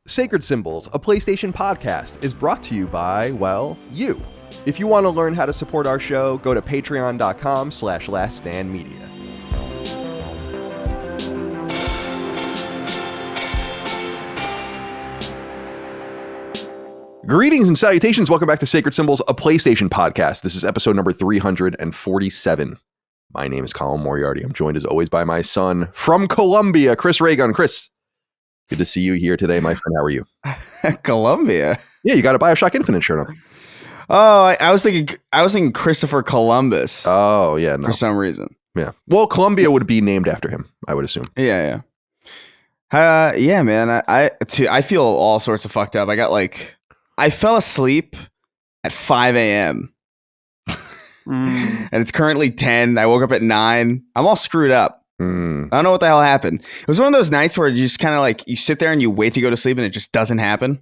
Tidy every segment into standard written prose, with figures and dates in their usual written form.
Sacred Symbols, a PlayStation podcast, is brought to you by, well, you. If you want to learn how to support our show, go to patreon.com/laststandmedia. Greetings and salutations. Welcome back to Sacred Symbols, a PlayStation podcast. This is episode number 347. My name is Colin Moriarty. I'm joined as always by my son from Colombia, Chris Raygun. Chris, good to see you here today, my friend. How are you? Colombia? Yeah, you got a BioShock Infinite shirt on. Oh, I was thinking Christopher Columbus. Oh, yeah, no. For some reason. Yeah. Well, Colombia would be named after him, I would assume. Yeah. Yeah, man. I feel all sorts of fucked up. I fell asleep at 5 a.m. And it's currently 10. I woke up at 9. I'm all screwed up. I don't know what the hell happened. It was one of those nights where you just kind of like, you sit there and you wait to go to sleep and it just doesn't happen.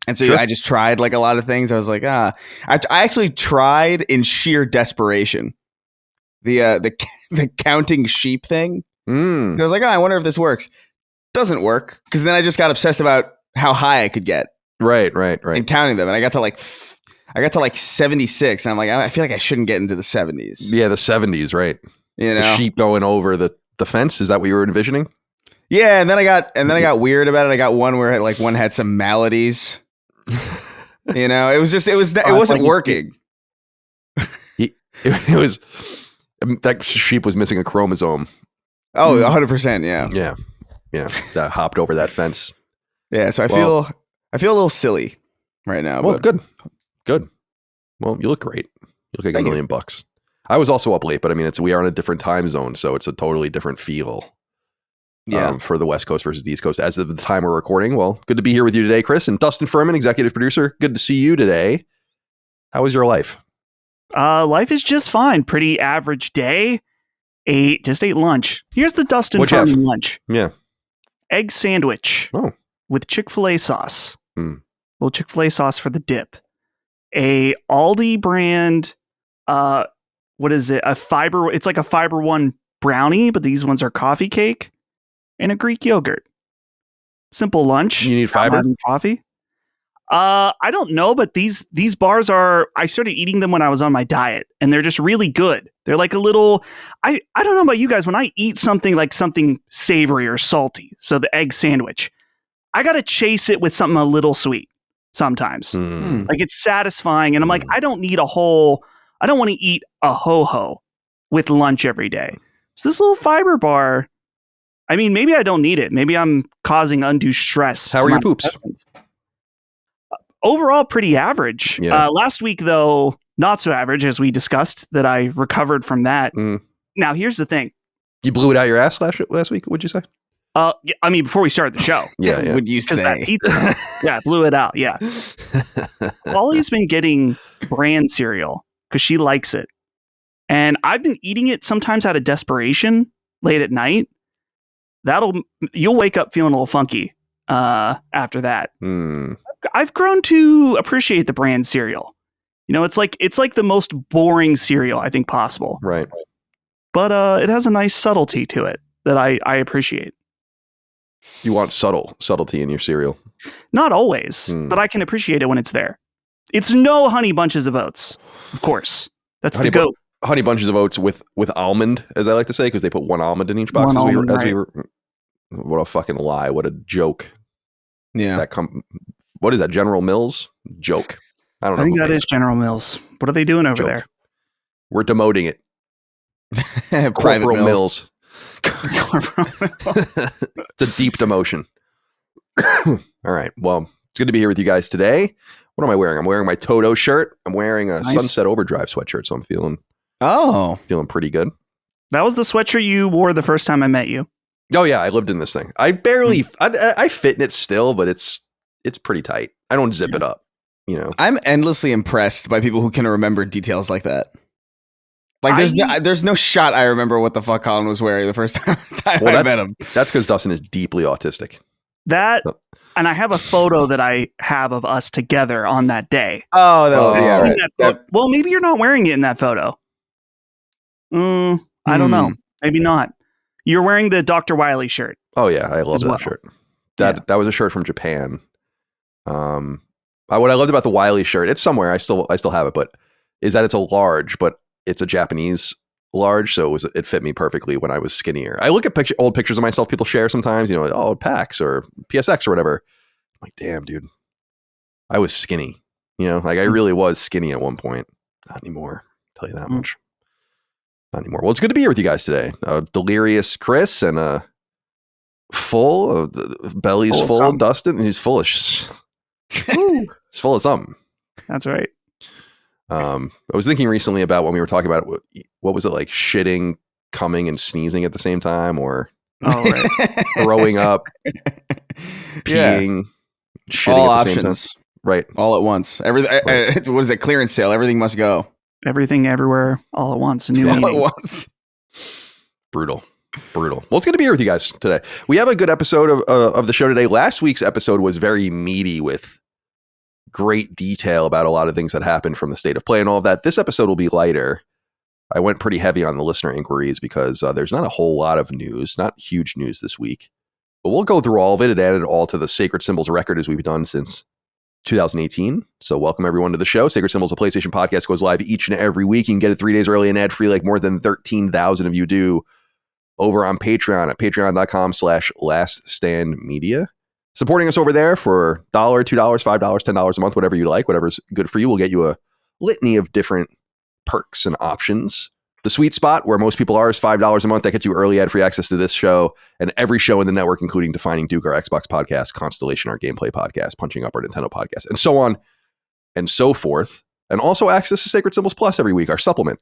And so I just tried like a lot of things. I was like, I actually tried in sheer desperation. The counting sheep thing. I was like, I wonder if this works. Doesn't work. Because then I just got obsessed about how high I could get. Right. And counting them. And I got to like 76. And I'm like, I feel like I shouldn't get into the 70s. Yeah, the 70s, right. You know? The sheep going over the fence. Is that what you were envisioning? Yeah, and then I got weird about it. I got one where like one had some maladies. You know, it wasn't working. It was that sheep was missing a chromosome. Oh, 100%. Yeah. That hopped over that fence. Yeah. So I feel a little silly right now. Well, good. Well, you look great. You look like $1 million. I was also up late, but I mean, we are on a different time zone, so it's a totally different feel. Yeah. For the West Coast versus the East Coast as of the time we're recording. Well, good to be here with you today, Chris, and Dustin Furman, executive producer. Good to see you today. How was your life? Life is just fine. Pretty average day. Just ate lunch. Here's the Dustin Furman lunch. Yeah. Egg sandwich. Oh. With Chick-fil-A sauce. Little Chick-fil-A sauce for the dip. A Aldi brand, what is it? It's like a Fiber One brownie, but these ones are coffee cake. And a Greek yogurt. Simple lunch. You need fiber? Coffee? I don't know, but these bars are, I started eating them when I was on my diet, and they're just really good. They're like a little, I don't know about you guys, when I eat something like something savory or salty, so the egg sandwich, I got to chase it with something a little sweet sometimes. Like it's satisfying, and I'm like, I don't want to eat a ho-ho with lunch every day. So this little fiber bar, I mean, maybe I don't need it. Maybe I'm causing undue stress. How are your poops? Overall, pretty average. Yeah. Last week, though, not so average, as we discussed, that I recovered from that. Now, here's the thing. You blew it out your ass last week, would you say? I mean, before we started the show. Yeah. Would you say? Yeah, blew it out, yeah. Polly's been getting brand cereal because she likes it. And I've been eating it sometimes out of desperation late at night. You'll wake up feeling a little funky after that. I've grown to appreciate the brand cereal. You know, it's like the most boring cereal I think possible. Right. But it has a nice subtlety to it that I appreciate. You want subtlety in your cereal? Not always, but I can appreciate it when it's there. It's no Honey Bunches of Oats, of course. That's the goat. Honey Bunches of Oats with almond, as I like to say, because they put one almond in each box. What a fucking lie! What a joke! Yeah. What is that? General Mills joke? I don't know. I think that is General Mills. What are they doing over there? We're demoting it. Corporal Mills. It's a deep demotion. All right. Well, it's good to be here with you guys today. What am I wearing? I'm wearing my Toto shirt. I'm wearing a Sunset Overdrive sweatshirt, so I'm feeling pretty good. That was the sweatshirt you wore the first time I met you. Oh yeah, I lived in this thing. I barely, I fit in it still, but it's pretty tight. I don't zip it up, you know. I'm endlessly impressed by people who can remember details like that. Like there's no shot I remember what the fuck Colin was wearing the first time I met him. That's because Dustin is deeply autistic. And I have a photo that I have of us together on that day. Oh, right. Well, maybe you're not wearing it in that photo. I don't know. Maybe not. You're wearing the Dr. Wiley shirt. Oh yeah, I love that shirt. That was a shirt from Japan. What I loved about the Wiley shirt, it's somewhere, I still have it, but is that it's a large, but it's a Japanese large, so it fit me perfectly when I was skinnier. I look at old pictures of myself people share sometimes, you know, like, oh, PAX or PSX or whatever. I'm like, damn, dude, I was skinny. You know, like I really was skinny at one point. Not anymore. I'll tell you that much. Not anymore. Well, it's good to be here with you guys today. Delirious Chris and belly's full Dustin, and he's foolish. It's full of something. That's right. I was thinking recently about when we were talking about what was it, like shitting, coming, and sneezing at the same time, or throwing up, peeing, shitting all at the same time. Right. All at once. Everything. Right. What is it? Clearance sale. Everything must go. Everything, everywhere, all at once. A new all meaning. At once. Brutal. Well, it's good to be here with you guys today. We have a good episode of the show today. Last week's episode was very meaty with great detail about a lot of things that happened from the state of play and all of that. This episode will be lighter. I went pretty heavy on the listener inquiries because there's not a whole lot of news, not huge news this week. But we'll go through all of it and add it all to the Sacred Symbols record as we've done since 2018. So welcome everyone to the show. Sacred Symbols, a PlayStation podcast, goes live each and every week. You can get it 3 days early and ad free, like more than 13,000 of you do, over on Patreon at patreon.com/laststandmedia. Supporting us over there for $1, $2, $5, $10 a month, whatever you like, whatever's good for you. We'll get you a litany of different perks and options. The sweet spot where most people are is $5 a month. That gets you early ad-free access to this show and every show in the network, including Defining Duke, our Xbox podcast, Constellation, our gameplay podcast, Punching Up, our Nintendo podcast, and so on and so forth. And also access to Sacred Symbols Plus every week, our supplement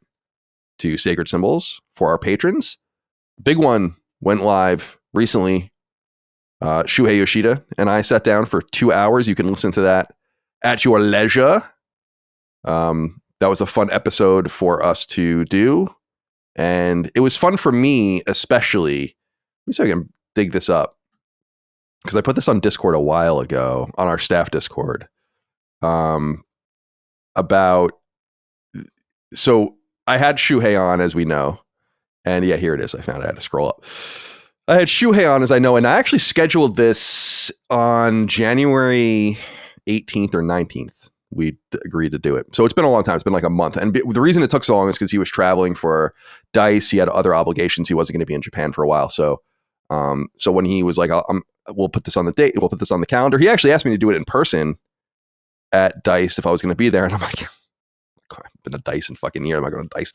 to Sacred Symbols for our patrons. Big one went live recently. Shuhei Yoshida and I sat down for 2 hours. You can listen to that at your leisure. That was a fun episode for us to do. And it was fun for me, especially. Let me see if I can dig this up, because I put this on Discord a while ago, on our staff Discord. So I had Shuhei on, as we know. And yeah, here it is. I found it. I had to scroll up. I had Shuhei on, as I know, and I actually scheduled this on January 18th or 19th. We agreed to do it. So it's been a long time. It's been like a month. And the reason it took so long is because he was traveling for DICE. He had other obligations. He wasn't going to be in Japan for a while. So when he was like, we'll put this on the date, we'll put this on the calendar. He actually asked me to do it in person at DICE if I was going to be there. And I'm like, I've been to DICE in fucking year. I'm not going to DICE.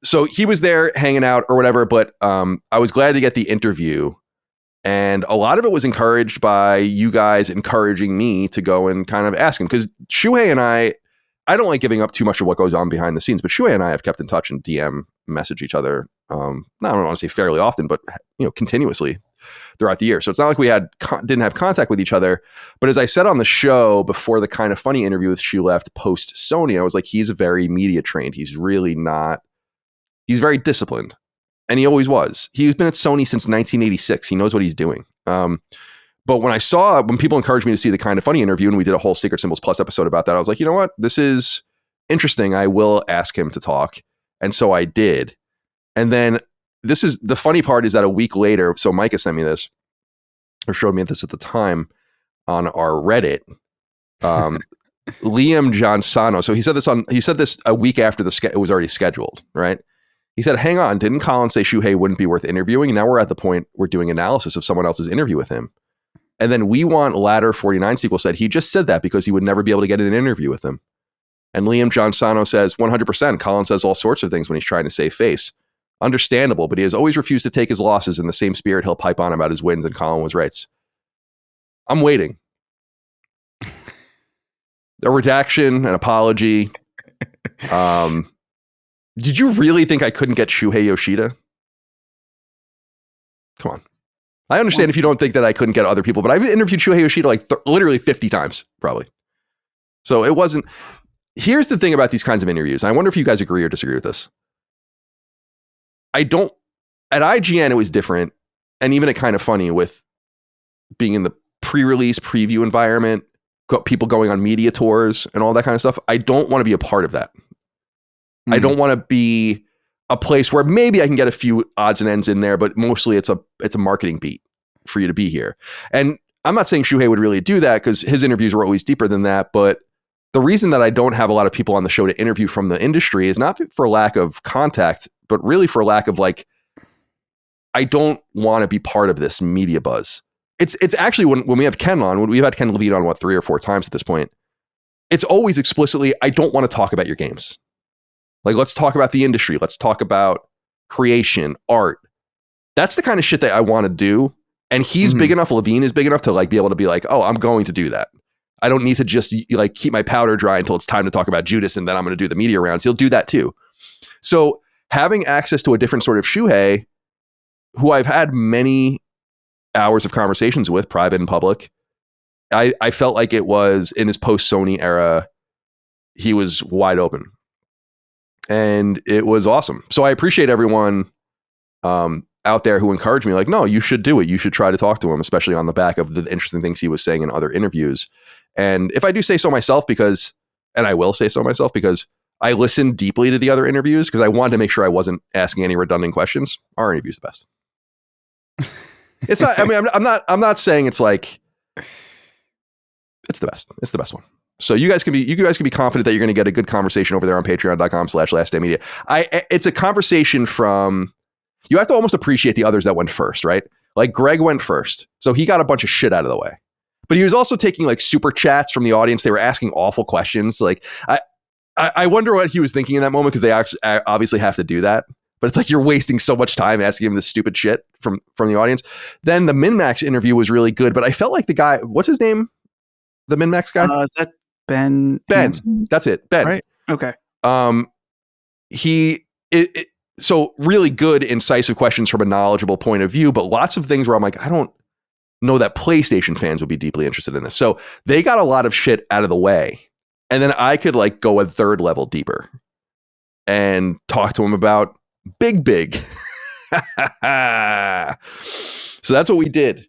So he was there hanging out or whatever, but I was glad to get the interview. And a lot of it was encouraged by you guys encouraging me to go and kind of ask him. Because Shuhei and I don't like giving up too much of what goes on behind the scenes, but Shuhei and I have kept in touch and DM message each other. I don't want to say fairly often, but continuously throughout the year. So it's not like we didn't have contact with each other. But as I said on the show before the Kind of Funny interview with Shu left post Sony, I was like, he's very media trained. He's really not. He's very disciplined. And he always was. He's been at Sony since 1986. He knows what he's doing. But when people encouraged me to see the Kind of Funny interview, and we did a whole Sacred Symbols Plus episode about that, I was like, you know what? This is interesting. I will ask him to talk. And so I did. And then this is the funny part, is that a week later, so Micah sent me this, or showed me this at the time on our Reddit. Liam Johnsano. So he said this a week after it was already scheduled, right? He said, hang on, didn't Colin say Shuhei wouldn't be worth interviewing? And now we're at the point we're doing analysis of someone else's interview with him. And then We Want Ladder 49 sequel said he just said that because he would never be able to get an interview with him. And Liam Johnsano says, 100%, Colin says all sorts of things when he's trying to save face. Understandable, but he has always refused to take his losses. In the same spirit, he'll pipe on about his wins, and Colin was right. I'm waiting. A redaction, an apology. Did you really think I couldn't get Shuhei Yoshida? Come on. I understand if you don't think that I couldn't get other people, but I've interviewed Shuhei Yoshida like literally 50 times, probably. So it wasn't. Here's the thing about these kinds of interviews. I wonder if you guys agree or disagree with this. At IGN, it was different. And even at Kind of Funny, with being in the pre-release preview environment, people going on media tours and all that kind of stuff. I don't want to be a part of that. I don't want to be a place where maybe I can get a few odds and ends in there, but mostly it's a marketing beat. for you to be here. And I'm not saying Shuhei would really do that because his interviews were always deeper than that. But the reason that I don't have a lot of people on the show to interview from the industry is not for lack of contact, but really for lack of like, I don't want to be part of this media buzz. It's actually when we have Ken on, when we've had Ken Levine on 3 or 4 times at this point, it's always explicitly, I don't want to talk about your games. Like, let's talk about the industry. Let's talk about creation, art. That's the kind of shit that I want to do. And he's big enough, Levine is big enough to like be able to be like, oh, I'm going to do that. I don't need to just like keep my powder dry until it's time to talk about Judas and then I'm going to do the media rounds. He'll do that too. So having access to a different sort of Shuhei, who I've had many hours of conversations with, private and public, I felt like it was in his post-Sony era, he was wide open. And it was awesome. So I appreciate everyone out there who encouraged me, like, no, you should do it. You should try to talk to him, especially on the back of the interesting things he was saying in other interviews. And if I do say so myself, and I will say so myself, because I listened deeply to the other interviews because I wanted to make sure I wasn't asking any redundant questions. Our interview's the best. It's not, I mean, I'm not saying it's like, it's the best. It's the best one. So you guys can be confident that you're going to get a good conversation over there on patreon.com/lastdaymedia. It's a conversation from, you have to almost appreciate the others that went first, right? Like Greg went first. So he got a bunch of shit out of the way, but he was also taking like super chats from the audience. They were asking awful questions. Like I wonder what he was thinking in that moment, because they actually obviously have to do that. But it's like you're wasting so much time asking him this stupid shit from the audience. Then the MinMax interview was really good, but I felt like the guy, what's his name? The MinMax guy? Is that Ben? That's it. Ben. Right? Okay. So really good, incisive questions from a knowledgeable point of view, but lots of things where I'm like, I don't know that PlayStation fans would be deeply interested in this. So they got a lot of shit out of the way. And then I could like go a third level deeper and talk to him about Big. So that's what we did.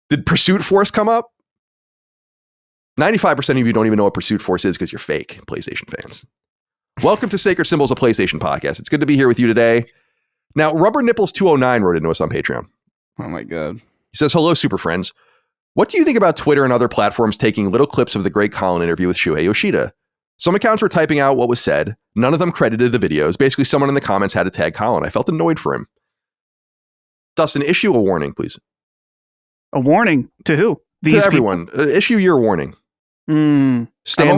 Did Pursuit Force come up? 95% of you don't even know what Pursuit Force is because you're fake PlayStation fans. Welcome to Sacred Symbols, a PlayStation podcast. It's good to be here with you today. Now, Rubber Nipples 209 wrote into us on Patreon. Oh my God. He says, hello, super friends. What do you think about Twitter and other platforms taking little clips of the great Colin interview with Shuhei Yoshida? Some accounts were typing out what was said. None of them credited the videos. Basically, someone in the comments had to tag Colin. I felt annoyed for him. Dustin, issue a warning, please. A warning to who? To everyone. Issue your warning. Stand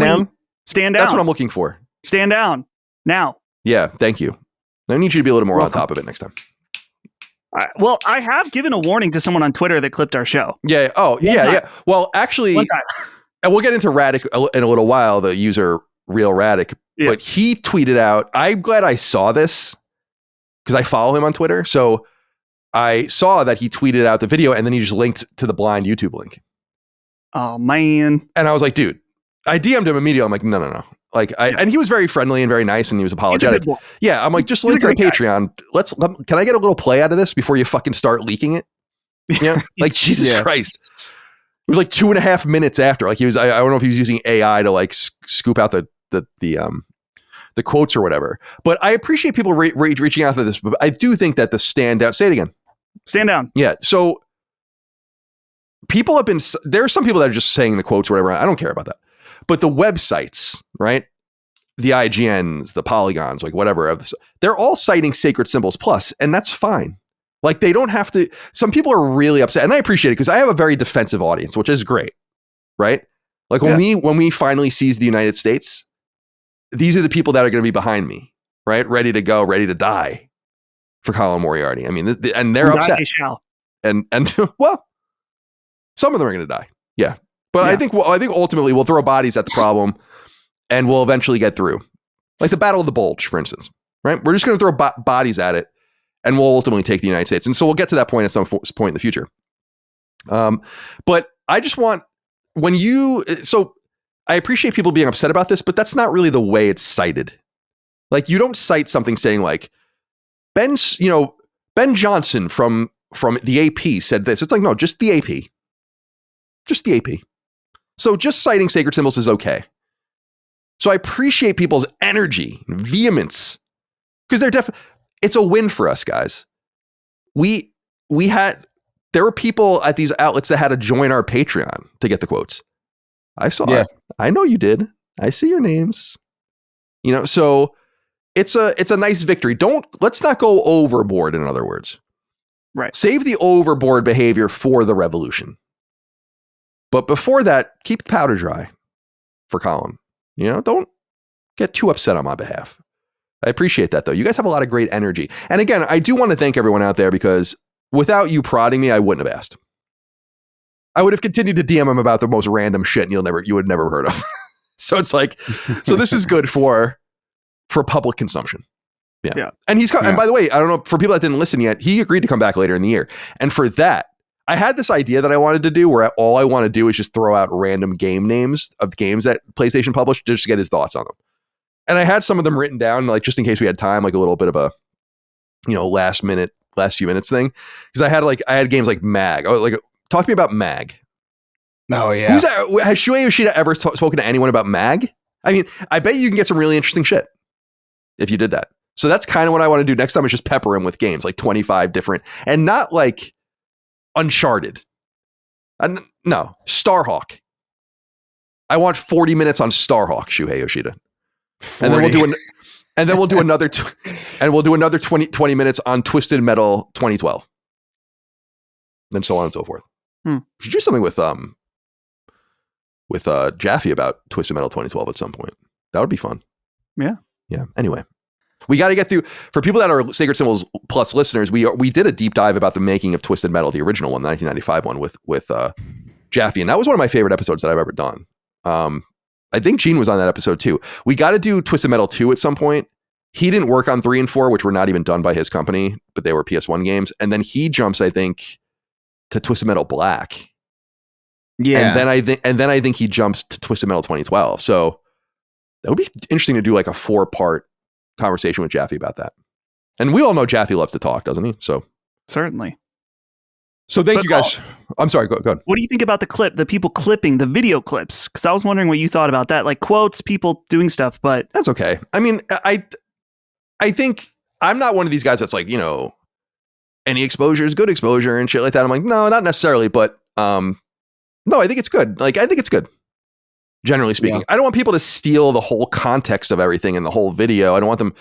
down? Stand down. That's what I'm looking for. Stand down. Now. Yeah, thank you. I need you to be a little more on top of it next time. Well, I have given a warning to someone on Twitter that clipped our show. Yeah. Oh, yeah. Well, actually, and we'll get into Radec'ed in a little while, the user Real Radec'ed. Yeah. But he tweeted out, I'm glad I saw this because I follow him on Twitter. So I saw that he tweeted out the video and then he just linked to the blind YouTube link. Oh, man. And I was like, dude, I DM'd him immediately. I'm like, no. Like, and he was very friendly and very nice and he was apologetic. Yeah. I'm like, just link to the Patreon. Can I get a little play out of this before you fucking start leaking it? Yeah. Like, Jesus Christ. It was like 2.5 minutes after. Like he was, I don't know if he was using AI to like scoop out the quotes or whatever. But I appreciate people reaching out to this. But I do think that the stand down. Say it again. Stand down. Yeah. So people have been. There are some people that are just saying the quotes or whatever. I don't care about that. But the websites, right? The IGNs, the Polygons, like whatever. They're all citing Sacred Symbols Plus, and that's fine. Like they don't have to. Some people are really upset, and I appreciate it because I have a very defensive audience, which is great, right? Like when we finally seize the United States, these are the people that are going to be behind me, right? Ready to go, ready to die for Colin Moriarty. I mean, and they're upset. And well, some of them are going to die, yeah. But I think ultimately we'll throw bodies at the problem, and we'll eventually get through. Like the Battle of the Bulge, for instance, right? We're just going to throw bodies at it. And we'll ultimately take the United States. And so we'll get to that point at some point in the future. But I just want, so I appreciate people being upset about this, but that's not really the way it's cited. Like you don't cite something saying like, Ben Johnson from the AP said this. It's like, no, just the AP. Just the AP. So just citing Sacred Symbols is okay. So I appreciate people's energy and vehemence because they're definitely, it's a win for us, guys. We had there were people at these outlets that had to join our Patreon to get the quotes. I saw it. I know you did. I see your names. So it's a nice victory. Let's not go overboard, in other words. Right. Save the overboard behavior for the revolution. But before that, keep the powder dry for Colin. Don't get too upset on my behalf. I appreciate that, though. You guys have a lot of great energy. And again, I do want to thank everyone out there, because without you prodding me, I wouldn't have asked. I would have continued to DM him about the most random shit you would never heard of. So it's like, so this is good for public consumption. Yeah. And and by the way, I don't know, for people that didn't listen yet, he agreed to come back later in the year. And for that, I had this idea that I wanted to do where all I want to do is just throw out random game names of games that PlayStation published just to get his thoughts on them. And I had some of them written down, like just in case we had time, like a little bit of a, last few minutes thing. Because I had games like Mag. Talk to me about Mag. Oh, yeah. Has Shuei Yoshida ever spoken to anyone about Mag? I mean, I bet you can get some really interesting shit if you did that. So that's kind of what I want to do next time, is just pepper him with games, like 25 different, and not like Uncharted. No, Starhawk. I want 40 minutes on Starhawk, Shuhei Yoshida. 40. And then we'll do another 20 minutes on Twisted Metal 2012. And so on and so forth. We should do something with Jaffe about Twisted Metal 2012 at some point. That would be fun. Yeah. Anyway, we got to get through, for people that are Sacred Symbols Plus listeners, we did a deep dive about the making of Twisted Metal, the original one, the 1995 one with Jaffe, and that was one of my favorite episodes that I've ever done. I think Gene was on that episode too. We got to do Twisted Metal 2 at some point. He didn't work on 3 and 4, which were not even done by his company, but they were PS1 games. And then he jumps, I think, to Twisted Metal Black. Yeah. And then I think he jumps to Twisted Metal 2012. So that would be interesting to do like a 4-part conversation with Jaffe about that. And we all know Jaffe loves to talk, doesn't he? So certainly. So thank you guys. I'm sorry, go ahead. What do you think about the people clipping the video clips? Because I was wondering what you thought about that, like quotes, people doing stuff, but that's okay. I mean, I think I'm not one of these guys that's like, any exposure is good exposure and shit like that. I'm like, no, not necessarily, but no, I think it's good. Like, I think it's good. Generally speaking, I don't want people to steal the whole context of everything in the whole video. I don't want them.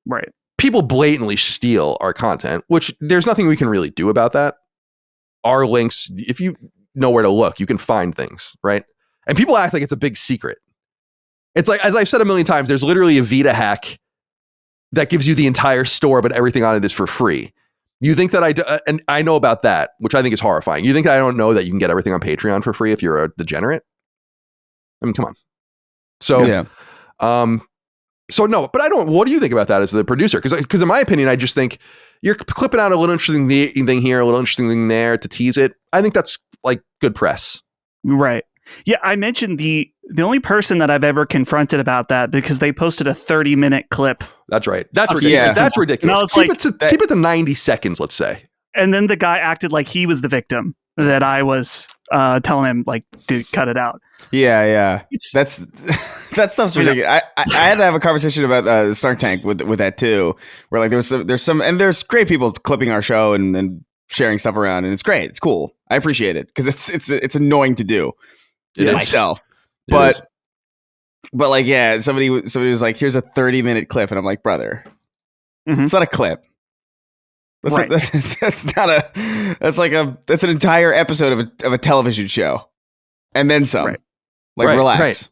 Right. People blatantly steal our content, which there's nothing we can really do about that. Our links, if you know where to look, you can find things, right? And people act like it's a big secret. It's like, as I've said a million times, there's literally a Vita hack that gives you the entire store, but everything on it is for free. You think that and I know about that, which I think is horrifying. You think that I don't know that you can get everything on Patreon for free if you're a degenerate? I mean, come on. So, so no, but I don't, what do you think about that as the producer? Because in my opinion, I just think you're clipping out a little interesting thing here, a little interesting thing there to tease it. I think that's like good press. Right. Yeah. I mentioned the only person that I've ever confronted about that, because they posted a 30-minute clip. That's right. That's ridiculous. Yeah. That's ridiculous. Keep it to 90 seconds, let's say. And then the guy acted like he was the victim, that I was telling him, like, dude, cut it out. Yeah. That stuff's ridiculous. I had to have a conversation about Stark Tank with that too, where like there's great people clipping our show and sharing stuff around, and it's great. It's cool. I appreciate it, because it's annoying to do myself. But like, yeah, somebody was like, here's a 30-minute clip, and I'm like, brother, it's not a clip. That's an entire episode of a television show, and then some. Right. Like, relax. Right.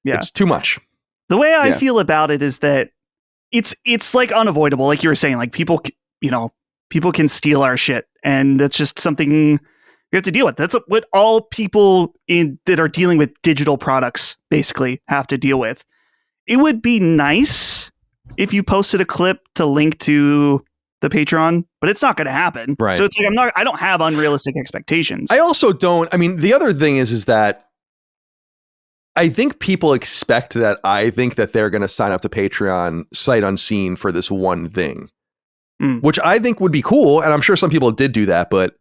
Yeah, it's too much. The way I feel about it is that it's like unavoidable. Like you were saying, like people can steal our shit, and that's just something you have to deal with. That's what all people that are dealing with digital products basically have to deal with. It would be nice if you posted a clip to link to the Patreon, but it's not going to happen. Right. So it's like I don't have unrealistic expectations. I also don't. I mean, the other thing is that I think people expect that I think that they're going to sign up to Patreon sight unseen for this one thing, which I think would be cool. And I'm sure some people did do that, but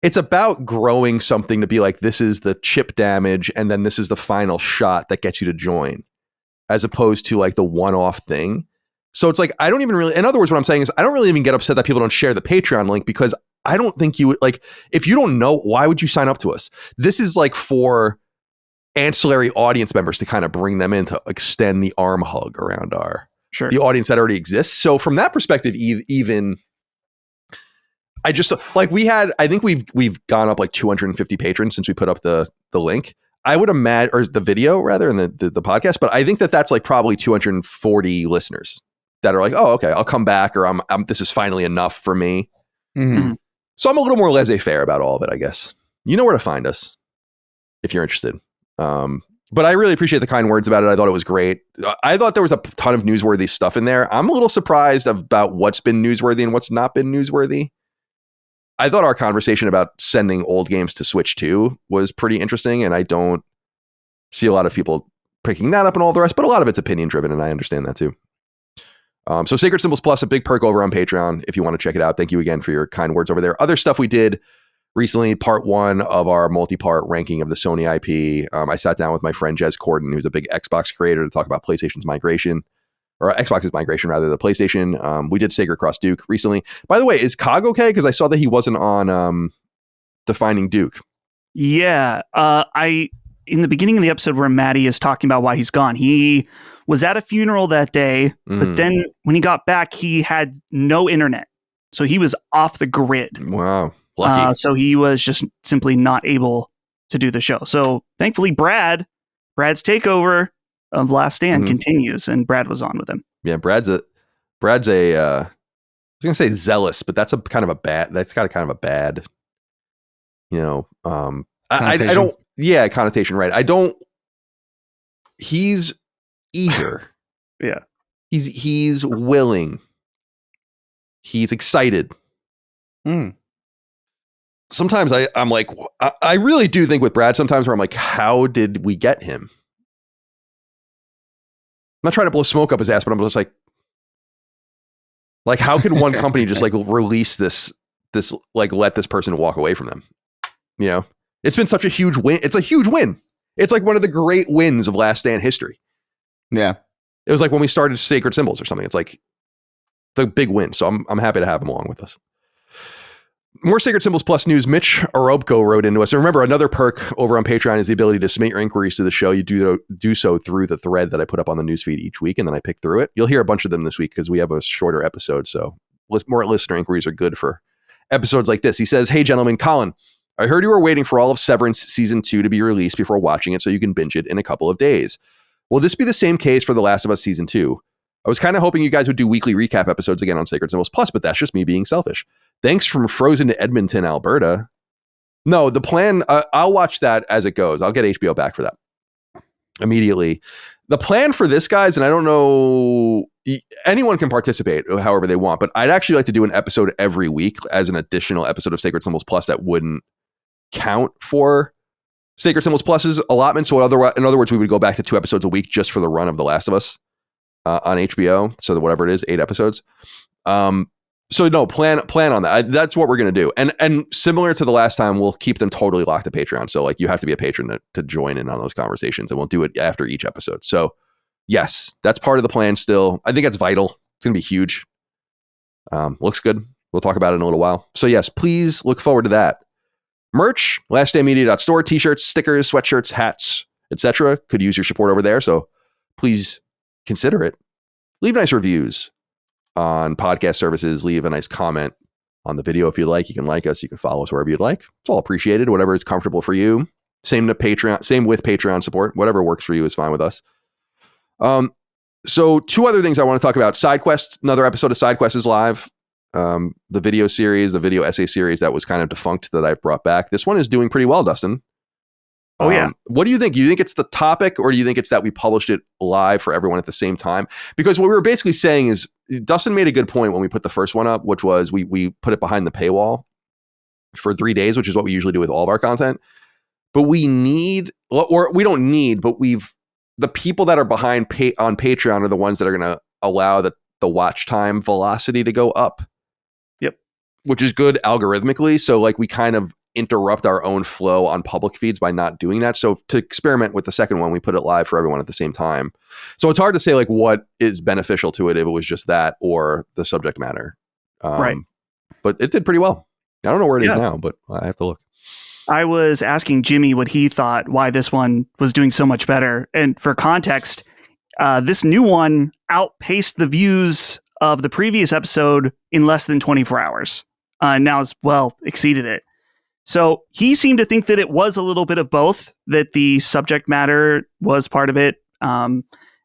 it's about growing something to be like, this is the chip damage, and then this is the final shot that gets you to join, as opposed to like the one-off thing. So it's like, I don't even really, in other words, what I'm saying is I don't really even get upset that people don't share the Patreon link, because I don't think you would, like, if you don't know, why would you sign up to us? This is like for ancillary audience members to kind of bring them in to extend the arm hug around the audience that already exists. So from that perspective, even I just like I think we've gone up like 250 patrons since we put up the link. I would imagine, or the video rather, in the podcast, but I think that's like probably 240 listeners that are like, oh, okay, I'll come back, or I'm this is finally enough for me. Mm-hmm. So I'm a little more laissez-faire about all of it, I guess. You know where to find us if you're interested. But I really appreciate the kind words about it. I thought it was great. I thought there was a ton of newsworthy stuff in there. I'm a little surprised about what's been newsworthy and what's not been newsworthy. I thought our conversation about sending old games to Switch 2 was pretty interesting, and I don't see a lot of people picking that up and all the rest, but a lot of it's opinion driven, and I understand that too. So Sacred Symbols Plus, a big perk over on Patreon if you want to check it out. Thank you again for your kind words over there. Other stuff we did recently, part 1 of our multi-part ranking of the Sony IP. I sat down with my friend Jez Corden, who's a big Xbox creator, to talk about PlayStation's migration, or Xbox's migration rather, the PlayStation. We did Sacred Cross Duke recently. By the way, is Cog okay? Because I saw that he wasn't on Defining Duke. Yeah. In the beginning of the episode where Maddie is talking about why he's gone, he was at a funeral that day, but then when he got back, he had no internet. So he was off the grid. Wow. Lucky. So he was just simply not able to do the show. So thankfully, Brad's takeover of Last Stand continues, and Brad was on with him. Yeah, Brad's a I was gonna say zealous, but that's got kind of a bad, I don't, connotation, right? He's eager. Yeah. He's willing. He's excited. Sometimes I'm like, I really do think with Brad sometimes where I'm like, how did we get him? I'm not trying to blow smoke up his ass, but I'm just like how could one company just like release this like let this person walk away from them? It's been such a huge win. It's a huge win. It's like one of the great wins of Last Stand history. Yeah. It was like when we started Sacred Symbols or something. It's like the big win. So I'm happy to have him along with us. More Sacred Symbols Plus news. Mitch Orobko wrote into us. And remember, another perk over on Patreon is the ability to submit your inquiries to the show. You do so through the thread that I put up on the newsfeed each week, and then I pick through it. You'll hear a bunch of them this week because we have a shorter episode. So more listener inquiries are good for episodes like this. He says, "Hey, gentlemen, Colin, I heard you were waiting for all of Severance Season 2 to be released before watching it so you can binge it in a couple of days. Will this be the same case for The Last of Us Season 2? I was kind of hoping you guys would do weekly recap episodes again on Sacred Symbols Plus, but that's just me being selfish. Thanks from Frozen to Edmonton, Alberta." No, the plan, I'll watch that as it goes. I'll get HBO back for that immediately. The plan for this, guys, and I don't know, anyone can participate however they want, but I'd actually like to do an episode every week as an additional episode of Sacred Symbols Plus that wouldn't count for Sacred Symbols Plus's allotment. So in other words, we would go back to 2 episodes a week just for the run of The Last of Us on HBO. So whatever it is, 8 episodes. So no, plan on that. That's what we're going to do. And similar to the last time, we'll keep them totally locked to Patreon. So like you have to be a patron to join in on those conversations, and we'll do it after each episode. So yes, that's part of the plan still. I think that's vital. It's going to be huge. Looks good. We'll talk about it in a little while. So yes, please look forward to that. Merch, laststandmedia.store, t-shirts, stickers, sweatshirts, hats, etc. Could use your support over there. So please consider it. Leave nice reviews on podcast services. Leave a nice comment on the video if you'd like. You can like us. You can follow us wherever you'd like. It's all appreciated. Whatever is comfortable for you. Same with Patreon support. Whatever works for you is fine with us. So 2 other things I want to talk about. SideQuest, another episode of SideQuest is live. The video series, the video essay series that was kind of defunct that I've brought back. This one is doing pretty well, Dustin. Oh, yeah. What do you think? Do you think it's the topic, or do you think it's that we published it live for everyone at the same time? Because what we were basically saying is, Dustin made a good point when we put the first one up, which was we put it behind the paywall for 3 days, which is what we usually do with all of our content. But we don't need, but the people that are behind on Patreon are the ones that are going to allow the watch time velocity to go up. Yep. Which is good algorithmically. So like we kind of interrupt our own flow on public feeds by not doing that. So to experiment with the second one, we put it live for everyone at the same time. So it's hard to say like what is beneficial to it if it was just that or the subject matter. Right. But it did pretty well. I don't know where it is now, but I have to look. I was asking Jimmy what he thought, why this one was doing so much better. And for context, this new one outpaced the views of the previous episode in less than 24 hours. Now as well exceeded it. So he seemed to think that it was a little bit of both, that the subject matter was part of it.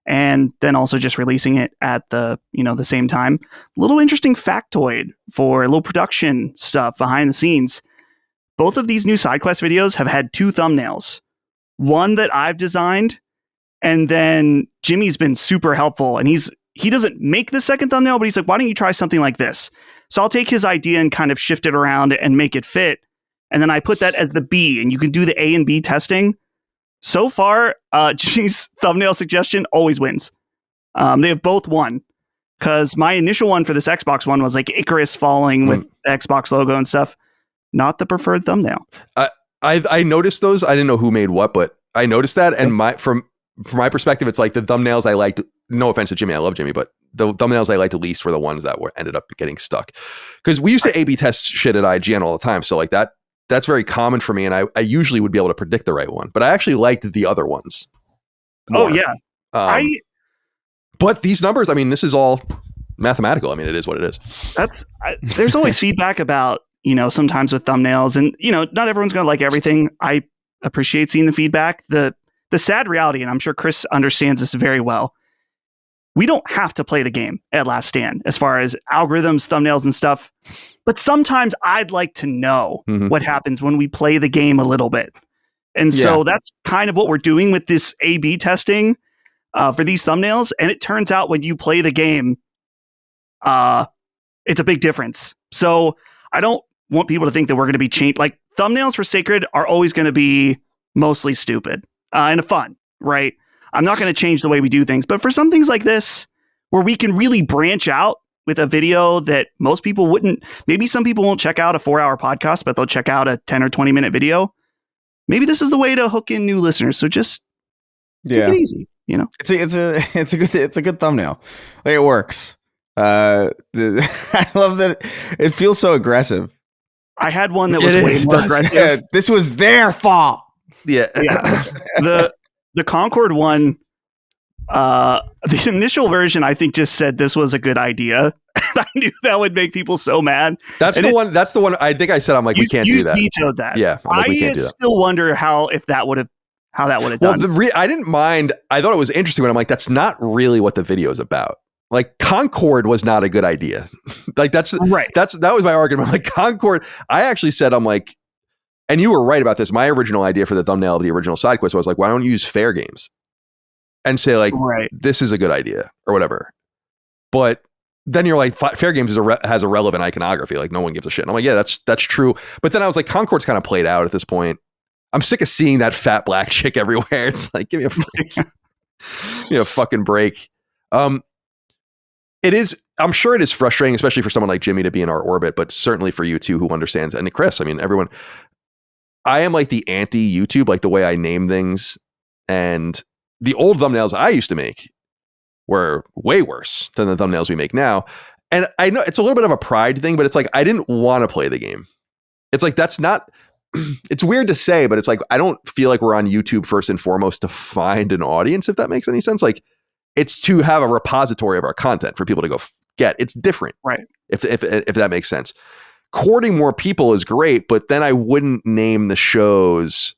And then also just releasing it at the same time. Little interesting factoid for a little production stuff behind the scenes. Both of these new side quest videos have had 2 thumbnails. One that I've designed, and then Jimmy's been super helpful. And he doesn't make the second thumbnail, but he's like, why don't you try something like this? So I'll take his idea and kind of shift it around and make it fit. And then I put that as the B, and you can do the A and B testing. So far, Jimmy's thumbnail suggestion always wins. They have both won. Because my initial one for this Xbox one was like Icarus falling with the Xbox logo and stuff. Not the preferred thumbnail. I noticed those. I didn't know who made what, but I noticed that. And from my perspective, it's like the thumbnails I liked. No offense to Jimmy, I love Jimmy, but the thumbnails I liked the least were the ones that ended up getting stuck. Because we used to A/B test shit at IGN all the time, so like that's very common for me, and I usually would be able to predict the right one. But I actually liked the other ones more. Oh yeah, but these numbers, I mean, this is all mathematical. I mean, it is what it is. There's always feedback about, sometimes with thumbnails, and not everyone's going to like everything. I appreciate seeing the feedback. The sad reality, and I'm sure Chris understands this very well, we don't have to play the game at Last Stand as far as algorithms, thumbnails, and stuff. But sometimes I'd like to know what happens when we play the game a little bit. And so that's kind of what we're doing with this A/B testing for these thumbnails. And it turns out when you play the game, it's a big difference. So I don't want people to think that we're going to be changed. Like, thumbnails for Sacred are always going to be mostly stupid and fun, right? I'm not going to change the way we do things. But for some things like this, where we can really branch out with a video that most people wouldn't, maybe some people won't check out a 4-hour podcast, but they'll check out a 10 or 20 minute video. Maybe this is the way to hook in new listeners. So just take it easy, It's a good thumbnail. Like, it works. I love that it feels so aggressive. I had one that was way more aggressive. Yeah, this was their fault. Yeah. The Concord one, the initial version, I think, just said this was a good idea. I knew that would make people so mad. That's the one. I think I said, I'm like, we can't do that. You vetoed that. Yeah. I still wonder how that would have done. I didn't mind. I thought it was interesting, but I'm like, that's not really what the video is about. Like, Concord was not a good idea. Like, that's right. That was my argument. Like, Concord, I actually said, I'm like, and you were right about this. My original idea for the thumbnail of the original side quest was like, why don't you use Fair Games and say like, this is a good idea or whatever. But then you're like, Fair Games has a relevant iconography. Like, no one gives a shit. And I'm like, yeah, that's true. But then I was like, Concord's kind of played out at this point. I'm sick of seeing that fat black chick everywhere. It's like, give me a fucking break. It is. I'm sure it is frustrating, especially for someone like Jimmy to be in our orbit, but certainly for you too, who understands. And Chris, I mean, everyone. I am like the anti-YouTube, like the way I name things. And the old thumbnails I used to make were way worse than the thumbnails we make now. And I know it's a little bit of a pride thing, but it's like, I didn't want to play the game. It's like, that's not, it's weird to say, but it's like, I don't feel like we're on YouTube first and foremost to find an audience, if that makes any sense. Like, it's to have a repository of our content for people to go get. It's different. Right. If that makes sense. Courting more people is great, but then I wouldn't name the shows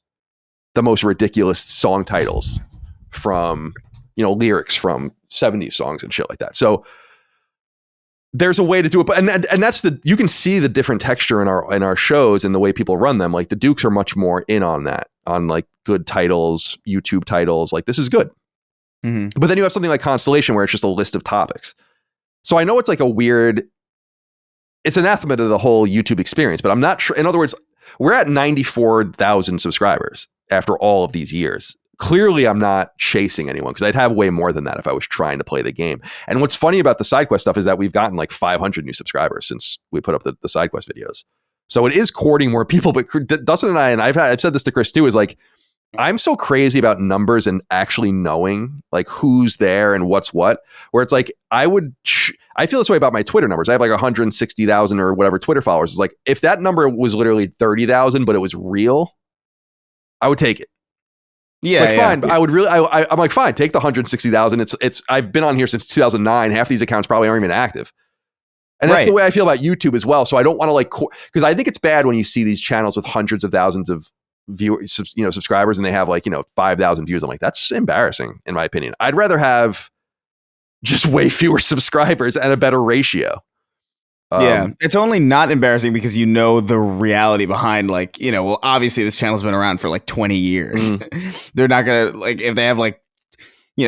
the most ridiculous song titles from, lyrics from 70s songs and shit like that. So there's a way to do it, but and that's you can see the different texture in our shows and the way people run them. Like, the Dukes are much more in on that, on like good titles, YouTube titles. Like, this is good. Mm-hmm. But then you have something like Constellation where it's just a list of topics. So I know it's like it's anathema to the whole YouTube experience, but I'm not sure. In other words, we're at 94,000 subscribers after all of these years. Clearly, I'm not chasing anyone, because I'd have way more than that if I was trying to play the game. And what's funny about the side quest stuff is that we've gotten like 500 new subscribers since we put up the side quest videos. So it is courting more people. But Dustin and I, and I've said this to Chris too, is like, I'm so crazy about numbers and actually knowing like who's there and what's what, where it's like, I I feel this way about my Twitter numbers. I have like 160,000 or whatever Twitter followers. It's like, if that number was literally 30,000, but it was real, I would take it. Yeah, it's like, fine. But I would really, I'm like, fine, take the 160,000. I've been on here since 2009. Half these accounts probably aren't even active. And that's the way I feel about YouTube as well. So I don't want to because I think it's bad when you see these channels with hundreds of thousands of viewers, subscribers, and they have 5,000 views. I'm like, that's embarrassing in my opinion. I'd rather have just way fewer subscribers and a better ratio. It's only not embarrassing because the reality behind well, obviously this channel's been around for like 20 years. They're not gonna if they have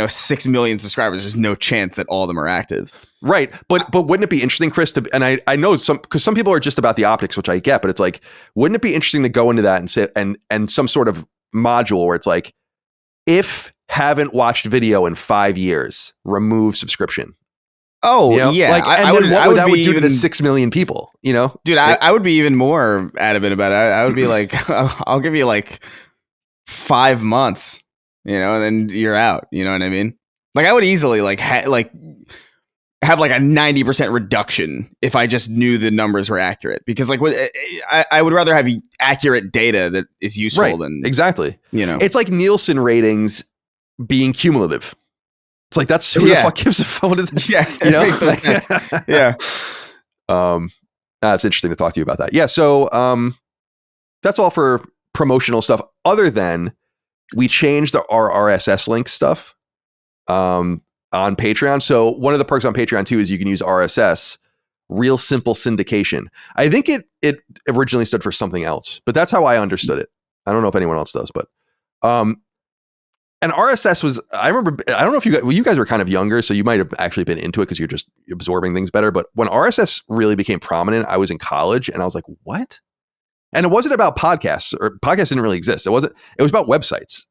6 million subscribers, there's no chance that all of them are active. Right. But wouldn't it be interesting, Chris, and I know because some people are just about the optics, which I get, but it's like, wouldn't it be interesting to go into that and say, and some sort of module where it's like, if haven't watched video in 5 years, remove subscription. Oh, yeah. And then what would that do to the 6 million people, Dude, I would be even more adamant about it. I would be like, I'll give you 5 months, and then you're out. You know what I mean? I would easily have a 90% reduction if I just knew the numbers were accurate, because I would rather have accurate data that is useful than exactly. It's like Nielsen ratings being cumulative. It's like, that's who the fuck gives a fuck. What is that? Yeah, it makes no sense. Yeah. It's interesting to talk to you about that. Yeah. So that's all for promotional stuff. Other than we changed our RSS link stuff. On Patreon. So one of the perks on Patreon too is you can use RSS, real simple syndication. I think it originally stood for something else, but that's how I understood it. I don't know if anyone else does, but and RSS was, I remember, I don't know if you guys were kind of younger, so you might have actually been into it because you're just absorbing things better. But when RSS really became prominent, I was in college and I was like, what? And it wasn't about podcasts, or podcasts didn't really exist. It was about websites.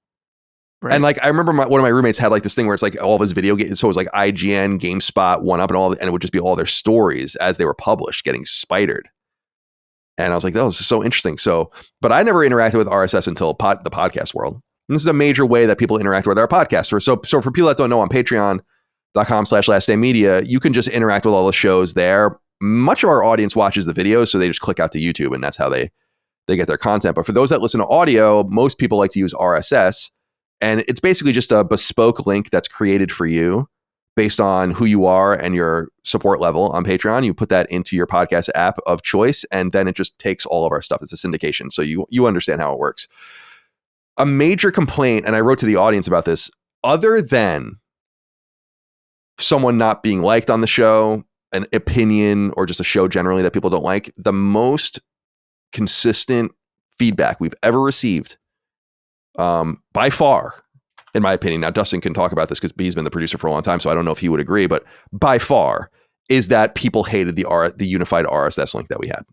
Right. And I remember one of my roommates had this thing where it's all of his video games. So it was IGN, GameSpot, 1UP, and it would just be all their stories as they were published getting spidered. And I was like, oh, this is so interesting. So, but I never interacted with RSS until the podcast world. And this is a major way that people interact with our podcast. So for people that don't know, on patreon.com/lastdaymedia, you can just interact with all the shows there. Much of our audience watches the videos, so they just click out to YouTube and that's how they get their content. But for those that listen to audio, most people like to use RSS. And it's basically just a bespoke link that's created for you based on who you are and your support level on Patreon. You put that into your podcast app of choice, and then it just takes all of our stuff. It's a syndication. So you understand how it works. A major complaint, and I wrote to the audience about this, other than someone not being liked on the show, an opinion, or just a show generally that people don't like, the most consistent feedback we've ever received, by far, in my opinion, now Dustin can talk about this because he's been the producer for a long time, so I don't know if he would agree, but by far is that people hated the unified RSS link that we had.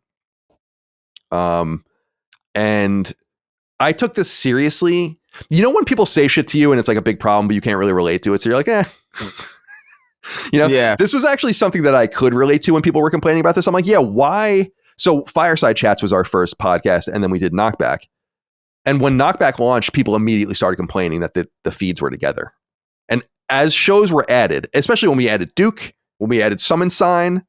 And I took this seriously. When people say shit to you and it's a big problem, but you can't really relate to it, so you're like, eh. Yeah. This was actually something that I could relate to when people were complaining about this. I'm like, yeah, why? So Fireside Chats was our first podcast, and then we did Knockback. And when Knockback launched, people immediately started complaining that the feeds were together. And as shows were added, especially when we added Duke, when we added Summon Sign,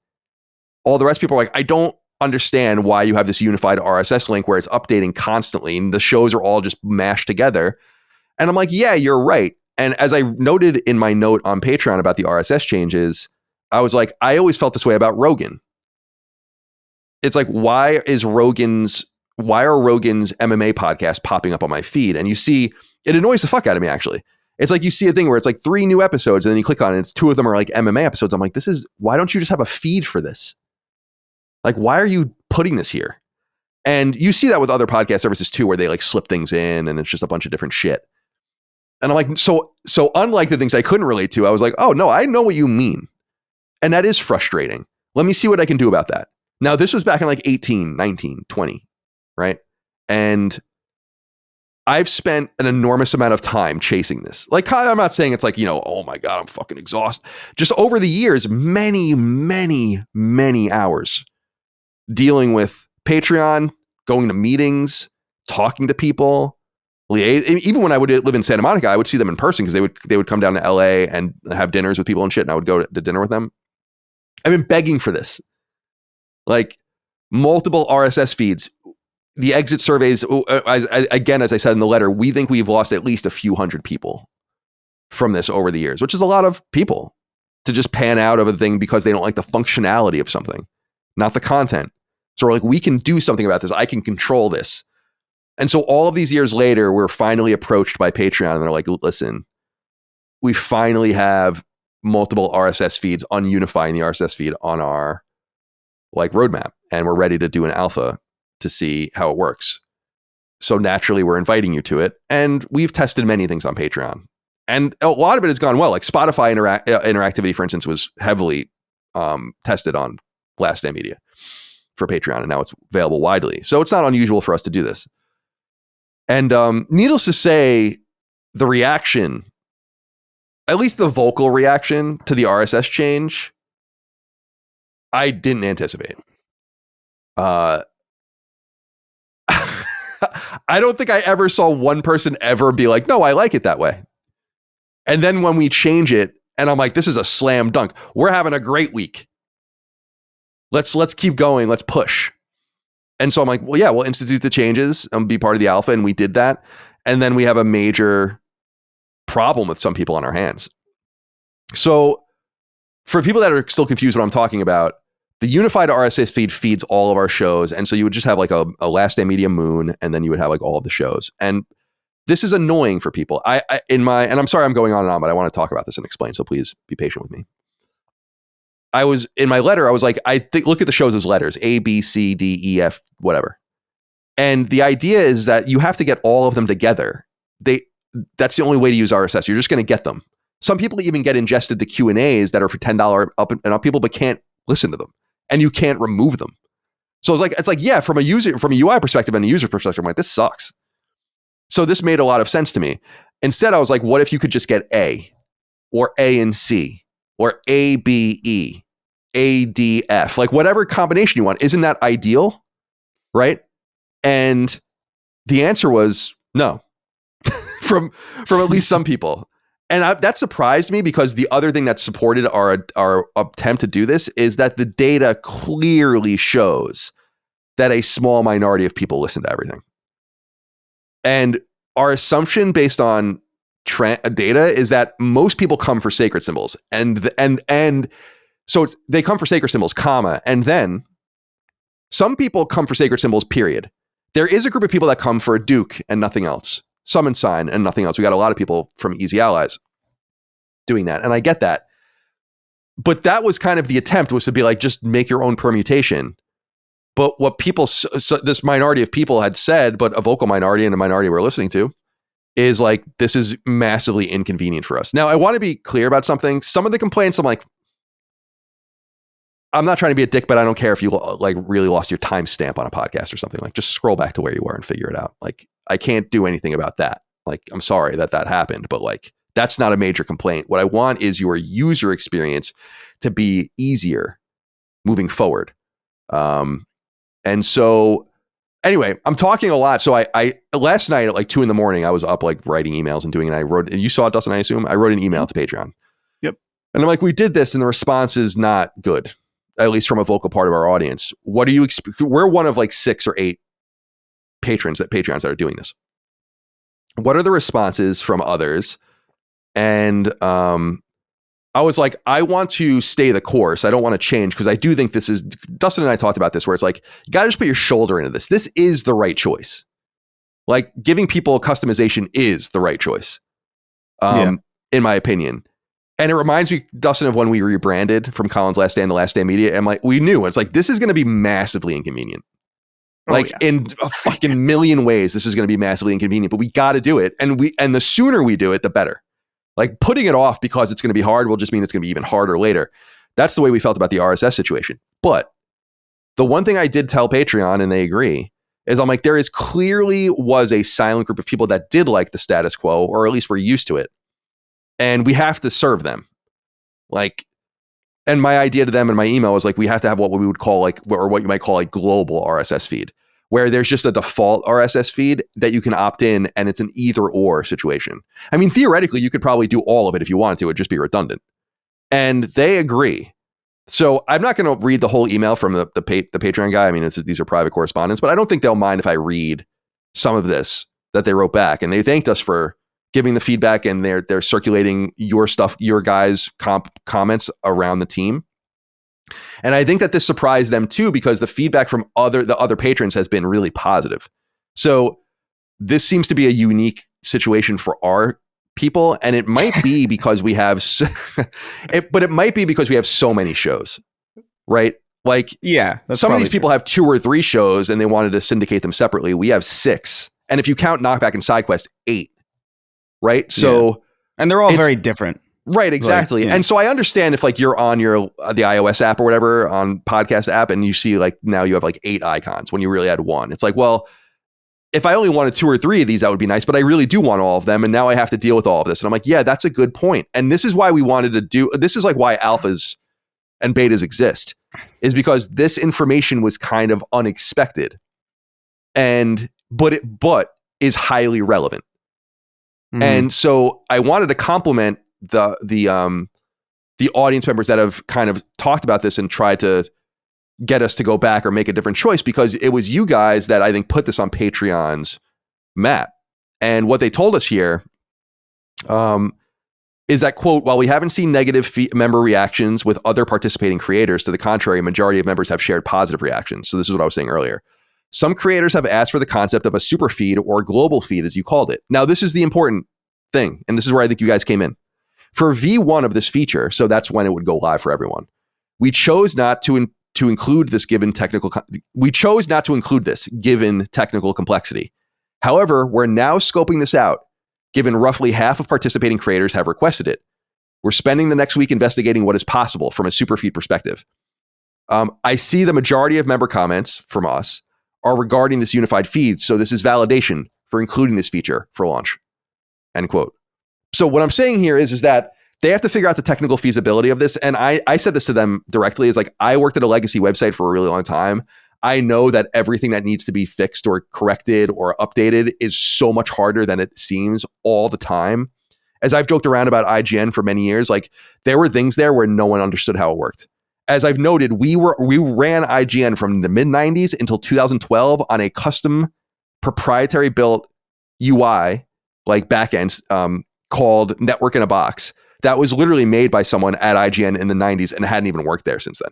all the rest, people were like, I don't understand why you have this unified RSS link where it's updating constantly and the shows are all just mashed together. And I'm like, yeah, you're right. And as I noted in my note on Patreon about the RSS changes, I was like, I always felt this way about Rogan. It's like, why are Rogan's MMA podcasts popping up on my feed? And you see, it annoys the fuck out of me, actually. It's like you see a thing where it's 3 new episodes and then you click on it and it's 2 of them are MMA episodes. I'm like, why don't you just have a feed for this? Why are you putting this here? And you see that with other podcast services too, where they slip things in and it's just a bunch of different shit. And I'm like, so unlike the things I couldn't relate to, I was like, oh no, I know what you mean. And that is frustrating. Let me see what I can do about that. Now, this was back in 18, 19, 20, right? And I've spent an enormous amount of time chasing this. I'm not saying it's oh my God, I'm fucking exhausted. Just over the years, many, many, many hours dealing with Patreon, going to meetings, talking to people. Even when I would live in Santa Monica, I would see them in person because they would come down to LA and have dinners with people and shit. And I would go to dinner with them. I've been begging for this. Like multiple RSS feeds, the exit surveys. Again, as I said in the letter, we think we've lost at least a few hundred people from this over the years, which is a lot of people to just pan out of a thing because they don't like the functionality of something, not the content. So we're like, we can do something about this. I can control this. And so all of these years later, we're finally approached by Patreon and they're like, listen, we finally have multiple RSS feeds, unifying the RSS feed on our like roadmap. And we're ready to do an alpha to see how it works. So naturally, we're inviting you to it. And we've tested many things on Patreon. And a lot of it has gone well. Like Spotify interactivity, for instance, was heavily tested on Last Stand Media for Patreon. And now it's available widely. So it's not unusual for us to do this. And needless to say, the reaction, at least the vocal reaction to the RSS change, I didn't anticipate. I don't think I ever saw one person ever be like, no, I like it that way. And then when we change it, and I'm like, this is a slam dunk. We're having a great week. Let's keep going. Let's push. And so I'm like, well, yeah, we'll institute the changes and be part of the alpha. And we did that. And then we have a major problem with some people on our hands. So for people that are still confused what I'm talking about, the unified RSS feed feeds all of our shows. And so you would just have like a Last Stand Media Moon, and then you would have like all of the shows. And this is annoying for people. And I'm sorry I'm going on and on, but I want to talk about this and explain. So please be patient with me. I was in my letter, I was like, look at the shows as letters, A, B, C, D, E, F, whatever. And the idea is that you have to get all of them together. That's the only way to use RSS. You're just going to get them. Some people even get ingested the Q&As that are for $10 up and up people, but can't listen to them. And you can't remove them. So it's like, yeah, from a UI perspective and a user perspective, I'm like, this sucks. So this made a lot of sense to me. Instead, I was like, what if you could just get A or A and C or A, B, E, A, D, F, like whatever combination you want. Isn't that ideal? Right? And the answer was no from at least some people. And that surprised me because the other thing that supported our attempt to do this is that the data clearly shows that a small minority of people listen to everything. And our assumption based on data is that most people come for sacred symbols. And so they come for sacred symbols, comma, and then some people come for sacred symbols, period. There is a group of people that come for a Duke and nothing else. Summon sign and nothing else. We got a lot of people from Easy Allies doing that. And I get that. But that was kind of the attempt, was to be like, just make your own permutation. But what people, this minority of people had said, but a vocal minority and a minority we're listening to, is like, this is massively inconvenient for us. Now, I want to be clear about something. Some of the complaints, I'm like, I'm not trying to be a dick, but I don't care if you like really lost your timestamp on a podcast or something. Like, just scroll back to where you were and figure it out. Like, I can't do anything about that. Like, I'm sorry that happened, but like, that's not a major complaint. What I want is your user experience to be easier moving forward. And so anyway, I'm talking a lot. So I last night at like 2 a.m, I was up like writing emails and doing it. And you saw it, Dustin, I assume. I wrote an email to Patreon. Yep. And I'm like, we did this and the response is not good, at least from a vocal part of our audience. What do you we're one of like 6 or 8 Patrons that are doing this. What are the responses from others? And I was like, I want to stay the course. I don't want to change, because I do think this is, Dustin and I talked about this, where it's like, you got to just put your shoulder into this. This is the right choice. Like, giving people customization is the right choice, in my opinion. And it reminds me, Dustin, of when we rebranded from Colin's Last Stand to Last Stand Media. And like, we knew it's like, this is going to be massively inconvenient. In a fucking million ways, this is going to be massively inconvenient, but we got to do it. And the sooner we do it, the better. Like, putting it off because it's going to be hard will just mean it's going to be even harder later. That's the way we felt about the RSS situation. But the one thing I did tell Patreon, and they agree, is I'm like, there is clearly was a silent group of people that did like the status quo, or at least were used to it. And we have to serve them. Like, and my idea to them in my email was like, we have to have what we would call like, or what you might call a global RSS feed, where there's just a default RSS feed that you can opt in, and it's an either or situation. I mean, theoretically, you could probably do all of it if you wanted to. It'd just be redundant. And they agree. So I'm not going to read the whole email from the Patreon guy. I mean, these are private correspondence, but I don't think they'll mind if I read some of this that they wrote back. And they thanked us for giving the feedback, and they're circulating your stuff, your guys' comments around the team. And I think that this surprised them too, because the feedback from the other patrons has been really positive. So this seems to be a unique situation for our people, and it might be because we have but it might be because we have so many shows, right? Like, yeah, some of these people have 2 or 3 shows and they wanted to syndicate them separately. We have 6, and if you count Knockback and SideQuest, 8, right? So and they're all very different, right? Exactly. And so I understand if like you're on the iOS app or whatever, on podcast app, and you see like now you have like 8 icons when you really had 1. It's like, well, if I only wanted 2 or 3 of these, that would be nice, but I really do want all of them. And now I have to deal with all of this. And I'm like, yeah, that's a good point. And this is why we wanted to this is like why alphas and betas exist, is because this information was kind of unexpected, but is highly relevant. Mm-hmm. And so I wanted to compliment the audience members that have kind of talked about this and tried to get us to go back or make a different choice, because it was you guys that I think put this on Patreon's map. And what they told us here is that, quote, while we haven't seen negative member reactions with other participating creators, to the contrary, a majority of members have shared positive reactions. So this is what I was saying earlier. Some creators have asked for the concept of a super feed or global feed, as you called it. Now, this is the important thing, and this is where I think you guys came in. For V1 of this feature, so that's when it would go live for everyone, we chose not to include this given technical complexity. However, we're now scoping this out, given roughly half of participating creators have requested it. We're spending the next week investigating what is possible from a superfeed perspective. I see the majority of member comments from us are regarding this unified feed, so this is validation for including this feature for launch, end quote. So what I'm saying here is that they have to figure out the technical feasibility of this. And I said this to them directly, is like, I worked at a legacy website for a really long time. I know that everything that needs to be fixed or corrected or updated is so much harder than it seems all the time. As I've joked around about IGN for many years, like there were things there where no one understood how it worked. As I've noted, we ran IGN from the mid 90s until 2012 on a custom proprietary built UI, like backend, called Network in a Box. That was literally made by someone at IGN in the 90s and hadn't even worked there since then.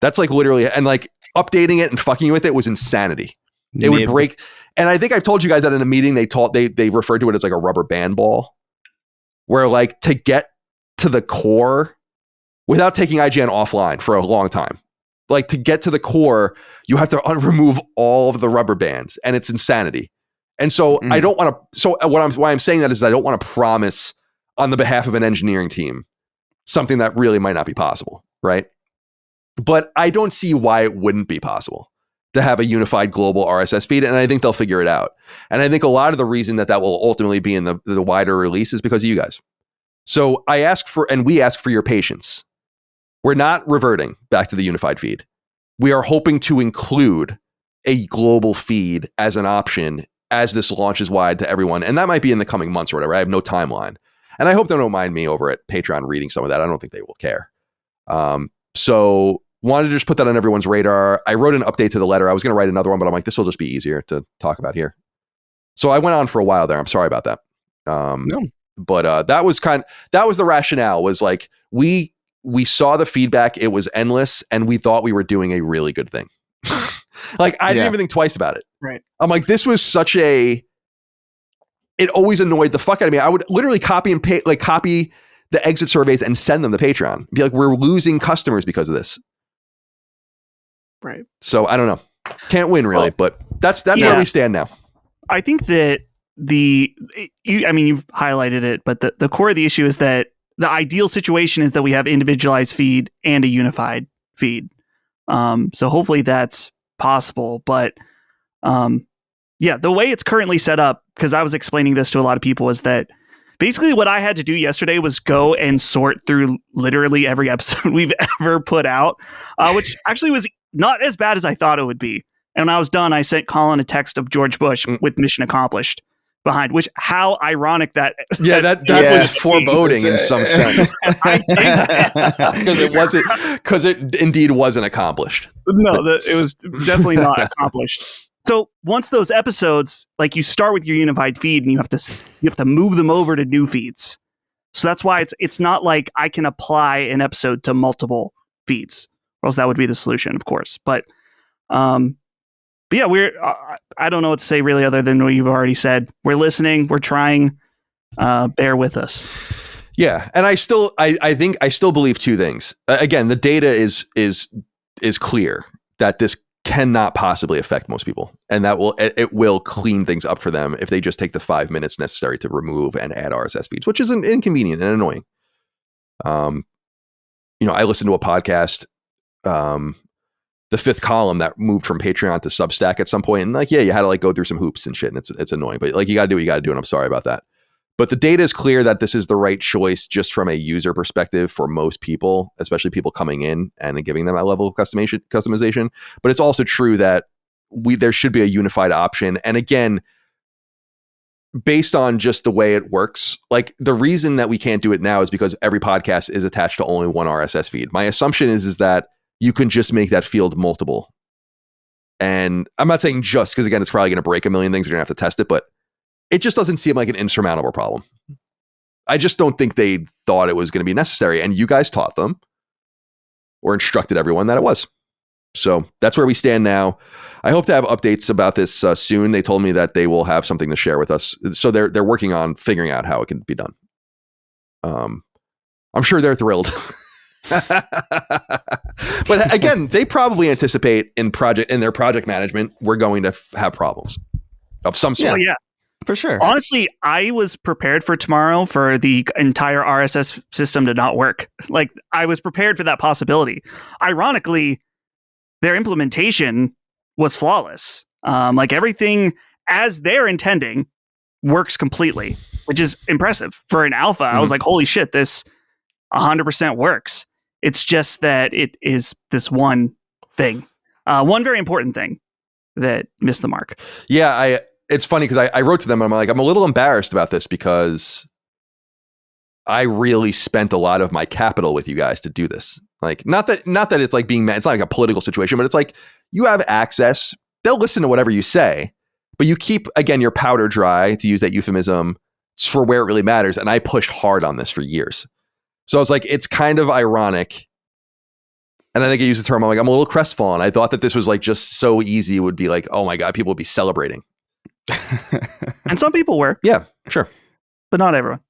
That's like literally, and like updating it and fucking with it was insanity. It would break. And I think I've told you guys that in a meeting, they referred to it as like a rubber band ball, where like to get to the core without taking IGN offline for a long time, like to get to the core, you have to remove all of the rubber bands, and it's insanity. And so I don't want to, so why I'm saying that is I don't want to promise on the behalf of an engineering team something that really might not be possible, right? But I don't see why it wouldn't be possible to have a unified global RSS feed, and I think they'll figure it out. And I think a lot of the reason that will ultimately be in the wider release is because of you guys. So we ask for your patience. We're not reverting back to the unified feed. We are hoping to include a global feed as an option as this launches wide to everyone. And that might be in the coming months or whatever. I have no timeline. And I hope they don't mind me over at Patreon reading some of that. I don't think they will care. So wanted to just put that on everyone's radar. I wrote an update to the letter. I was going to write another one, but I'm like, this will just be easier to talk about here. So I went on for a while there. I'm sorry about that. No. But that was the rationale, was like, we saw the feedback. It was endless. And we thought we were doing a really good thing. Like, I didn't even think twice about it. Right. I'm like, this was it always annoyed the fuck out of me. I would literally copy the exit surveys and send them to Patreon. Be like, we're losing customers because of this. Right. So I don't know. Can't win really, but that's where we stand now. I think that you've highlighted it, but the core of the issue is that the ideal situation is that we have individualized feed and a unified feed. So hopefully that's possible, but the way it's currently set up, because I was explaining this to a lot of people, is that basically what I had to do yesterday was go and sort through literally every episode we've ever put out, which actually was not as bad as I thought it would be. And when I was done, I sent Colin a text of George Bush with mission accomplished. behind, which how ironic that. Yeah, that was foreboding in some sense. Because it indeed wasn't accomplished. No, it was definitely not accomplished. So once those episodes, like you start with your unified feed and you have to move them over to new feeds. So that's why it's not like I can apply an episode to multiple feeds, or else that would be the solution, of course. But yeah, I don't know what to say really other than what you've already said. We're listening, we're trying. Bear with us. Yeah, and I think I still believe two things. Again, the data is clear that this cannot possibly affect most people, and that it will clean things up for them if they just take the 5 minutes necessary to remove and add RSS feeds, which is inconvenient and annoying. I listened to a podcast, the Fifth Column, that moved from Patreon to Substack at some point, and you had to go through some hoops and shit, and it's annoying, but you got to do what you got to do, and I'm sorry about that. But the data is clear that this is the right choice just from a user perspective for most people, especially people coming in and giving them that level of customization. But it's also true that there should be a unified option. And again, based on just the way it works, the reason that we can't do it now is because every podcast is attached to only one RSS feed. My assumption is that you can just make that field multiple. And I'm not saying just, because again, it's probably going to break a million things. You're going to have to test it, but it just doesn't seem like an insurmountable problem. I just don't think they thought it was going to be necessary. And you guys taught them or instructed everyone that it was. So that's where we stand now. I hope to have updates about this soon. They told me that they will have something to share with us. So they're working on figuring out how it can be done. I'm sure they're thrilled. But again, they probably anticipate in their project management, we're going to have problems of some sort. Yeah. For sure. Honestly, I was prepared for tomorrow for the entire RSS system to not work. I was prepared for that possibility. Ironically, their implementation was flawless. Everything as they're intending works completely, which is impressive. For an alpha, I was like, holy shit, this 100% works. It's just that it is this one thing, one very important thing that missed the mark. Yeah, it's funny because I wrote to them and I'm a little embarrassed about this because I really spent a lot of my capital with you guys to do this. Not that it's being mad. It's not like a political situation, but it's you have access. They'll listen to whatever you say, but you keep, again, your powder dry, to use that euphemism, for where it really matters. And I pushed hard on this for years. So I was it's kind of ironic. And I think I used the term, I'm a little crestfallen. I thought that this was just so easy. It would be oh my God, people would be celebrating. And some people were. Yeah, sure. But not everyone.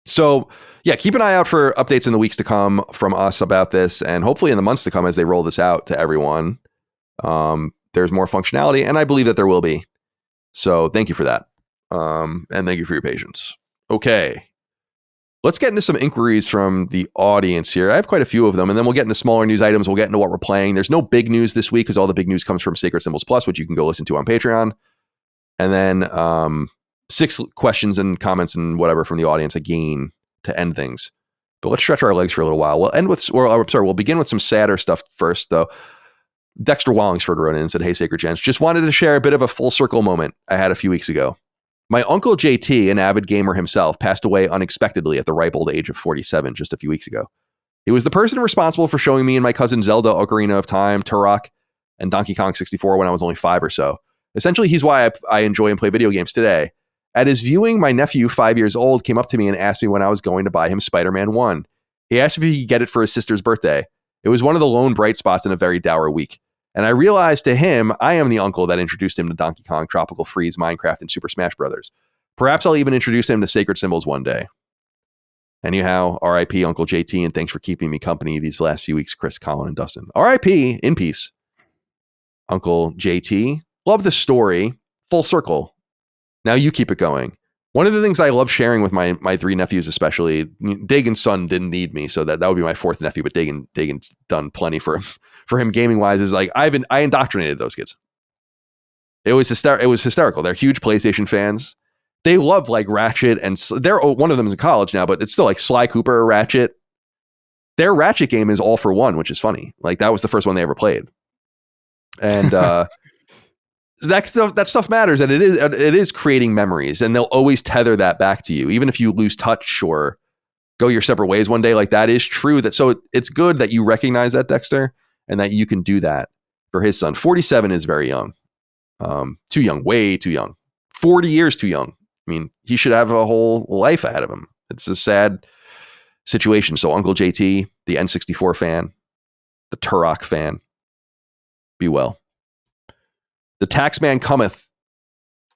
So yeah, keep an eye out for updates in the weeks to come from us about this, and hopefully in the months to come as they roll this out to everyone. There's more functionality, and I believe that there will be. So thank you for that. And thank you for your patience. Okay. Let's get into some inquiries from the audience here. I have quite a few of them, and then we'll get into smaller news items. We'll get into what we're playing. There's no big news this week because all the big news comes from Sacred Symbols Plus, which you can go listen to on Patreon. And then 6 questions and comments and whatever from the audience again to end things. But let's stretch our legs for a little while. We'll begin with some sadder stuff first, though. Dexter Wallingsford wrote in and said, "Hey, Sacred Gents, just wanted to share a bit of a full circle moment I had a few weeks ago. My uncle JT, an avid gamer himself, passed away unexpectedly at the ripe old age of 47 just a few weeks ago. He was the person responsible for showing me and my cousin Zelda Ocarina of Time, Turok, and Donkey Kong 64 when I was only 5 or so. Essentially, he's why I enjoy and play video games today. At his viewing, my nephew, 5 years old, came up to me and asked me when I was going to buy him Spider-Man 1. He asked if he could get it for his sister's birthday. It was one of the lone bright spots in a very dour week. And I realized to him, I am the uncle that introduced him to Donkey Kong, Tropical Freeze, Minecraft, and Super Smash Brothers. Perhaps I'll even introduce him to Sacred Symbols one day. Anyhow, R.I.P. Uncle JT, and thanks for keeping me company these last few weeks, Chris, Colin, and Dustin. R.I.P. in peace, Uncle JT. Love the story. Full circle. Now you keep it going. One of the things I love sharing with my 3 nephews, especially, Dagon's son didn't need me, so that would be my 4th nephew, but Dagon's done plenty for him gaming wise, is I indoctrinated those kids. It was hysterical. They're huge PlayStation fans. They love Ratchet, and one of them is in college now, but it's still Sly Cooper, Ratchet. Their Ratchet game is All for One, which is funny. That was the first one they ever played. And that stuff matters, and it is creating memories, and they'll always tether that back to you, even if you lose touch or go your separate ways one day. Like, that is true. So it's good that you recognize that, Dexter, and that you can do that for his son. 47 is very young. Too young, way too young. 40 years too young. I mean, he should have a whole life ahead of him. It's a sad situation. So Uncle JT, the N64 fan, the Turok fan, be well. The Taxman Cometh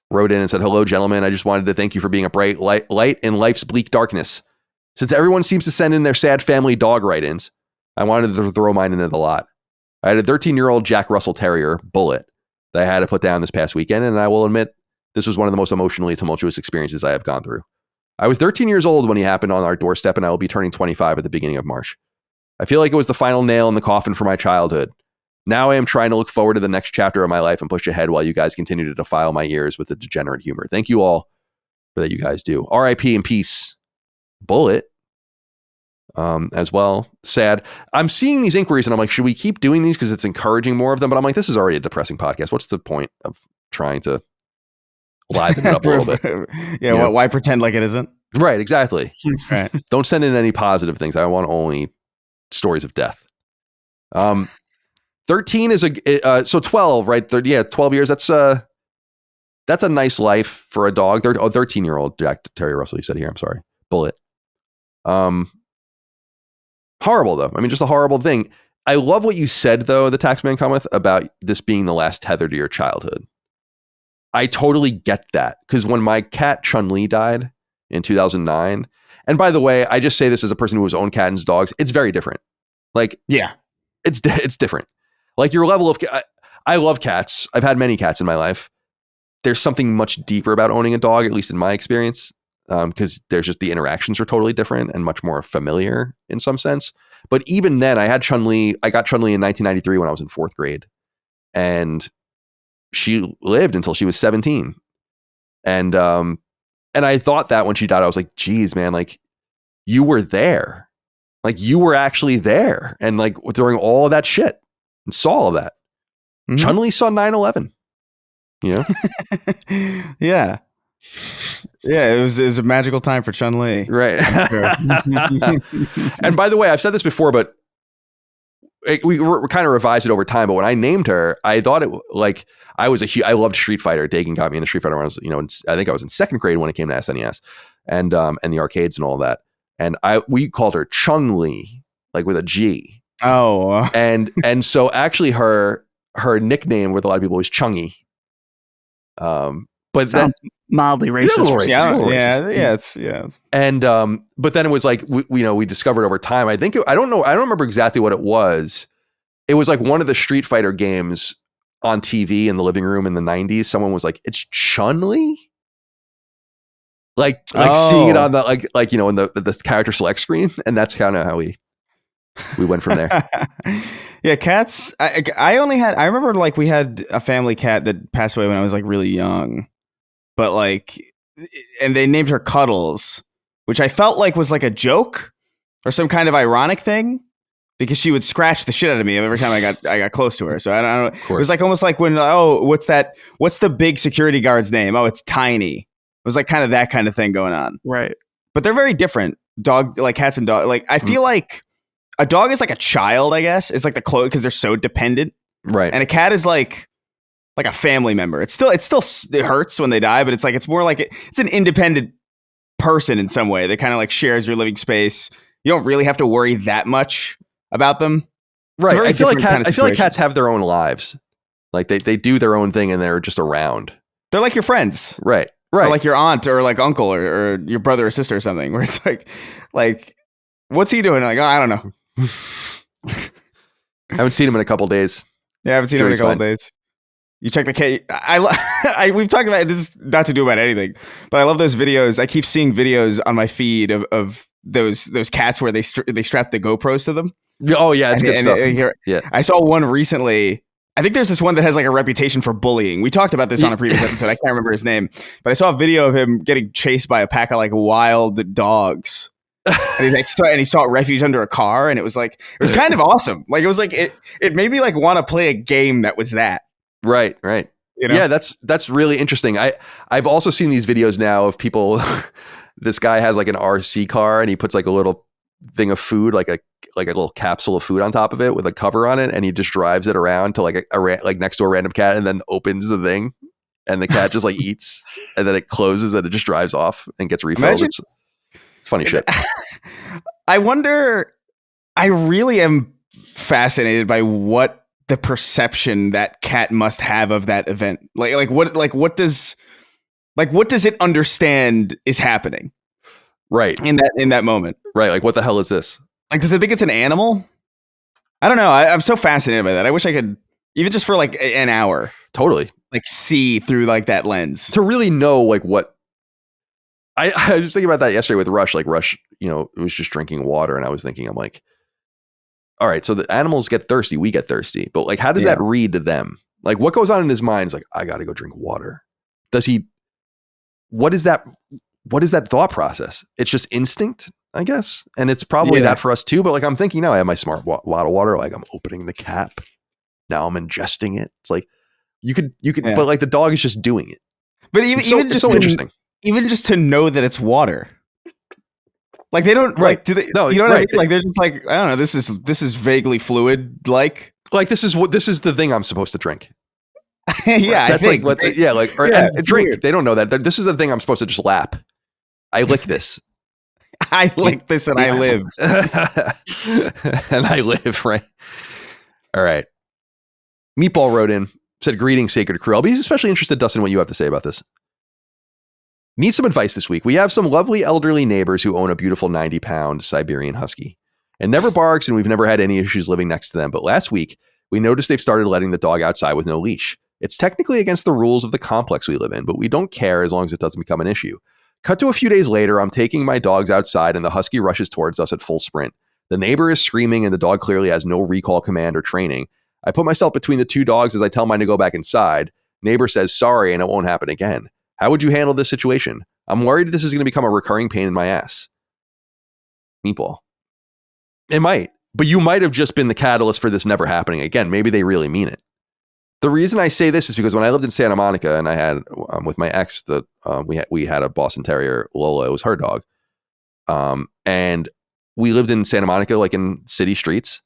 wrote in and said, hello, gentlemen. I just wanted to thank you for being a bright light in life's bleak darkness. Since everyone seems to send in their sad family dog write-ins, I wanted to throw mine into the lot. I had a 13-year-old Jack Russell Terrier, Bullet, that I had to put down this past weekend, and I will admit this was one of the most emotionally tumultuous experiences I have gone through. I was 13 years old when he happened on our doorstep, and I will be turning 25 at the beginning of March. I feel like it was the final nail in the coffin for my childhood. Now I am trying to look forward to the next chapter of my life and push ahead while you guys continue to defile my ears with the degenerate humor. Thank you all for that you guys do. R.I.P. in peace, Bullet, as well. Sad. I'm seeing these inquiries and I'm like, should we keep doing these because it's encouraging more of them? But I'm like, this is already a depressing podcast. What's the point of trying to liven it up a little bit? Yeah, well, why pretend like it isn't? Right, exactly. Right. Don't send in any positive things. I want only stories of death. 13 is so 12, right? 12 years. That's a nice life for a dog. 13-year-old Jack Terry Russell, you said here. I'm sorry. Bullet. Horrible, though. I mean, just a horrible thing. I love what you said, though, the Taxman Cometh, about this being the last tether to your childhood. I totally get that, because when my cat Chun-Li died in 2009, and by the way, I just say this as a person who has owned cat and dogs, it's very different. Like, yeah, it's different. Like, your level of, I love cats. I've had many cats in my life. There's something much deeper about owning a dog, at least in my experience, because there's just the interactions are totally different and much more familiar in some sense. But even then, I got Chun-Li in 1993 when I was in 4th grade, and she lived until she was 17. And I thought that when she died, I was like, geez, man, like, you were there. Like, you were actually there. And like, during all of that shit and saw all of that. Mm-hmm. Chun-Li saw 9/11, you know? Yeah. Yeah, it was a magical time for Chun-Li. Right. And by the way, I've said this before, but we kind of revised it over time. But when I named her, I thought it like I loved Street Fighter. Dagan got me into Street Fighter when I was, I think I was in 2nd grade when it came to SNES and the arcades and all that. And we called her Chung-Li, like with a G. Oh. And so actually her nickname with a lot of people was Chungy. But sounds mildly racist. Yeah. And but then it was like we discovered over time. I don't remember exactly what it was. It was like one of the Street Fighter games on TV in the living room in the 90s. Someone was like, "It's Chun-Li." Like seeing it on the in the character select screen, and that's kind of how we went from there. Yeah, cats. I remember like we had a family cat that passed away when I was like really young. But like, and they named her Cuddles, which I felt like was like a joke or some kind of ironic thing, because she would scratch the shit out of me every time I got close to her. So I don't know. It was like almost like when, what's the big security guard's name? Oh, it's Tiny. It was like kind of that kind of thing going on. Right. But they're very different. Like cats and dogs. Like I feel like a dog is like a child, I guess. It's like the clothes because they're so dependent. Right. And a cat is like a family member. It hurts when they die, but it's more like it's an independent person in some way that kind of like shares your living space. You don't really have to worry that much about them. Right. I feel like cats have their own lives. Like they do their own thing and they're just around. They're like your friends. Right. Or like your aunt or like uncle or your brother or sister or something, where it's like what's he doing? Like, oh, I don't know. I haven't seen him in a couple days. Yeah, I haven't seen him in a couple days. You check the cat. We've talked about this is not to do about anything, but I love those videos. I keep seeing videos on my feed of those cats where they strap the GoPros to them. Oh yeah, it's good stuff. Yeah, I saw one recently. I think there's this one that has like a reputation for bullying. We talked about this on a previous episode. I can't remember his name, but I saw a video of him getting chased by a pack of like wild dogs. And he sought refuge under a car, and it was kind of awesome. Like it was like it made me like want to play a game that was that. Right. You know? Yeah, that's really interesting. I've also seen these videos now of people. This guy has like an RC car and he puts like a little thing of food, like a little capsule of food on top of it with a cover on it, and he just drives it around to like like next to a random cat, and then opens the thing, and the cat just like eats, and then it closes and it just drives off and gets refilled. It's funny shit. I wonder. I really am fascinated by what the perception that cat must have of that event. What does it understand is happening? Right. In that moment. Right. Like, what the hell is this? Like, does it think it's an animal? I don't know. I'm so fascinated by that. I wish I could, even just for like an hour, Totally. like see through like that lens. To really know like what. I was thinking about that yesterday with Rush. Like Rush, it was just drinking water, and I was thinking, I'm like, all right, so the animals get thirsty, we get thirsty, but like, how does that read to them? Like, what goes on in his mind is like, I got to go drink water. What is that thought process? It's just instinct, I guess. And it's probably that for us too. But like, I'm thinking now I have my smart lot of water. Like, I'm opening the cap. Now I'm ingesting it. It's like, you could, but like the dog is just doing it. But even just so interesting. Even just to know that it's water. Like they don't like, do they? No, you know what I mean? Like they're just like, I don't know. This is vaguely fluid. Like this is the thing I'm supposed to drink. Yeah, that's like what. And drink. Weird. They don't know that. This is the thing I'm supposed to just lap. I lick this. I lick this, and I live. And I live, right. All right. Meatball wrote in, said, "Greetings, Sacred Crew. I'll be especially interested, Dustin, what you have to say about this. Need some advice this week. We have some lovely elderly neighbors who own a beautiful 90-pound Siberian Husky. And never barks, and we've never had any issues living next to them. But last week, we noticed they've started letting the dog outside with no leash. It's technically against the rules of the complex we live in, but we don't care as long as it doesn't become an issue. Cut to a few days later, I'm taking my dogs outside, and the Husky rushes towards us at full sprint. The neighbor is screaming, and the dog clearly has no recall command or training. I put myself between the two dogs as I tell mine to go back inside. Neighbor says sorry, and it won't happen again. How would you handle this situation? I'm worried this is going to become a recurring pain in my ass." Meatball. It might, but you might have just been the catalyst for this never happening again. Maybe they really mean it. The reason I say this is because when I lived in Santa Monica and I had with my ex, we had a Boston Terrier, Lola. It was her dog, and we lived in Santa Monica, like in city streets.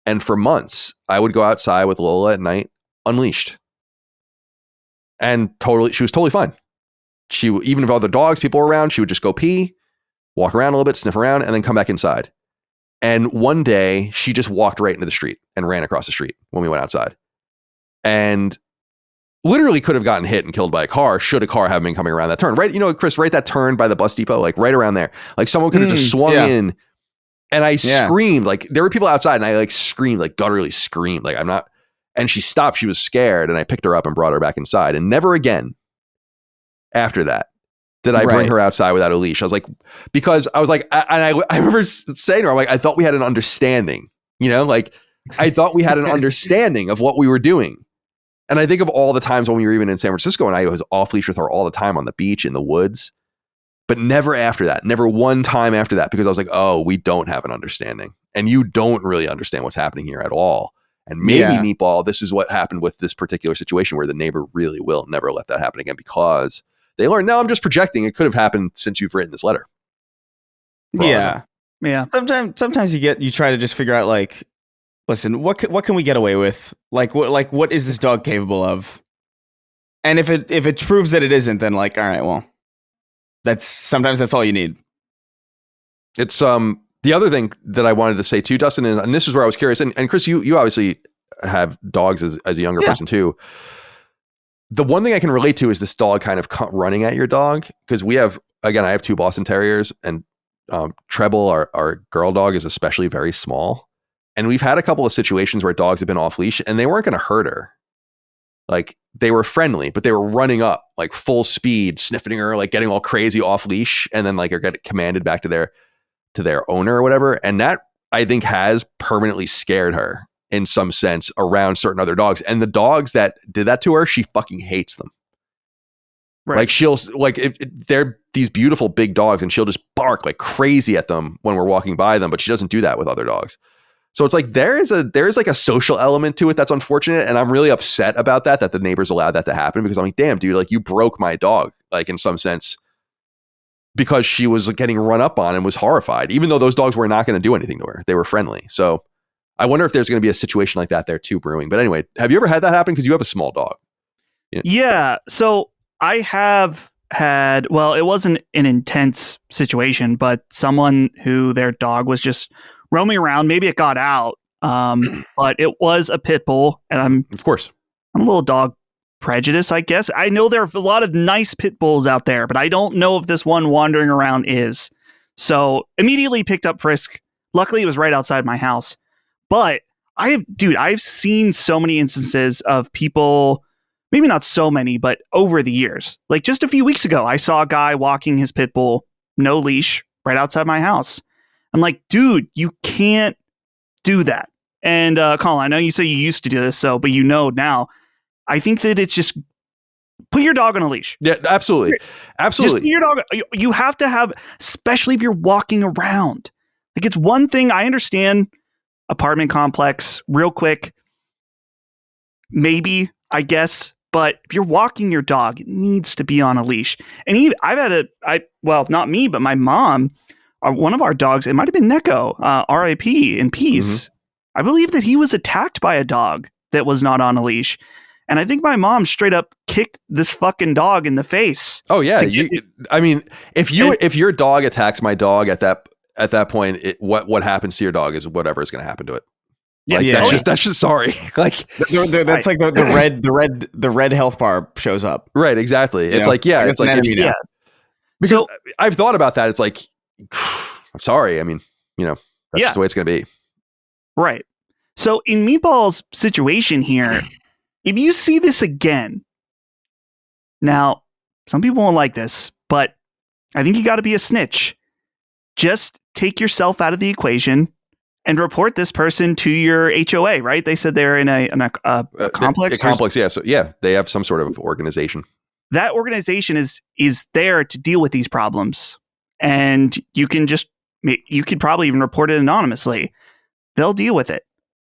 And for months, I would go outside with Lola at night, unleashed, and she was totally fine. Even if other dogs, people were around, she would just go pee, walk around a little bit, sniff around, and then come back inside. And one day she just walked right into the street and ran across the street when we went outside, and literally could have gotten hit and killed by a car should a car have been coming around that turn. Right. Chris, right. That turn by the bus depot, like right around there, like someone could have just swung in, and I screamed, like there were people outside, and I like screamed, like gutturally screamed, like I'm not, and she stopped. She was scared, and I picked her up and brought her back inside, and never again after that did I bring her outside without a leash. I was like, because I was like, I remember saying to her, I'm like, I thought we had an understanding, like I thought we had an understanding of what we were doing. And I think of all the times when we were even in San Francisco, and I was off leash with her all the time on the beach, in the woods, but never after that, never one time after that, because I was like, oh, we don't have an understanding, and you don't really understand what's happening here at all. And maybe Meatball, this is what happened with this particular situation where the neighbor really will never let that happen again, because they learned, no, I'm just projecting. It could have happened since you've written this letter. Yeah. Sometimes you try to just figure out, like, listen, what can we get away with? What is this dog capable of? And if it proves that it isn't, then like, all right, well, sometimes that's all you need. It's the other thing that I wanted to say too, Dustin, is, and this is where I was curious, and Chris, you obviously have dogs as a younger person too. The one thing I can relate to is this dog kind of running at your dog, because I have two Boston Terriers, and Treble, our girl dog, is especially very small. And we've had a couple of situations where dogs have been off leash and they weren't going to hurt her. Like, they were friendly, but they were running up like full speed, sniffing her, like getting all crazy off leash, and then like are getting commanded back to their owner or whatever. And that, I think, has permanently scared her in some sense around certain other dogs. And the dogs that did that to her, she fucking hates them. Right. Like, she'll like, they're these beautiful big dogs, and she'll just bark like crazy at them when we're walking by them, but she doesn't do that with other dogs. So it's like there is like a social element to it that's unfortunate, and I'm really upset about that the neighbors allowed that to happen, because I'm like, damn, dude, like you broke my dog, like in some sense, because she was getting run up on and was horrified, even though those dogs were not going to do anything to her. They were friendly. So I wonder if there's going to be a situation like that there too brewing. But anyway, have you ever had that happen? Because you have a small dog. Yeah. So I have had, well, it wasn't an intense situation, but someone who their dog was just roaming around. Maybe it got out, but it was a pit bull, and I'm a little dog prejudice, I guess. I know there are a lot of nice pit bulls out there, but I don't know if this one wandering around is. So immediately picked up Frisk. Luckily, it was right outside my house. But I've seen so many instances of people, maybe not so many, but over the years. Like just a few weeks ago, I saw a guy walking his pit bull, no leash, right outside my house. I'm like, dude, you can't do that. And Colin, I know you say you used to do this, but you know now. I think that it's just put your dog on a leash. Yeah, absolutely. Absolutely. Just put your dog. You have to have, especially if you're walking around. Like it's one thing, I understand apartment complex, real quick, maybe, I guess. But if you're walking your dog, it needs to be on a leash. And I've had not me, but my mom, one of our dogs, it might have been Neko, R.I.P. in peace. Mm-hmm. I believe that he was attacked by a dog that was not on a leash. And I think my mom straight up kicked this fucking dog in the face. Oh yeah. If your dog attacks my dog at that point, what happens to your dog is whatever is going to happen to it. Like, that's just sorry. Like that's like the red health bar shows up. Right. Exactly. It's like, yeah, it's like, yeah. Because so I've thought about that. It's like, I'm sorry. I mean, that's just the way it's going to be. Right. So in Meatball's situation here, if you see this again, now some people won't like this, but I think you got to be a snitch. Just take yourself out of the equation and report this person to your HOA, right? They said they're in a complex. A complex, yeah. So yeah, they have some sort of organization. That organization is there to deal with these problems, and you could probably even report it anonymously. They'll deal with it.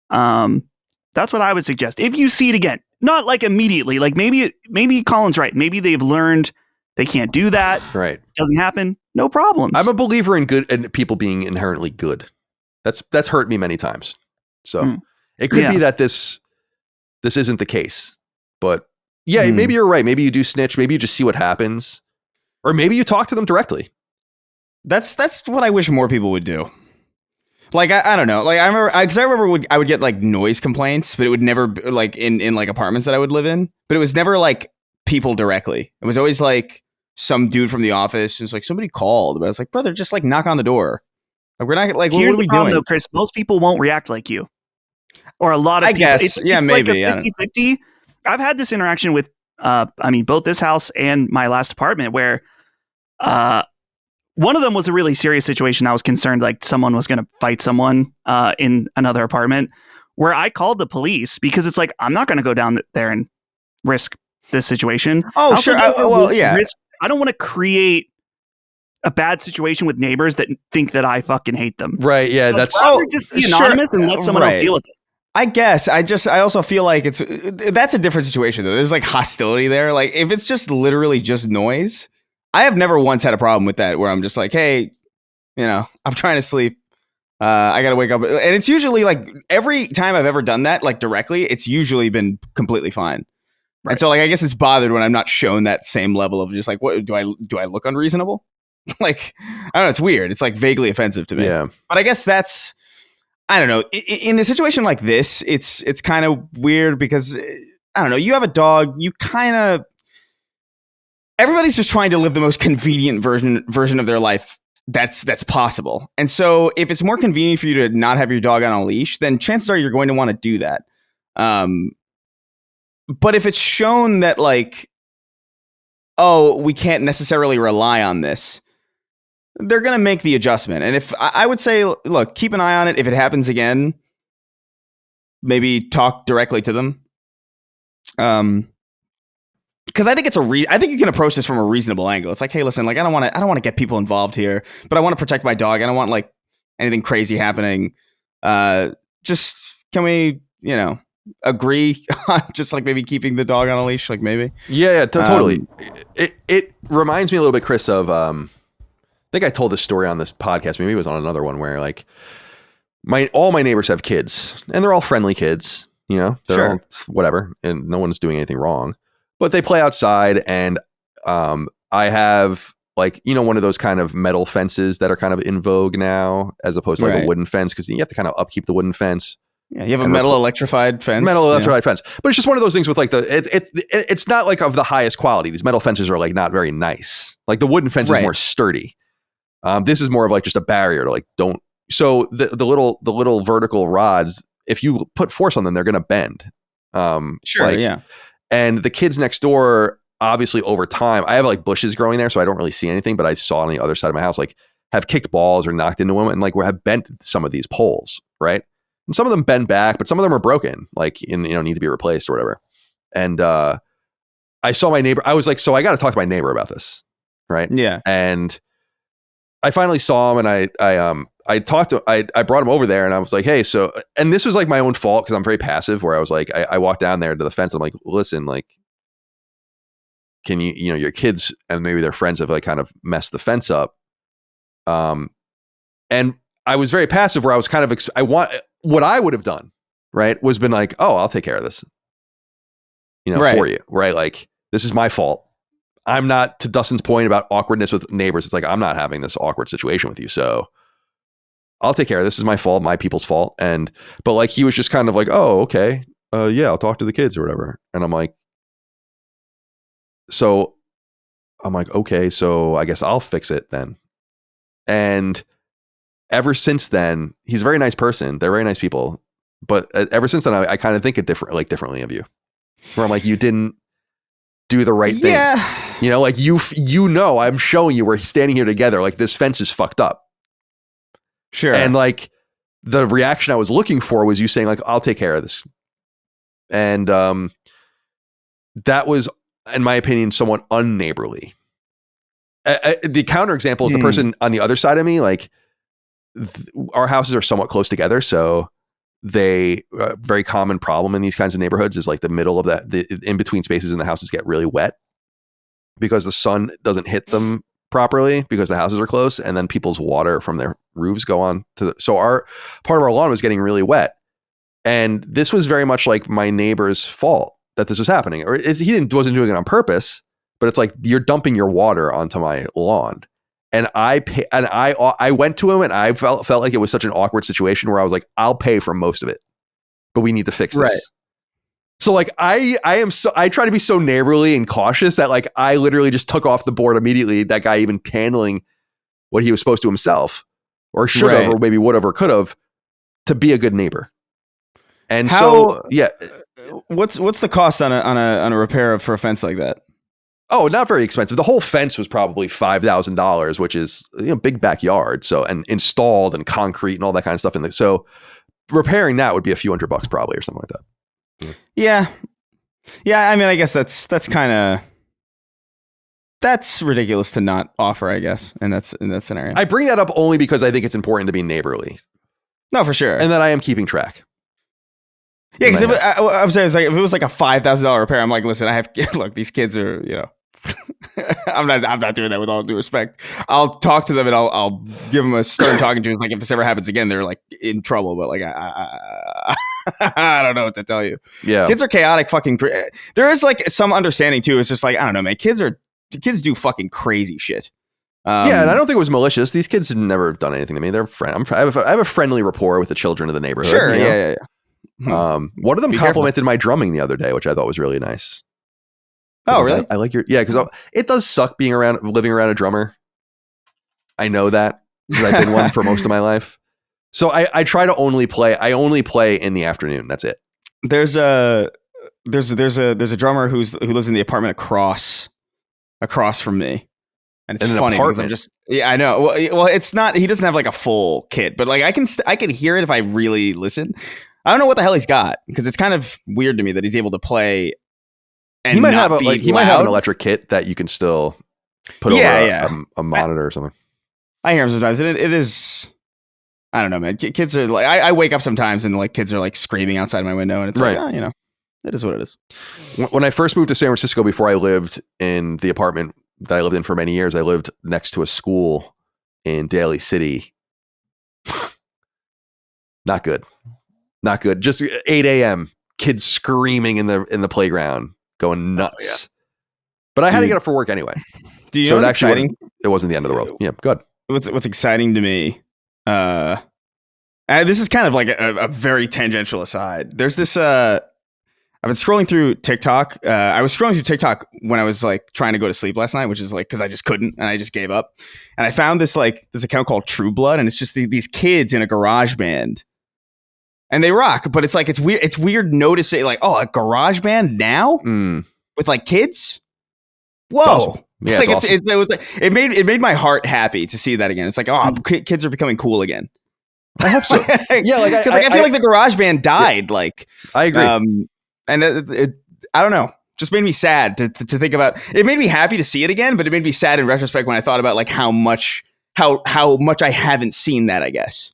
That's what I would suggest. If you see it again, not like immediately, like maybe Colin's right. Maybe they've learned they can't do that. Right. Doesn't happen. No problems. I'm a believer in good and people being inherently good. That's hurt me many times. So it could be that this isn't the case, but yeah, maybe you're right. Maybe you do snitch. Maybe you just see what happens, or maybe you talk to them directly. That's what I wish more people would do. Like, I don't know. Like I remember I would get like noise complaints, but it would never be like in like apartments that I would live in, but it was never like people directly. It was always like some dude from the office. It's like somebody called, but I was like, brother, just like knock on the door. Like we're not like, here's what are we the problem, doing? though, Chris. Most people won't react like you, or a lot of people. Guess, yeah, maybe. Like 50-50. I've had this interaction with, both this house and my last apartment where, one of them was a really serious situation. I was concerned like someone was going to fight someone in another apartment, where I called the police because it's like, I'm not going to go down there and risk this situation. Oh, sure. I don't want to create a bad situation with neighbors that think that I fucking hate them. Right. Yeah. So that's just be anonymous and let someone else deal with it. I guess I also feel like that's a different situation though. There's like hostility there. Like if it's just literally just noise, I have never once had a problem with that where I'm just like, hey, I'm trying to sleep. I got to wake up. And it's usually like every time I've ever done that, like directly, it's usually been completely fine. Right. And so like, I guess it's bothered when I'm not shown that same level of just like, what do I look unreasonable? Like, I don't know. It's weird. It's like vaguely offensive to me. Yeah. But I guess that's, I don't know. In a situation like this, it's kind of weird because I don't know. You have a dog. You kind of, everybody's just trying to live the most convenient version of their life that's possible. And so if it's more convenient for you to not have your dog on a leash, then chances are you're going to want to do that. But if it's shown that like, oh, we can't necessarily rely on this, they're going to make the adjustment. And if I would say, look, keep an eye on it. If it happens again, maybe talk directly to them. Because I think I think you can approach this from a reasonable angle. It's like, hey, listen, like I don't want to get people involved here, but I want to protect my dog. I don't want like anything crazy happening. just can we, agree on just like maybe keeping the dog on a leash, like maybe. Yeah, totally. It reminds me a little bit, Chris, of I think I told this story on this podcast. Maybe it was on another one where like all my neighbors have kids, and they're all friendly kids. They're all whatever, and no one's doing anything wrong. But they play outside, and I have like one of those kind of metal fences that are kind of in vogue now, as opposed to like a wooden fence, because you have to kind of upkeep the wooden fence. Yeah, you have a metal electrified fence. Metal electrified fence, but it's just one of those things with like it's not like of the highest quality. These metal fences are like not very nice. Like the wooden fence is more sturdy. This is more of like just a barrier to like don't. So the little vertical rods, if you put force on them, they're going to bend. And the kids next door, obviously over time, I have like bushes growing there, so I don't really see anything. But I saw on the other side of my house, like have kicked balls or knocked into them, and like have bent some of these poles, right? And some of them bend back, but some of them are broken, like need to be replaced or whatever. And I saw my neighbor. I was like, so I got to talk to my neighbor about this, right? Yeah. And I finally saw him, and I talked to. I brought him over there, and I was like, hey, so, and this was like my own fault because I'm very passive. Where I was like, I walked down there to the fence. I'm like, listen, like, can you, your kids and maybe their friends have like kind of messed the fence up. And I was very passive where I was kind of, what I would have done, right, was been like, oh, I'll take care of this, for you, right? Like, this is my fault. I'm not, to Dustin's point about awkwardness with neighbors, it's like, I'm not having this awkward situation with you. So I'll take care of this. This is my fault, my people's fault. But like, he was just kind of like, oh, okay. Yeah, I'll talk to the kids or whatever. And I'm like, okay, so I guess I'll fix it then. And ever since then, he's a very nice person. They're very nice people. But ever since then, I kind of think differently of you. Where I'm like, you didn't do the right thing. Yeah. Like I'm showing you, we're standing here together. Like, this fence is fucked up. Sure. And like the reaction I was looking for was you saying like, I'll take care of this. And that was, in my opinion, somewhat unneighborly. The counterexample is the person on the other side of me. Like, our houses are somewhat close together, so they very common problem in these kinds of neighborhoods is like the middle of the in between spaces in the houses get really wet because the sun doesn't hit them properly because the houses are close, and then people's water from their roofs go on to so our part of our lawn was getting really wet, and this was very much like my neighbor's fault that this was happening, or wasn't doing it on purpose, but it's like, you're dumping your water onto my lawn. And I went to him, and I felt like it was such an awkward situation where I was like, I'll pay for most of it, but we need to fix this. Right. So like I try to be so neighborly and cautious that like I literally just took off the board immediately. That guy even handling what he was supposed to himself, or should have, or maybe would have, or could have, to be a good neighbor. And what's the cost on a repair for a fence like that? Oh, not very expensive. The whole fence was probably $5,000, which is big backyard. So, and installed and concrete and all that kind of stuff in there. So repairing that would be a few $100 probably, or something like that. Yeah. I mean, I guess that's ridiculous to not offer, I guess, in that scenario. I bring that up only because I think it's important to be neighborly. No, for sure. And that I am keeping track. Yeah, because I'm saying, if it was like a $5,000 repair, I'm like, listen, look, these kids are, I'm not doing that with all due respect. I'll talk to them, and I'll give them a stern talking to. Like, if this ever happens again, they're like in trouble. But like, I don't know what to tell you. Yeah, kids are chaotic. Fucking. There is like some understanding too. It's just like, I don't know, man. Kids do fucking crazy shit. Yeah, and I don't think it was malicious. These kids have never done anything to me. They're I have a friendly rapport with the children of the neighborhood. Sure. Yeah. One of them complimented my drumming the other day, which I thought was really nice. Oh, really? I like because it does suck living around a drummer. I know that because I've been one for most of my life. So I try to only play. I only play in the afternoon. That's it. There's a drummer who lives in the apartment across from me, and it's funny because I'm just I know. Well, it's not. He doesn't have like a full kit, but like I can hear it if I really listen. I don't know what the hell he's got, because it's kind of weird to me that he's able to play. And he might have an electric kit that you can still put over a monitor or something. I hear him sometimes. It is. I don't know, man. Kids are like, I wake up sometimes and like kids are like screaming outside my window, and it's like, oh, you know, it is what it is. When I first moved to San Francisco, before I lived in the apartment that I lived in for many years, I lived next to a school in Daly City. Not good. Not good. Just 8 a.m. kids screaming in the playground, going nuts. But I had to get up for work anyway. Do you know what's exciting? It wasn't the end of the world. Yeah, good. What's exciting to me, and this is kind of like a very tangential aside. There's this, I've been scrolling through TikTok. I was scrolling through TikTok when I was like trying to go to sleep last night, which is like, cause I just couldn't, and I just gave up. And I found this account called True Blood, and it's just these kids in a garage band. And they rock, but it's like, it's weird. It's weird noticing like, oh, a garage band now with like kids. Whoa. Awesome. Yeah, like awesome. it was like, it made my heart happy to see that again. It's like, oh, kids are becoming cool again. I hope so. Yeah. Like, cause I feel like the garage band died. Yeah, like, I agree. And it I don't know, just made me sad to think about. It made me happy to see it again, but it made me sad in retrospect when I thought about like how much I haven't seen that, I guess.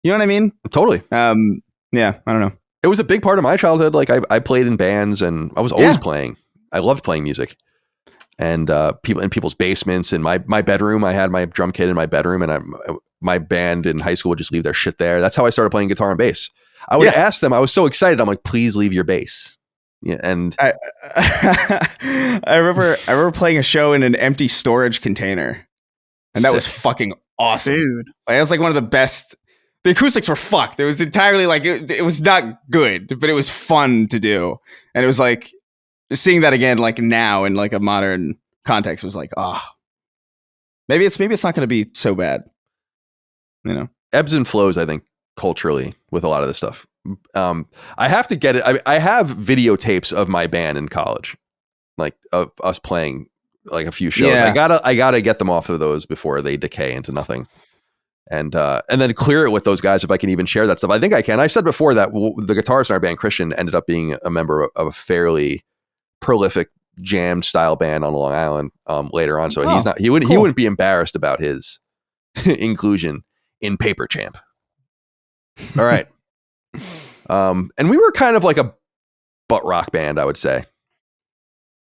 You know what I mean? Totally. Yeah, I don't know. It was a big part of my childhood. Like I played in bands, and I was always playing. I loved playing music, and people in people's basements. In my bedroom, I had my drum kit in my bedroom, and my band in high school would just leave their shit there. That's how I started playing guitar and bass. I would ask them. I was so excited. I'm like, please leave your bass. Yeah, and I remember playing a show in an empty storage container, and that was fucking awesome, dude. Like, that was like one of the best. The acoustics were fucked. It was entirely like, it was not good, but it was fun to do. And it was like, seeing that again, like now in like a modern context, was like, maybe it's not going to be so bad. You know, ebbs and flows, I think, culturally with a lot of this stuff. I have to get it. I have videotapes of my band in college, like of us playing like a few shows. Yeah. I gotta get them off of those before they decay into nothing. And then clear it with those guys if I can even share that stuff. I think I can. I said before that the guitarist in our band, Christian, ended up being a member of a fairly prolific jam style band on Long Island later on. So he wouldn't be embarrassed about his inclusion in Paper Champ. All right. And we were kind of like a butt rock band, I would say.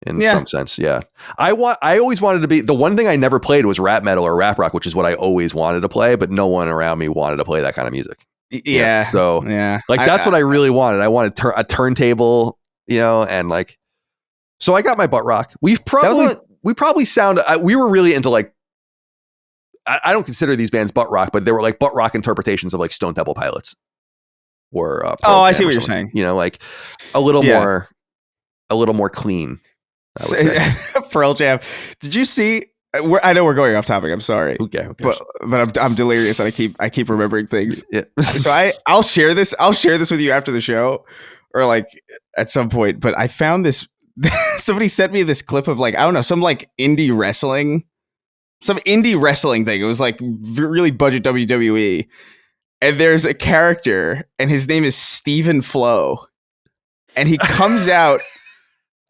In some sense, yeah. I always wanted to be, the one thing I never played was rap metal or rap rock, which is what I always wanted to play, but no one around me wanted to play that kind of music. Yeah. So like that's what I really wanted. I wanted a turntable, and like, so I got my butt rock. We probably sound, we were really into like, I don't consider these bands butt rock, but they were like butt rock interpretations of like Stone Temple Pilots. Or I see what you're saying. Like a little more clean. Pearl Jam. Did you see? I know we're going off topic. I'm sorry. Okay. But I'm delirious, and I keep remembering things. Yeah. So I'll share this. I'll share this with you after the show, or like at some point. But I found this. Somebody sent me this clip of like, I don't know, some like indie wrestling thing. It was like really budget WWE, and there's a character, and his name is Stephen Flow, and he comes out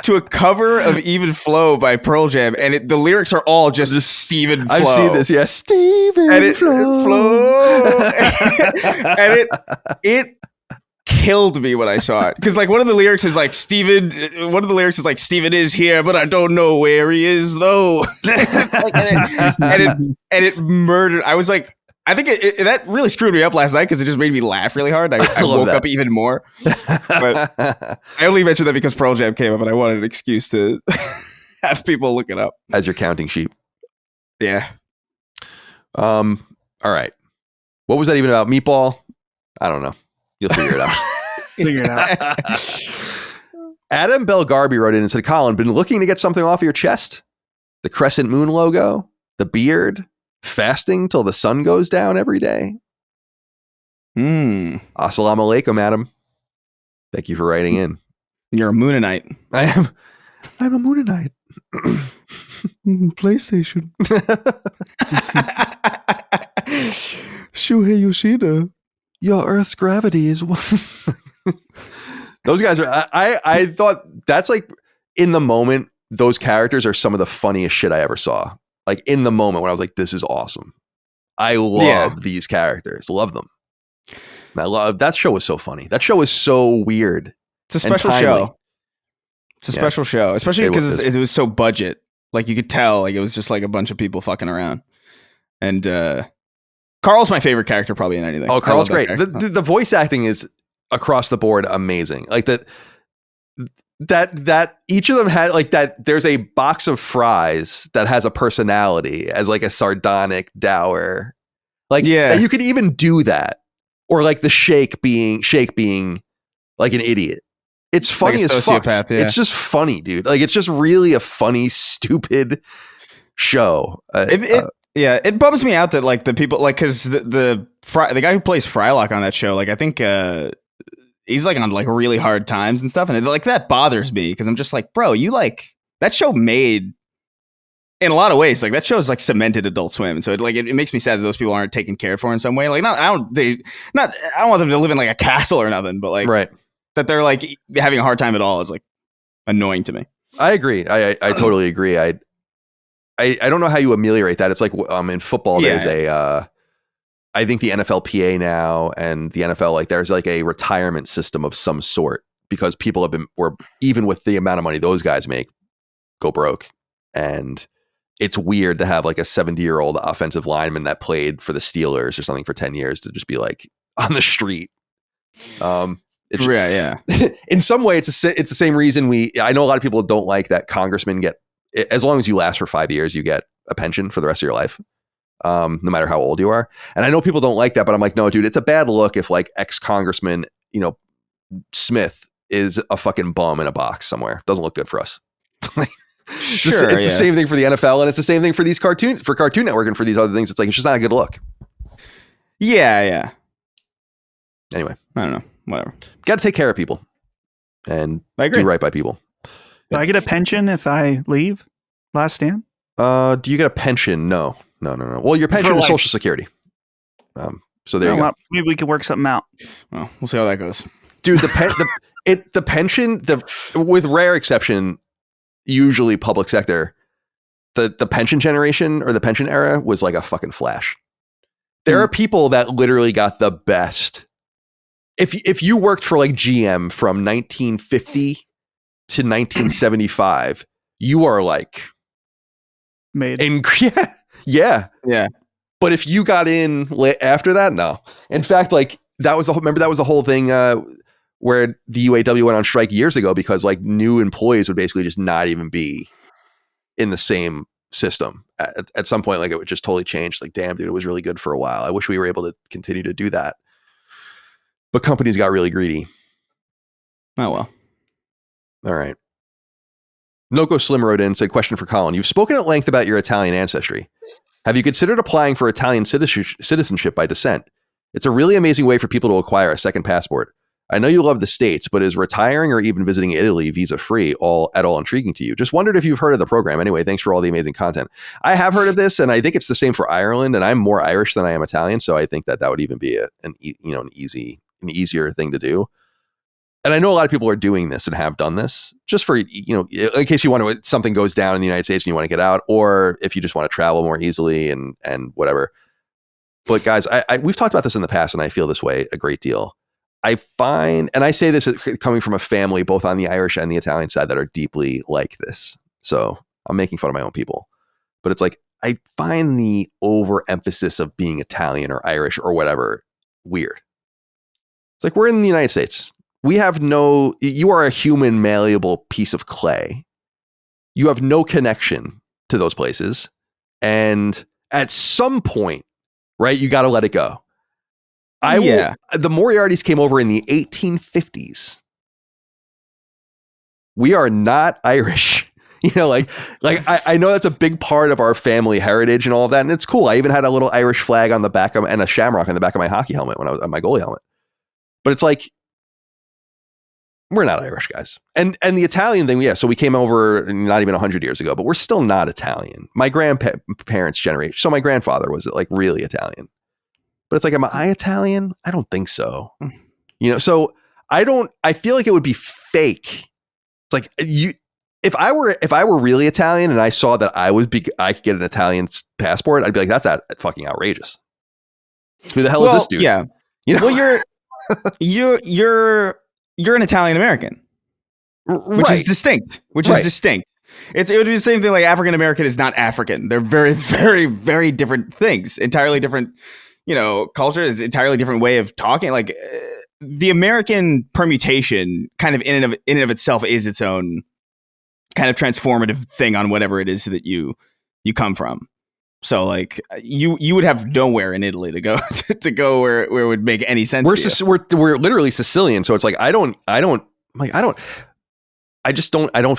to a cover of Even Flow by Pearl Jam, and the lyrics are all just Stephen Flow. I've seen this, yeah. Stephen Flow. And it killed me when I saw it. Because like one of the lyrics is like, Stephen is here, but I don't know where he is though. and it murdered. I was like, I think that really screwed me up last night because it just made me laugh really hard. I woke up even more. But I only mentioned that because Pearl Jam came up and I wanted an excuse to have people look it up. As your counting sheep. Yeah. All right. What was that even about? Meatball? I don't know. You'll figure it out. Adam Belgarby wrote in and said, Colin, been looking to get something off your chest? The crescent moon logo? The beard? Fasting till the sun goes down every day? Assalamu alaikum, Adam. Thank you for writing in. You're a Moonanite. I'm a Moonanite. PlayStation. Shuhei Yoshida. Your Earth's gravity is one. Those guys are. I thought that's like in the moment. Those characters are some of the funniest shit I ever saw. Like in the moment when I was like, this is awesome. I love these characters. Love them. I love that show was so funny. That show is so weird. It's a special show. It's a special show, especially because it was so budget. Like you could tell, like it was just like a bunch of people fucking around. And Carl's my favorite character probably in anything. Oh, Carl's great. The voice acting is across the board amazing. Like that each of them had like that. There's a box of fries that has a personality as like a sardonic, dour. Like you could even do that, or like the shake being like an idiot. It's funny like as fuck. Yeah. It's just funny, dude. Like it's just really a funny, stupid show. It bums me out that like the people like because the guy who plays Frylock on that show, like I think he's like on like really hard times and stuff, and like that bothers me because I'm just like, bro, you like that show made in a lot of ways like that show's like cemented Adult Swim, and so it makes me sad that those people aren't taken care for in some way. Like I don't want them to live in like a castle or nothing, but like right. That they're like having a hard time at all is like annoying to me. I agree. I totally agree. I don't know how you ameliorate that. It's like in football, there's I think the NFLPA now and the NFL, like there's like a retirement system of some sort because people were even with the amount of money those guys make, go broke. And it's weird to have like a 70-year-old offensive lineman that played for the Steelers or something for 10 years to just be like on the street. In some way, it's the same reason I know a lot of people don't like that congressmen get, as long as you last for 5 years, you get a pension for the rest of your life, no matter how old you are. And I know people don't like that, but I'm like, no, dude, it's a bad look if like ex-congressman, Smith is a fucking bum in a box somewhere. Doesn't look good for us. It's the same thing for the NFL, and it's the same thing for these Cartoon Network and for these other things. It's like, it's just not a good look. Yeah. Anyway, I don't know. Whatever. Got to take care of people and do right by people. Do I get a pension if I leave Last Stand? Do you get a pension? No. Well, your pension is Social Security. So there you go. Maybe we can work something out. Well, we'll see how that goes. Dude, the pension, with rare exception, usually public sector, the pension generation or the pension era was like a fucking flash. There are people that literally got the best. If you worked for like GM from 1950 to 1975, you are like made. Yeah. But if you got in after that, no. In fact, like that was the whole thing where the UAW went on strike years ago because like new employees would basically just not even be in the same system. At some point, like it would just totally change. Like, damn, dude, it was really good for a while. I wish we were able to continue to do that. But companies got really greedy. Oh, well. All right. Noko Slim wrote in and said, question for Colin. You've spoken at length about your Italian ancestry. Have you considered applying for Italian citizenship by descent? It's a really amazing way for people to acquire a second passport. I know you love the States, but is retiring or even visiting Italy visa-free at all intriguing to you? Just wondered if you've heard of the program. Anyway, thanks for all the amazing content. I have heard of this, and I think it's the same for Ireland, and I'm more Irish than I am Italian, so I think that would even be an easier thing to do. And I know a lot of people are doing this and have done this just for, in case you want to, something goes down in the United States and you want to get out, or if you just want to travel more easily and whatever. But guys, we've talked about this in the past, and I feel this way a great deal. I find, and I say this coming from a family, both on the Irish and the Italian side, that are deeply like this. So I'm making fun of my own people, but it's like, I find the overemphasis of being Italian or Irish or whatever weird. It's like, we're in the United States. You are a human malleable piece of clay. You have no connection to those places. And at some point, right, you got to let it go. The Moriartys came over in the 1850s. We are not Irish. I know that's a big part of our family heritage and all of that. And it's cool. I even had a little Irish flag on the back and a shamrock on the back of my hockey helmet when I was on my goalie helmet. But it's like, we're not Irish, guys. And the Italian thing, so we came over not even 100 years ago, but we're still not Italian. My grandparents' generation. So my grandfather was like really Italian. But it's like, am I Italian? I don't think so. So I feel like it would be fake. It's like if I were really Italian and I saw that I could get an Italian passport, I'd be like, that's fucking outrageous. Who the hell is this dude? Yeah. You know? Well, you're an Italian American, which is distinct. It would be the same thing like African American is not African. They're very, very, very different things. Entirely different, culture. It's entirely different way of talking. Like the American permutation, kind of in and of itself, is its own kind of transformative thing on whatever it is that you come from. So like you would have nowhere in Italy to go to go where it would make any sense. We're literally Sicilian, so it's like I don't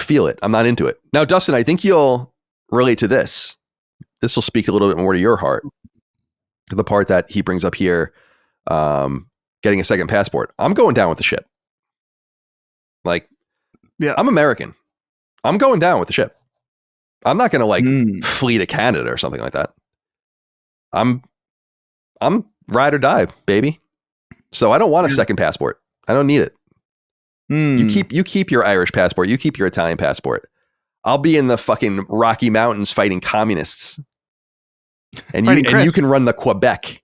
feel it. I'm not into it. Now, Dustin, I think you'll relate to this. This will speak a little bit more to your heart. The part that he brings up here, getting a second passport. I'm going down with the ship. Like, yeah, I'm American. I'm going down with the ship. I'm not going to flee to Canada or something like that. I'm ride or die, baby. So I don't want a second passport. I don't need it. You keep your Irish passport. You keep your Italian passport. I'll be in the fucking Rocky Mountains fighting communists. And you can run the Quebec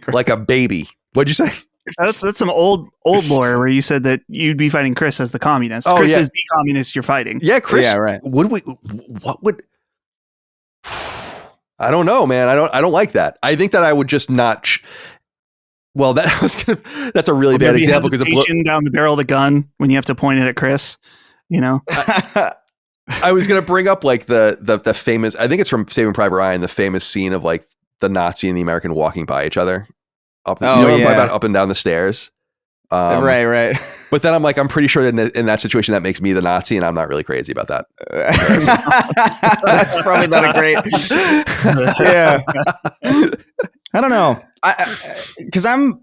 like a baby. What'd you say? That's some old lore where you said that you'd be fighting Chris as the communist. Chris is the communist you're fighting. Yeah, Chris. Yeah, right. I don't know, man. I don't like that. I think that I would just not. That's a really bad example because down the barrel of the gun when you have to point it at Chris. I was gonna bring up like the famous. I think it's from Saving Private Ryan. The famous scene of like the Nazi and the American walking by each other. What I'm talking about, up and down the stairs. Right. But then I'm like, I'm pretty sure that in that situation that makes me the Nazi, and I'm not really crazy about that. That's probably not a great. Yeah. I don't know. Because I'm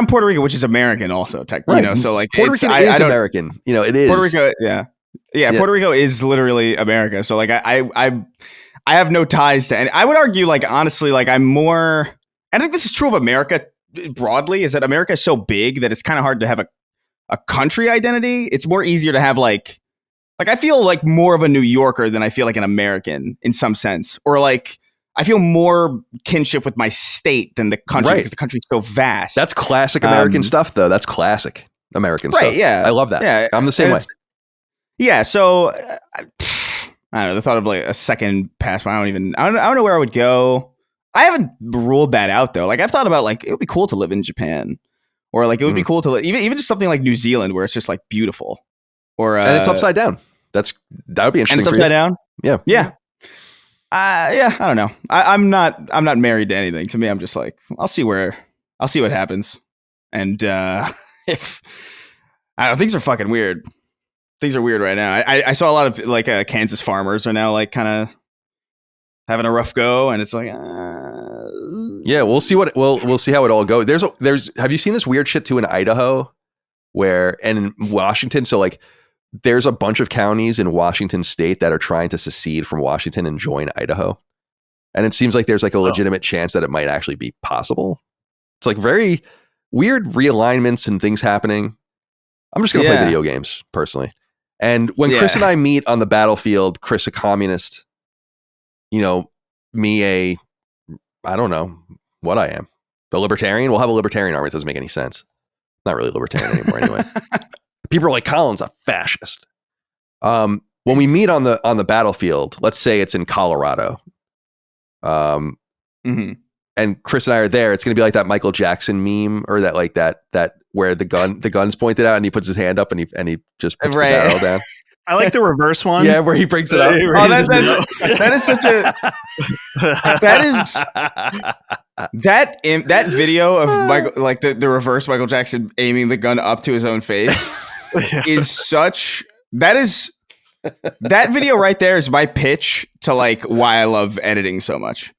Puerto Rico, which is American also, right. So like Puerto Rico is American. It is Puerto Rico. Yeah. Puerto Rico is literally America. So like I have no ties to any. I would argue like honestly like I'm more. I think this is true of America broadly, is that America is so big that it's kind of hard to have a country identity. It's more easier to have like I feel like more of a New Yorker than I feel like an American in some sense, or like I feel more kinship with my state than the country because the country's so vast. That's classic American stuff, though. That's classic American stuff. Yeah, I love that. Yeah, I'm the same way. Yeah, so I don't know. The thought of like a second passport, I don't know where I would go. I haven't ruled that out though. Like I've thought about like it would be cool to live in Japan, or like it would be cool to live, even just something like New Zealand where it's just like beautiful, or and it's upside down. That would be interesting. And it's upside down. Yeah. I don't know. I'm not married to anything. To me, I'm just like I'll see what happens, and if I don't know, things are fucking weird. Things are weird right now. I saw a lot of like Kansas farmers are now like kind of having a rough go, and it's like yeah, we'll see we'll see how it all goes. There's have you seen this weird shit too in Idaho and in Washington? So like there's a bunch of counties in Washington state that are trying to secede from Washington and join Idaho, and it seems like there's like a legitimate chance that it might actually be possible. It's like very weird realignments and things happening. I'm just gonna play video games personally, and when Chris and I meet on the battlefield, Chris a communist, me I don't know what I am. A libertarian? We'll have a libertarian army. It doesn't make any sense. Not really libertarian anymore anyway. People are like, Colin's a fascist. When we meet on the battlefield, let's say it's in Colorado. And Chris and I are there, it's gonna be like that Michael Jackson meme or that where the gun's pointed out and he puts his hand up and he just puts the barrel down. I like the reverse one. Yeah, where he brings it up. That is such a that video of Michael, like the reverse Michael Jackson aiming the gun up to his own face is such that video right there is my pitch to like why I love editing so much.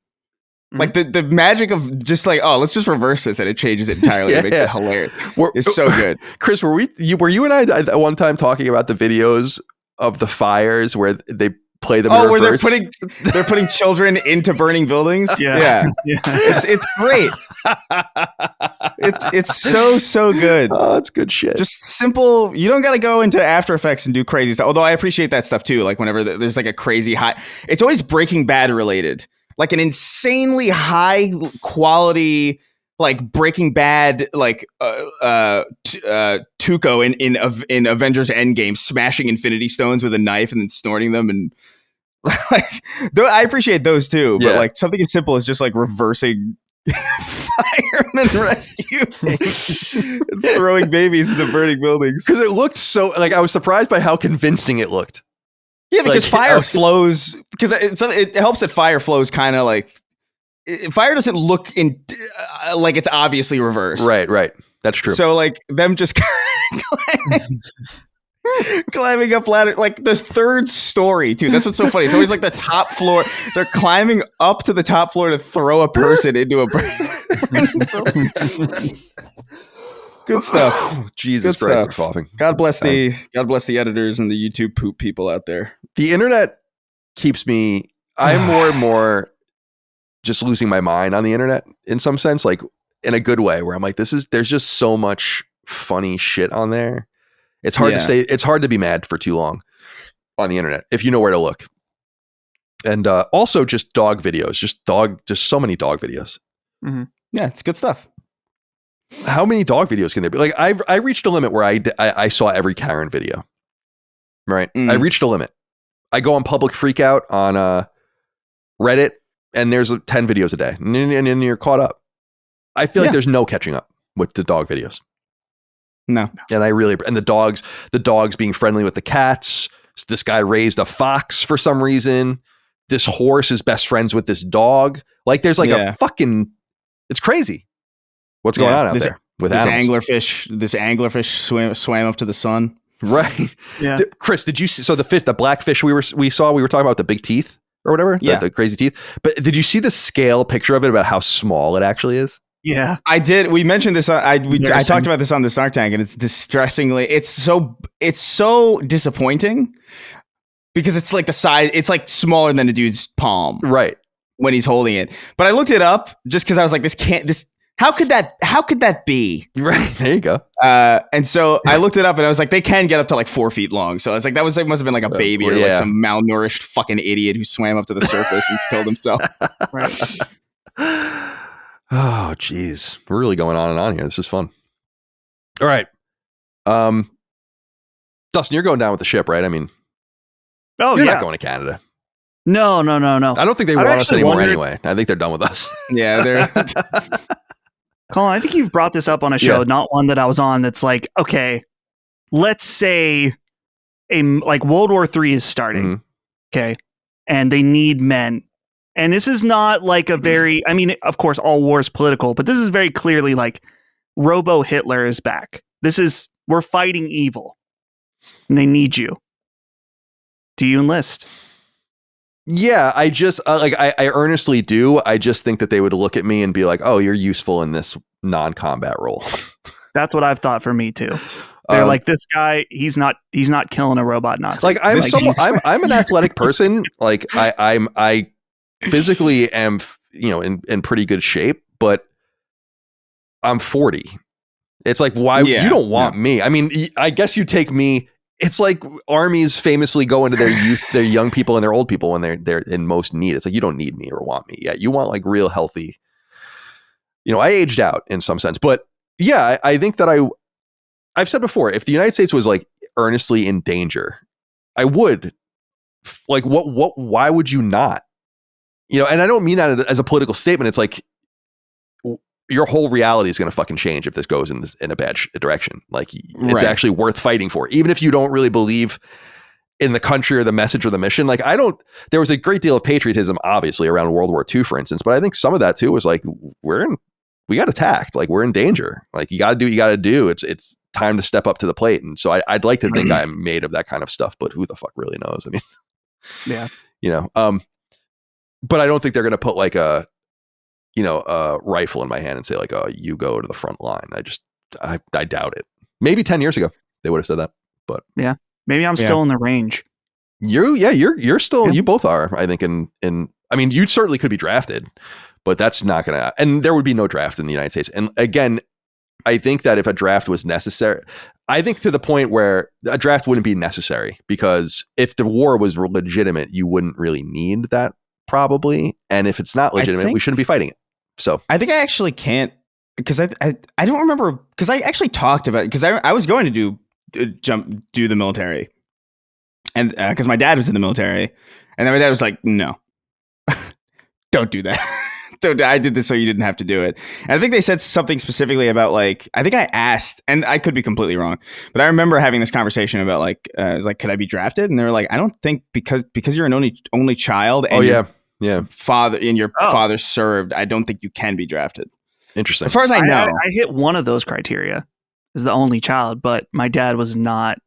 Like the magic of just like, oh, let's just reverse this and it changes it entirely. It makes it hilarious. It's so good. Chris, were you and I at one time talking about the videos of the fires where they play them in reverse? Where they're putting children into burning buildings? Yeah. It's great. It's so good. Oh, it's good shit. Just simple. You don't got to go into After Effects and do crazy stuff. Although I appreciate that stuff too. Like whenever there's like a crazy high, it's always Breaking Bad related. like an insanely high quality, like Breaking Bad, like Tuco in Avengers Endgame, smashing Infinity Stones with a knife and then snorting them, and like I appreciate those too. But like something as simple as just like reversing fireman rescues and throwing babies into burning buildings, because it looked so like I was surprised by how convincing it looked. Yeah, because fire flows. Because it helps that fire flows kind of like. Fire doesn't look like it's obviously reversed. Right. That's true. So like them just climbing up ladder, like the third story too. That's what's so funny. It's always like the top floor. They're climbing up to the top floor to throw a person into a burning. Good stuff. Oh, Jesus Christ, I'm coughing. God bless the editors and the YouTube poop people out there. The internet keeps me. I'm more and more just losing my mind on the internet in some sense, like in a good way, where I'm like, there's just so much funny shit on there. It's hard to say. It's hard to be mad for too long on the internet if you know where to look. And also just dog videos, just so many dog videos. Mm-hmm. Yeah, it's good stuff. How many dog videos can there be? Like I reached a limit where I saw every Karen video. Right. Mm-hmm. I reached a limit. I go on public freakout on Reddit. And there's 10 videos a day, and you're caught up. I feel like there's no catching up with the dog videos. No, and the dogs being friendly with the cats. So this guy raised a fox for some reason. This horse is best friends with this dog. Like there's like a fucking. It's crazy. What's going on out there with this animals? This anglerfish swam up to the sun. Right. Yeah. Chris, did you see? So the blackfish we were talking about the big teeth. Or whatever, the crazy teeth. But did you see the scale picture of it about how small it actually is? Yeah, I did. We mentioned this. I talked about this on the Shark Tank, and it's distressingly. It's so disappointing because it's like the size. It's like smaller than a dude's palm, right? When he's holding it. But I looked it up just because I was like, how could that be? Right. There you go. And so I looked it up and I was like, they can get up to like 4 feet long. So it's like, must have been like a baby or like some malnourished fucking idiot who swam up to the surface and killed himself. Right. Oh, geez. We're really going on and on here. This is fun. All right. Dustin, you're going down with the ship, right? I mean, you're not going to Canada. No. I don't think they want us anymore anyway. I think they're done with us. Yeah, they're... Colin, I think you've brought this up on a show, not one that I was on, that's like, okay, let's say like World War III is starting, okay, and they need men. And this is not like a very, I mean, of course, all war is political, but this is very clearly like Robo-Hitler is back. We're fighting evil, and they need you. Do you enlist? Yeah, I just I earnestly do. I just think that they would look at me and be like, "Oh, you're useful in this non-combat role." That's what I've thought for me too. They're like, this guy, he's not killing a robot Nazi. Like I'm an athletic person. Like I physically am, in pretty good shape, but I'm 40. It's like, why you don't want me? I mean, I guess you take me. It's like armies famously go into their young people and their old people when they're in most need. It's like, you don't need me or want me. Yeah, you want like real healthy. I aged out in some sense, but yeah, I think that I've said before, if the United States was like earnestly in danger, I would. Like, why would you not? And I don't mean that as a political statement. It's like your whole reality is going to fucking change if this goes in a bad direction. Like, it's actually worth fighting for, even if you don't really believe in the country or the message or the mission. Like, there was a great deal of patriotism, obviously, around World War II, for instance, but I think some of that too was like, we got attacked. Like, we're in danger. Like, you got to do what you got to do. It's time to step up to the plate. And so I'd like to think I'm made of that kind of stuff, but who the fuck really knows? I mean, but I don't think they're going to put like a rifle in my hand and say like, "Oh, you go to the front line." I doubt it. Maybe 10 years ago they would have said that, but yeah, maybe I'm still in the range. You're still, you both are, I think I mean, you certainly could be drafted, but that's not going to, and there would be no draft in the United States. And again, I think that if a draft was necessary, I think to the point where a draft wouldn't be necessary, because if the war was legitimate, you wouldn't really need that probably. And if it's not legitimate, we shouldn't be fighting it. So I think I actually can't, because I don't remember, because I actually talked about it, because I was going to do the military, and because my dad was in the military, and then my dad was like, no, don't do that. I did this so you didn't have to do it. And I think they said something specifically about like, I think I asked, and I could be completely wrong, but I remember having this conversation about like, could I be drafted? And they were like, I don't think because you're an only child. And your father served, I don't think you can be drafted. Interesting. As far as I know, I hit one of those criteria as the only child, but my dad was not.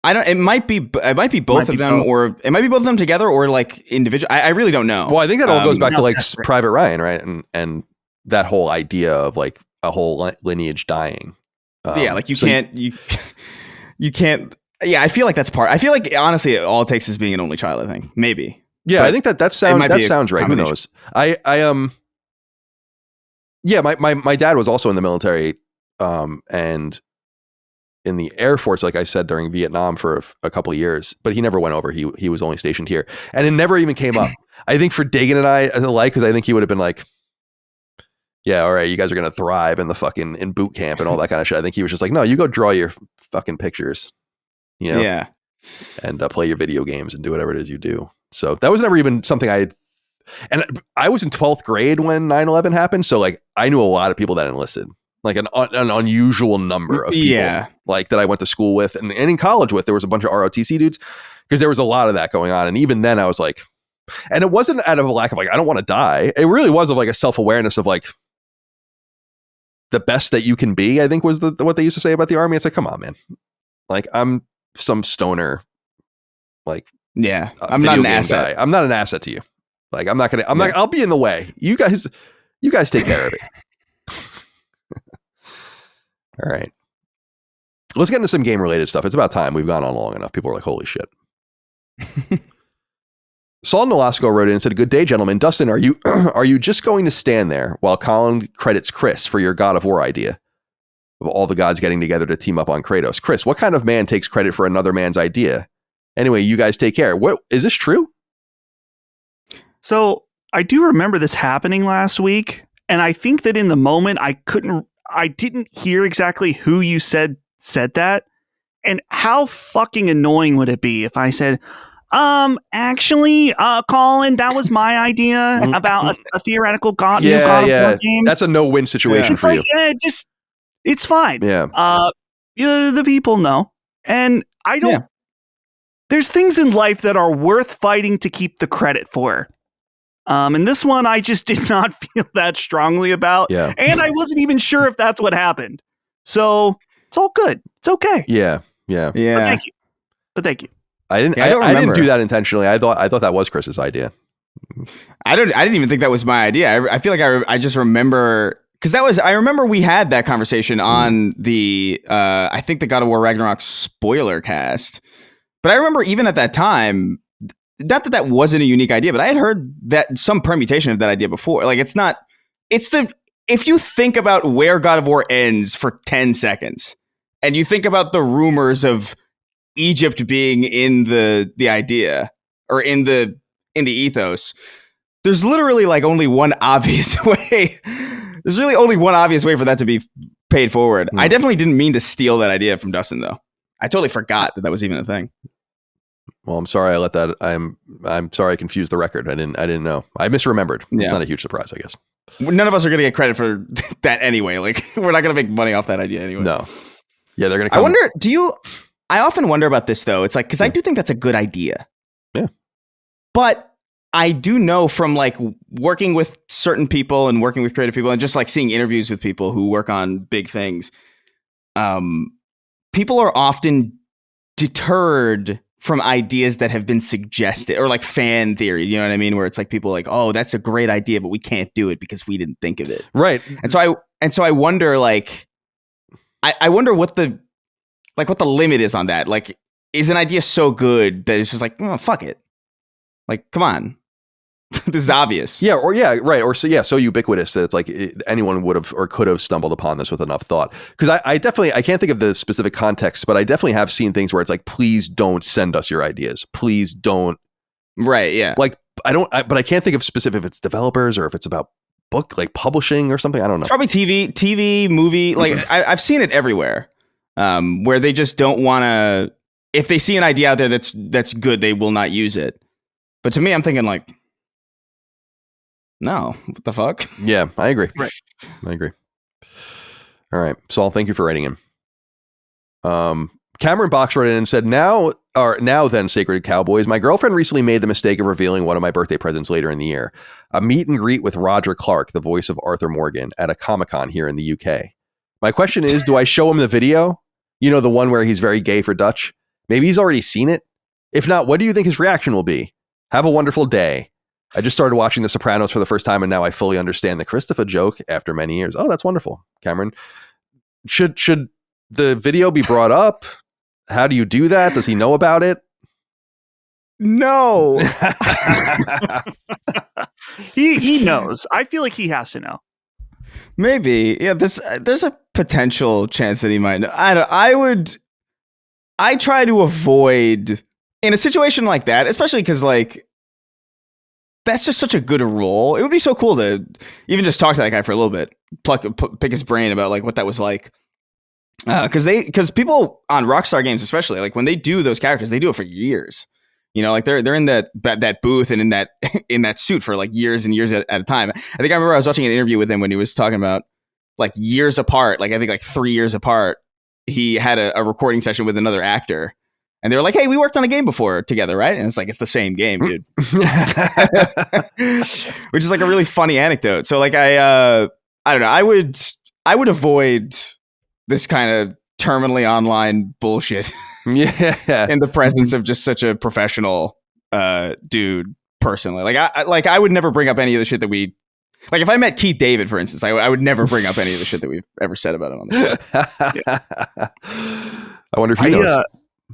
It might be both of them, or it might be both of them together, or like individual. I really don't know. Well, I think that all goes back to like Private Ryan, right? And that whole idea of like a whole lineage dying. Like you can't. Yeah, I feel like that's part. I feel like honestly, all it takes is being an only child. I think maybe. Yeah, but I think that sounds right. Who knows? Yeah, my dad was also in the military, and in the Air Force, like I said, during Vietnam for a couple of years, but he never went over. He was only stationed here, and it never even came up. I think for Dagan and I alike, because I think he would have been like, yeah, all right, you guys are going to thrive in boot camp and all that kind of shit. I think he was just like, no, you go draw your fucking pictures, yeah, and play your video games and do whatever it is you do. So that was never even something and I was in 12th grade when 9/11 happened. So like I knew a lot of people that enlisted. Like an unusual number of people, like that I went to school with and in college with. There was a bunch of ROTC dudes because there was a lot of that going on. And even then I was like, and it wasn't out of a lack of like, I don't want to die. It really was of like a self-awareness of like the best that you can be, I think was what they used to say about the Army. It's like, come on, man. Like I'm some stoner, like, yeah, I'm not an asset. Guy. I'm not an asset to you. Like I'll be in the way. You guys take care of it. All right. Let's get into some game related stuff. It's about time. We've gone on long enough. People are like, holy shit. Saul Nolasco wrote in and said, good day, gentlemen. Dustin, are you just going to stand there while Colin credits Chris for your God of War idea of all the gods getting together to team up on Kratos? Chris, what kind of man takes credit for another man's idea? Anyway, you guys take care. What is this true? So I do remember this happening last week. And I think that in the moment I didn't hear exactly who you said that. And how fucking annoying would it be if I said, actually, Colin, that was my idea about a theoretical God of War game. That's a no-win situation for you. Yeah, it's fine. Yeah. The people know. And I don't, there's things in life that are worth fighting to keep the credit for. And this one I just did not feel that strongly about. Yeah. And I wasn't even sure if that's what happened. So it's all good. It's okay. Yeah. But thank you. I didn't do that intentionally. I thought that was Chris's idea. I didn't even think that was my idea. I feel like I just remember, because I remember we had that conversation on the I think the God of War Ragnarok spoiler cast. But I remember even at that time, not that wasn't a unique idea, but I had heard that some permutation of that idea before. Like if you think about where God of War ends for 10 seconds and you think about the rumors of Egypt being in the idea or in the ethos, there's literally like only one obvious way. There's really only one obvious way for that to be paid forward. I definitely didn't mean to steal that idea from Dustin though. I totally forgot that was even a thing. Well, I'm sorry I let that. I'm sorry I confused the record. I didn't know. I misremembered. It's not a huge surprise, I guess. None of us are going to get credit for that anyway. Like we're not going to make money off that idea anyway. No. Yeah, they're going to come. I wonder, I often wonder about this though. It's like, because I do think that's a good idea. Yeah. But I do know from like working with certain people and working with creative people and just like seeing interviews with people who work on big things, people are often deterred from ideas that have been suggested or like fan theory, you know what I mean? Where it's like people are like, oh, that's a great idea, but we can't do it because we didn't think of it. Right. And so I wonder like, I wonder what the limit is on that. Like, is an idea so good that it's just like, oh, fuck it. Like, come on. This is obvious. Yeah, right. Or so ubiquitous that it's like anyone would have or could have stumbled upon this with enough thought. Because I can't think of the specific context, but I definitely have seen things where it's like, please don't send us your ideas. Please don't. Right, yeah. Like but I can't think of specific if it's developers or if it's about book like publishing or something. I don't know. It's probably TV, movie. Like I've seen it everywhere, where they just don't want to. If they see an idea out there that's good, they will not use it. But to me, I'm thinking like, no, what the fuck? Yeah, I agree. Right. I agree. All right, Saul, thank you for writing him. Cameron Box wrote in and said, now then, Sacred Cowboys, my girlfriend recently made the mistake of revealing one of my birthday presents later in the year, a meet and greet with Roger Clark, the voice of Arthur Morgan, at a Comic-Con here in the UK. My question is, do I show him the video? You know, the one where he's very gay for Dutch? Maybe he's already seen it. If not, what do you think his reaction will be? Have a wonderful day. I just started watching The Sopranos for the first time, and now I fully understand the Christopher joke after many years. Oh, that's wonderful, Cameron. Should the video be brought up? How do you do that? Does he know about it? No. He knows. I feel like he has to know. Maybe. Yeah, there's a potential chance that he might know. I try to avoid in a situation like that, especially because like that's just such a good role. It would be so cool to even just talk to that guy for a little bit, pick his brain about like what that was like. Because people on Rockstar Games, especially like when they do those characters, they do it for years. You know, like they're in that booth and in that suit for like years and years at a time. I think I remember I was watching an interview with him when he was talking about like years apart, like I think like 3 years apart. He had a recording session with another actor, and they were like, "Hey, we worked on a game before together, right?" And it's like it's the same game, dude. Which is like a really funny anecdote. So like I don't know. I would avoid this kind of terminally online bullshit in the presence of just such a professional dude personally. Like I would never bring up any of the shit that we like if I met Keith David, for instance, I would never bring up any of the shit that we've ever said about him on the show. I wonder if he knows.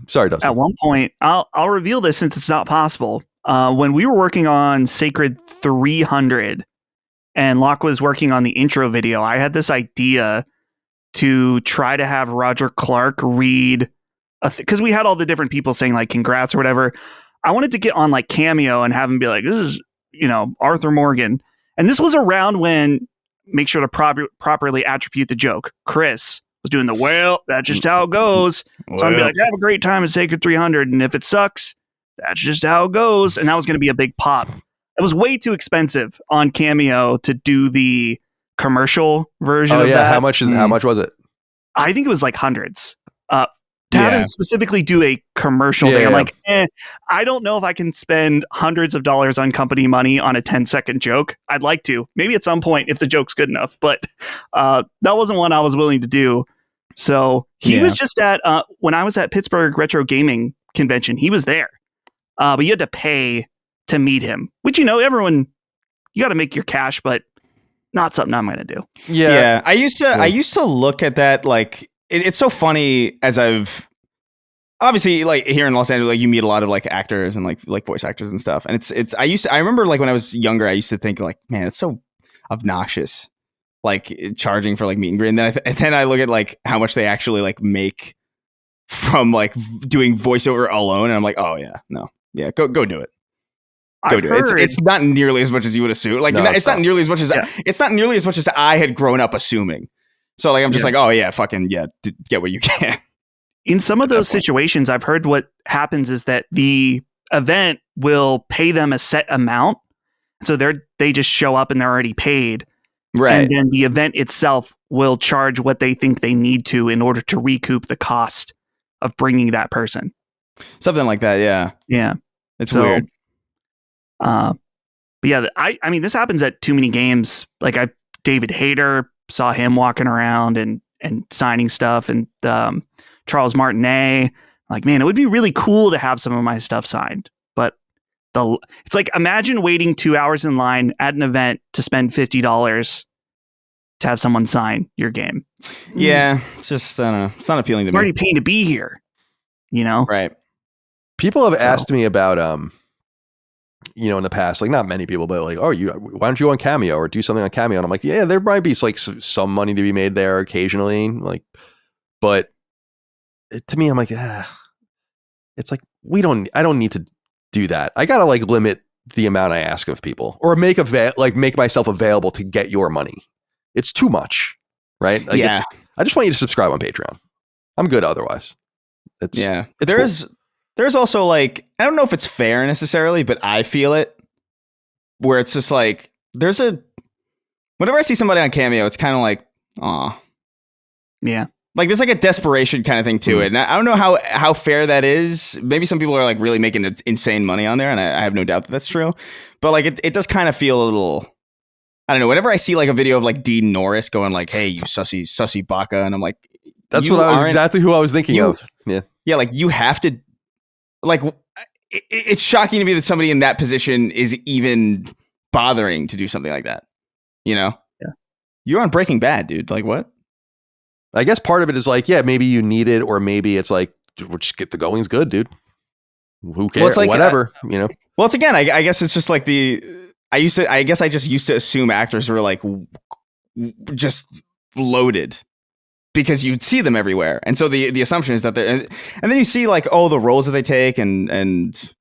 Sorry, Dustin. At one point, I'll reveal this since it's not possible. When we were working on Sacred 300 and Locke was working on the intro video, I had this idea to try to have Roger Clark read because we had all the different people saying like congrats or whatever. I wanted to get on like Cameo and have him be like, this is, Arthur Morgan. And this was around when make sure to properly attribute the joke. Chris was doing that's just how it goes. So I'm gonna be like, have a great time at Sacred 300. And if it sucks, that's just how it goes. And that was going to be a big pop. It was way too expensive on Cameo to do the commercial version of that. How much was it? I think it was like hundreds. To have him specifically do a commercial thing, I'm like, I don't know if I can spend hundreds of dollars on company money on a 10-second joke. I'd like to. Maybe at some point if the joke's good enough, but that wasn't one I was willing to do. So he was just at, when I was at Pittsburgh Retro Gaming Convention, he was there. But you had to pay to meet him, which, everyone, you got to make your cash, but not something I'm going to do. Yeah. I used to look at that. Like it's so funny as I've obviously like here in Los Angeles, like you meet a lot of like actors and like voice actors and stuff. And I remember like when I was younger, I used to think like, man, it's so obnoxious, like charging for like meet and greet. And then I look at like how much they actually like make from like doing voiceover alone. And I'm like, oh yeah, no. Yeah. Go do it. It's not nearly as much as you would assume. Like it's not nearly as much as it's not nearly as much as I had grown up assuming. So like I'm just like, oh yeah, fucking yeah, get what you can. In some of those situations, I've heard what happens is that the event will pay them a set amount, so they just show up and they're already paid, right? And then the event itself will charge what they think they need to in order to recoup the cost of bringing that person. Something like that, yeah. It's weird. But yeah, I mean, this happens at too many games. Like David Hayter, saw him walking around and signing stuff, and Charles Martinet. Like, man, it would be really cool to have some of my stuff signed. But it's like, imagine waiting 2 hours in line at an event to spend $50 to have someone sign your game. Yeah, it's just I don't know. It's not appealing to I'm me. already paying to be here, Right. People have asked me about in the past, like not many people, but like, why don't you go on Cameo or do something on Cameo? And I'm like, yeah, there might be like some money to be made there occasionally, like, but to me, I'm like, it's like I don't need to do that. I gotta like limit the amount I ask of people, or make myself available to get your money. It's too much, right? Like I just want you to subscribe on Patreon. I'm good otherwise. There's also like, I don't know if it's fair necessarily, but I feel it where it's just like, whenever I see somebody on Cameo, it's kind of like, aw. Yeah. Like there's like a desperation kind of thing to it. And I don't know how fair that is. Maybe some people are like really making insane money on there. And I have no doubt that that's true. But like it does kind of feel a little, I don't know. Whenever I see like a video of like Dean Norris going like, hey, you sussy baka. And I'm like, that's exactly who I was thinking of. Yeah. Yeah. Like you have to, like, it's shocking to me that somebody in that position is even bothering to do something like that. You know? Yeah. You're on Breaking Bad, dude. Like what? I guess part of it is like, yeah, maybe you need it, or maybe it's like, we'll just get the going's good, dude. Who cares? Well, it's like, whatever, you know? Well, it's again, I guess it's just like I just used to assume actors were like just loaded because you'd see them everywhere. And so the assumption is that and then you see like, oh, the roles that they take. And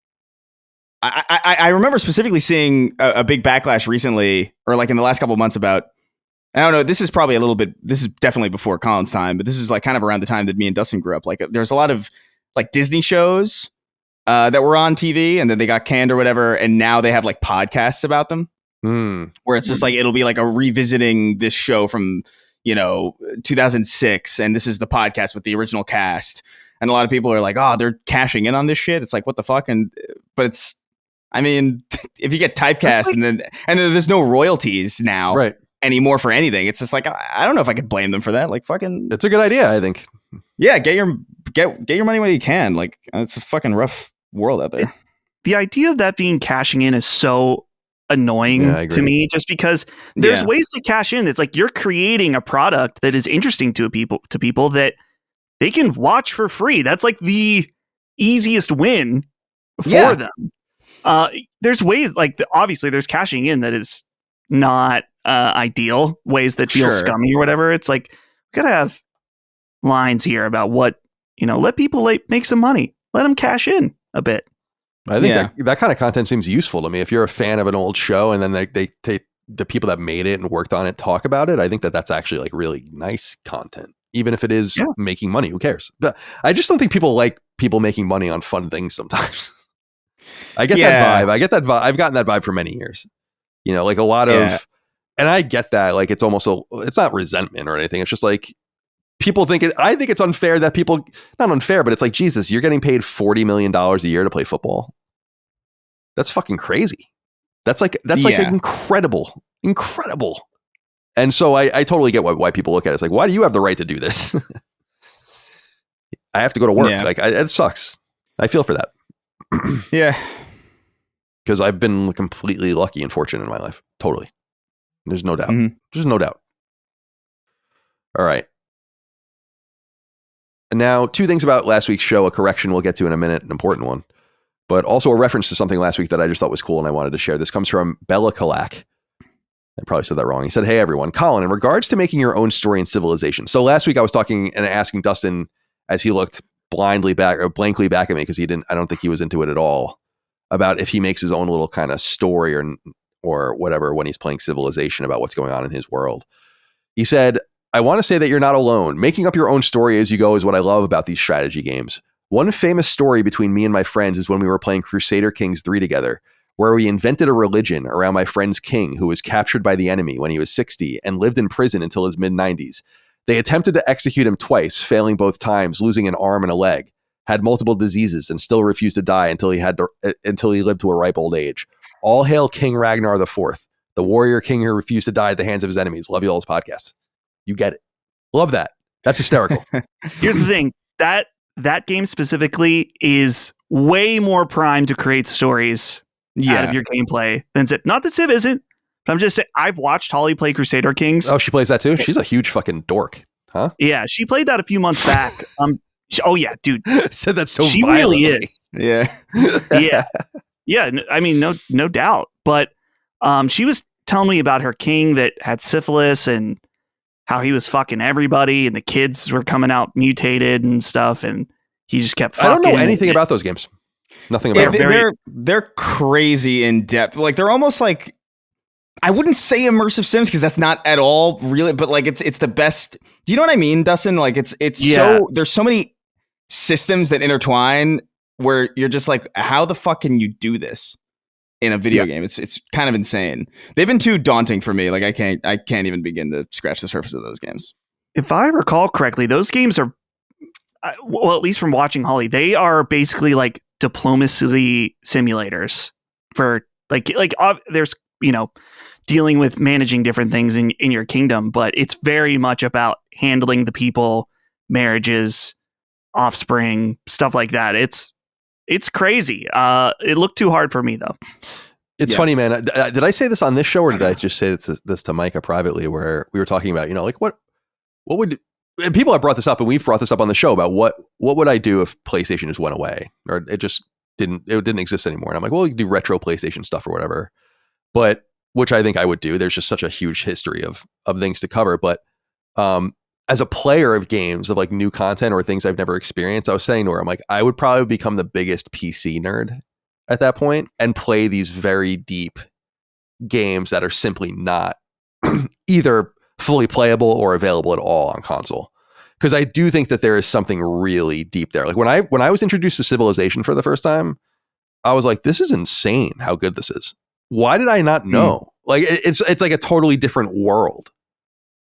I remember specifically seeing a big backlash recently, or like in the last couple of months about, I don't know, this is definitely before Colin's time, but this is like kind of around the time that me and Dustin grew up. Like there's a lot of like Disney shows that were on TV and then they got canned or whatever. And now they have like podcasts about them where it's just like, it'll be like a revisiting this show from, 2006. And this is the podcast with the original cast. And a lot of people are like, oh, they're cashing in on this shit. It's like, what the fuck? But it's, I mean, if you get typecast like, and then there's no royalties now. Right. Anymore for anything, it's just like I don't know if I could blame them for that. Like fucking, it's a good idea, I think. Yeah, get your money when you can. Like it's a fucking rough world out there. The idea of that being cashing in is so annoying to me, just because there's ways to cash in. It's like you're creating a product that is interesting to people that they can watch for free. That's like the easiest win for them. There's ways, like obviously there's cashing in that is not ideal, ways that feel scummy or whatever. It's like we gotta have lines here about what, let people make some money, let them cash in a bit. I think that kind of content seems useful to me. If you're a fan of an old show and then they take the people that made it and worked on it talk about it, I think that's actually like really nice content, even if it is making money. Who cares? But I just don't think people like people making money on fun things sometimes. I get that vibe. I've gotten that vibe for many years. Like a lot of, and I get that, like, it's almost it's not resentment or anything. It's just like people think I think it's unfair that people, not unfair, but it's like, Jesus, you're getting paid $40 million a year to play football. That's fucking crazy. That's like incredible. And so I totally get why people look at it. It's like, why do you have the right to do this? I have to go to work. Like it sucks. I feel for that. Yeah. Because I've been completely lucky and fortunate in my life. Totally. There's no doubt. There's no doubt. All right. And now, two things about last week's show, a correction we'll get to in a minute, an important one, but also a reference to something last week that I just thought was cool and I wanted to share. This comes from Bella Kalak. I probably said that wrong. He said, hey, everyone. Colin, in regards to making your own story in Civilization. So last week I was talking and asking Dustin as he looked blankly back at me because I don't think he was into it at all, about if he makes his own little kind of story or whatever when he's playing Civilization about what's going on in his world. He said, I want to say that you're not alone. Making up your own story as you go is what I love about these strategy games. One famous story between me and my friends is when we were playing Crusader Kings 3 together, where we invented a religion around my friend's king who was captured by the enemy when he was 60 and lived in prison until his mid-90s. They attempted to execute him twice, failing both times, losing an arm and a leg, had multiple diseases, and still refused to die until he lived to a ripe old age. All hail King Ragnar IV, the warrior king who refused to die at the hands of his enemies. Love you all's podcast. You get it. Love that. That's hysterical. Here's the thing. That game specifically is way more primed to create stories out of your gameplay than Civ. Not that Civ isn't, but I'm just saying, I've watched Holly play Crusader Kings. Oh, she plays that too? She's a huge fucking dork. Huh? Yeah, she played that a few months back. Oh yeah, dude. Said that so she violently. Really is. Yeah. Yeah. I mean, no doubt. But she was telling me about her king that had syphilis and how he was fucking everybody, and the kids were coming out mutated and stuff, and he just kept fucking. I don't know anything about those games. Nothing about them. They're crazy in depth. Like they're almost like, I wouldn't say immersive sims because that's not at all really, but like it's the best. Do you know what I mean, Dustin? Like it's so there's so many systems that intertwine where you're just like, how the fuck can you do this in a video game? It's kind of insane. They've been too daunting for me. Like I can't even begin to scratch the surface of those games. If I recall correctly, those games are, well, at least from watching Holly, they are basically like diplomacy simulators for like there's, dealing with managing different things in your kingdom, but it's very much about handling the people, marriages, offspring, stuff like that. It's crazy. It looked too hard for me though. It's funny, man. Did I say this on this show, or did I just say this to Micah privately, where we were talking about, like what would, and people have brought this up, and we've brought this up on the show about what would I do if PlayStation just went away, or it just didn't exist anymore. And I'm like, well, you can do retro PlayStation stuff or whatever, but which I think I would do. There's just such a huge history of things to cover. But as a player of games, of like new content or things I've never experienced, I was saying to her, I'm like, I would probably become the biggest PC nerd at that point and play these very deep games that are simply not either fully playable or available at all on console. Because I do think that there is something really deep there. Like when I was introduced to Civilization for the first time, I was like, this is insane how good this is. Why did I not know? Like it's like a totally different world.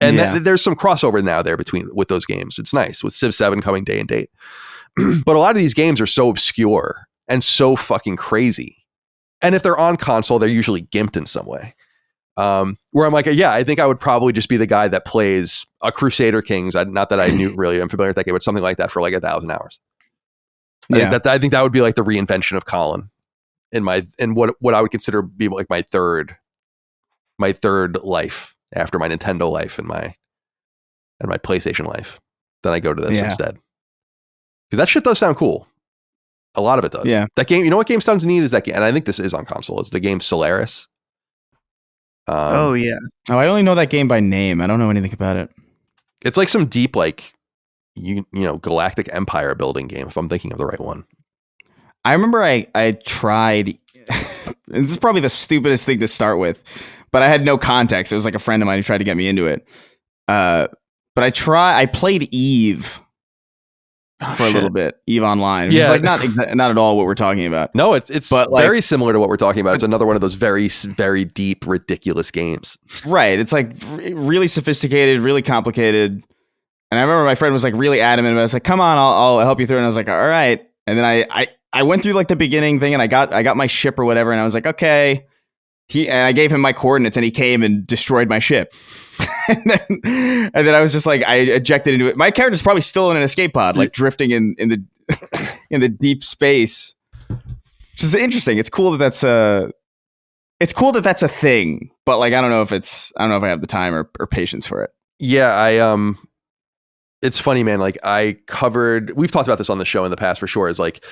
And there's some crossover now there with those games. It's nice with Civ 7 coming day and date. But a lot of these games are so obscure and so fucking crazy. And if they're on console, they're usually gimped in some way. Where I'm like, I think I would probably just be the guy that plays a Crusader Kings. Not that I knew really, I'm familiar with that game, but something like that for like 1,000 hours. I think that would be like the reinvention of Colin in what I would consider be like my third life after my Nintendo life and my PlayStation life. Then I go to this instead. Because that shit does sound cool. A lot of it does. Yeah. That game, you know what game sounds neat is that game, and I think this is on console. It's the game Solaris. Oh, I only know that game by name. I don't know anything about it. It's like some deep, like, galactic empire building game, if I'm thinking of the right one. I remember I tried, this is probably the stupidest thing to start with, but I had no context. It was like a friend of mine who tried to get me into it. But I played Eve for a little bit, Eve Online, which is like not at all what we're talking about. No, it's very similar to what we're talking about. It's another one of those very, very deep, ridiculous games. Right. It's like really sophisticated, really complicated. And I remember my friend was like really adamant. I was like, come on, I'll help you through. And I was like, all right. And then I went through like the beginning thing, and I got my ship or whatever. And I was like, okay. And I gave him my coordinates, and he came and destroyed my ship. and then I was just like, I ejected into it. My character's probably still in an escape pod, like drifting in the deep space, which is interesting. It's cool that that's a thing, but like I don't know if I have the time or patience for it. Yeah, it's funny, man. Like we've talked about this on the show in the past for sure. Is like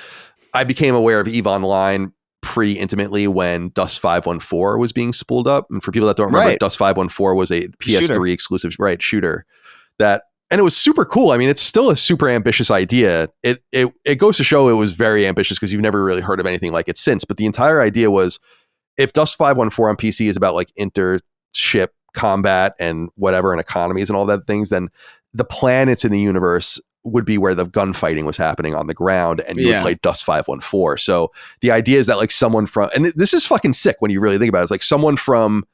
I became aware of EVE Online pretty intimately when Dust 514 was being spooled up. And for people that don't remember, Dust 514 was a PS3 exclusive shooter and it was super cool. I mean, it's still a super ambitious idea. It goes to show it was very ambitious because you've never really heard of anything like it since. But the entire idea was, if Dust 514 on PC is about like inter-ship combat and whatever and economies and all that things, then the planets in the universe would be where the gunfighting was happening on the ground, and you would play Dust 514. So the idea is that like someone and this is fucking sick when you really think about it. It's like someone from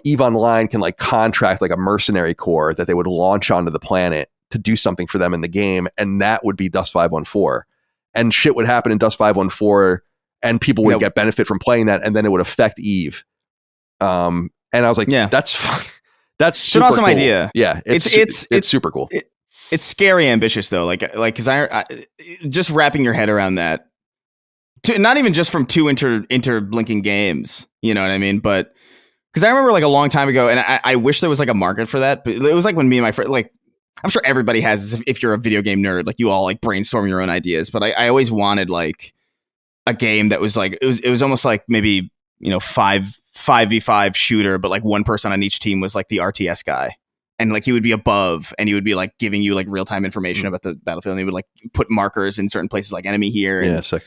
EVE Online can like contract like a mercenary corps that they would launch onto the planet to do something for them in the game. And that would be Dust 514. And shit would happen in Dust 514 and people would get benefit from playing that. And then it would affect EVE. And I was like, that's super an awesome cool. idea. Yeah. It's super cool. It's scary ambitious though. Like, cause I just wrapping your head around that, not even just from two interlinking games, you know what I mean? But cause I remember like a long time ago, and I wish there was like a market for that, but it was like when me and my friend, like, I'm sure everybody has this if you're a video game nerd, like you all like brainstorm your own ideas, but I always wanted like a game that was like, it was almost like maybe, 5v5 shooter, but like one person on each team was like the RTS guy. And like he would be above, and he would be like giving you like real time information about the battlefield. And he would like put markers in certain places, like enemy here. Yeah, sick.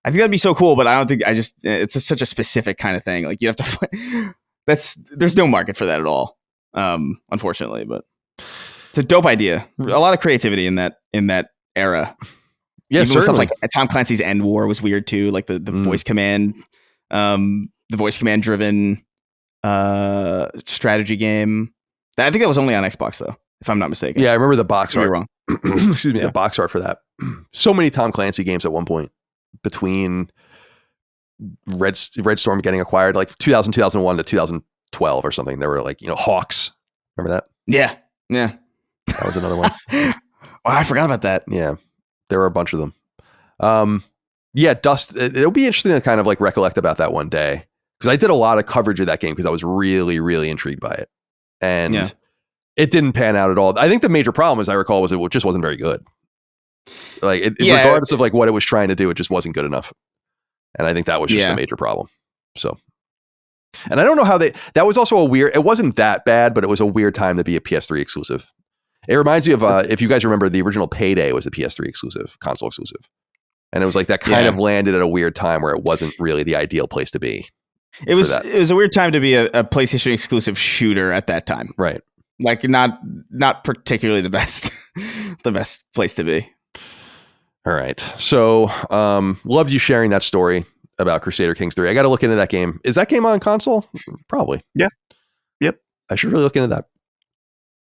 I think that'd be so cool, but I don't think it's such a specific kind of thing. Like you have to there's no market for that at all. Unfortunately, but it's a dope idea. A lot of creativity in that era. Yeah, even with stuff certainly. like Tom Clancy's End War was weird too. Like the voice command, driven strategy game. I think that was only on Xbox though, if I'm not mistaken. Yeah, I remember the box Could be art. wrong. Excuse me, the box art for that. So many Tom Clancy games at one point between Red Storm getting acquired, like 2001 to 2012 or something. There were like, Hawks. Remember that? Yeah. That was another one. Oh, I forgot about that. Yeah, there were a bunch of them. Yeah, Dust. It'll be interesting to kind of like recollect about that one day, because I did a lot of coverage of that game because I was really, really intrigued by it, and it didn't pan out at all. I think the major problem, as I recall, was it just wasn't very good. Like, regardless of like what it was trying to do, it just wasn't good enough, and I think that was just a major problem. So, and I don't know how that was also a weird. It wasn't that bad, but it was a weird time to be a PS3 exclusive. It reminds me of if you guys remember, the original Payday was a PS3 exclusive, console exclusive. And it was like that kind of landed at a weird time where it wasn't really the ideal place to be. It was a weird time to be a PlayStation exclusive shooter at that time. Right. Like not particularly the best place to be. All right. So loved you sharing that story about Crusader Kings 3. I got to look into that game. Is that game on console? Probably. Yeah. Yep. I should really look into that.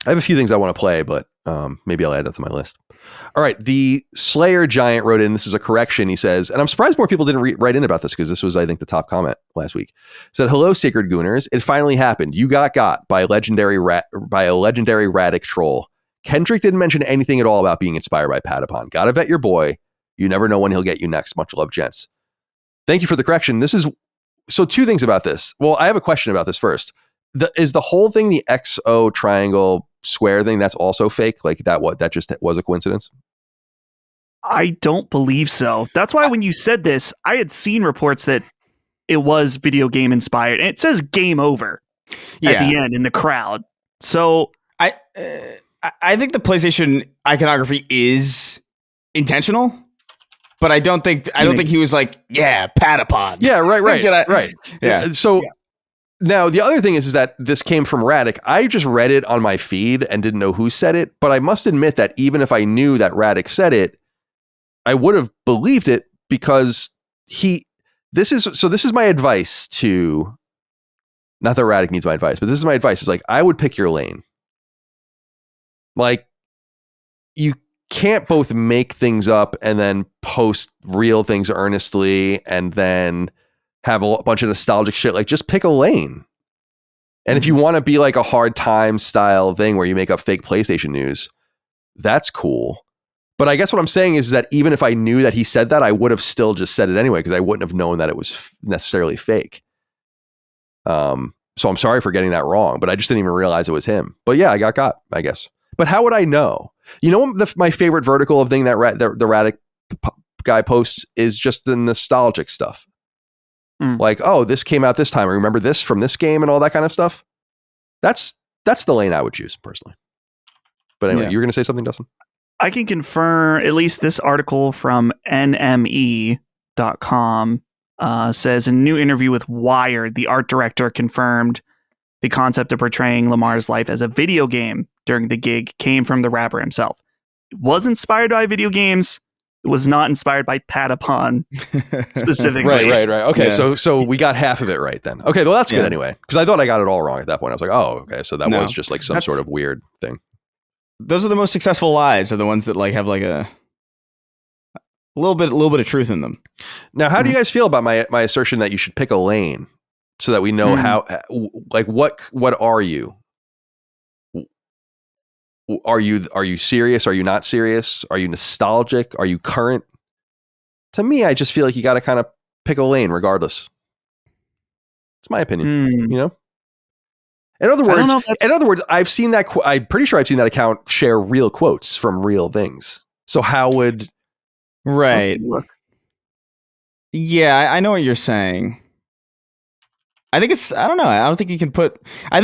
I have a few things I want to play, but maybe I'll add that to my list. All right. The Slayer Giant wrote in, this is a correction. He says, and I'm surprised more people didn't write in about this, because this was, I think, the top comment last week. Said, hello, Sacred Gooners. It finally happened. You got by a legendary Radec'ed troll. Kendrick didn't mention anything at all about being inspired by Patapon. Gotta vet your boy. You never know when he'll get you next. Much love, gents. Thank you for the correction. So two things about this. Well, I have a question about this first. Is the whole thing the XO triangle square thing that's also fake? Like that just was a coincidence? I don't believe so. That's why when you said this, I had seen reports that it was video game inspired, and it says game over at the end in the crowd. So I think the PlayStation iconography is intentional, but I don't think he was like, yeah, Patapon. Yeah, right. Right. Yeah. So now the other thing is that this came from Radec'ed. I just read it on my feed and didn't know who said it, but I must admit that even if I knew that Radec'ed said it, I would have believed it, because this is my advice to, not that Radec'ed needs my advice, but this is my advice. Is like, I would pick your lane. Like, you can't both make things up and then post real things earnestly and then have a bunch of nostalgic shit. Like, just pick a lane. And if you want to be like a Hard Time style thing where you make up fake PlayStation news, that's cool. But I guess what I'm saying is that even if I knew that he said that, I would have still just said it anyway, because I wouldn't have known that it was necessarily fake. So I'm sorry for getting that wrong, but I just didn't even realize it was him. But yeah, I got, I guess. But how would I know? You know, my favorite vertical of thing that the Radec'ed guy posts is just the nostalgic stuff. Like, oh, this came out this time. I remember this from this game and all that kind of stuff. That's the lane I would choose personally. But anyway, you were going to say something, Dustin? I can confirm, at least this article from NME.com says, in a new interview with Wired, the art director confirmed the concept of portraying Lamar's life as a video game during the gig came from the rapper himself. It was inspired by video games. It was not inspired by Patapon specifically. Right. Okay, so we got half of it right then. Okay, well, that's good anyway, because I thought I got it all wrong at that point. I was like, oh, okay, so that was just like some sort of weird thing. Those are the most successful lies, are the ones that like have like a little bit of truth in them. Now, how do you guys feel about my assertion that you should pick a lane so that we know how, like, what are you? Are you serious? Are you not serious? Are you nostalgic? Are you current? To me, I just feel like you got to kind of pick a lane regardless. It's my opinion, you know? In other words, I've seen that. I'm pretty sure I've seen that account share real quotes from real things. So how would? Right. Yeah, I know what you're saying. I think I don't know. I don't think you can I'm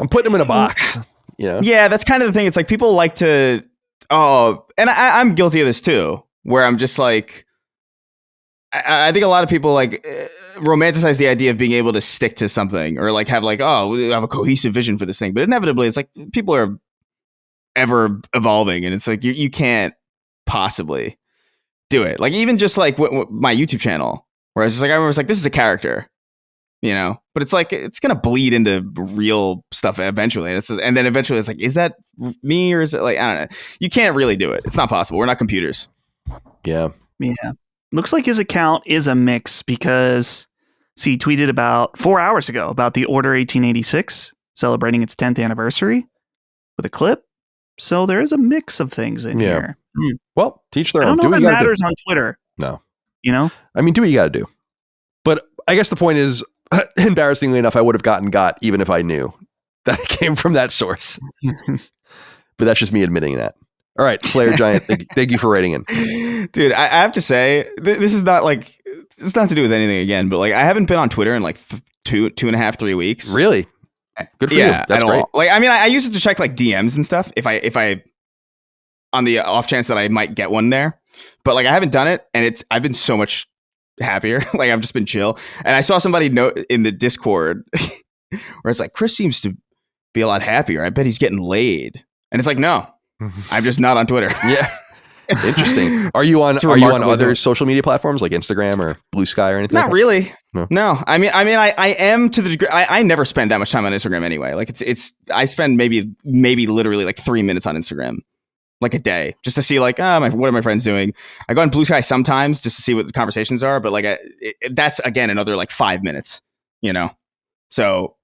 putting them in a box. Yeah. Yeah, that's kind of the thing. It's like people like to. Oh, and I'm guilty of this too, where I'm just like, I think a lot of people like romanticize the idea of being able to stick to something or like have like, oh, we have a cohesive vision for this thing. But inevitably, it's like people are ever evolving, and it's like you can't possibly do it. Like even just like my YouTube channel, where I was just like, I remember it's like, this is a character, you know, but it's like it's gonna bleed into real stuff eventually, and then eventually it's like, is that me or is it like, I don't know. You can't really do it. It's not possible. We're not computers. Yeah. Looks like his account is a mix because he tweeted about 4 hours ago about the Order 1886 celebrating its 10th anniversary with a clip. So there is a mix of things in here. Well, teach their I own. don't know if it matters on Twitter. No. You know? I mean, do what you got to do. But I guess the point is, embarrassingly enough, I would have gotten got even if I knew that it came from that source. But that's just me admitting that. All right, Slayer Giant, thank you for writing in. Dude, I have to say, this is not like, it's not to do with anything again, but like I haven't been on Twitter in like 2.5-3 weeks. Really? Good for you. That's great. Like, I mean, I use it to check like DMs and stuff if I on the off chance that I might get one there. But like I haven't done it, and I've been so much happier. Like I've just been chill. And I saw somebody note in the Discord where it's like, Chris seems to be a lot happier. I bet he's getting laid. And it's like, no. I'm just not on Twitter. Yeah. Interesting. Are you on other social media platforms like Instagram or Blue Sky or anything? Not like really. No. No. I mean I am to the degree I never spend that much time on Instagram anyway. Like it's I spend maybe literally like 3 minutes on Instagram like a day just to see like what are my friends doing. I go on Blue Sky sometimes just to see what the conversations are, but like that's again another like 5 minutes, you know. So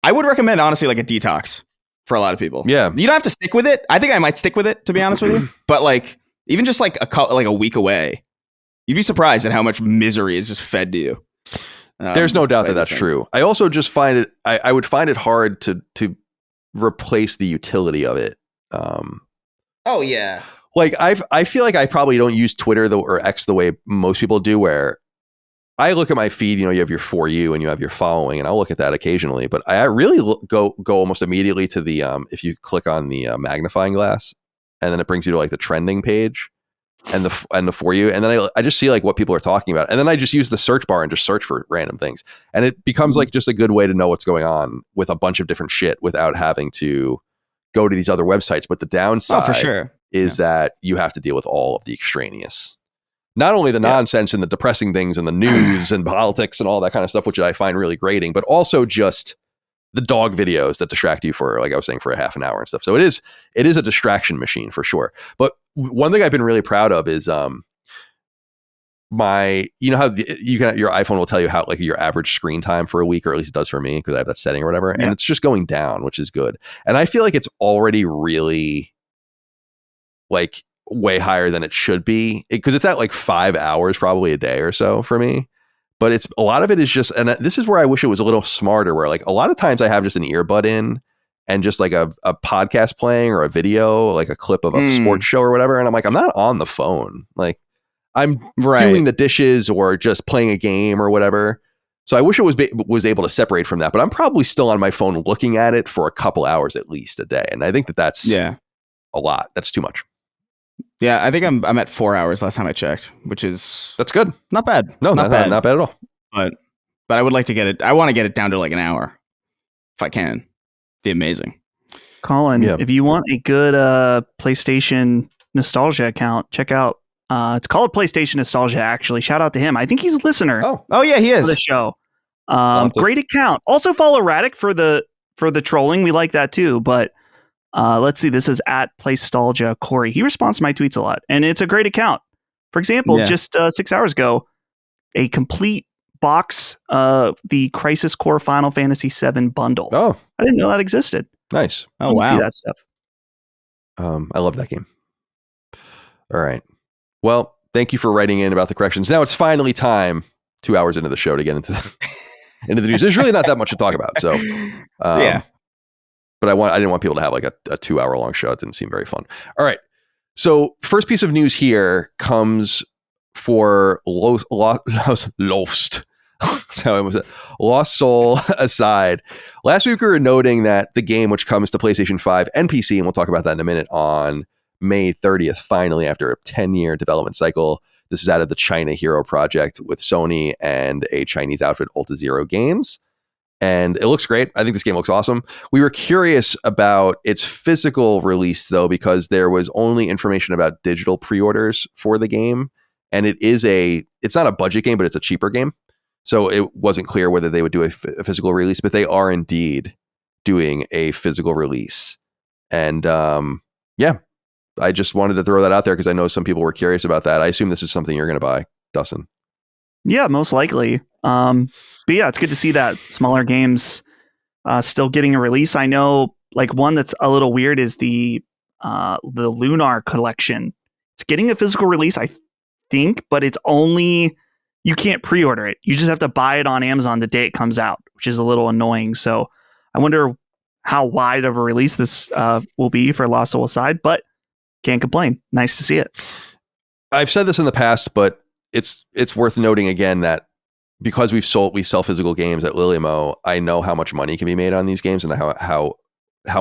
I would recommend honestly like a detox for a lot of people. Yeah. You don't have to stick with it. I think I might stick with it, to be honest with you. But like, even just like a week away, you'd be surprised at how much misery is just fed to you. There's no doubt that that's true. I also just find it, I would find it hard to replace the utility of it. Oh yeah. Like I feel like I probably don't use Twitter or X the way most people do, where I look at my feed, you know, you have your For You and you have your following, and I'll look at that occasionally, but I really go almost immediately to the, if you click on the magnifying glass, and then it brings you to like the trending page and the For You. And then I just see like what people are talking about. And then I just use the search bar and just search for random things. And it becomes like just a good way to know what's going on with a bunch of different shit without having to go to these other websites. But the downside for sure. is that you have to deal with all of the extraneous. Not only the nonsense and the depressing things and the news and politics and all that kind of stuff, which I find really grating, but also just the dog videos that distract you for, like I was saying, for a half an hour and stuff. So it is a distraction machine for sure. But one thing I've been really proud of is you know how your iPhone will tell you how like your average screen time for a week, or at least it does for me because I have that setting or whatever. Yeah. And it's just going down, which is good. And I feel like it's already really like way higher than it should be, because it's at like 5 hours probably a day or so for me. But it's a lot of it is just, and this is where I wish it was a little smarter, where like a lot of times I have just an earbud in and just like a podcast playing or a video, like a clip of a sports show or whatever. And I'm like, I'm not on the phone. Like I'm doing the dishes or just playing a game or whatever. So I wish it was able to separate from that, but I'm probably still on my phone looking at it for a couple hours at least a day. And I think that's a lot. That's too much. Yeah, I think I'm at 4 hours last time I checked, that's good. Not bad. No, not bad at all. But I would like to get it. I want to get it down to like an hour if I can. Be amazing. Colin, if you want a good PlayStation nostalgia account, check out. It's called PlayStation Nostalgia. Actually, shout out to him. I think he's a listener. Oh yeah, he is. For the show. Great account. Also follow Radec'ed for the trolling. We like that too. But let's see. This is at Playstalgia Corey. He responds to my tweets a lot, and it's a great account. For example, just 6 hours ago, a complete box of the Crisis Core Final Fantasy VII bundle. Oh, I didn't know that existed. Nice. Oh wow, see that stuff. I love that game. All right. Well, thank you for writing in about the corrections. Now it's finally time, 2 hours into the show, to get into the news. There's really not that much to talk about. So, but I didn't want people to have like a 2 hour long show. It didn't seem very fun. All right. So first piece of news here comes for Lost. That's how it was. Lost Soul aside. Last week we were noting that the game, which comes to PlayStation 5 and PC, and we'll talk about that in a minute, on May 30th, finally, after a 10-year development cycle, This is out of the China Hero project with Sony and a Chinese outfit, Ulta Zero Games. And it looks great. I think this game looks awesome. We were curious about its physical release, though, because there was only information about digital pre-orders for the game. And it's not a budget game, but it's a cheaper game. So it wasn't clear whether they would do a physical release, but they are indeed doing a physical release. And yeah, I just wanted to throw that out there because I know some people were curious about that. I assume this is something you're going to buy, Dustin. Yeah, most likely. But yeah, it's good to see that smaller games still getting a release. I know, like, one that's a little weird is the Lunar collection. It's getting a physical release, I think, but it's only, you can't pre-order it. You just have to buy it on Amazon the day it comes out, which is a little annoying. So I wonder how wide of a release this will be for Lost Soul Aside, but can't complain. Nice to see it. I've said this in the past, but it's worth noting again that because we sell physical games at Liliamo, I know how much money can be made on these games and how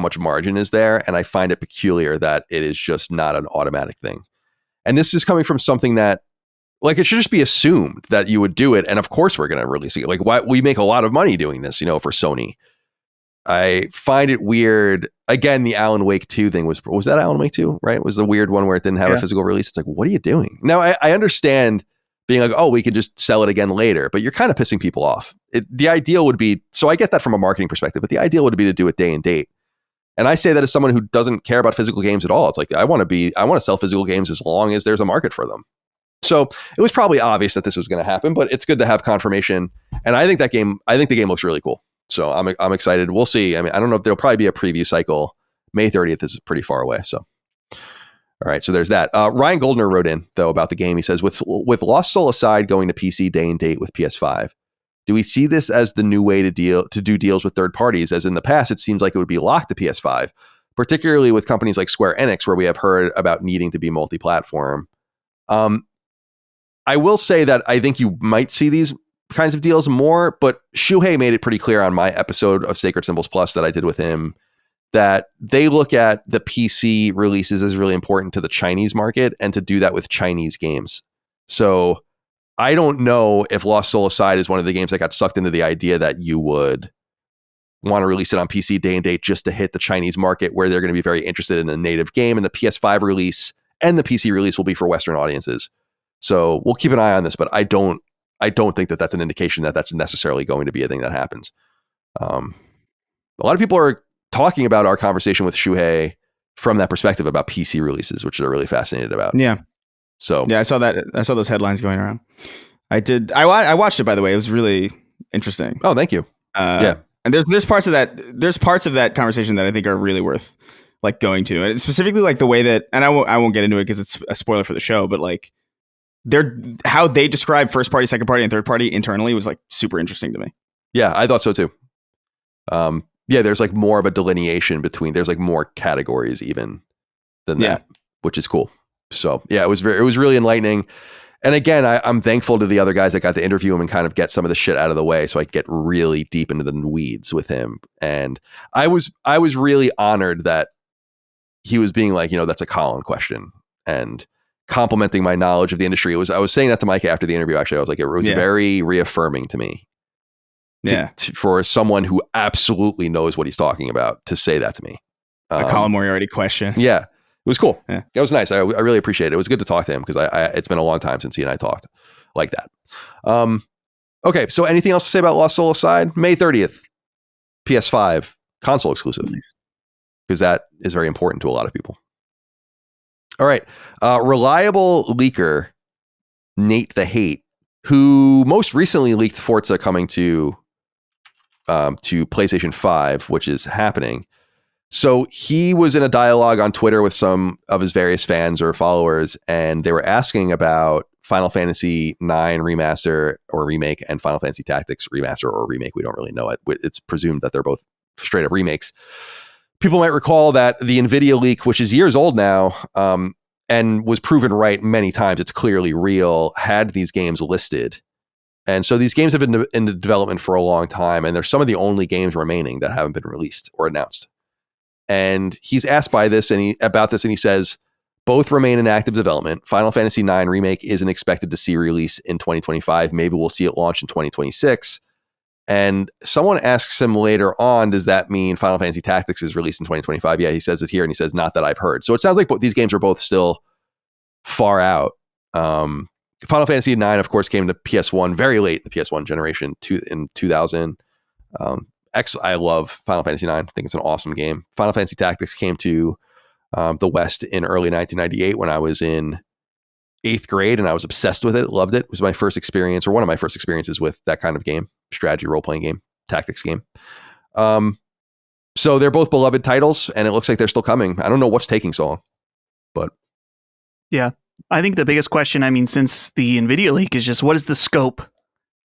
much margin is there. And I find it peculiar that it is just not an automatic thing. And this is coming from something that, like, it should just be assumed that you would do it. And of course we're going to release it. Like, why we make a lot of money doing this, for Sony. I find it weird. Again, the Alan Wake 2 thing was that Alan Wake 2, right? It was the weird one where it didn't have a physical release. It's like, what are you doing? Now, I understand being like, oh, we can just sell it again later, but you're kind of pissing people off. The ideal would be, so I get that from a marketing perspective, but the ideal would be to do it day and date. And I say that as someone who doesn't care about physical games at all. It's like, I want to sell physical games as long as there's a market for them. So it was probably obvious that this was going to happen, but it's good to have confirmation. And I think the game looks really cool. So I'm excited. We'll see. I mean, I don't know if there'll probably be a preview cycle. May 30th is pretty far away. So, all right. So there's that. Ryan Goldner wrote in, though, about the game. He says, with Lost Soul Aside going to PC day and date with PS5, do we see this as the new way to do deals with third parties? As in the past, it seems like it would be locked to PS5, particularly with companies like Square Enix, where we have heard about needing to be multi-platform. I will say that I think you might see these kinds of deals more, but Shuhei made it pretty clear on my episode of Sacred Symbols Plus that I did with him that they look at the PC releases as really important to the Chinese market and to do that with Chinese games. So I don't know if Lost Soul Aside is one of the games that got sucked into the idea that you would want to release it on PC day and date just to hit the Chinese market, where they're going to be very interested in a native game, and the PS5 release and the PC release will be for Western audiences. So we'll keep an eye on this, but I don't think that that's an indication that that's necessarily going to be a thing that happens. A lot of people are talking about our conversation with Shuhei from that perspective about PC releases, which they're really fascinated about. Yeah. So yeah, I saw that. I saw those headlines going around. I did. I watched it, by the way. It was really interesting. Oh, thank you. Yeah. And there's parts of that conversation that I think are really worth like going to, and specifically like the way that, and I won't get into it because it's a spoiler for the show, but like how they describe first party, second party, and third party internally was like super interesting to me. Yeah, I thought so too. Yeah, there's like more of a delineation between, there's like more categories even than that, which is cool. So yeah, it was really enlightening. And again, I'm thankful to the other guys that got to interview him and kind of get some of the shit out of the way, so I could get really deep into the weeds with him. And I was really honored that he was being like, that's a Colin question, and complimenting my knowledge of the industry. I was saying that to Mike after the interview. Actually, I was like, it was very reaffirming to me. For someone who absolutely knows what he's talking about to say that to me. A Colin Moriarty question. Yeah. It was cool. Yeah. It was nice. I really appreciate it. It was good to talk to him because it's been a long time since he and I talked like that. Okay. So anything else to say about Lost Soul Aside? May 30th, PS5 console exclusive, because that is very important to a lot of people. All right. Reliable leaker, Nate the Hate, who most recently leaked Forza coming to PlayStation 5, which is happening. So he was in a dialogue on Twitter with some of his various fans or followers, and they were asking about Final Fantasy IX remaster or remake and Final Fantasy Tactics remaster or remake. We don't really know it. It's presumed that they're both straight up remakes. People might recall that the NVIDIA leak, which is years old now, and was proven right many times, it's clearly real, had these games listed. And so these games have been in development for a long time, and they're some of the only games remaining that haven't been released or announced. And he's asked about this, and he says, Both remain in active development. Final Fantasy IX Remake isn't expected to see release in 2025. Maybe we'll see it launch in 2026. And someone asks him later on, does that mean Final Fantasy Tactics is released in 2025? Yeah, he says it here, and he says, not that I've heard. So it sounds like these games are both still far out. Final Fantasy IX, of course, came to PS1 very late in the PS1 generation in 2000. I love Final Fantasy IX. I think it's an awesome game. Final Fantasy Tactics came to the West in early 1998 when I was in 8th grade, and I was obsessed with it, loved it. It was my first experience, or one of my first experiences with that kind of game, strategy, role-playing game, tactics game. So they're both beloved titles, and it looks like they're still coming. I don't know what's taking so long, but... Yeah, I think the biggest question, I mean, since the NVIDIA leak is just, what is the scope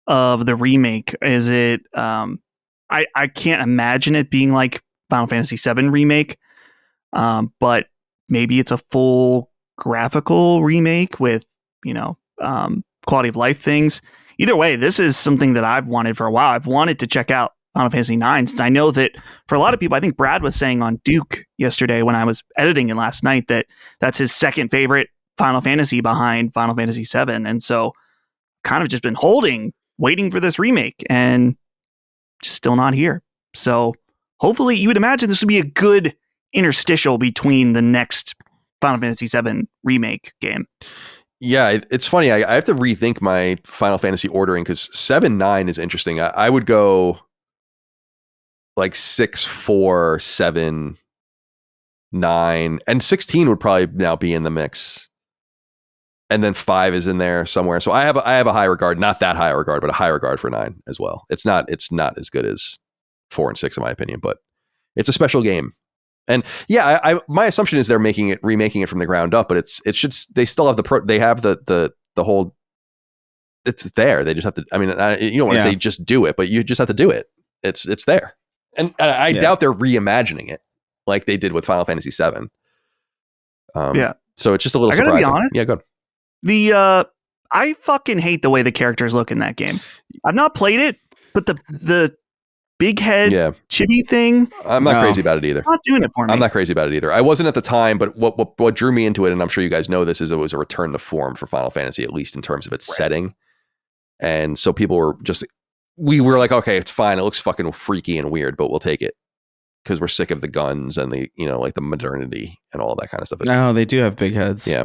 of the remake? Is it... I can't imagine it being like Final Fantasy VII Remake, but maybe it's a full graphical remake with, quality of life things. Either way, this is something that I've wanted for a while. I've wanted to check out Final Fantasy IX, since I know that for a lot of people, I think Brad was saying on Duke yesterday when I was editing it last night, that that's his second favorite Final Fantasy behind Final Fantasy VII. And so kind of just been waiting for this remake, and just still not here. So hopefully you would imagine this would be a good interstitial between the next Final Fantasy VII remake game. Yeah, it's funny. I have to rethink my Final Fantasy ordering, because 7-9 is interesting. I would go like 6, 4, 7, 9, and 16 would probably now be in the mix. And then 5 is in there somewhere. So I have a high regard, not that high regard, but a high regard for 9 as well. It's not as good as 4 and 6 in my opinion, but it's a special game. And yeah, my assumption is they're remaking it from the ground up, but they still have the whole, it's there. They just have to, I mean, you don't want to say just do it, but you just have to do it. It's there. And I doubt they're reimagining it like they did with Final Fantasy VII. So it's just a little surprising. Be honest, yeah, go ahead. I fucking hate the way the characters look in that game. I've not played it, but the big head chibi thing, I'm not crazy about it either. Not doing it for me. I'm not crazy about it either. I wasn't at the time, but what drew me into it, and I'm sure you guys know this, is it was a return to form for Final Fantasy, at least in terms of its setting. And so people were we were like, okay, it's fine. It looks fucking freaky and weird, but we'll take it because we're sick of the guns and the, like the modernity and all that kind of stuff. No, they do have big heads. Yeah.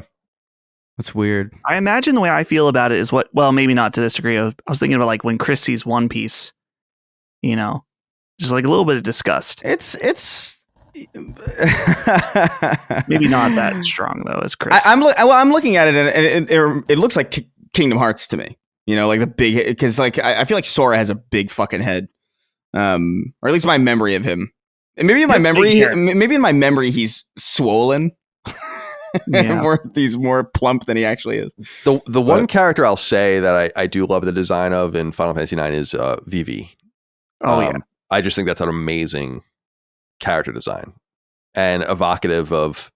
That's weird. I imagine the way I feel about it is maybe not to this degree. I was thinking about like when Chris sees One Piece, just like a little bit of disgust. It's maybe not that strong though as Chris. I'm looking at it and it looks like Kingdom Hearts to me. Like the big, because like I feel like Sora has a big fucking head, or at least my memory of him. And maybe in my memory, he's swollen. Yeah. He's more plump than he actually is. The one character I'll say that I do love the design of in Final Fantasy IX is Vivi. Yeah. I just think that's an amazing character design and evocative of.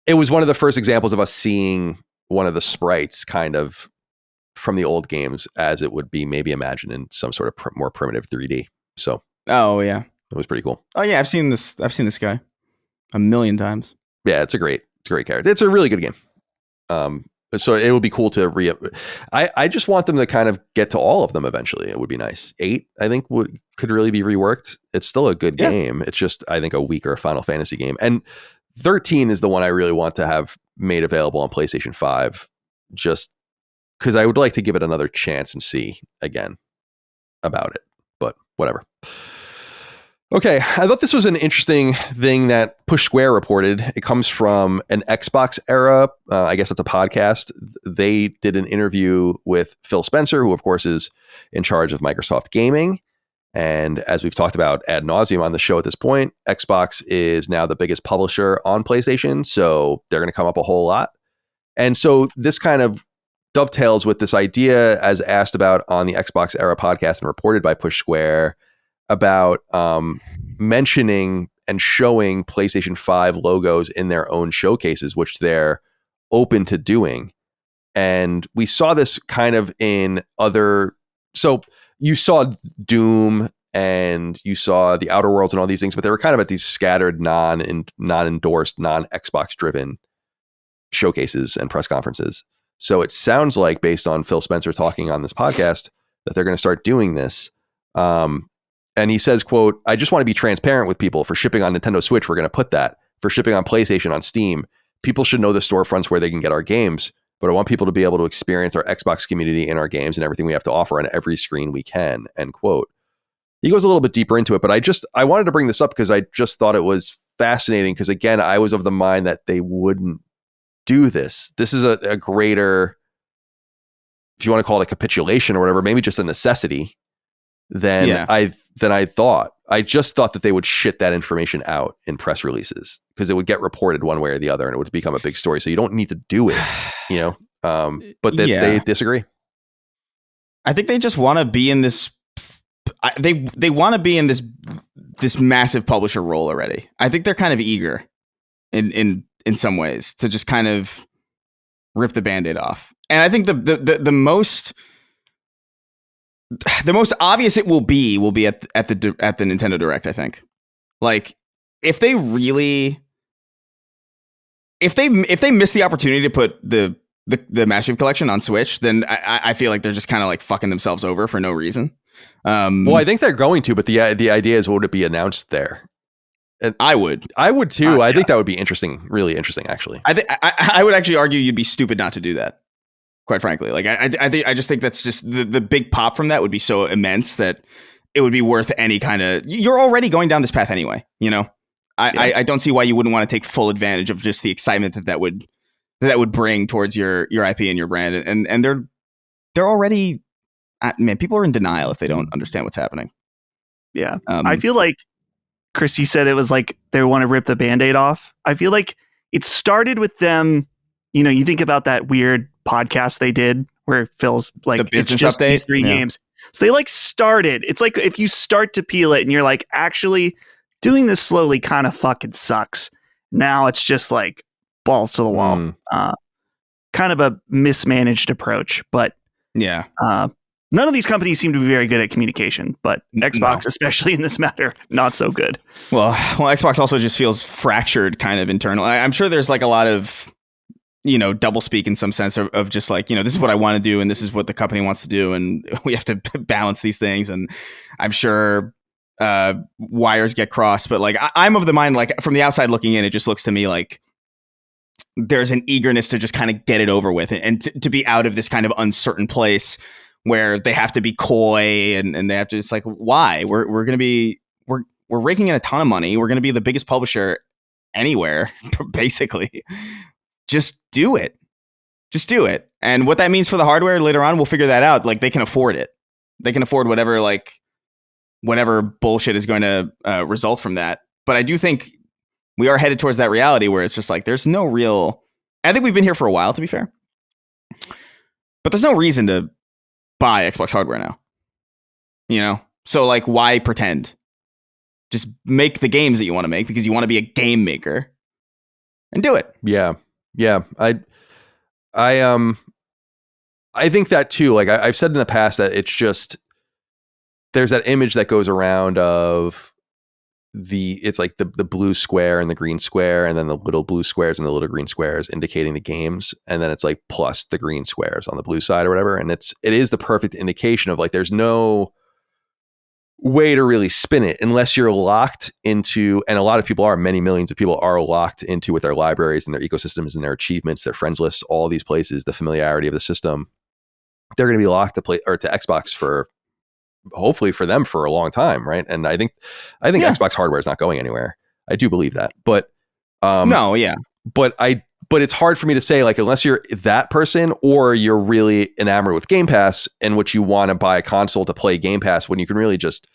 It was one of the first examples of us seeing one of the sprites kind of from the old games as it would be maybe imagined in some sort of more primitive 3D. So. Oh yeah, it was pretty cool. Oh yeah, I've seen this guy a million times. Yeah, it's a great character. It's a really good game. So it would be cool to I just want them to kind of get to all of them eventually. It would be nice. 8, I think could really be reworked. It's still a good game. It's just, I think, a weaker Final Fantasy game. And 13 is the one I really want to have made available on PlayStation 5, just because I would like to give it another chance and see again about it. But whatever. Okay, I thought this was an interesting thing that Push Square reported. It comes from an Xbox era. I guess it's a podcast. They did an interview with Phil Spencer, who, of course, is in charge of Microsoft Gaming. And as we've talked about ad nauseum on the show at this point, Xbox is now the biggest publisher on PlayStation. So they're going to come up a whole lot. And so this kind of dovetails with this idea, as asked about on the Xbox era podcast and reported by Push Square, about mentioning and showing PlayStation 5 logos in their own showcases, which they're open to doing. And we saw this kind of in other. So you saw Doom and you saw the Outer Worlds and all these things, but they were kind of at these scattered, non-endorsed, non-Xbox driven showcases and press conferences. So it sounds like, based on Phil Spencer talking on this podcast, that they're going to start doing this. And he says, quote, "I just want to be transparent with people. For shipping on Nintendo Switch, we're going to put that. For shipping on PlayStation, on Steam, people should know the storefronts where they can get our games. But I want people to be able to experience our Xbox community in our games and everything we have to offer on every screen we can," end quote. He goes a little bit deeper into it, but I wanted to bring this up because I just thought it was fascinating, because again, I was of the mind that they wouldn't do this. This is a greater, if you want to call it a capitulation or whatever, maybe just a necessity than I thought. I just thought that they would shit that information out in press releases because it would get reported one way or the other and it would become a big story. So you don't need to do it, you know, but they disagree. I think they just want to be in this. They want to be in this massive publisher role already. I think they're kind of eager in some ways to just kind of rip the Band-Aid off. And I think the most obvious it will be at the Nintendo Direct. I think, like, if they miss the opportunity to put the Master Chief Collection on Switch, then I feel like they're just kind of like fucking themselves over for no reason. Well, I think they're going to, but the idea is, would it be announced there? And I would too. I think that would be interesting, really interesting, actually. I would actually argue you'd be stupid not to do that. Quite frankly, like I just think that's just the big pop from that would be so immense that it would be worth any kind of. You're already going down this path anyway, you know. I don't see why you wouldn't want to take full advantage of just the excitement that would bring towards your IP and your brand, and they're already. Man, people are in denial if they don't understand what's happening. Yeah, I feel like Christy said it was like they want to rip the Band-Aid off. I feel like it started with them. You know, you think about that weird podcast they did where Phil's like, the business it's just update, these 3 games. So they like started. It's like if you start to peel it and you're like, actually doing this slowly kind of fucking sucks. Now it's just like balls to the wall. Kind of a mismanaged approach, but yeah. None of these companies seem to be very good at communication, but Xbox, especially in this matter, not so good. Well, Xbox also just feels fractured kind of internal. I'm sure there's like a lot of, you know, doublespeak in some sense of just like, you know, this is what I want to do and this is what the company wants to do. And we have to balance these things. And I'm sure wires get crossed. But like, I'm of the mind, like from the outside looking in, it just looks to me like there's an eagerness to just kind of get it over with and to be out of this kind of uncertain place where they have to be coy and they have to, it's like, why? We're going to be, we're raking in a ton of money. We're going to be the biggest publisher anywhere, basically. Just do it. Just do it. And what that means for the hardware later on, we'll figure that out. Like, they can afford it. They can afford whatever bullshit is going to result from that. But I do think we are headed towards that reality where it's just like, there's no real, I think we've been here for a while, to be fair, but there's no reason to buy Xbox hardware now, you know? So like, why pretend? Just make the games that you want to make because you want to be a game maker and do it. Yeah. I think that too. Like I've said in the past that it's just, there's that image that goes around of it's like the blue square and the green square, and then the little blue squares and the little green squares indicating the games. And then it's like plus the green squares on the blue side or whatever. And it is the perfect indication of like, there's no way to really spin it unless you're locked into, and a lot of people are, many millions of people are locked into with their libraries and their ecosystems and their achievements, their friends lists, all these places, the familiarity of the system. They're going to be locked to Xbox for, hopefully for them, for a long time, right? And I think Xbox hardware is not going anywhere. I do believe that, but but it's hard for me to say, like, unless you're that person or you're really enamored with Game Pass in which you want to buy a console to play Game Pass when you can really just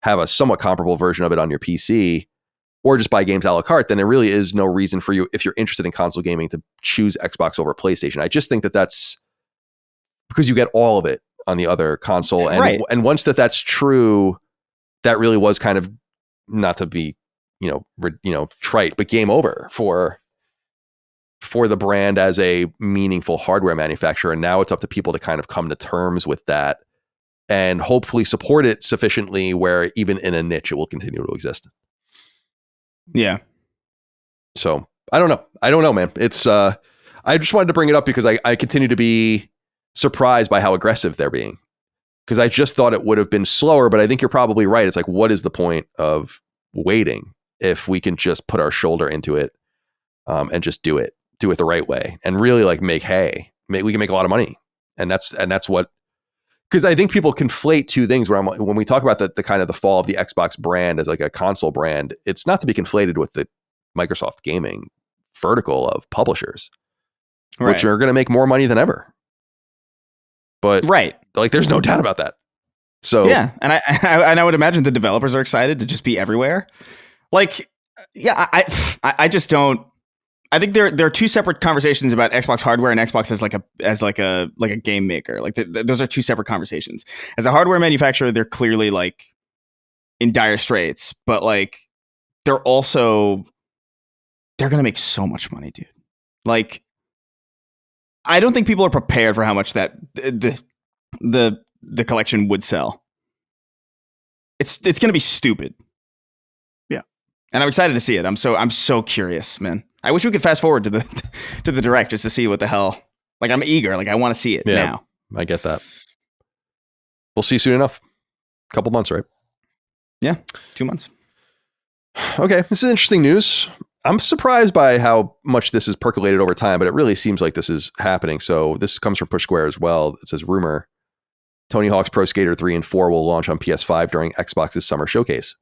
have a somewhat comparable version of it on your PC or just buy games a la carte, then there really is no reason for you, if you're interested in console gaming, to choose Xbox over PlayStation. I just think that that's because you get all of it on the other console. And right. And once that's true, that really was kind of, not to be, trite, but game over for the brand as a meaningful hardware manufacturer. And now it's up to people to kind of come to terms with that and hopefully support it sufficiently where even in a niche, it will continue to exist. Yeah. So I don't know, man. It's, I just wanted to bring it up because I continue to be surprised by how aggressive they're being. Because I just thought it would have been slower, but I think you're probably right. It's like, what is the point of waiting if we can just put our shoulder into it and just do it the right way and really like make hay. We can make a lot of money, and that's what. Because I think people conflate two things when we talk about the kind of the fall of the Xbox brand as like a console brand. It's not to be conflated with the Microsoft gaming vertical of publishers, which are going to make more money than ever. But like, there's no doubt about that. So yeah, and I would imagine the developers are excited to just be everywhere. Like, yeah, I just don't. I think there are two separate conversations about Xbox hardware and Xbox as like a game maker. Like those are two separate conversations. As a hardware manufacturer, they're clearly like in dire straits, but like they're going to make so much money, dude. Like, I don't think people are prepared for how much that the collection would sell. It's going to be stupid. Yeah. And I'm excited to see it. I'm so curious, man. I wish we could fast forward to the direct just to see what the hell. Like, I'm eager. Like, I want to see it now. I get that. We'll see soon enough. A couple months, right? Yeah, 2 months. Okay, this is interesting news. I'm surprised by how much this has percolated over time, but it really seems like this is happening. So this comes from Push Square as well. It says, rumor, Tony Hawk's Pro Skater 3 and 4 will launch on PS5 during Xbox's summer showcase.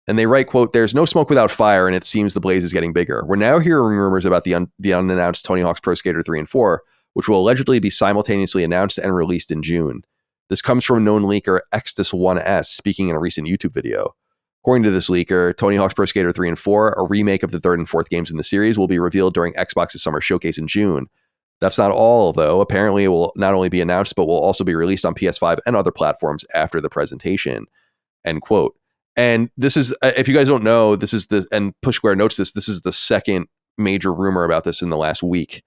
And they write, quote, there's no smoke without fire, and it seems the blaze is getting bigger. We're now hearing rumors about the unannounced Tony Hawk's Pro Skater 3 and 4, which will allegedly be simultaneously announced and released in June. This comes from known leaker Extus1S speaking in a recent YouTube video. According to this leaker, Tony Hawk's Pro Skater 3 and 4, a remake of the third and fourth games in the series, will be revealed during Xbox's summer showcase in June. That's not all, though. Apparently, it will not only be announced, but will also be released on PS5 and other platforms after the presentation. End quote. And this is, if you guys don't know, this is and Push Square notes this is the second major rumor about this in the last week,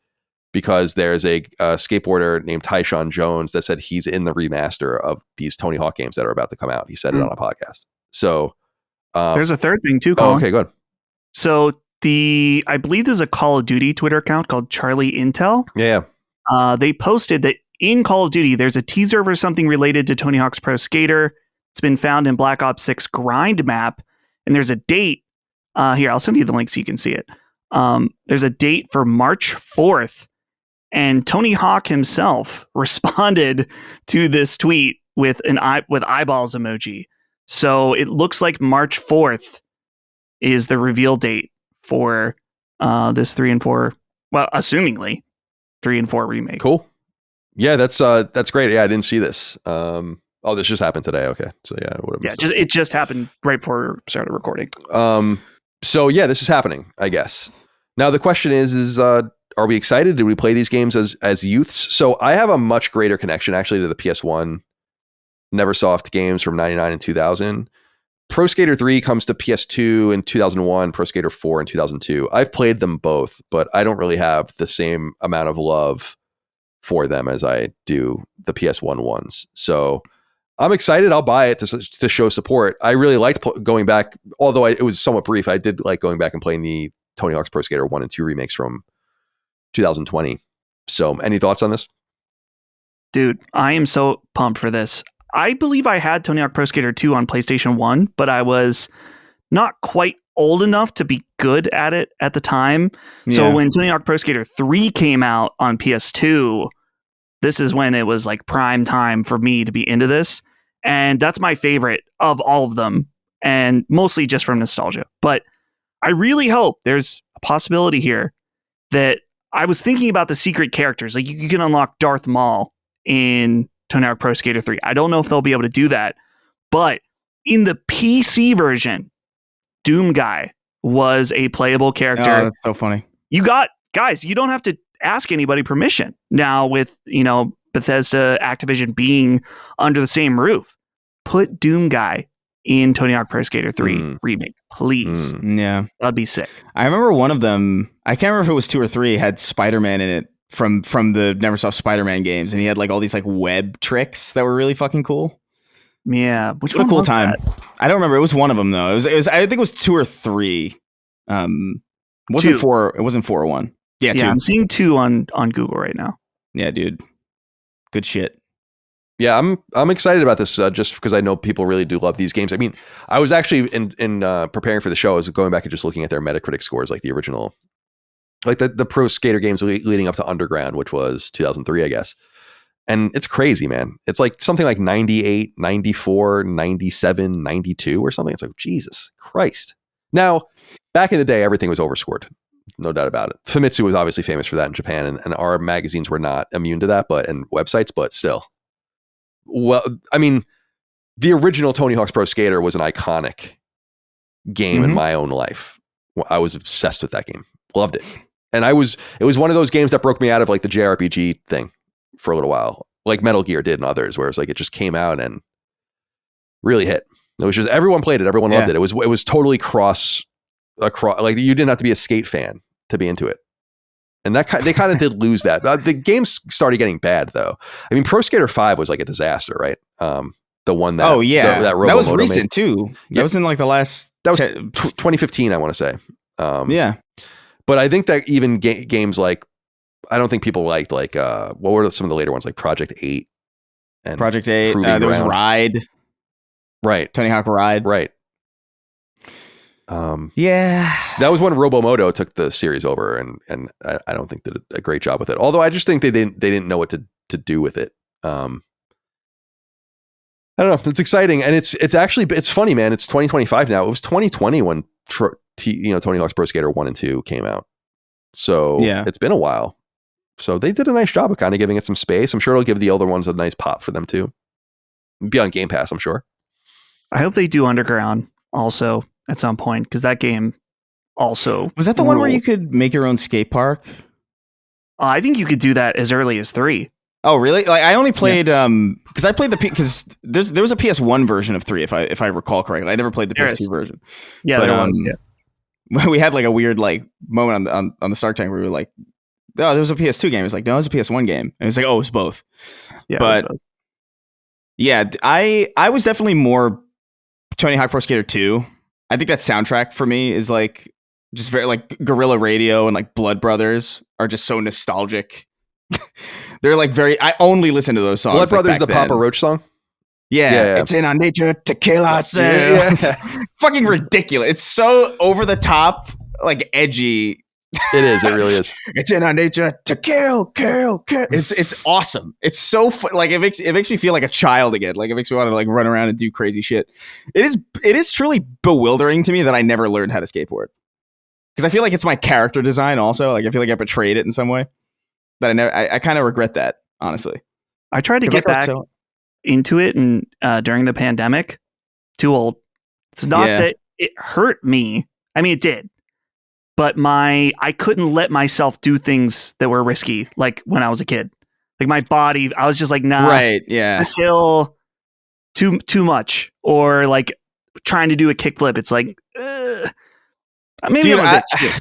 because there's a skateboarder named Tyshawn Jones that said he's in the remaster of these Tony Hawk games that are about to come out. He said it on a podcast. So there's a third thing too, Colin. Oh, okay, good. So I believe there's a Call of Duty Twitter account called Charlie Intel. Yeah. They posted that in Call of Duty, there's a teaser for something related to Tony Hawk's Pro Skater. It's been found in Black Ops 6 grind map. And there's a date. Here, I'll send you the link so you can see it. There's a date for March 4th. And Tony Hawk himself responded to this tweet with with eyeballs emoji. So it looks like March 4th is the reveal date for this 3 and 4. Well, assumingly 3 and 4 remake. Cool. Yeah, that's great. Yeah, I didn't see this. Oh, this just happened today. Okay, so yeah, it just happened right before we started recording. So yeah, this is happening, I guess. Now the question is are we excited? Did we play these games as youths? So I have a much greater connection actually to the PS1 Neversoft games from 99 and 2000. Pro Skater 3 comes to PS2 in 2001, Pro Skater 4 in 2002. I've played them both, but I don't really have the same amount of love for them as I do the PS1 ones. So I'm excited. I'll buy it to show support. I really liked going back, although it was somewhat brief. I did like going back and playing the Tony Hawk's Pro Skater 1 and 2 remakes from 2020. So any thoughts on this? Dude, I am so pumped for this. I believe I had Tony Hawk Pro Skater 2 on PlayStation 1, but I was not quite old enough to be good at it at the time. Yeah. So when Tony Hawk Pro Skater 3 came out on PS2, this is when it was like prime time for me to be into this. And that's my favorite of all of them, and mostly just from nostalgia. But I really hope there's a possibility here that I was thinking about the secret characters. Like you can unlock Darth Maul in Tony Hawk Pro Skater 3. I don't know if they'll be able to do that, but in the PC version, Doom Guy was a playable character. Oh, that's so funny. You don't have to ask anybody permission now with, Bethesda, Activision being under the same roof. Put Doom Guy in Tony Hawk Pro Skater 3 remake, please. Yeah. That'd be sick. I remember one of them, I can't remember if it was 2 or 3, had Spider-Man in it from the Neversoft Spider-Man games, and he had like all these like web tricks that were really fucking cool. Yeah, which was a cool time. That? I don't remember. It was one of them though. It was I think it was 2 or 3. It wasn't 4. It wasn't 4 or 1. Yeah, Yeah, 2. I'm seeing 2 on Google right now. Yeah, dude. Good shit. Yeah, I'm excited about this just because I know people really do love these games. I mean, I was actually in preparing for the show, I was going back and just looking at their Metacritic scores, like the original, like the pro skater games leading up to Underground, which was 2003, I guess. And it's crazy, man. It's like something like 98, 94, 97, 92 or something. It's like, Jesus Christ. Now, back in the day, everything was overscored. No doubt about it. Famitsu was obviously famous for that in Japan, and our magazines were not immune to that, and websites, but still. Well, I mean, the original Tony Hawk's Pro Skater was an iconic game in my own life. I was obsessed with that game. Loved it. And it was one of those games that broke me out of like the JRPG thing for a little while, like Metal Gear did and others, where it's like it just came out and really hit. It was just everyone played it, everyone loved it. It was totally across, like you didn't have to be a skate fan to be into it. And they kind of did lose that. The games started getting bad though. I mean, Pro Skater 5 was like a disaster, right? The one that that was recent made. Too. That was in like the last. That was 2015, I want to say. Yeah, but I think that even games like, I don't think people liked like what were some of the later ones like Project 8 and Project 8. There was Ride. Right. Tony Hawk Ride. Right. Yeah, that was when Robomoto took the series over, and I don't think did a great job with it. Although I just think they didn't know what to do with it. I don't know. It's exciting, and it's actually funny, man. It's 2025 now. It was 2020 when Tony Hawk's Pro Skater 1 and 2 came out. So it's been a while. So they did a nice job of kind of giving it some space. I'm sure it'll give the older ones a nice pop for them too. Be on Game Pass, I'm sure. I hope they do Underground also at some point, because that game also was that the one where you could make your own skate park. I think you could do that as early as 3. Oh really? Like I only played because I played because there was a PS1 version of 3 if I recall correctly. I never played the PS2 version. Yeah, but, there was. Yeah. We had like a weird like moment on the Stark Tank where we were like, oh, there was a PS2 game. It was like, no, it was a PS1 game. And it was like, oh, it was both. Yeah, but yeah, I was definitely more Tony Hawk Pro Skater 2. I think that soundtrack for me is like just very like Guerrilla Radio and like Blood Brothers are just so nostalgic. They're like I only listen to those songs. Blood Brothers, the Papa Roach song? Yeah. It's in our nature to kill ourselves. Fucking ridiculous. It's so over the top, like edgy. It is. It really is. It's in our nature to kill. It's awesome. It's so fun. Like it makes me feel like a child again. Like it makes me want to like run around and do crazy shit. It is truly bewildering to me that I never learned how to skateboard, because I feel like it's my character design also. Like I feel like I betrayed it in some way. That I kind of regret that, honestly. I tried to get back into it and during the pandemic. Too old. It's not that it hurt me. I mean, it did. But I couldn't let myself do things that were risky, like when I was a kid. Like my body, I was just like, nah. Right, yeah. This hill, too much. Or like trying to do a kickflip. It's like, maybe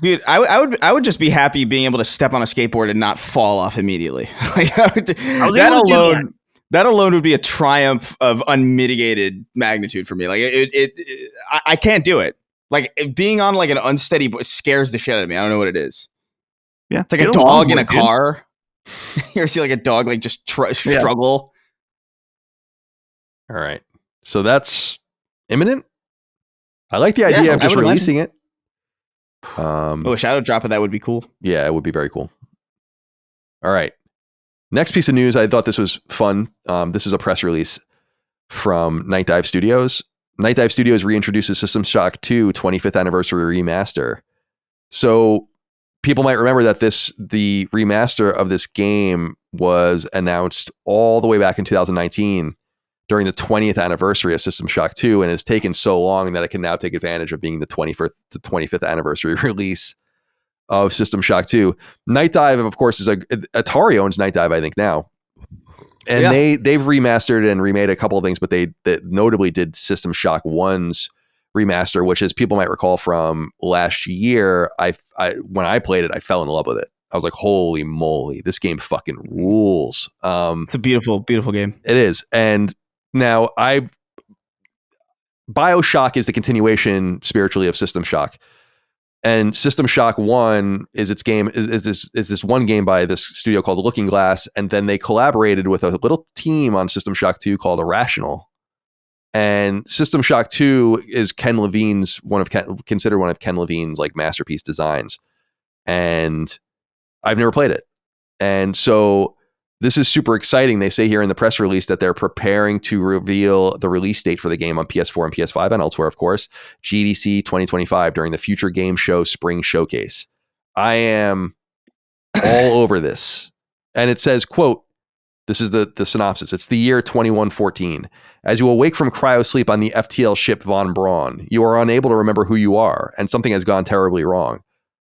dude, I would just be happy being able to step on a skateboard and not fall off immediately. Like, that alone would be a triumph of unmitigated magnitude for me. Like I can't do it. Like being on like an unsteady scares the shit out of me. I don't know what it is. Yeah, it's like a dog in a car. You ever see like a dog like just struggle? All right, so that's imminent. I like the idea of just releasing it. A shadow drop of that would be cool. Yeah, it would be very cool. All right, next piece of news. I thought this was fun. This is a press release from Night Dive Studios. Night Dive Studios reintroduces System Shock 2 25th anniversary remaster. So people might remember that the remaster of this game was announced all the way back in 2019 during the 20th anniversary of System Shock 2, and it's taken so long that it can now take advantage of being the 25th anniversary release of System Shock 2. Night Dive, of course, is Atari owns Night Dive, I think, now. And they've remastered and remade a couple of things, but they notably did System Shock 1's remaster, which, as people might recall from last year, I when I played it, I fell in love with it. I was like, holy moly, this game fucking rules. It's a beautiful, beautiful game. It is. And now BioShock is the continuation spiritually of System Shock. And System Shock 1 is its game is this one game by this studio called Looking Glass, and then they collaborated with a little team on System Shock 2 called Irrational. And System Shock 2 is considered one of Ken Levine's like masterpiece designs. And I've never played it. And so this is super exciting. They say here in the press release that they're preparing to reveal the release date for the game on PS4 and PS5 and elsewhere, of course, GDC 2025 during the Future Game Show Spring Showcase. I am all over this. And it says, quote, this is the synopsis. It's the year 2114. As you awake from cryosleep on the FTL ship Von Braun, you are unable to remember who you are, and something has gone terribly wrong.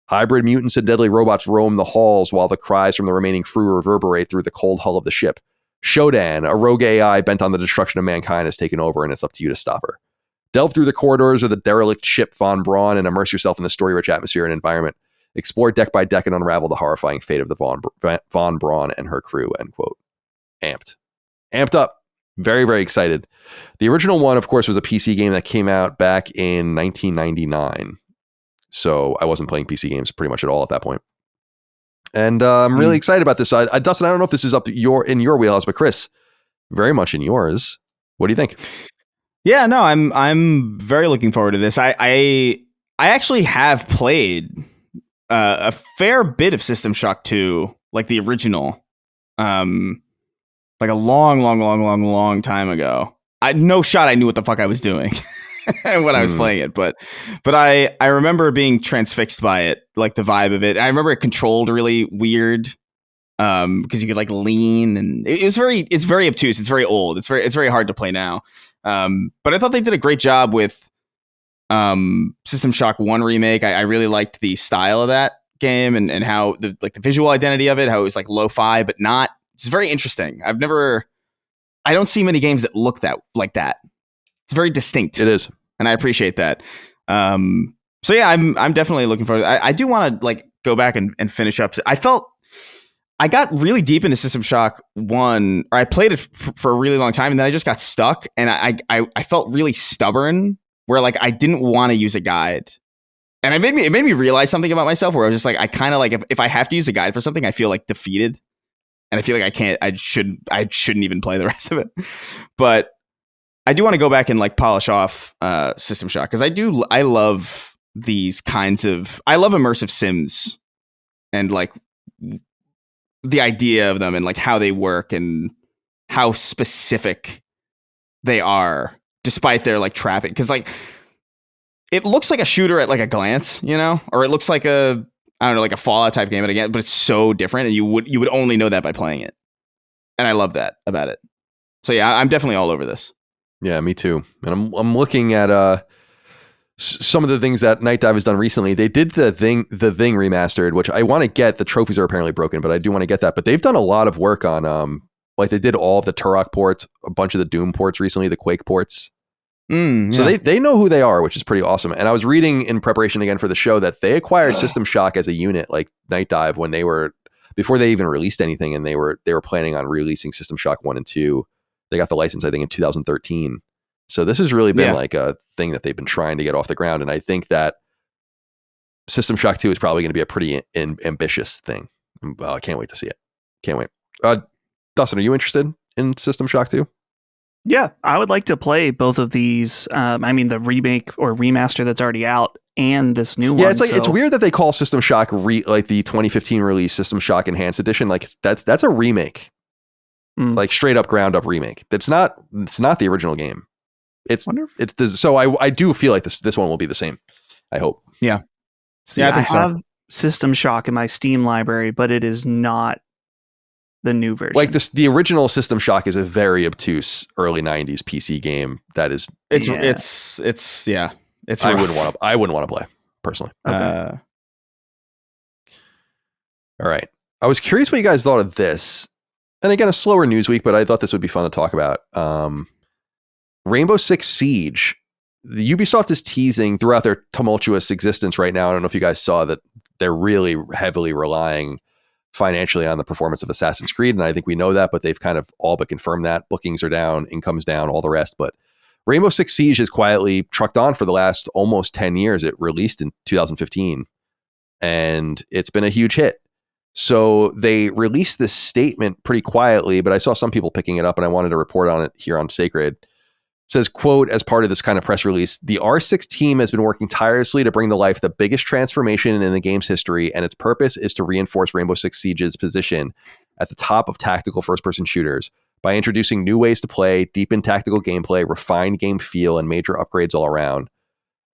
Hybrid mutants and deadly robots roam the halls while the cries from the remaining crew reverberate through the cold hull of the ship. Shodan, a rogue AI bent on the destruction of mankind, has taken over, and it's up to you to stop her. Delve through the corridors of the derelict ship Von Braun and immerse yourself in the story-rich atmosphere and environment. Explore deck by deck and unravel the horrifying fate of the Von Braun and her crew, end quote. Amped up. Very, very excited. The original one, of course, was a PC game that came out back in 1999. So I wasn't playing PC games pretty much at all at that point. And I'm really excited about this. Dustin, I don't know if this is in your wheelhouse, but Chris, very much in yours. What do you think? Yeah, no, I'm very looking forward to this. I actually have played a fair bit of System Shock 2, like the original, like a long time ago. No shot I knew what the fuck I was doing when I was playing it, but I remember being transfixed by it, like the vibe of it. I remember it controlled really weird, because you could like lean, and it's very obtuse. It's very old. It's very hard to play now. But I thought they did a great job with System Shock 1 remake. I really liked the style of that game and how the visual identity of it, how it was like lo-fi but not. It's very interesting. I don't see many games that look like that. It's very distinct. It is, and I appreciate that. So yeah, I'm definitely looking forward. I do want to like go back and finish up. I got really deep into System Shock 1, or I played it for a really long time, and then I just got stuck, and I felt really stubborn, where like I didn't want to use a guide. And it made me realize something about myself, where I was just like, I kind of like, if I have to use a guide for something, I feel like defeated. And I feel like I shouldn't even play the rest of it. But I do want to go back and like polish off System Shock, because I love these kinds of, I love immersive sims and like the idea of them and like how they work and how specific they are, despite their like trapping. Because like it looks like a shooter at like a glance, you know, or it looks like like a Fallout type game but it's so different, and you would only know that by playing it. And I love that about it. So yeah, I'm definitely all over this. Yeah, me too. And I'm looking at some of the things that Night Dive has done recently. They did the thing remastered, which I want to get. The trophies are apparently broken, but I do want to get that. But they've done a lot of work on like they did all of the Turok ports, a bunch of the Doom ports recently, the Quake ports. Yeah. So they know who they are, which is pretty awesome. And I was reading in preparation again for the show that they acquired System Shock as a unit, like Night Dive, before they even released anything, and they were planning on releasing System Shock 1 and 2. They got the license, I think, in 2013. So this has really been like a thing that they've been trying to get off the ground. And I think that System Shock 2 is probably going to be a pretty ambitious thing. Well, I can't wait to see it. Can't wait. Dustin, are you interested in System Shock 2? Yeah, I would like to play both of these. I mean, the remake or remaster that's already out and this new one. Yeah, it's like it's weird that they call System Shock like the 2015 release System Shock Enhanced Edition. Like that's a remake, like straight up ground up remake. It's not the original game. So I do feel like this one will be the same. I hope. Yeah. See, I have System Shock in my Steam library, but it is not the new version. Like the original System Shock is a very obtuse early 90s PC game that is it's I wouldn't want to play personally. Okay. All right. I was curious what you guys thought of this. And again, a slower news week, but I thought this would be fun to talk about. Rainbow Six Siege. The Ubisoft is teasing throughout their tumultuous existence right now. I don't know if you guys saw that they're really heavily relying financially on the performance of Assassin's Creed, and I think we know that, but they've kind of all but confirmed that. Bookings are down, income's down, all the rest. But Rainbow Six Siege has quietly trucked on for the last almost 10 years. It released in 2015, and it's been a huge hit. So they released this statement pretty quietly, but I saw some people picking it up, and I wanted to report on it here on Sacred. It says, quote, as part of this kind of press release, the R6 team has been working tirelessly to bring to life the biggest transformation in the game's history, and its purpose is to reinforce Rainbow Six Siege's position at the top of tactical first-person shooters by introducing new ways to play, deepened tactical gameplay, refined game feel, and major upgrades all around.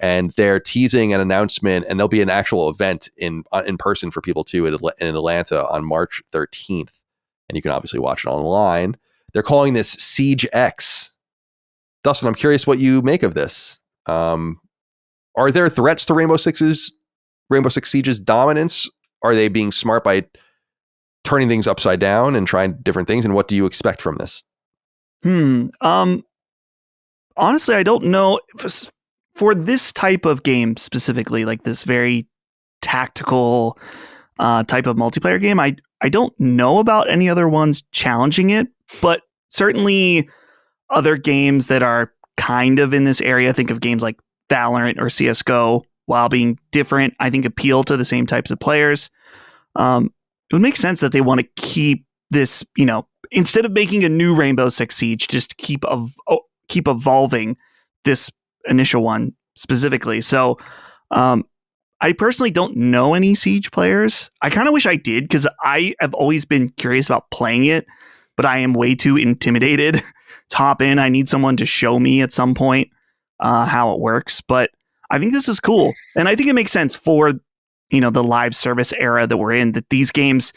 And they're teasing an announcement, and there'll be an actual event in person for people too in Atlanta on March 13th. And you can obviously watch it online. They're calling this Siege X. Dustin, I'm curious what you make of this. Are there threats to Rainbow Six Siege's dominance? Are they being smart by turning things upside down and trying different things? And what do you expect from this? Honestly, I don't know. For this type of game specifically, like this very tactical type of multiplayer game, I don't know about any other ones challenging it, but certainly other games that are kind of in this area, think of games like Valorant or CSGO, while being different, I think appeal to the same types of players. It would make sense that they want to keep this, instead of making a new Rainbow Six Siege, just keep evolving this initial one specifically. So I personally don't know any Siege players. I kind of wish I did, because I have always been curious about playing it, but I am way too intimidated to hop in. I need someone to show me at some point how it works. But I think this is cool. And I think it makes sense for the live service era that we're in, that these games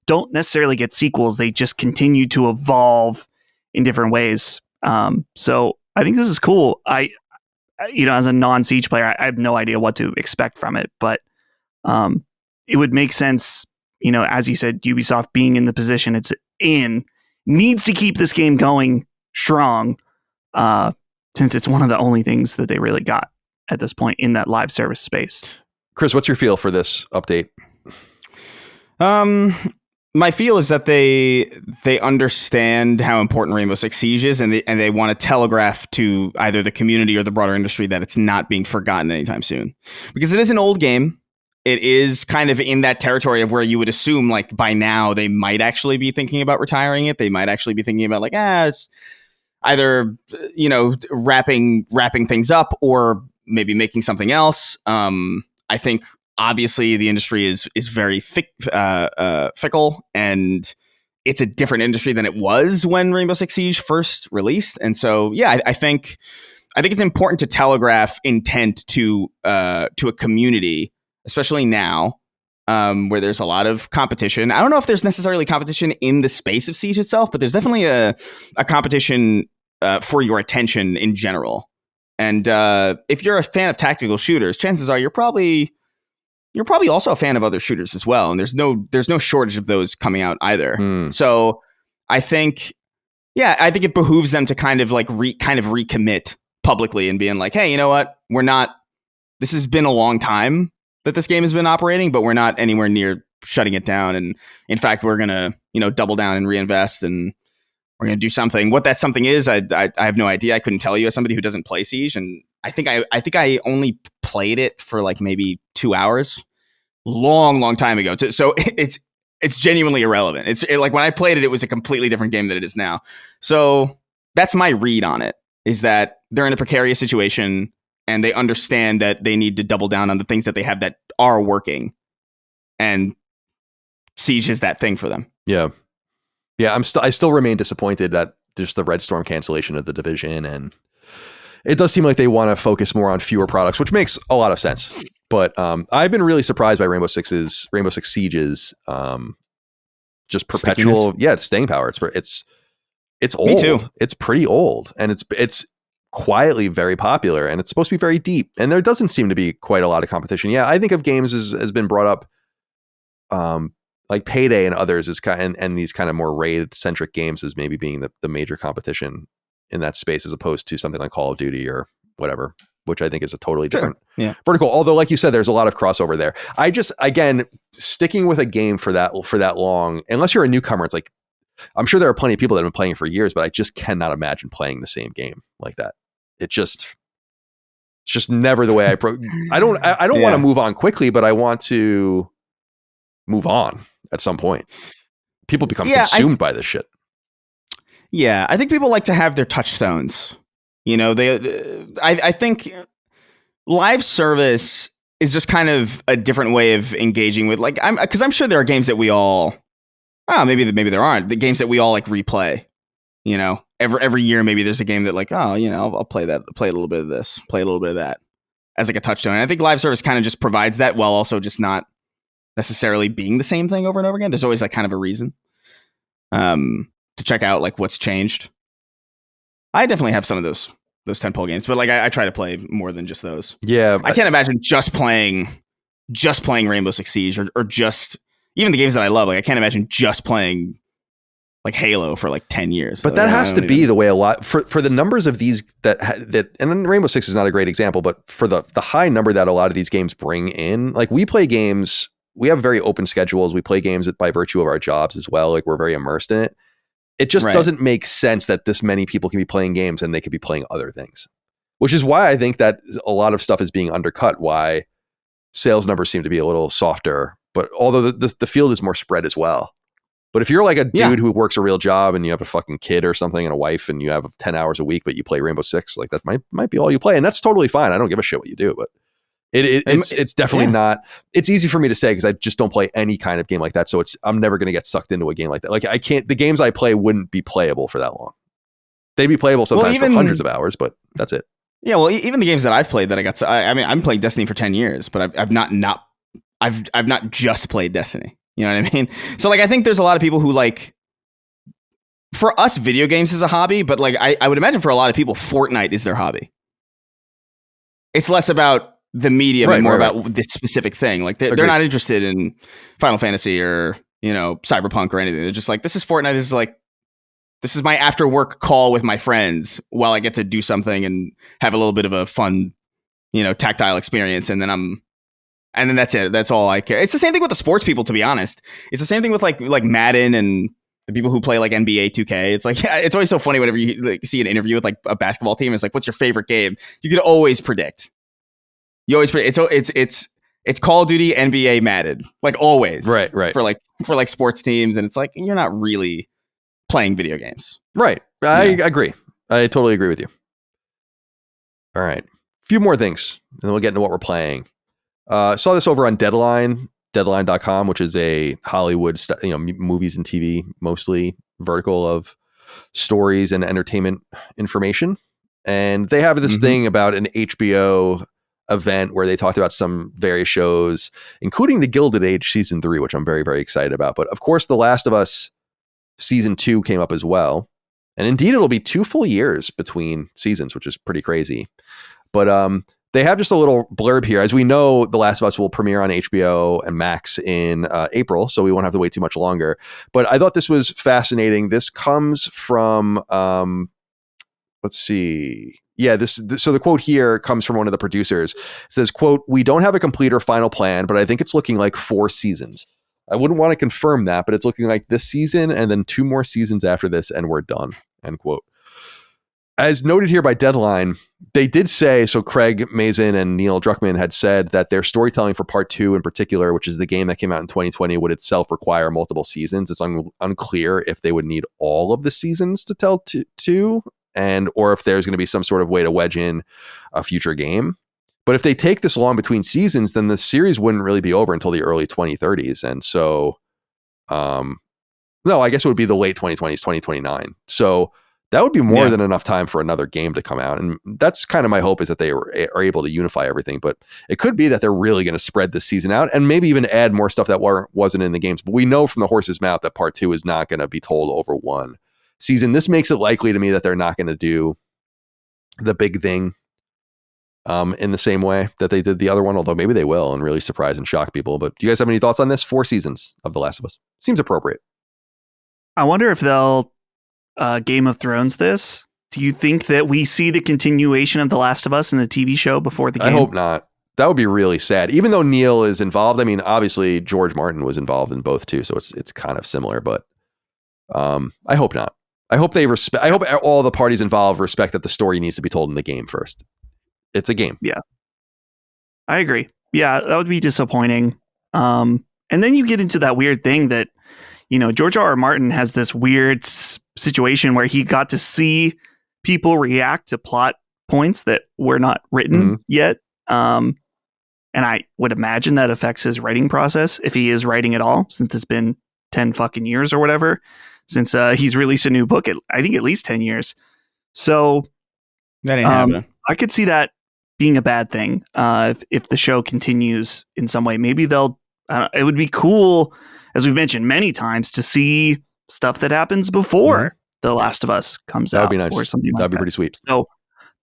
don't necessarily get sequels. They just continue to evolve in different ways. So I think this is cool. I as a non-Siege player, I have no idea what to expect from it, but it would make sense, as you said, Ubisoft being in the position it's in needs to keep this game going strong, since it's one of the only things that they really got at this point in that live service space. Chris, what's your feel for this update? My feel is that they understand how important Rainbow Six Siege is, and they want to telegraph to either the community or the broader industry that it's not being forgotten anytime soon, because it is an old game. It is kind of in that territory of where you would assume, like, by now they might actually be thinking about retiring it. They might actually be thinking about, like, it's either wrapping things up or maybe making something else. I think obviously the industry is very fickle, and it's a different industry than it was when Rainbow Six Siege first released. And so, yeah, I think it's important to telegraph intent to a community, especially now, where there's a lot of competition. I don't know if there's necessarily competition in the space of Siege itself, but there's definitely a competition for your attention in general. And if you're a fan of tactical shooters, chances are you're probably also a fan of other shooters as well. And there's no shortage of those coming out either. So I think it behooves them to kind of recommit publicly and being like, hey, you know what? This has been a long time that this game has been operating, but we're not anywhere near shutting it down. And in fact, we're going to, double down and reinvest, and we're going to do something. What that something is, I have no idea. I couldn't tell you as somebody who doesn't play Siege. And I think I only played it for like maybe 2 hours, long time ago. So it's genuinely irrelevant. It's like when I played it, it was a completely different game than it is now. So that's my read on it, is that they're in a precarious situation and they understand that they need to double down on the things that they have that are working. And Siege is that thing for them. Yeah. Yeah. I still remain disappointed that there's the Red Storm cancellation of the Division, and it does seem like they want to focus more on fewer products, which makes a lot of sense. But I've been really surprised by Rainbow Six Siege's just perpetual, staying power. It's old. Me too. It's pretty old, and it's quietly very popular, and it's supposed to be very deep. And there doesn't seem to be quite a lot of competition. Yeah, I think of games as been brought up, like Payday and others is and these kind of more raid centric games as maybe being the major competition in that space, as opposed to something like Call of Duty or whatever, which I think is a totally different vertical. Although, like you said, there's a lot of crossover there. I just, again, sticking with a game for that long, unless you're a newcomer, it's like, I'm sure there are plenty of people that have been playing it for years, but I just cannot imagine playing the same game like that. it's just never the way I don't want to move on quickly, but I want to move on at some point. People become consumed by this shit. Yeah, I think people like to have their touchstones. You know, I think live service is just kind of a different way of engaging with, like, because I'm sure there are games that we all, maybe there aren't, the games that we all like replay. You know, every year maybe there's a game that like, I'll play that, play a little bit of this, play a little bit of that as like a touchstone. And I think live service kind of just provides that while also just not necessarily being the same thing over and over again. There's always like kind of a reason to check out like what's changed. I definitely have some of those tentpole games, but like I try to play more than just those. Yeah, I can't imagine just playing Rainbow Six Siege or just even the games that I love. Like I can't imagine just playing like Halo for like 10 years. But that has to be the way a lot for the numbers of these that and then Rainbow Six is not a great example, but for the high number that a lot of these games bring in, like we play games, we have very open schedules. We play games by virtue of our jobs as well. Like we're very immersed in it. It just doesn't make sense that this many people can be playing games and they could be playing other things, which is why I think that a lot of stuff is being undercut. Why sales numbers seem to be a little softer, but although the field is more spread as well. But if you're like a dude who works a real job and you have a fucking kid or something and a wife and you have 10 hours a week, but you play Rainbow Six, like that might be all you play. And that's totally fine. I don't give a shit what you do, but it's definitely not, it's easy for me to say because I just don't play any kind of game like that. So I'm never going to get sucked into a game like that. Like the games I play wouldn't be playable for that long. They'd be playable sometimes for hundreds of hours, but that's it. Yeah. Well, even the games that I've played that I'm playing Destiny for 10 years, but I've not just played Destiny. You know what I mean? So like, I think there's a lot of people who like, for us, video games is a hobby, but like, I would imagine for a lot of people, Fortnite is their hobby. It's less about the medium and more about this specific thing. Like they're not interested in Final Fantasy or, you know, Cyberpunk or anything. They're just like, this is Fortnite. This is my after work call with my friends while I get to do something and have a little bit of a fun, you know, tactile experience. And then that's it. That's all I care. It's the same thing with the sports people, to be honest. It's the same thing with like Madden and the people who play like NBA 2K. It's like, it's always so funny whenever you like see an interview with like a basketball team. It's like, what's your favorite game? You could always predict. You always predict. It's Call of Duty, NBA, Madden, like always. Right. For like sports teams, and it's like you're not really playing video games. Right. I agree. I totally agree with you. All right. A few more things, and then we'll get into what we're playing. Saw this over on deadline.com, which is a Hollywood, movies and TV, mostly vertical of stories and entertainment information. And they have this thing about an HBO event where they talked about some various shows, including The Gilded Age season 3, which I'm very, very excited about. But of course, The Last of Us season 2 came up as well. And indeed, it'll be 2 full years between seasons, which is pretty crazy. But, they have just a little blurb here. As we know, The Last of Us will premiere on HBO and Max in April, so we won't have to wait too much longer. But I thought this was fascinating. This comes from, let's see. Yeah, so the quote here comes from one of the producers. It says, quote, "We don't have a complete or final plan, but I think it's looking like 4 seasons. I wouldn't want to confirm that, but it's looking like this season and then 2 more seasons after this, and we're done," end quote. As noted here by Deadline, they did say, so Craig Mazin and Neil Druckmann had said that their storytelling for part 2 in particular, which is the game that came out in 2020, would itself require multiple seasons. It's unclear if they would need all of the seasons to tell 2 or if there's going to be some sort of way to wedge in a future game. But if they take this long between seasons, then the series wouldn't really be over until the early 2030s. And so, no, I guess it would be the late 2020s, 2029. So that would be more than enough time for another game to come out. And that's kind of my hope, is that they are able to unify everything. But it could be that they're really going to spread this season out and maybe even add more stuff that wasn't in the games. But we know from the horse's mouth that part 2 is not going to be told over 1 season. This makes it likely to me that they're not going to do the big thing in the same way that they did the other one, although maybe they will and really surprise and shock people. But do you guys have any thoughts on this? 4 seasons of The Last of Us. Seems appropriate. I wonder if they'll Game of Thrones this. Do you think that we see the continuation of The Last of Us in the TV show before the game? I hope not. That would be really sad. Even though Neil is involved, I mean, obviously George Martin was involved in both too, so it's kind of similar. But I hope not. I hope they respect. I hope all the parties involved respect that the story needs to be told in the game first. It's a game. Yeah, I agree. Yeah, that would be disappointing. And then you get into that weird thing that, George R. R. Martin has this weird situation where he got to see people react to plot points that were not written yet. And I would imagine that affects his writing process if he is writing at all, since it's been 10 fucking years or whatever since he's released a new book. I think at least 10 years. So that ain't happening. I could see that being a bad thing if the show continues in some way. Maybe it would be cool, as we've mentioned many times, to see stuff that happens before The Last of Us comes out. That would be nice. Or something That'd like be that. pretty sweet. So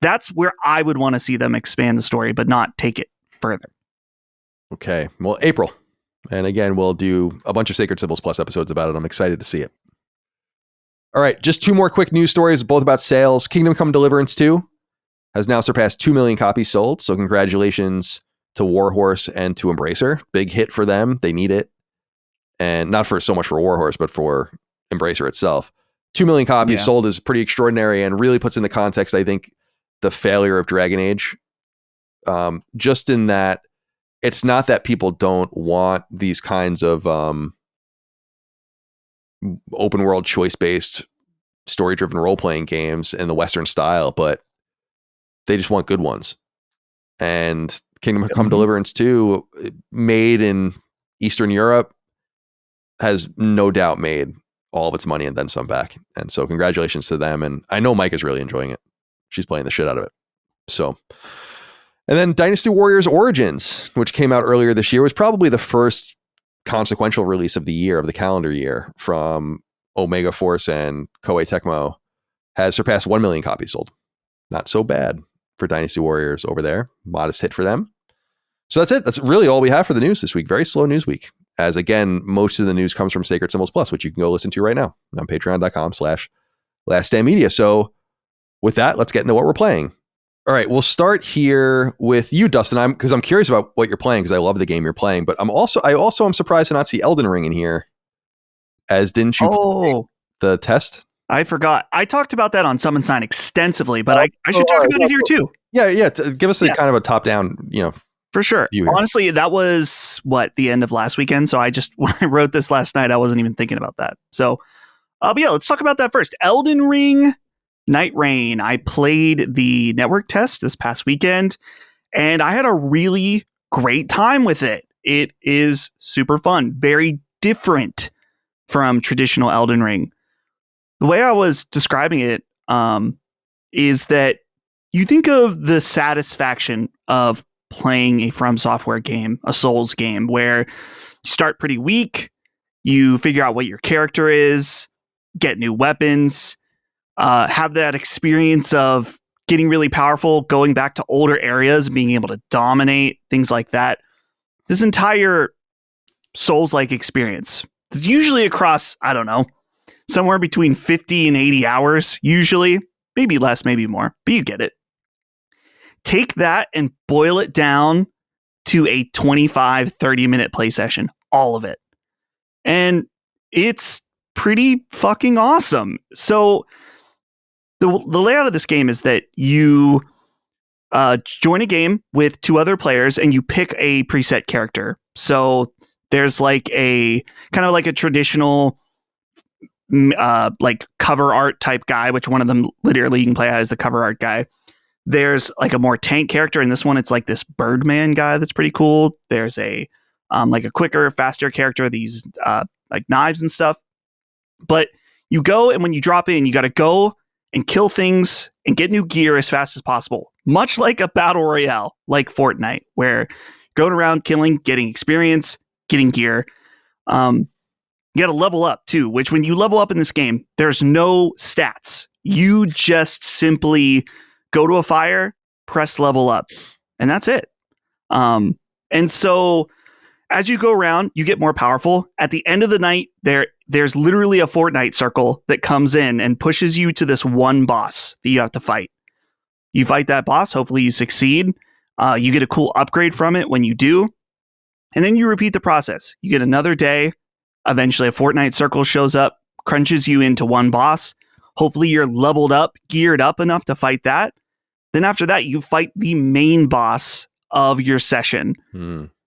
that's where I would want to see them expand the story, but not take it further. Okay. Well, April. And again, we'll do a bunch of Sacred Symbols Plus episodes about it. I'm excited to see it. All right. Just two more quick news stories, both about sales. Kingdom Come Deliverance 2 has now surpassed 2 million copies sold. So congratulations to Warhorse and to Embracer. Big hit for them. They need it. And not for so much for Warhorse, but for Embracer itself. 2 million copies sold is pretty extraordinary and really puts into context, I think, the failure of Dragon Age. Just in that it's not that people don't want these kinds of open world choice-based story-driven role-playing games in the Western style, but they just want good ones. And Kingdom Come Deliverance 2, made in Eastern Europe, has no doubt made all of its money and then some back. And so congratulations to them. And I know Mike is really enjoying it. She's playing the shit out of it. So, and then Dynasty Warriors Origins, which came out earlier this year, was probably the first consequential release of the year, of the calendar year, from Omega Force and Koei Tecmo, has surpassed 1 million copies sold. Not so bad for Dynasty Warriors over there. Modest hit for them. So that's it. That's really all we have for the news this week. Very slow news week. As again, most of the news comes from Sacred Symbols Plus, which you can go listen to right now on patreon.com/laststandmedia. So with that, let's get into what we're playing. All right, we'll start here with you, Dustin. Because I'm curious about what you're playing, because I love the game you're playing. But I also am surprised to not see Elden Ring in here. As didn't you play the test? I forgot. I talked about that on Summon Sign extensively, but I should talk about it here too. Yeah. Give us a kind of a top down, For sure. Honestly, that was the end of last weekend. So when I wrote this last night, I wasn't even thinking about that. So, but yeah, let's talk about that first. Elden Ring Night Rain. I played the network test this past weekend and I had a really great time with it. It is super fun, very different from traditional Elden Ring. The way I was describing it is that you think of the satisfaction of playing a From Software game, a Souls game, where you start pretty weak, you figure out what your character is, get new weapons, have that experience of getting really powerful, going back to older areas, being able to dominate, things like that. This entire Souls-like experience, it's usually across, I don't know, somewhere between 50 and 80 hours, usually. Maybe less, maybe more, but you get it. Take that and boil it down to a 25, 30-minute play session. All of it. And it's pretty fucking awesome. So the layout of this game is that you join a game with two other players and you pick a preset character. So there's like a kind of like a traditional like cover art type guy, which one of them literally you can play as the cover art guy. There's like a more tank character. In this one, it's like this Birdman guy that's pretty cool. There's a like a quicker, faster character. These like knives and stuff. But you go, and when you drop in, you got to go and kill things and get new gear as fast as possible. Much like a battle royale, like Fortnite, where you're going around killing, getting experience, getting gear. You got to level up too, which when you level up in this game, there's no stats. You just simply go to a fire, press level up, and that's it. And so as you go around, you get more powerful. At the end of the night, there's literally a Fortnite circle that comes in and pushes you to this one boss that you have to fight. You fight that boss. Hopefully you succeed. You get a cool upgrade from it when you do. And then you repeat the process. You get another day. Eventually a Fortnite circle shows up, crunches you into one boss. Hopefully you're leveled up, geared up enough to fight that. Then after that, you fight the main boss of your session.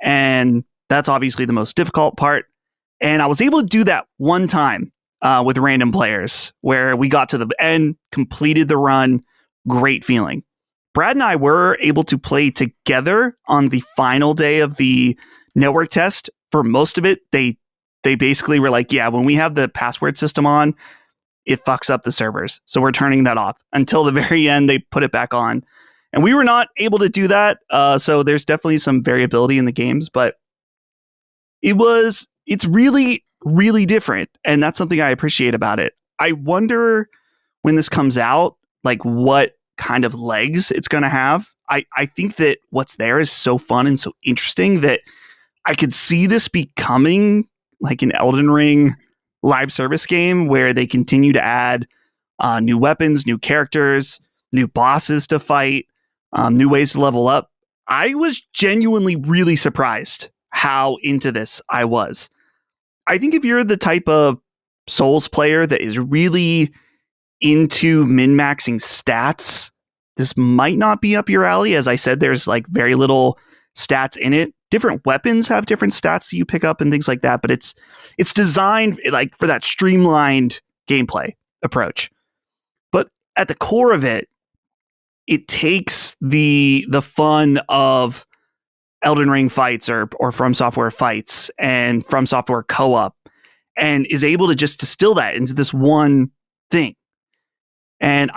And that's obviously the most difficult part. And I was able to do that one time with random players where we got to the end, completed the run. Great feeling. Brad and I were able to play together on the final day of the network test. For most of it, they basically were like, yeah, when we have the password system on, it fucks up the servers. So we're turning that off. Until the very end, they put it back on. And we were not able to do that. So there's definitely some variability in the games, but it's really, really different. And that's something I appreciate about it. I wonder when this comes out, like what kind of legs it's going to have. I think that what's there is so fun and so interesting that I could see this becoming like an Elden Ring live service game where they continue to add new weapons, new characters, new bosses to fight, new ways to level up. I was genuinely really surprised how into this I was. I think if you're the type of Souls player that is really into min-maxing stats, this might not be up your alley. As I said, there's like very little stats in it. Different weapons have different stats that you pick up and things like that, but it's designed like for that streamlined gameplay approach. But at the core of it, it takes the fun of Elden Ring fights or From Software fights and From Software co-op and is able to just distill that into this one thing. And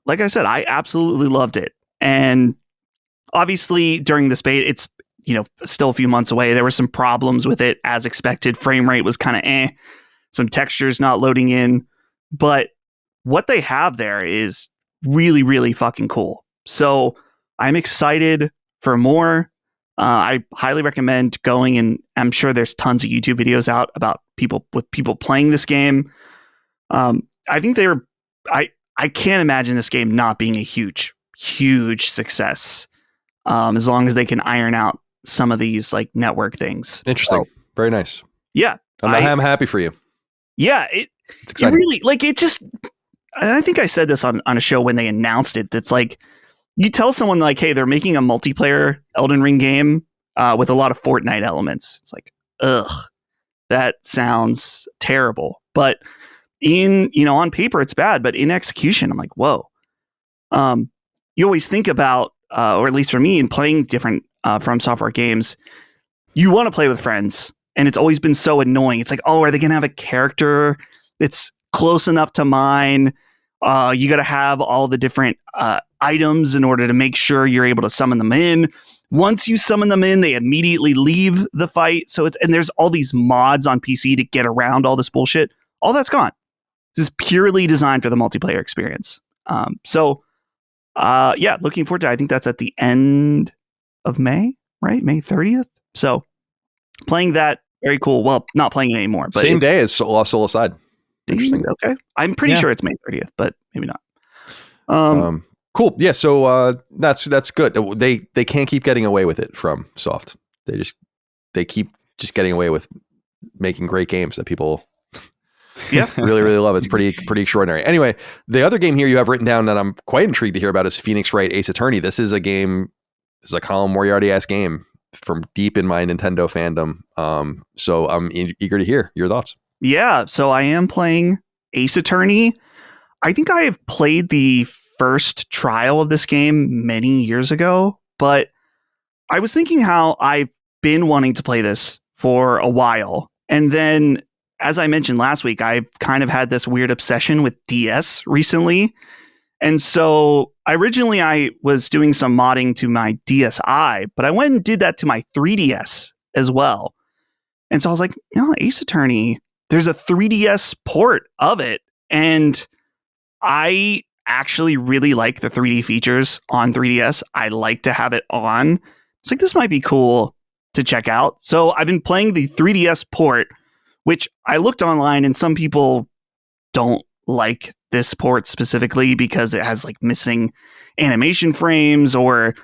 like I said, I absolutely loved it. And obviously during this beta, it's, still a few months away. There were some problems with it as expected. Frame rate was kind of some textures not loading in, but what they have there is really, really fucking cool. So I'm excited for more. I highly recommend going, and I'm sure there's tons of YouTube videos out about people playing this game. I think I can't imagine this game not being a huge, huge success. As long as they can iron out some of these like network things. Interesting. So, very nice. Yeah. I'm happy for you. Yeah. It's exciting. It really, like, it just, I think I said this on a show when they announced it. That's like, you tell someone like, hey, they're making a multiplayer Elden Ring game with a lot of Fortnite elements. It's like, ugh, that sounds terrible. But on paper, it's bad, but in execution, I'm like, whoa. You always think about, or at least for me, in playing different From Software games, you want to play with friends, and it's always been so annoying. It's like, oh, are they going to have a character that's close enough to mine? You got to have all the different items in order to make sure you're able to summon them in. Once you summon them in, they immediately leave the fight. And there's all these mods on PC to get around all this bullshit. All that's gone. This is purely designed for the multiplayer experience. Looking forward to it. I think that's at the end of May, right? May 30th. So playing that, very cool. Well, not playing it anymore. But same day as Lost Soul Aside. Interesting. Okay. I'm pretty sure it's May 30th, but maybe not. Cool. Yeah. So that's good. They can't keep getting away with it from Soft. They keep just getting away with making great games that people really, really love. It's pretty extraordinary. Anyway, the other game here you have written down that I'm quite intrigued to hear about is Phoenix Wright Ace Attorney. This is a Colin Moriarty-ass game from deep in my Nintendo fandom. So I'm eager to hear your thoughts. Yeah. So I am playing Ace Attorney. I think I have played the first trial of this game many years ago, but I was thinking how I've been wanting to play this for a while. And then, as I mentioned last week, I've kind of had this weird obsession with DS recently. And so originally I was doing some modding to my DSi, but I went and did that to my 3DS as well. And so I was like, Ace Attorney, there's a 3DS port of it. And I actually really like the 3D features on 3DS. I like to have it on. It's like, this might be cool to check out. So I've been playing the 3DS port, which I looked online, and some people don't like this port specifically because it has like missing animation frames, or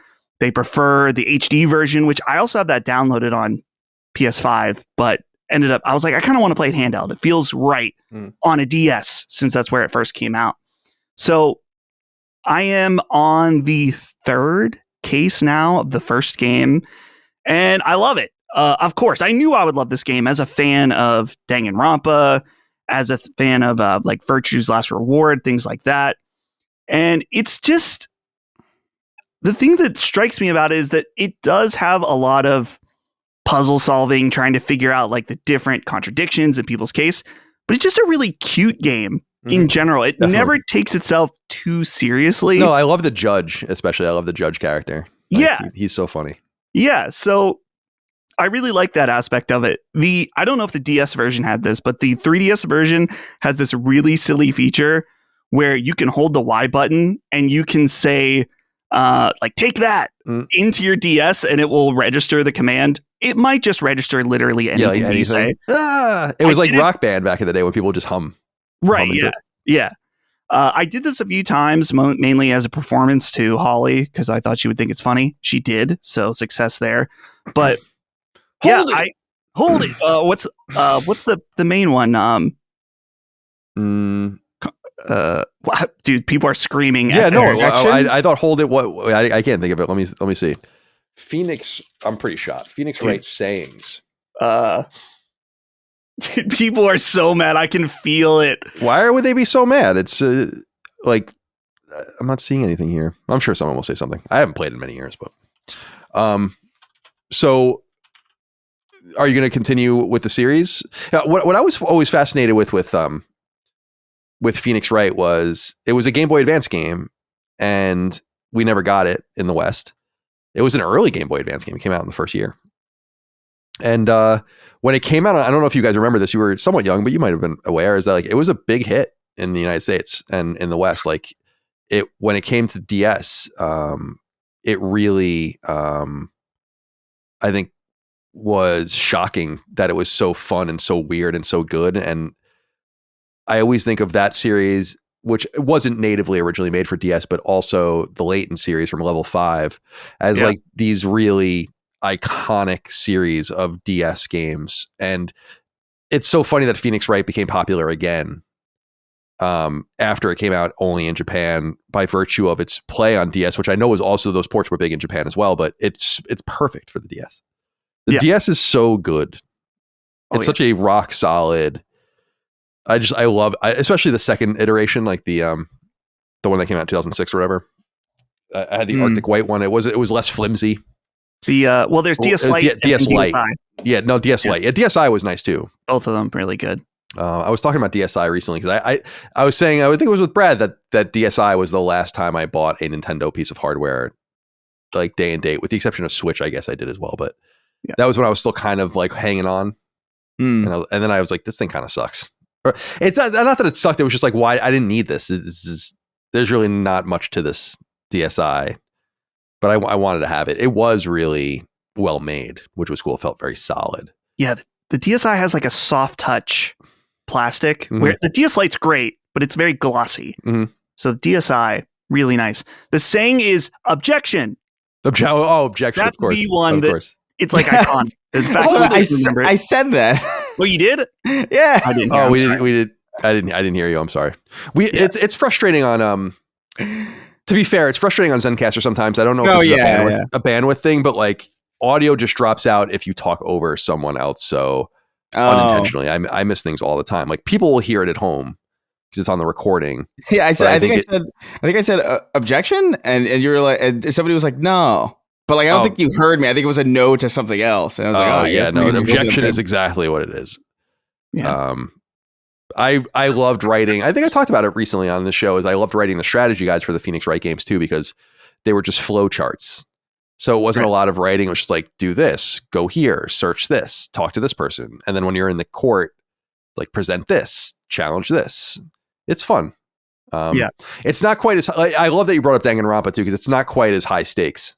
they prefer the HD version, which I also have that downloaded on PS5, but I was like, I kind of want to play it handheld. It feels right on a DS since that's where it first came out. So I am on the third case now of the first game, and I love it. Of course, I knew I would love this game as a fan of Danganronpa, as a fan of like Virtue's Last Reward, things like that. And it's just, the thing that strikes me about it is that it does have a lot of puzzle solving, trying to figure out like the different contradictions in people's case, but it's just a really cute game in general. It never takes itself too seriously. No, I love the judge, especially. I love the judge character. Like, he's so funny. Yeah, so I really like that aspect of it. I don't know if the DS version had this, but the 3DS version has this really silly feature where you can hold the Y button and you can say, like, take that into your DS and it will register the command. It might just register literally anything you say. It was like Rock Band back in the day when people would just hum. Right, yeah. I did this a few times, mainly as a performance to Holly, because I thought she would think it's funny. She did, so success there. But hold it. What's the main one? Dude, people are screaming. Yeah, no, I thought hold it. What I can't think of it. Let me see. Phoenix. I'm pretty shot. Phoenix writes sayings. Dude, people are so mad. I can feel it. Why would they be so mad? It's like I'm not seeing anything here. I'm sure someone will say something. I haven't played in many years, but so are you going to continue with the series? What I was always fascinated with Phoenix Wright was it was a Game Boy Advance game, and we never got it in the West. It was an early Game Boy Advance game. It came out in the first year. And when it came out, I don't know if you guys remember this. You were somewhat young, but you might have been aware. Is that like it was a big hit in the United States and in the West. Like when it came to DS, it really, I think, was shocking that it was so fun and so weird and so good. And I always think of that series, which wasn't natively originally made for DS, but also the Layton series from Level 5 as like these really iconic series of DS games. And it's so funny that Phoenix Wright became popular again after it came out only in Japan by virtue of its play on DS, which I know was also, those ports were big in Japan as well, but it's perfect for the DS. The DS is so good. It's such a rock solid. I love, especially the second iteration, like the one that came out in 2006 or whatever. I had the Arctic White one. It was less flimsy. There's DS Lite. DS Lite. Yeah, no, DS Lite. Yeah, DSi was nice too. Both of them really good. I was talking about DSi recently because I was saying, I would think it was with Brad that DSi was the last time I bought a Nintendo piece of hardware, like day and date, with the exception of Switch. I guess I did as well, but that was when I was still kind of like hanging on. And then I was like, this thing kind of sucks. It's not that it sucked. It was just like, why? I didn't need this. There's really not much to this DSi, but I wanted to have it. It was really well made, which was cool. It felt very solid. Yeah. The DSi has like a soft touch plastic where the DS Lite's great, but it's very glossy. So the DSi, really nice. The saying is objection. Objection. That's of course. The one of that course. It's like iconic. In fact, I said that. Well, you did? Yeah. I didn't. We did. I didn't hear you. I'm sorry. It's frustrating on to be fair, it's frustrating on Zencaster sometimes. I don't know if this is a bandwidth thing, but like audio just drops out if you talk over someone else. So unintentionally, I miss things all the time. Like people will hear it at home because it's on the recording. Yeah, I think I said objection, and you were like, and somebody was like, no. But like, I don't think you heard me. I think it was a no to something else. And I was like, no, objection is exactly what it is. Yeah. I loved writing. I think I talked about it recently on the show. Is I loved writing the strategy guides for the Phoenix Wright games too, because they were just flow charts. So it wasn't a lot of writing. It was just like, do this, go here, search this, talk to this person. And then when you're in the court, like present this, challenge this. It's fun. It's not quite as, I love that you brought up Danganronpa too, because it's not quite as high stakes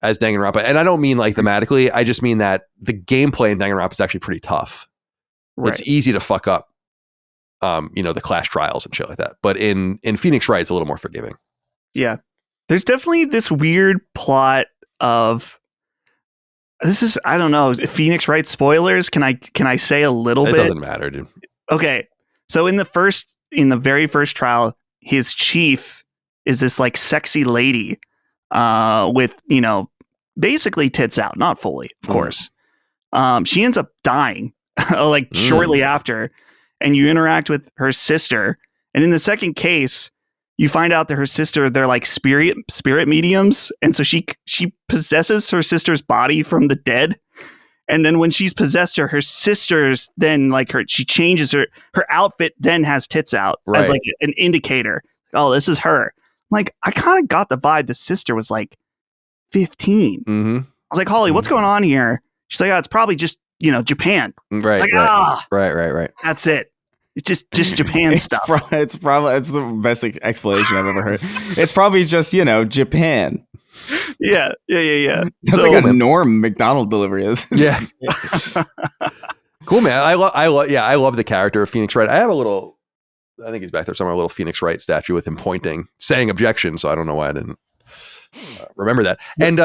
as Danganronpa. And I don't mean like thematically. I just mean that the gameplay in Danganronpa is actually pretty tough. Right. It's easy to fuck up, the clash trials and shit like that. But in Phoenix Wright, it's a little more forgiving. Yeah. There's definitely this weird plot of this is, I don't know, Phoenix Wright spoilers. Can I say a little bit? It doesn't matter, dude. Okay. So in the very first trial, his chief is this like sexy lady with, basically tits out, not fully, of course. She ends up dying like shortly after, and you interact with her sister. And in the second case, you find out that her sister, they're like spirit mediums. And so she possesses her sister's body from the dead. And then when she's possessed her sister's then like she changes her outfit, then has tits out as like an indicator. Oh, this is her. Like, I kind of got the vibe the sister was like 15. Mm-hmm. I was like, Holly, what's going on here? She's like, oh, it's probably just, Japan. Right. Like, Right. That's it. It's just Japan stuff. It's the best explanation I've ever heard. It's probably just, Japan. Yeah. That's like a Norm McDonald delivery is. Yeah. Cool, man. I love the character of Phoenix Wright. I have I think he's back there somewhere, a little Phoenix Wright statue with him pointing, saying objection. So I don't know why I didn't remember that. And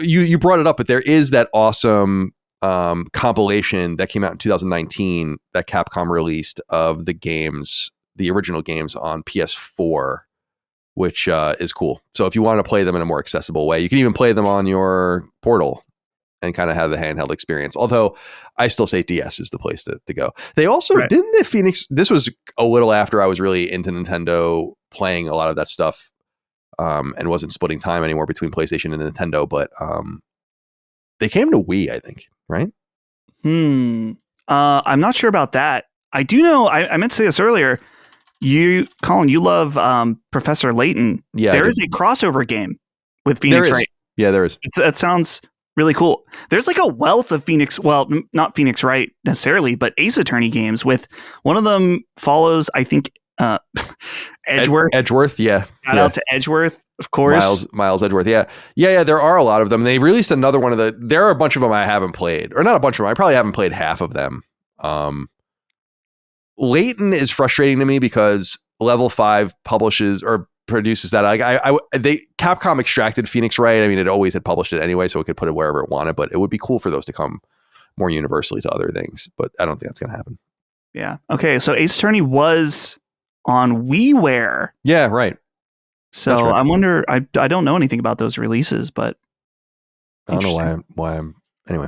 you brought it up, but there is that awesome compilation that came out in 2019 that Capcom released of the original games on PS4, which is cool. So if you want to play them in a more accessible way, you can even play them on your Portal and kind of have the handheld experience. Although I still say DS is the place to go. They also didn't the Phoenix. This was a little after I was really into Nintendo, playing a lot of that stuff, and wasn't splitting time anymore between PlayStation and Nintendo. But they came to Wii, I think. Right? I'm not sure about that. I do know. I meant to say this earlier. Colin, you love Professor Layton. Yeah, there is a crossover game with Phoenix Wright. Yeah, there is. That sounds really cool. There's like a wealth of Phoenix. Well, not Phoenix Wright necessarily, but Ace Attorney games. With one of them follows, I think, Edgeworth. Edgeworth, yeah. Shout out to Edgeworth. Of course. Miles Edgeworth. Yeah. There are a lot of them. They released another one there are a bunch of them I haven't played, or not a bunch of them. I probably haven't played half of them. Layton is frustrating to me because Level 5 publishes or produces that. Capcom extracted Phoenix Wright. I mean, it always had published it anyway, so it could put it wherever it wanted, but it would be cool for those to come more universally to other things, but I don't think that's going to happen. Yeah. Okay. So Ace Attorney was on WiiWare. Yeah. Right. So right. I wonder, I don't know anything about those releases, but I don't know why I'm anyway.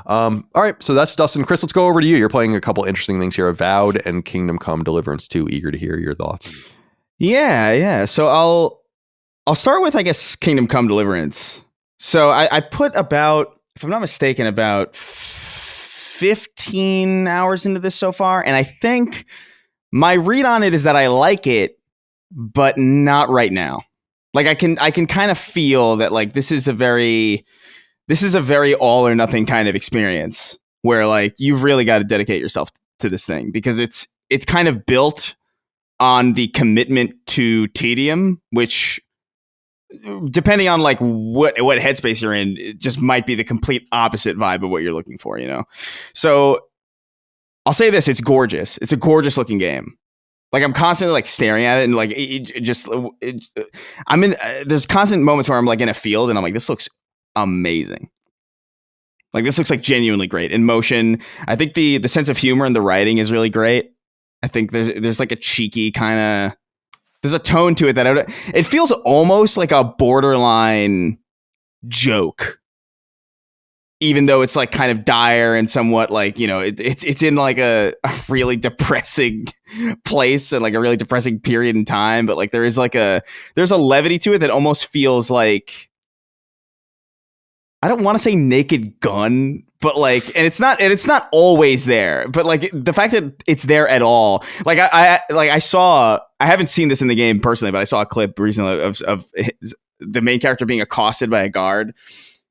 All right. So that's Dustin. Chris, let's go over to you. You're playing a couple interesting things here. Avowed and Kingdom Come Deliverance 2. Eager to hear your thoughts. Yeah. So I'll start with, I guess, Kingdom Come Deliverance. So I put about, if I'm not mistaken, about 15 hours into this so far. And I think my read on it is that I like it, but not right now. Like I can kind of feel that like this is a very all or nothing kind of experience where like you've really got to dedicate yourself to this thing because it's kind of built on the commitment to tedium, which depending on like what headspace you're in, it just might be the complete opposite vibe of what you're looking for, you know? So I'll say this, it's gorgeous. It's a gorgeous looking game. Like I'm constantly like staring at it and like there's constant moments where I'm like in a field and I'm like, this looks amazing. Like this looks like genuinely great in motion. I think the sense of humor and the writing is really great. I think there's like a cheeky kind of, there's a tone to it that it feels almost like a borderline joke. Even though it's like kind of dire and somewhat like, you know, it's in like a really depressing place and like a really depressing period in time. But like there's a levity to it that almost feels like, I don't want to say Naked Gun, but like, and it's not always there, but like the fact that it's there at all. Like I haven't seen this in the game personally, but I saw a clip recently of the main character being accosted by a guard.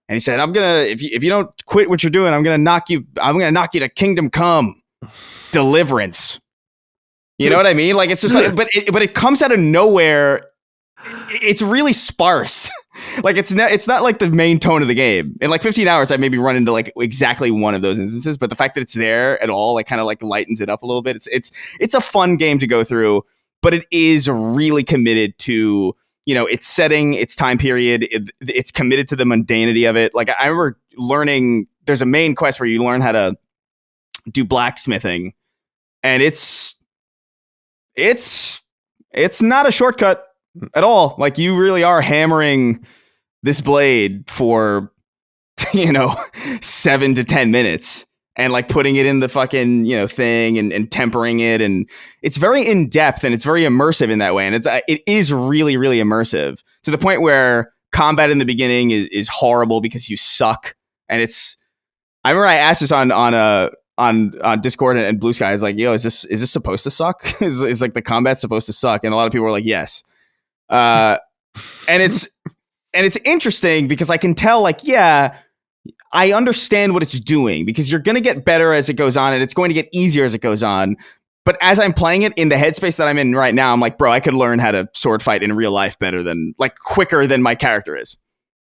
And he said, if you don't quit what you're doing, I'm gonna knock you to Kingdom Come Deliverance. You know what I mean? Like it's just like, but it comes out of nowhere. It's really sparse. Like it's not like the main tone of the game. In like 15 hours, I maybe run into like exactly one of those instances, but the fact that it's there at all, like kind of like lightens it up a little bit. It's a fun game to go through, but it is really committed to, you know, its setting, its time period, it's committed to the mundanity of it. Like I remember learning. There's a main quest where you learn how to do blacksmithing, and it's not a shortcut at all. Like, you really are hammering this blade for 7 to 10 minutes and like putting it in the fucking thing and tempering it, and it's very in depth and it's very immersive in that way, and it is really, really immersive to the point where combat in the beginning is horrible because you suck. And I remember I asked this on Discord and Blue Sky. I was like, yo, is this supposed to suck? is like the combat supposed to suck? And a lot of people were like, yes. And it's interesting because I can tell, like, yeah, I understand what it's doing, because you're going to get better as it goes on, and it's going to get easier as it goes on. But as I'm playing it in the headspace that I'm in right now, I'm like, bro, I could learn how to sword fight in real life quicker than my character is.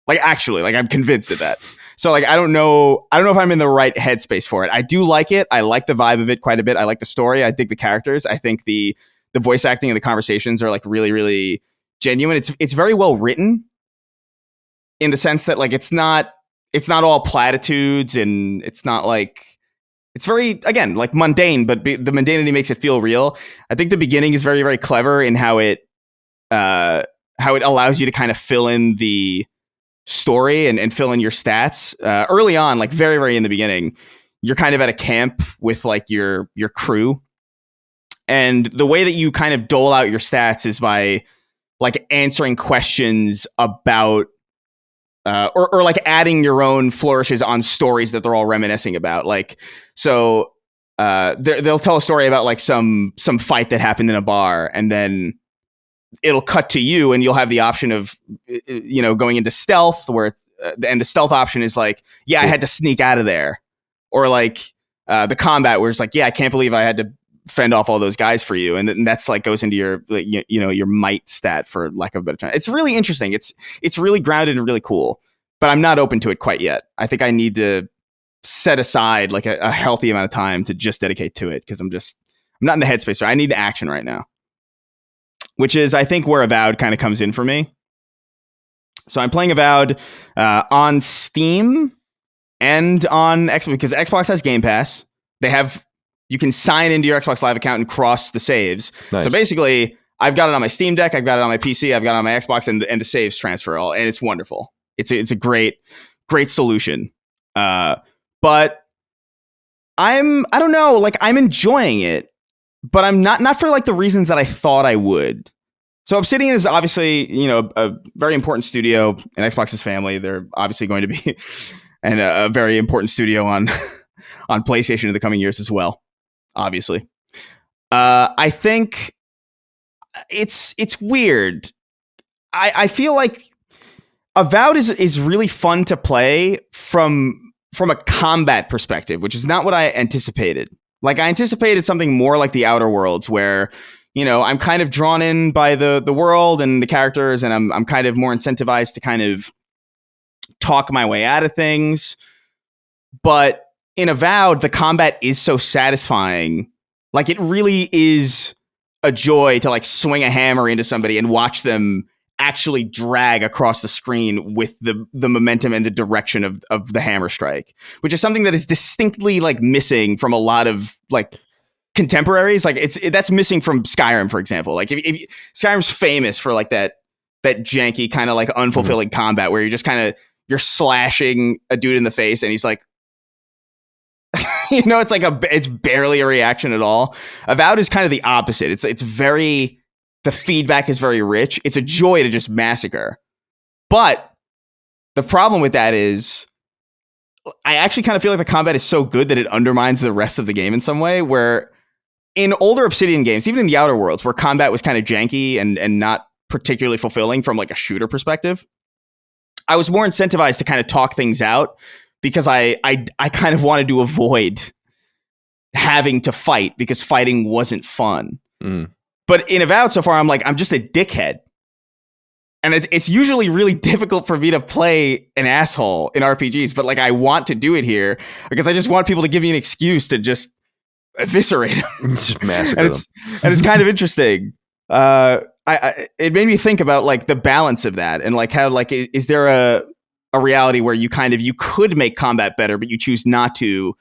Like, actually, like, I'm convinced of that. So, like, I don't know if I'm in the right headspace for it. I do like it. I like the vibe of it quite a bit. I like the story. I dig the characters. I think the voice acting and the conversations are like really, really genuine. It's very well written in the sense that, like, it's not all platitudes, and it's not like, it's very, again, like, mundane, but the mundanity makes it feel real. I think the beginning is very, very clever in how it allows you to kind of fill in the story and fill in your stats early on, like very, very in the beginning. You're kind of at a camp with like your crew, and the way that you kind of dole out your stats is by like answering questions about or like adding your own flourishes on stories that they're all reminiscing about. Like, so they'll tell a story about like some fight that happened in a bar, and then it'll cut to you, and you'll have the option of going into stealth, where and the stealth option is like, yeah, I had to sneak out of there, or like the combat where it's like, yeah, I can't believe I had to fend off all those guys for you, and that's like goes into your like, your might stat, for lack of a better term. It's really interesting. It's really grounded and really cool, but I'm not open to it quite yet. I think I need to set aside like a healthy amount of time to just dedicate to it, because I'm not in the headspace. I need action right now, which is, I think, where Avowed kind of comes in for me. So I'm playing Avowed on Steam and on Xbox, because Xbox has Game Pass. You can sign into your Xbox Live account and cross the saves. Nice. So basically, I've got it on my Steam Deck, I've got it on my PC, I've got it on my Xbox, and the saves transfer all, and it's wonderful. It's a great solution. But I don't know, like, I'm enjoying it, but I'm not for like the reasons that I thought I would. So Obsidian is obviously, a very important studio in Xbox's family. They're obviously going to be and a very important studio on PlayStation in the coming years as well. Obviously, I think it's weird. I feel like Avowed is really fun to play from a combat perspective, which is not what I anticipated. Like, I anticipated something more like the Outer Worlds, where I'm kind of drawn in by the world and the characters, and I'm kind of more incentivized to kind of talk my way out of things. But in Avowed, the combat is so satisfying. Like, it really is a joy to like swing a hammer into somebody and watch them actually drag across the screen with the momentum and the direction of the hammer strike, which is something that is distinctly like missing from a lot of like contemporaries. Like, that's missing from Skyrim, for example. Like, if Skyrim's famous for like that janky kind of like unfulfilling combat where you're slashing a dude in the face and he's like, it's barely a reaction at all. Avowed is kind of the opposite. It's very, the feedback is very rich. It's a joy to just massacre. But the problem with that is, I actually kind of feel like the combat is so good that it undermines the rest of the game in some way, where in older Obsidian games, even in the Outer Worlds, where combat was kind of janky and not particularly fulfilling from like a shooter perspective, I was more incentivized to kind of talk things out, because I kind of wanted to avoid having to fight, because fighting wasn't fun. But in Avowed so far, I'm just a dickhead. And it's usually really difficult for me to play an asshole in RPGs, but like, I want to do it here because I just want people to give me an excuse to just eviscerate them. Just massacre them. And it's kind of interesting. It made me think about like the balance of that, and like how, like, is there a reality where you could make combat better, but you choose not to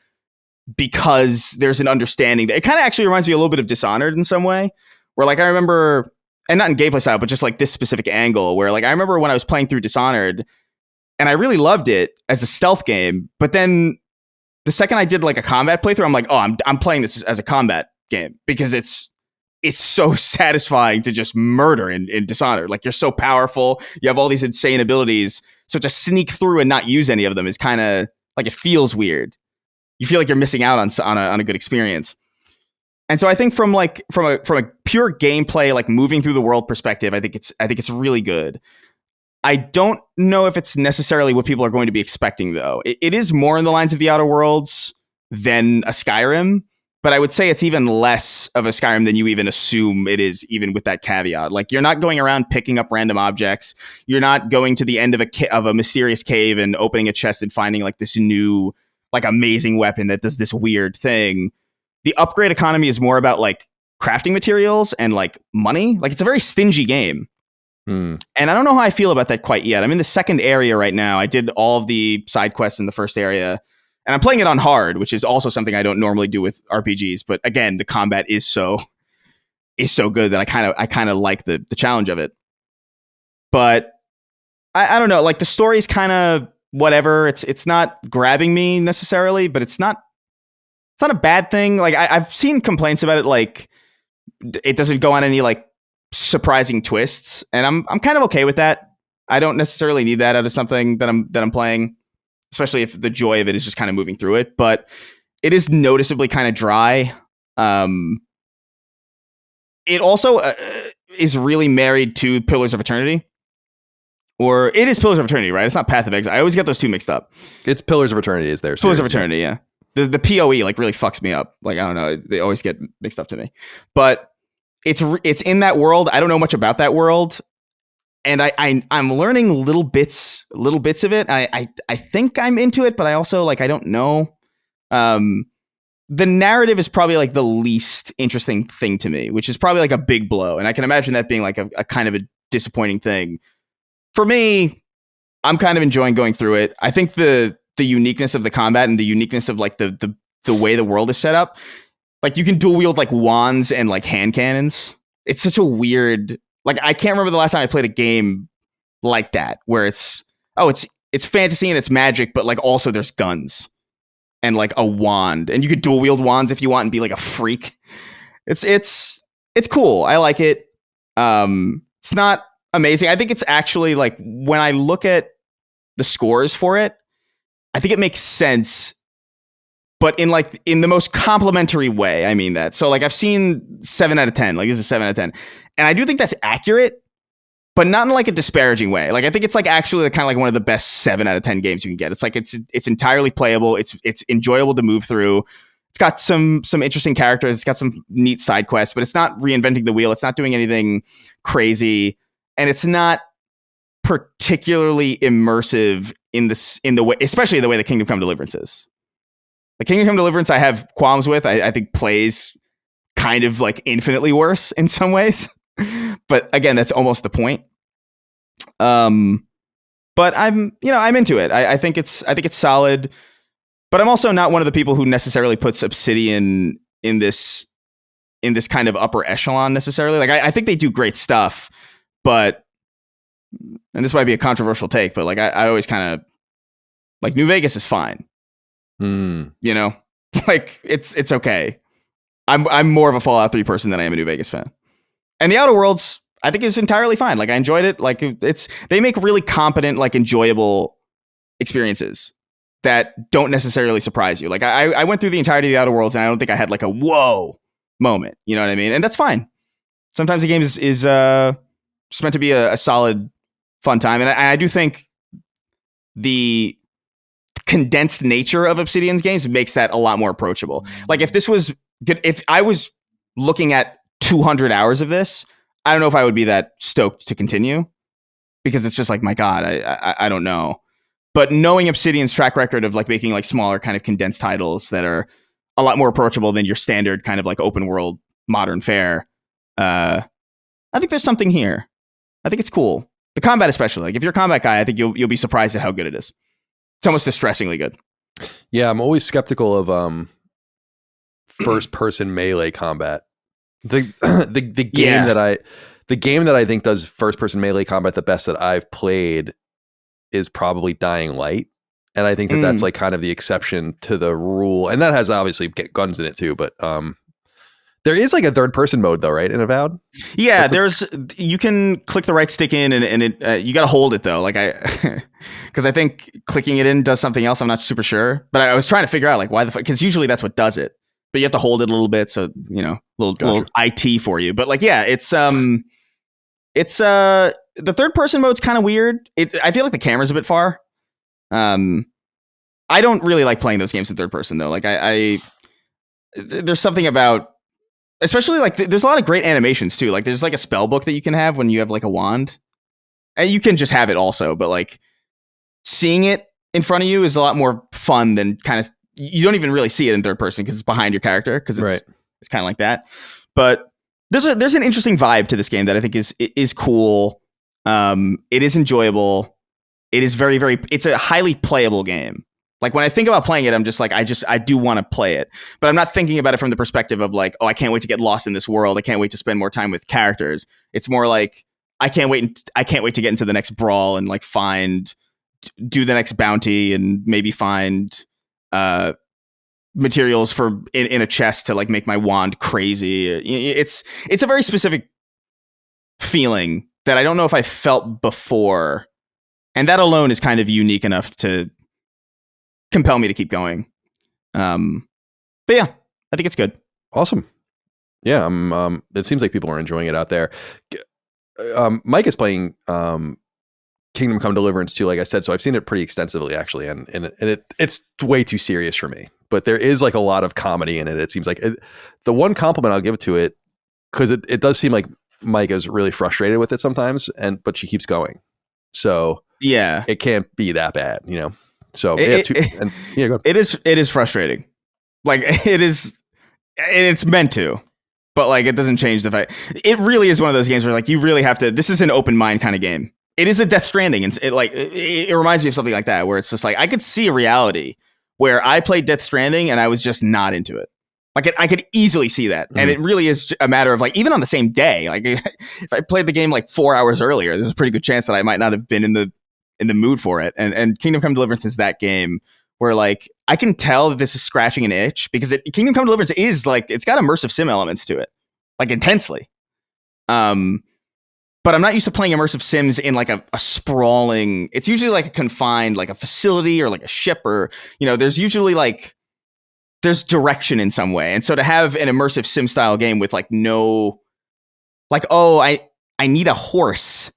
because there's an understanding that it kind of actually reminds me a little bit of Dishonored in some way, where like I remember, and not in gameplay style, but just like this specific angle where like I remember when I was playing through Dishonored and I really loved it as a stealth game, but then the second I did like a combat playthrough, I'm like, oh, I'm playing this as a combat game because it's so satisfying to just murder in Dishonored. Like you're so powerful, you have all these insane abilities, so to sneak through and not use any of them is kind of like it feels weird. You feel like you're missing out on a good experience. And so I think from a pure gameplay, like moving through the world perspective, I think it's really good. I don't know if it's necessarily what people are going to be expecting, though. It is more in the lines of the Outer Worlds than a Skyrim, but I would say it's even less of a Skyrim than you even assume it is, even with that caveat. Like you're not going around picking up random objects. You're not going to the end of a mysterious cave and opening a chest and finding like this new, like amazing weapon that does this weird thing. The upgrade economy is more about like crafting materials and like money. Like it's a very stingy game. And I don't know how I feel about that quite yet. I'm in the second area right now. I did all of the side quests in the first area, and I'm playing it on hard, which is also something I don't normally do with RPGs. But again, the combat is so good that I kind of like the challenge of it. But I don't know. Like the story's kind of whatever. It's not grabbing me necessarily, but it's not a bad thing. Like I've seen complaints about it, like it doesn't go on any like surprising twists, and I'm kind of okay with that. I don't necessarily need that out of something that I'm playing, especially if the joy of it is just kind of moving through it. But it is noticeably kind of dry. It also is really married to Pillars of Eternity, or it is Pillars of Eternity, right? It's not Path of Exile. I always get those two mixed up. It's Pillars of Eternity is there. Pillars of Eternity, yeah. The PoE like really fucks me up. Like I don't know, they always get mixed up to me. But it's in that world. I don't know much about that world, and I'm learning little bits of it. I think I'm into it, but I also like I don't know. The narrative is probably like the least interesting thing to me, which is probably like a big blow, and I can imagine that being like a kind of a disappointing thing for me. I'm kind of enjoying going through it. I think the uniqueness of the combat and the uniqueness of like the way the world is set up. Like you can dual wield like wands and like hand cannons. It's such a weird, like I can't remember the last time I played a game like that where it's fantasy and it's magic, but like also there's guns and like a wand, and you could dual wield wands if you want and be like a freak. It's cool. I like it. It's not amazing. I think it's actually like when I look at the scores for it, I think it makes sense. But in the most complimentary way, I mean that. So like I've seen 7 out of 10. Like this is 7 out of 10, and I do think that's accurate, but not in like a disparaging way. Like I think it's like actually kind of like one of the best 7 out of 10 games you can get. It's like it's entirely playable. It's enjoyable to move through. It's got some interesting characters. It's got some neat side quests, but it's not reinventing the wheel. It's not doing anything crazy, and it's not particularly immersive in the way, especially the way the Kingdom Come Deliverance is. The Kingdom Come Deliverance I have qualms with. I think plays kind of like infinitely worse in some ways. But again, that's almost the point. But I'm into it. I think it's solid. But I'm also not one of the people who necessarily puts Obsidian in this kind of upper echelon necessarily. Like I think they do great stuff, but, and this might be a controversial take, but like I always kind of like New Vegas is fine. You know, like it's okay. I'm more of a Fallout 3 person than I am a New Vegas fan. And the Outer Worlds, I think, is entirely fine. Like I enjoyed it. Like they make really competent, like enjoyable experiences that don't necessarily surprise you. Like I went through the entirety of the Outer Worlds, and I don't think I had like a whoa moment. You know what I mean? And that's fine. Sometimes the game is just meant to be a solid, fun time. And I do think the condensed nature of Obsidian's games makes that a lot more approachable. Like if this was good, if I was looking at 200 hours of this, I don't know if I would be that stoked to continue, because it's just like, my God, I don't know. But knowing Obsidian's track record of like making like smaller kind of condensed titles that are a lot more approachable than your standard kind of like open world modern fare, I think there's something here. I think it's cool. The combat especially. Like if you're a combat guy, I think you'll be surprised at how good it is. It's almost distressingly good. Yeah, I'm always skeptical of first person melee combat. The game that I think does first person melee combat the best that I've played is probably Dying Light. And I think that's like kind of the exception to the rule. And that has obviously guns in it too, but there is like a third person mode though, right? In Avowed? Yeah, you can click the right stick in and it you got to hold it though. Like because I think clicking it in does something else. I'm not super sure, but I was trying to figure out like why the fuck, because usually that's what does it, but you have to hold it a little bit. So, you know, little IT for you, but like, yeah, it's the third person mode's kind of weird. I feel like the camera's a bit far. I don't really like playing those games in third person though. Like there's something about, especially like there's a lot of great animations too. Like there's like a spell book that you can have when you have like a wand, and you can just have it also. But like seeing it in front of you is a lot more fun than kind of, you don't even really see it in third person because it's behind your character, because it's kind of like that. But there's an interesting vibe to this game that I think is cool. It is enjoyable. It is very, very, it's a highly playable game. Like when I think about playing it, I'm just like, I do want to play it, but I'm not thinking about it from the perspective of like, oh, I can't wait to get lost in this world. I can't wait to spend more time with characters. It's more like, I can't wait to get into the next brawl and like do the next bounty and maybe find materials for in a chest to like make my wand crazy. It's a very specific feeling that I don't know if I felt before. And that alone is kind of unique enough to compel me to keep going. But yeah, I think it's good. Awesome. Yeah, it seems like people are enjoying it out there. Mike is playing Kingdom Come Deliverance too, like I said, so I've seen it pretty extensively actually, and it's way too serious for me. But there is like a lot of comedy in it. It seems like the one compliment I'll give to it, because it does seem like Mike is really frustrated with it sometimes, but she keeps going. So yeah, it can't be that bad, you know. So go ahead. It is frustrating. Like it is, and it's meant to, but like it doesn't change the fact. It really is one of those games where like you really have to. This is an open mind kind of game. It is a Death Stranding, and it reminds me of something like that, where it's just like I could see a reality where I played Death Stranding and I was just not into it. Like I could easily see that, and it really is a matter of like even on the same day. Like if I played the game like 4 hours earlier, there's a pretty good chance that I might not have been in the mood for it. And Kingdom Come Deliverance is that game where like I can tell that this is scratching an itch, because Kingdom Come Deliverance is like, it's got immersive sim elements to it, like intensely. But I'm not used to playing immersive sims in like a sprawling, it's usually like a confined, like a facility or like a ship, or, you know, there's usually like, there's direction in some way. And so to have an immersive sim style game with like no, like, oh, I need a horse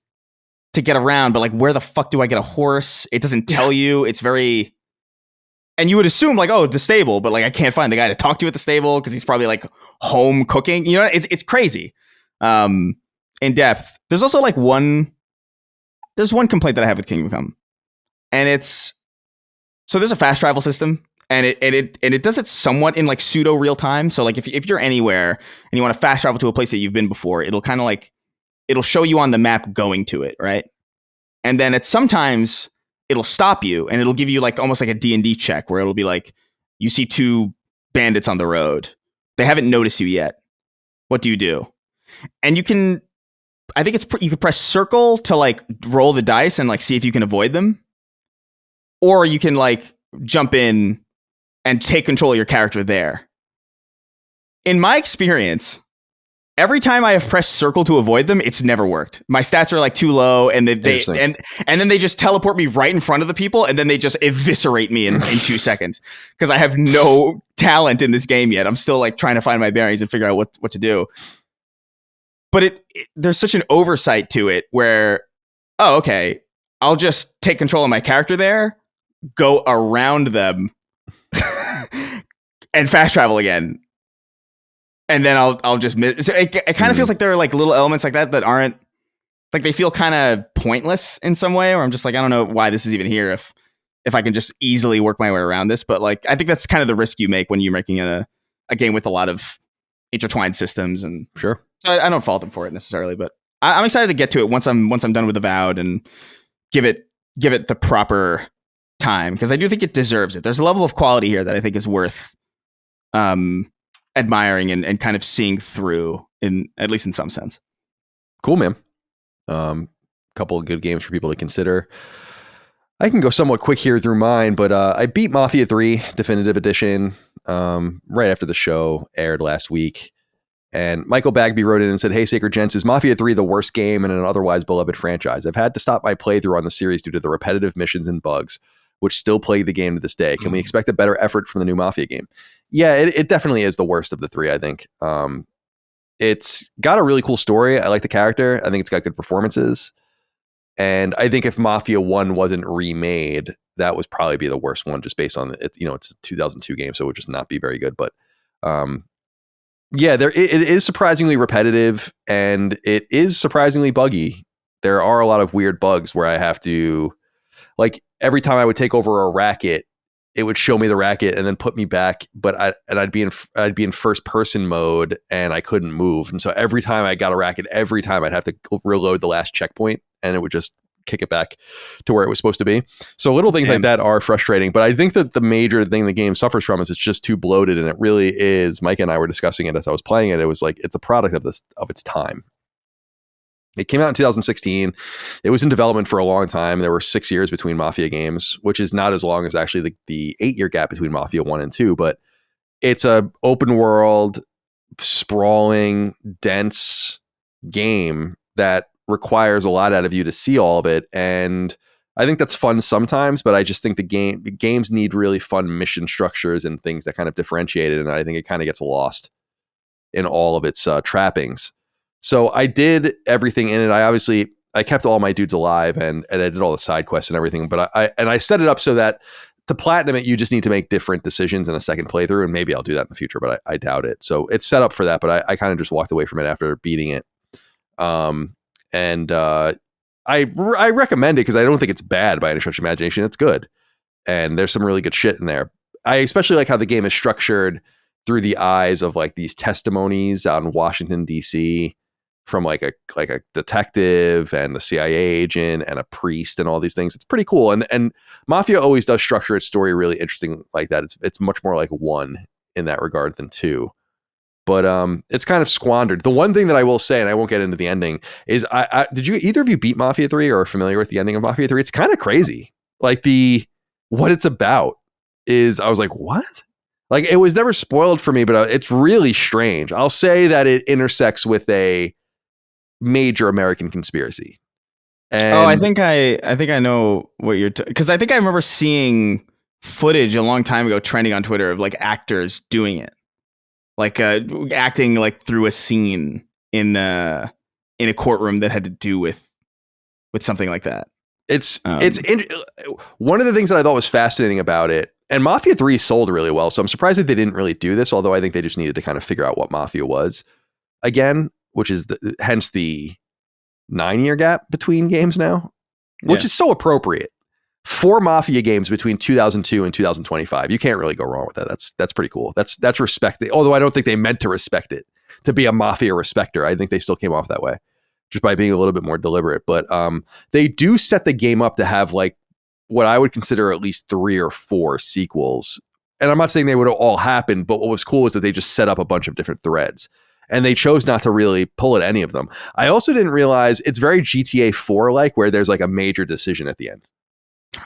to get around, but like, where the fuck do I get a horse? It doesn't tell you. It's very, and you would assume like, oh, the stable, but like, I can't find the guy to talk to at the stable because he's probably like home cooking. You know, it's crazy. In depth. There's also like there's one complaint that I have with Kingdom Come, and it's, so there's a fast travel system, and it does it somewhat in like pseudo real time. So like if you're anywhere and you want to fast travel to a place that you've been before, it'll kind of like, it'll show you on the map going to it, right? And then sometimes it'll stop you and it'll give you like almost like a D&D check, where it'll be like, you see 2 bandits on the road. They haven't noticed you yet. What do you do? And you can, I think you can press circle to like roll the dice and like see if you can avoid them. Or you can like jump in and take control of your character there. In my experience, every time I have pressed circle to avoid them, it's never worked. My stats are like too low, and and then they just teleport me right in front of the people, and then they just eviscerate me in 2 seconds, because I have no talent in this game yet. I'm still like trying to find my bearings and figure out what to do. But there's such an oversight to it where, oh, okay, I'll just take control of my character there, go around them, and fast travel again. And then I'll just miss. So it kind of feels like there are like little elements like that aren't, like, they feel kind of pointless in some way, where I'm just like, I don't know why this is even here if I can just easily work my way around this. But like, I think that's kind of the risk you make when you're making a game with a lot of intertwined systems. And sure, I don't fault them for it necessarily, but I'm excited to get to it once I'm done with Avowed and give it the proper time, because I do think it deserves it. There's a level of quality here that I think is worth admiring and kind of seeing through, in at least in some sense. Cool, man. Couple of good games for people to consider. I can go somewhat quick here through mine, but I beat Mafia 3 Definitive Edition right after the show aired last week. And Michael Bagby wrote in and said, "Hey, Sacred Gents, is Mafia 3 the worst game in an otherwise beloved franchise? I've had to stop my playthrough on the series due to the repetitive missions and bugs, which still plague the game to this day. Can we expect a better effort from the new Mafia game?" Yeah, it definitely is the worst of the three, I think. It's got a really cool story. I like the character. I think it's got good performances. And I think if Mafia 1 wasn't remade, that would probably be the worst one, just based on it. It's a 2002 game, so it would just not be very good. But yeah, it is surprisingly repetitive, and it is surprisingly buggy. There are a lot of weird bugs where I have to, like, every time I would take over a racket, it would show me the racket and then put me back, but I'd be in first person mode and I couldn't move. And so every time I got a racket, every time I'd have to reload the last checkpoint, and it would just kick it back to where it was supposed to be. So little things like that are frustrating, but I think that the major thing the game suffers from is it's just too bloated, and it really is. Mike and I were discussing it as I was playing it. It was like, it's a product of its time. It came out in 2016. It was in development for a long time. There were 6 years between Mafia games, which is not as long as actually the 8-year gap between Mafia 1 and 2, but it's a open world, sprawling, dense game that requires a lot out of you to see all of it. And I think that's fun sometimes, but I just think the games need really fun mission structures and things that kind of differentiate it. And I think it kind of gets lost in all of its trappings. So I did everything in it. I kept all my dudes alive and I did all the side quests and everything, but I set it up so that to platinum it, you just need to make different decisions in a second playthrough, and maybe I'll do that in the future, but I doubt it. So it's set up for that, but I kind of just walked away from it after beating it. I recommend it because I don't think it's bad by any stretch of imagination. It's good. And there's some really good shit in there. I especially like how the game is structured through the eyes of like these testimonies out in Washington, DC, from like a detective and the CIA agent and a priest and all these things. It's pretty cool. And Mafia always does structure its story really interesting like that. It's much more like 1 in that regard than 2. But it's kind of squandered. The one thing that I will say, and I won't get into the ending, is did you either of you beat Mafia 3 or are familiar with the ending of Mafia 3? It's kind of crazy. Like what it's about is, I was like, what? Like, it was never spoiled for me, but it's really strange. I'll say that it intersects with a major American conspiracy. And I think I know what you're because I think I remember seeing footage a long time ago trending on Twitter of like actors doing it, like acting like through a scene in a courtroom that had to do with something like that. It's one of the things that I thought was fascinating about it, and Mafia 3 sold really well, so I'm surprised that they didn't really do this, although I think they just needed to kind of figure out what Mafia was again, which is hence the 9-year gap between games now, which is so appropriate. 4 Mafia games between 2002 and 2025. You can't really go wrong with that. That's pretty cool. That's respected. Although I don't think they meant to respect it, to be a Mafia respecter. I think they still came off that way, just by being a little bit more deliberate. But they do set the game up to have like what I would consider at least 3 or 4 sequels. And I'm not saying they would have all happened, but what was cool is that they just set up a bunch of different threads. And they chose not to really pull at any of them. I also didn't realize it's very GTA 4-like, where there's like a major decision at the end.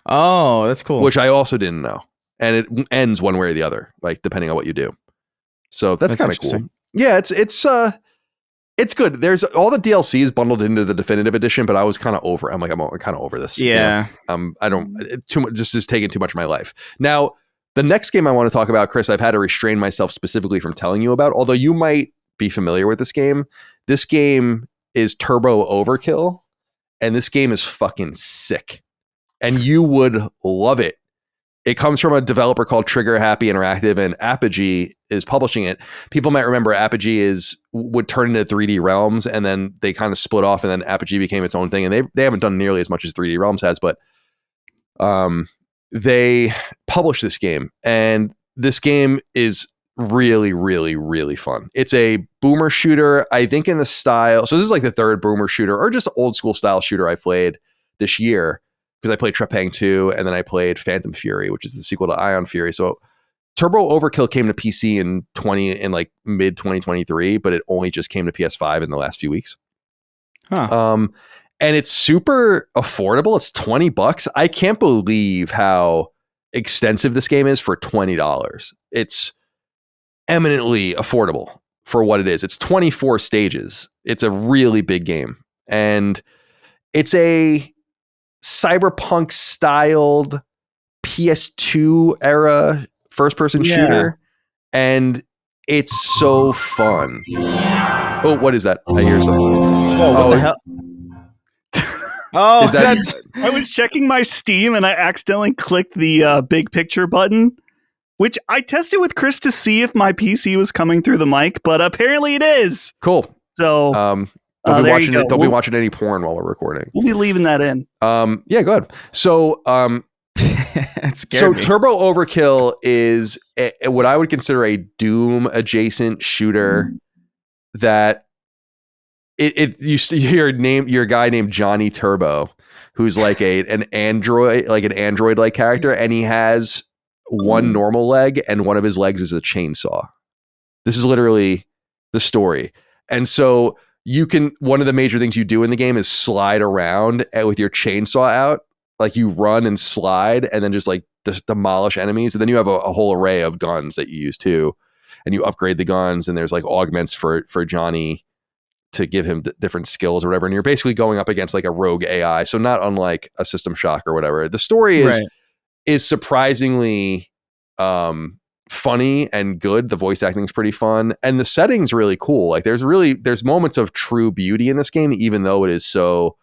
Oh, that's cool. Which I also didn't know. And it ends one way or the other, like depending on what you do. So that's kind of cool. Yeah, it's good. There's all the DLCs bundled into the definitive edition, but I was kind of over. I'm kind of over this. Yeah. I don't too much. This is taking too much of my life. Now, the next game I want to talk about, Chris, I've had to restrain myself specifically from telling you about, although you might be familiar with this game. This game is Turbo Overkill, and this game is fucking sick. And you would love it. It comes from a developer called Trigger Happy Interactive, and Apogee is publishing it. People might remember Apogee would turn into 3D Realms, and then they kind of split off, and then Apogee became its own thing. And they haven't done nearly as much as 3D Realms has, but they published this game, and this game is really, really, really fun. It's a boomer shooter, I think, in the style. So this is like the third boomer shooter or just old school style shooter I've played this year, because I played Trepang 2 and then I played Phantom Fury, which is the sequel to Ion Fury. So Turbo Overkill came to PC in like mid 2023, but it only just came to PS5 in the last few weeks. Huh. And it's super affordable. It's $20. I can't believe how extensive this game is for $20. It's eminently affordable for what it is. It's 24 stages. It's a really big game. And it's a cyberpunk styled PS2 era first person shooter. And it's so fun. Oh, what is that? I hear something. What the hell? Oh, is that I was checking my Steam and I accidentally clicked the big picture button, which I tested with Chris to see if my PC was coming through the mic, but apparently it is. cool? So don't be watching any porn while we're recording. We'll be leaving that in. Yeah, go ahead. So me. Turbo Overkill is what I would consider a Doom adjacent shooter that you hear your guy named Johnny Turbo, who's like an android like character, and he has one normal leg and one of his legs is a chainsaw. This is literally the story. And so one of the major things you do in the game is slide around with your chainsaw out. Like you run and slide and then just like demolish enemies. And then you have a whole array of guns that you use too. And you upgrade the guns, and there's like augments for Johnny to give him different skills or whatever. And you're basically going up against like a rogue AI. So not unlike a System Shock or whatever. The story is surprisingly funny and good. The voice acting is pretty fun. And the setting's really cool. Like there's moments of true beauty in this game, even though it is so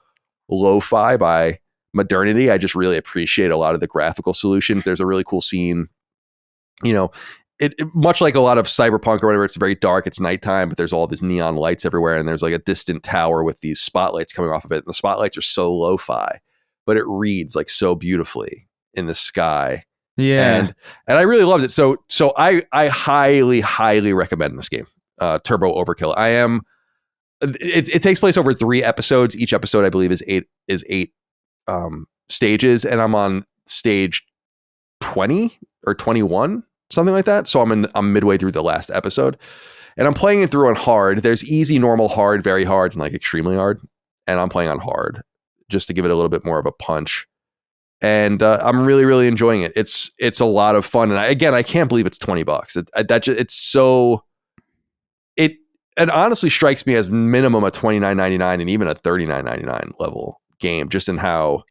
lo-fi by modernity. I just really appreciate a lot of the graphical solutions. There's a really cool scene, it much like a lot of cyberpunk or whatever, it's very dark, it's nighttime, but there's all these neon lights everywhere, and there's like a distant tower with these spotlights coming off of it, and the spotlights are so lo-fi, but it reads like so beautifully in the sky. And I really loved it. So I highly recommend this game, Turbo Overkill. It takes place over 3 episodes. Each episode I believe is eight stages, and I'm on stage 20 or 21, something like that. So I'm midway through the last episode, and I'm playing it through on hard. There's easy, normal, hard, very hard, and like extremely hard. And I'm playing on hard just to give it a little bit more of a punch. And I'm really, really enjoying it. It's a lot of fun. And I can't believe it's $20. It honestly strikes me as minimum a $29.99 and even a $39.99 level game, just in how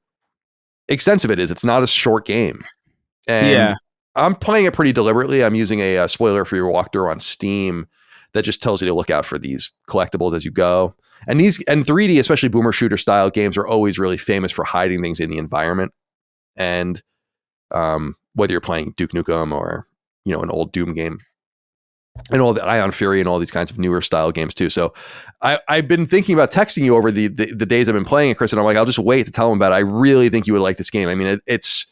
extensive it is. It's not a short game. And I'm playing it pretty deliberately. I'm using a spoiler for your walkthrough on Steam that just tells you to look out for these collectibles as you go. And 3D, especially boomer shooter style games, are always really famous for hiding things in the environment. And whether you're playing Duke Nukem or an old Doom game, and all the Ion Fury and all these kinds of newer style games too. So I've been thinking about texting you over the days I've been playing it, Chris, and I'm like, I'll just wait to tell him about it. I really think you would like this game. I mean, it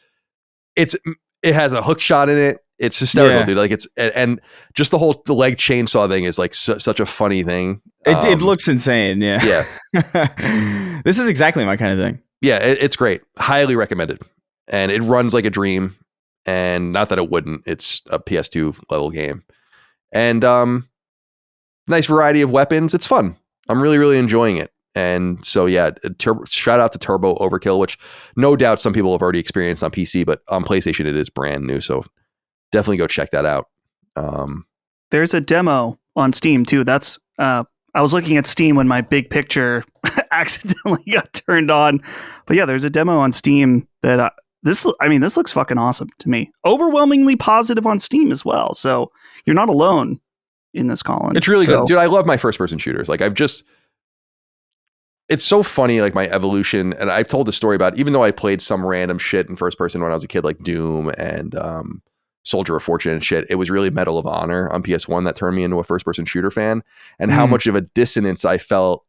has a hook shot in it. It's hysterical, dude. Like and just the leg chainsaw thing is like such a funny thing. It looks insane. Yeah. This is exactly my kind of thing. Yeah. It's great. Highly recommended. And it runs like a dream, and not that it wouldn't, it's a PS2 level game, and nice variety of weapons. It's fun. I'm really, really enjoying it. And so, shout out to Turbo Overkill, which no doubt some people have already experienced on PC, but on PlayStation, it is brand new. So definitely go check that out. There's a demo on Steam too. That's I was looking at Steam when my big picture accidentally got turned on, but yeah, there's a demo on Steam that this looks fucking awesome to me. Overwhelmingly positive on Steam as well. So you're not alone in this, Colin. It's really good, dude. I love my first person shooters. Like it's so funny, like my evolution. And I've told the story about, even though I played some random shit in first person when I was a kid, like Doom and Soldier of Fortune and shit, it was really Medal of Honor on PS1 that turned me into a first person shooter fan, and how much of a dissonance I felt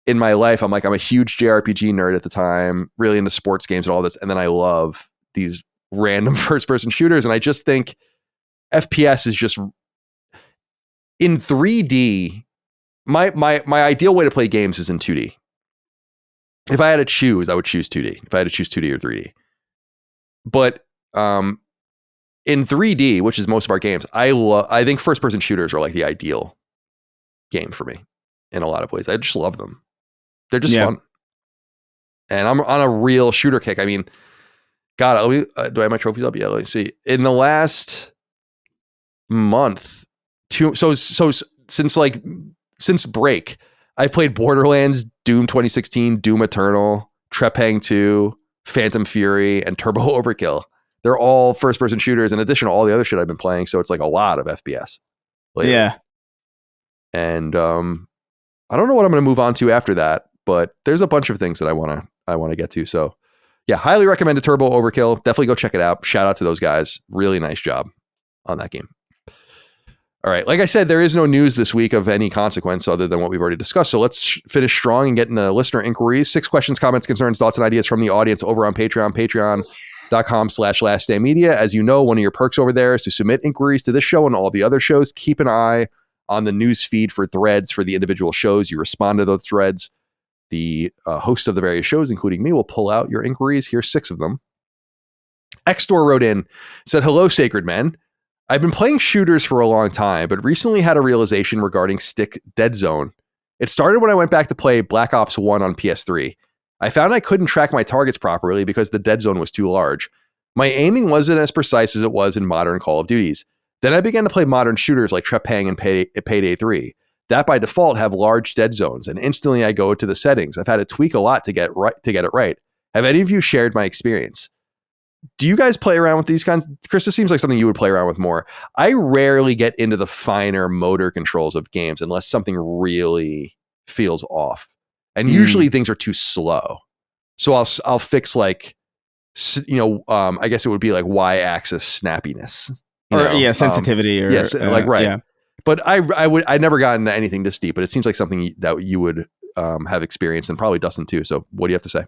in my life. I'm a huge JRPG nerd at the time, really into sports games and all this. And then I love these random first person shooters. And I just think FPS is just in 3D, my ideal way to play games is in 2D. If I had to choose, I would choose 2D. If I had to choose 2D or 3D. But in 3D, which is most of our games, I think first-person shooters are like the ideal game for me in a lot of ways. I just love them. They're just fun. And I'm on a real shooter kick. I mean, God, do I have my trophies up? Yeah, let me see. In the last month, since break, I've played Borderlands, Doom 2016, Doom Eternal, Trepang 2, Phantom Fury, and Turbo Overkill. They're all first-person shooters in addition to all the other shit I've been playing. So it's like a lot of FPS lately. Yeah. And I don't know what I'm going to move on to after that, but there's a bunch of things that I want to get to. So yeah, highly recommend Turbo Overkill. Definitely go check it out. Shout out to those guys. Really nice job on that game. All right. Like I said, there is no news this week of any consequence other than what we've already discussed. So let's finish strong and get into listener inquiries. 6 questions, comments, concerns, thoughts, and ideas from the audience over on Patreon, patreon.com/laststandmedia. As you know, one of your perks over there is to submit inquiries to this show and all the other shows. Keep an eye on the news feed for threads for the individual shows. You respond to those threads. The hosts of the various shows, including me, will pull out your inquiries. Here's 6 of them. Xtor wrote in, said, "Hello, Sacred Men. I've been playing shooters for a long time, but recently had a realization regarding stick deadzone. It started when I went back to play Black Ops 1 on PS3. I found I couldn't track my targets properly because the dead zone was too large. My aiming wasn't as precise as it was in modern Call of Duties. Then I began to play modern shooters like Trepang and Payday 3. That by default have large dead zones, and instantly I go to the settings. I've had to tweak a lot to get it right. Have any of you shared my experience? Do you guys play around with these kinds? Chris, this seems like something you would play around with more. I rarely get into the finer motor controls of games unless something really feels off. And usually things are too slow. So I'll fix like, I guess it would be like Y-axis snappiness. Sensitivity. Right. Yeah. But I never got into anything this deep, but it seems like something that you would have experienced, and probably Dustin too. So what do you have to say?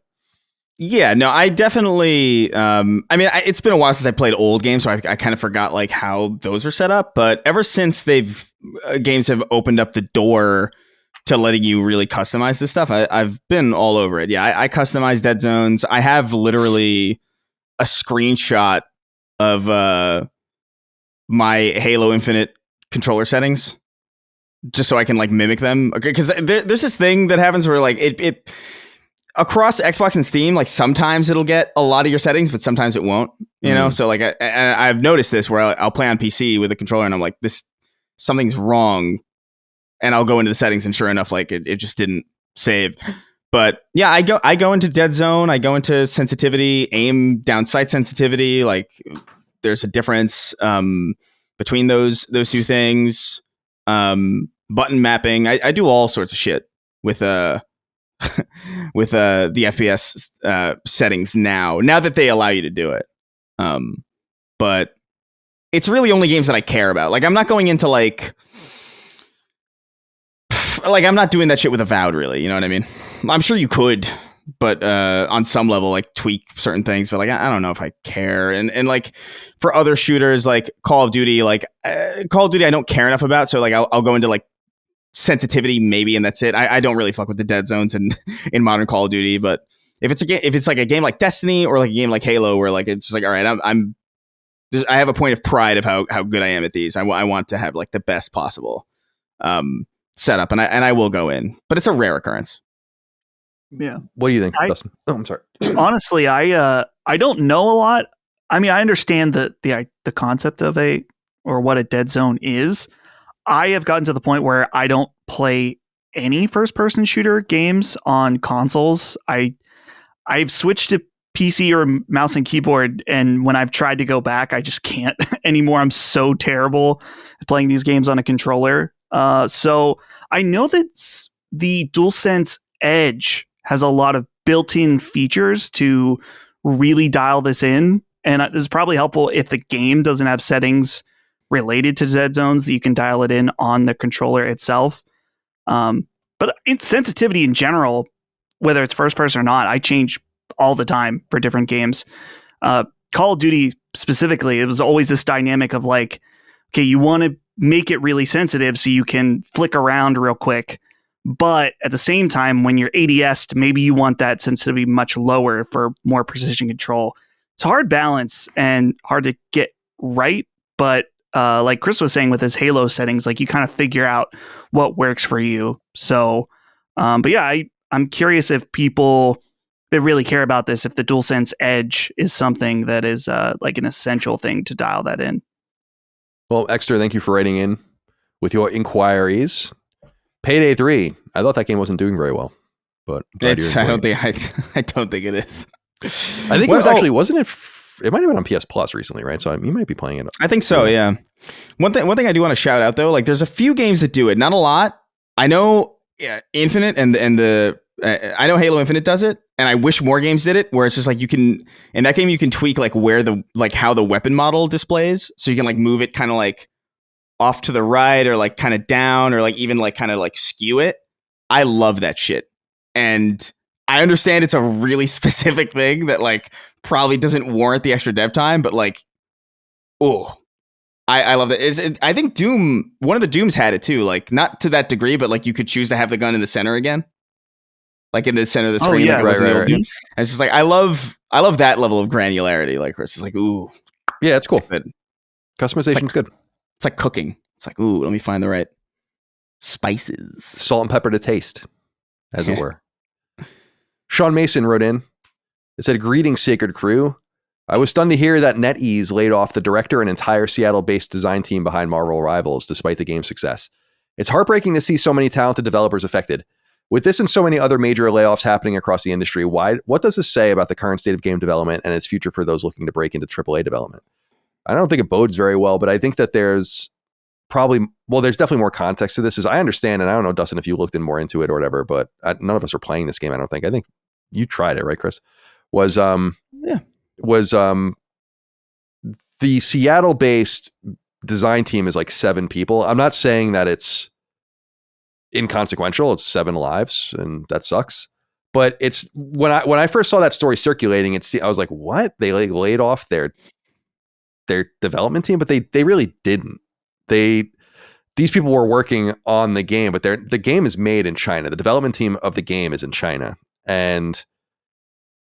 Yeah, no, I definitely, it's been a while since I played old games, so I kind of forgot like how those are set up. But ever since games have opened up the door to letting you really customize this stuff, I've been all over it. Yeah, I customize dead zones. I have literally a screenshot of my Halo Infinite controller settings just so I can like mimic them. Okay, because there's this thing that happens where like it across Xbox and Steam, like sometimes it'll get a lot of your settings, but sometimes it won't, you know? So like, I've noticed this where I'll play on PC with a controller and I'm like, something's wrong. And I'll go into the settings and sure enough, like it just didn't save. But yeah, I go into dead zone. I go into sensitivity, aim down sight sensitivity. Like there's a difference between those two things. Button mapping. I do all sorts of shit with with the FPS settings now that they allow you to do it. But it's really only games that I care about. Like I'm not going into like I'm not doing that shit with Avowed, really. You know what I mean? I'm sure you could, but on some level, like tweak certain things. But like I don't know if I care. And like for other shooters, like Call of Duty, I don't care enough about. So like I'll go into like sensitivity maybe, and that's it. I don't really fuck with the dead zones in modern Call of Duty. But if it's like a game like Destiny or like a game like Halo, where like it's just like, all right, I have a point of pride of how good I am at these. I want to have like the best possible setup, and I will go in, but it's a rare occurrence. Yeah. What do you think, Dustin? Oh, I'm sorry. Honestly, I don't know a lot. I mean, I understand the concept of what a dead zone is. I have gotten to the point where I don't play any first-person shooter games on consoles. I've switched to PC or mouse and keyboard, and when I've tried to go back, I just can't anymore. I'm so terrible at playing these games on a controller. So I know that the DualSense Edge has a lot of built-in features to really dial this in, and this is probably helpful if the game doesn't have settings related to dead zones that you can dial it in on the controller itself. But in sensitivity in general, whether it's first person or not, I change all the time for different games. Call of Duty specifically, it was always this dynamic of like, okay, you want to make it really sensitive so you can flick around real quick. But at the same time, when you're ADS, maybe you want that sensitivity much lower for more precision control. It's a hard balance and hard to get right. But like Chris was saying with his Halo settings, like you kind of figure out what works for you. So, but yeah, I'm curious if people that really care about this, if the DualSense Edge is something that is like an essential thing to dial that in. Well, Exeter, thank you for writing in with your inquiries. Payday 3. I thought that game wasn't doing very well, but I don't think it is. I think it was actually, wasn't it? It might have been on PS Plus recently, right? So you might be playing it. I think so. Yeah. One thing I do want to shout out though, like there's a few games that do it, not a lot. I know Infinite and I know Halo Infinite does it, and I wish more games did it. Where it's just like you can in that game you can tweak like how the weapon model displays, so you can like move it kind of like off to the right or like kind of down or like even like kind of like skew it. I love that shit. And I understand it's a really specific thing that like probably doesn't warrant the extra dev time, but like, I love that. I think one of the Dooms had it too, like not to that degree, but like you could choose to have the gun in the center again. Like in the center of the screen. Yeah, like right. And it's just like, I love that level of granularity. Like Chris is like, ooh. Yeah, it's cool. It's good. Customization's good. It's like cooking. It's like, ooh, let me find the right spices. Salt and pepper to taste, as it were. Sean Mason wrote in. It said, "Greetings, Sacred Crew. I was stunned to hear that NetEase laid off the director and entire Seattle-based design team behind Marvel Rivals, despite the game's success. It's heartbreaking to see so many talented developers affected. With this and so many other major layoffs happening across the industry, what does this say about the current state of game development and its future for those looking to break into AAA development? I don't think it bodes very well, but I think that there's definitely more context to this. As I understand, and I don't know, Dustin, if you looked in more into it or whatever, but none of us were playing this game. I think you tried it, right, Chris? Was the Seattle-based design team is like 7 people. I'm not saying that it's inconsequential. It's 7 lives, and that sucks. But it's when I first saw that story circulating, I was like, what? They like laid off their development team, but they really didn't. These people were working on the game, but the game is made in China. The development team of the game is in China, and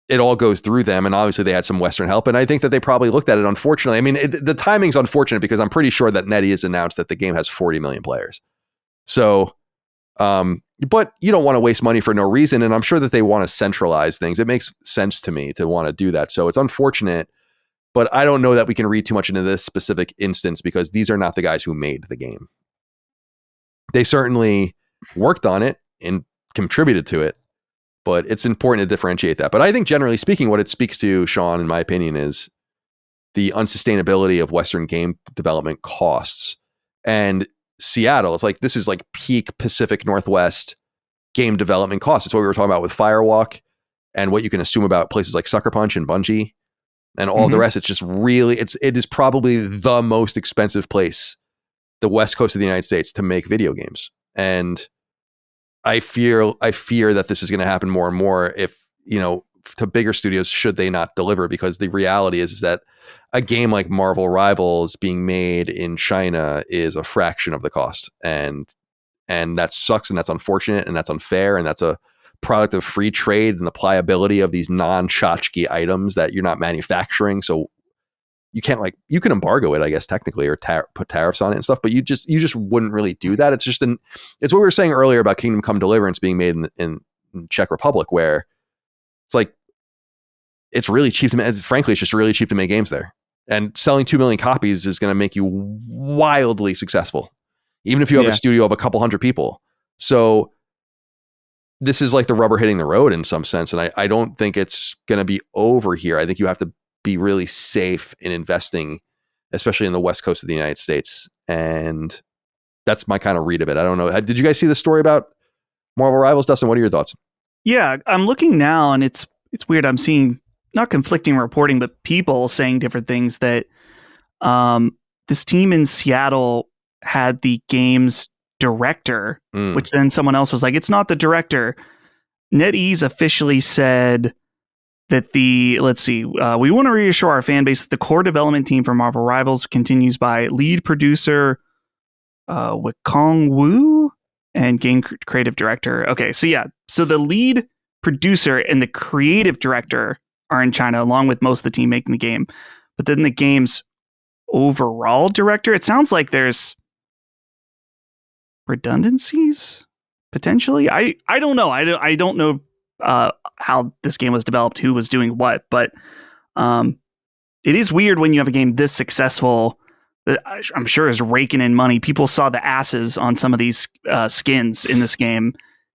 it all goes through them. And obviously they had some Western help. And I think that they probably looked at it, unfortunately. I mean, the timing's unfortunate because I'm pretty sure that NetEase announced that the game has 40 million players. So, but you don't want to waste money for no reason. And I'm sure that they want to centralize things. It makes sense to me to want to do that. So it's unfortunate, but I don't know that we can read too much into this specific instance because these are not the guys who made the game. They certainly worked on it and contributed to it, but it's important to differentiate that. But I think generally speaking, what it speaks to, Sean, in my opinion, is the unsustainability of Western game development costs. And Seattle, it's like, this is like peak Pacific Northwest game development costs. It's what we were talking about with Firewalk and what you can assume about places like Sucker Punch and Bungie and all the rest. It's just really, it is probably the most expensive place, the West Coast of the United States, to make video games. And I fear that this is going to happen more and more if, to bigger studios, should they not deliver, because the reality is that a game like Marvel Rivals being made in China is a fraction of the cost. And that sucks, and that's unfortunate, and that's unfair, and that's a product of free trade and the pliability of these non-tchotchke items that you're not manufacturing. So you can't, like, you can embargo it, I guess, technically, or put tariffs on it and stuff, but you just wouldn't really do that. It's just it's what we were saying earlier about Kingdom Come Deliverance being made in Czech Republic, where it's like, it's really cheap to make. Frankly, it's just really cheap to make games there, and selling 2 million copies is going to make you wildly successful, even if you have a studio of a couple hundred people. So this is like the rubber hitting the road in some sense. And I don't think it's going to be over here. I think you have to be really safe in investing, especially in the West Coast of the United States. And that's my kind of read of it. I don't know. Did you guys see the story about Marvel Rivals? Dustin, what are your thoughts? Yeah, I'm looking now, and it's weird. I'm seeing not conflicting reporting, but people saying different things, that this team in Seattle had the game's director, which then someone else was like, it's not the director. NetEase officially said that we want to reassure our fan base that the core development team for Marvel Rivals continues by lead producer Wikong Wu and game creative director. Okay, so yeah, so the lead producer and the creative director are in China, along with most of the team making the game. But then the game's overall director, it sounds like there's redundancies potentially. I don't know. I don't know how this game was developed, who was doing what, but it is weird when you have a game this successful that I'm sure is raking in money. People saw the asses on some of these skins in this game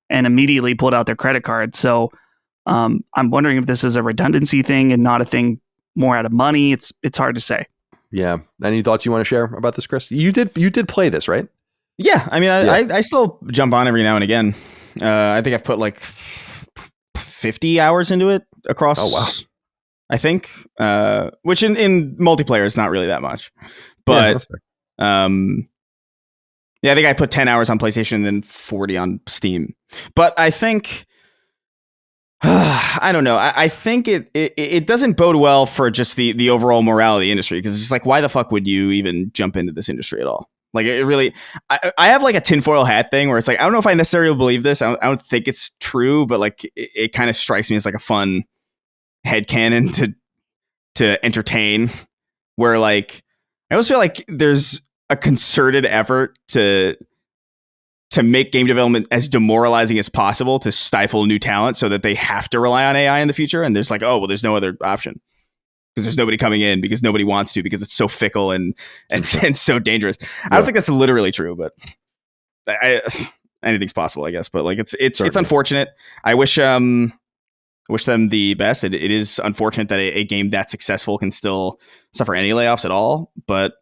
and immediately pulled out their credit card. So I'm wondering if this is a redundancy thing and not a thing more out of money. It's hard to say. Yeah. Any thoughts you want to share about this, Chris? You did play this, right? Yeah. I mean, I still jump on every now and again. I think I've put like 50 hours into it across. Oh, wow. I think, which in multiplayer is not really that much, but yeah, I think I put 10 hours on PlayStation and then 40 on Steam. But I think, I don't know. I think it doesn't bode well for just the overall morale of the industry, because it's just like, why the fuck would you even jump into this industry at all? Like, it really, I have like a tinfoil hat thing where it's like, I don't know if I necessarily believe this. I don't think it's true, but like it kind of strikes me as like a fun headcanon to entertain, where like I always feel like there's a concerted effort to make game development as demoralizing as possible to stifle new talent so that they have to rely on AI in the future. And there's like, oh, well, there's no other option because there's nobody coming in, because nobody wants to, because it's so fickle and so dangerous. Yeah. I don't think that's literally true, but anything's possible, I guess. But like it's unfortunate. I wish them the best. It is unfortunate that a game that successful can still suffer any layoffs at all. But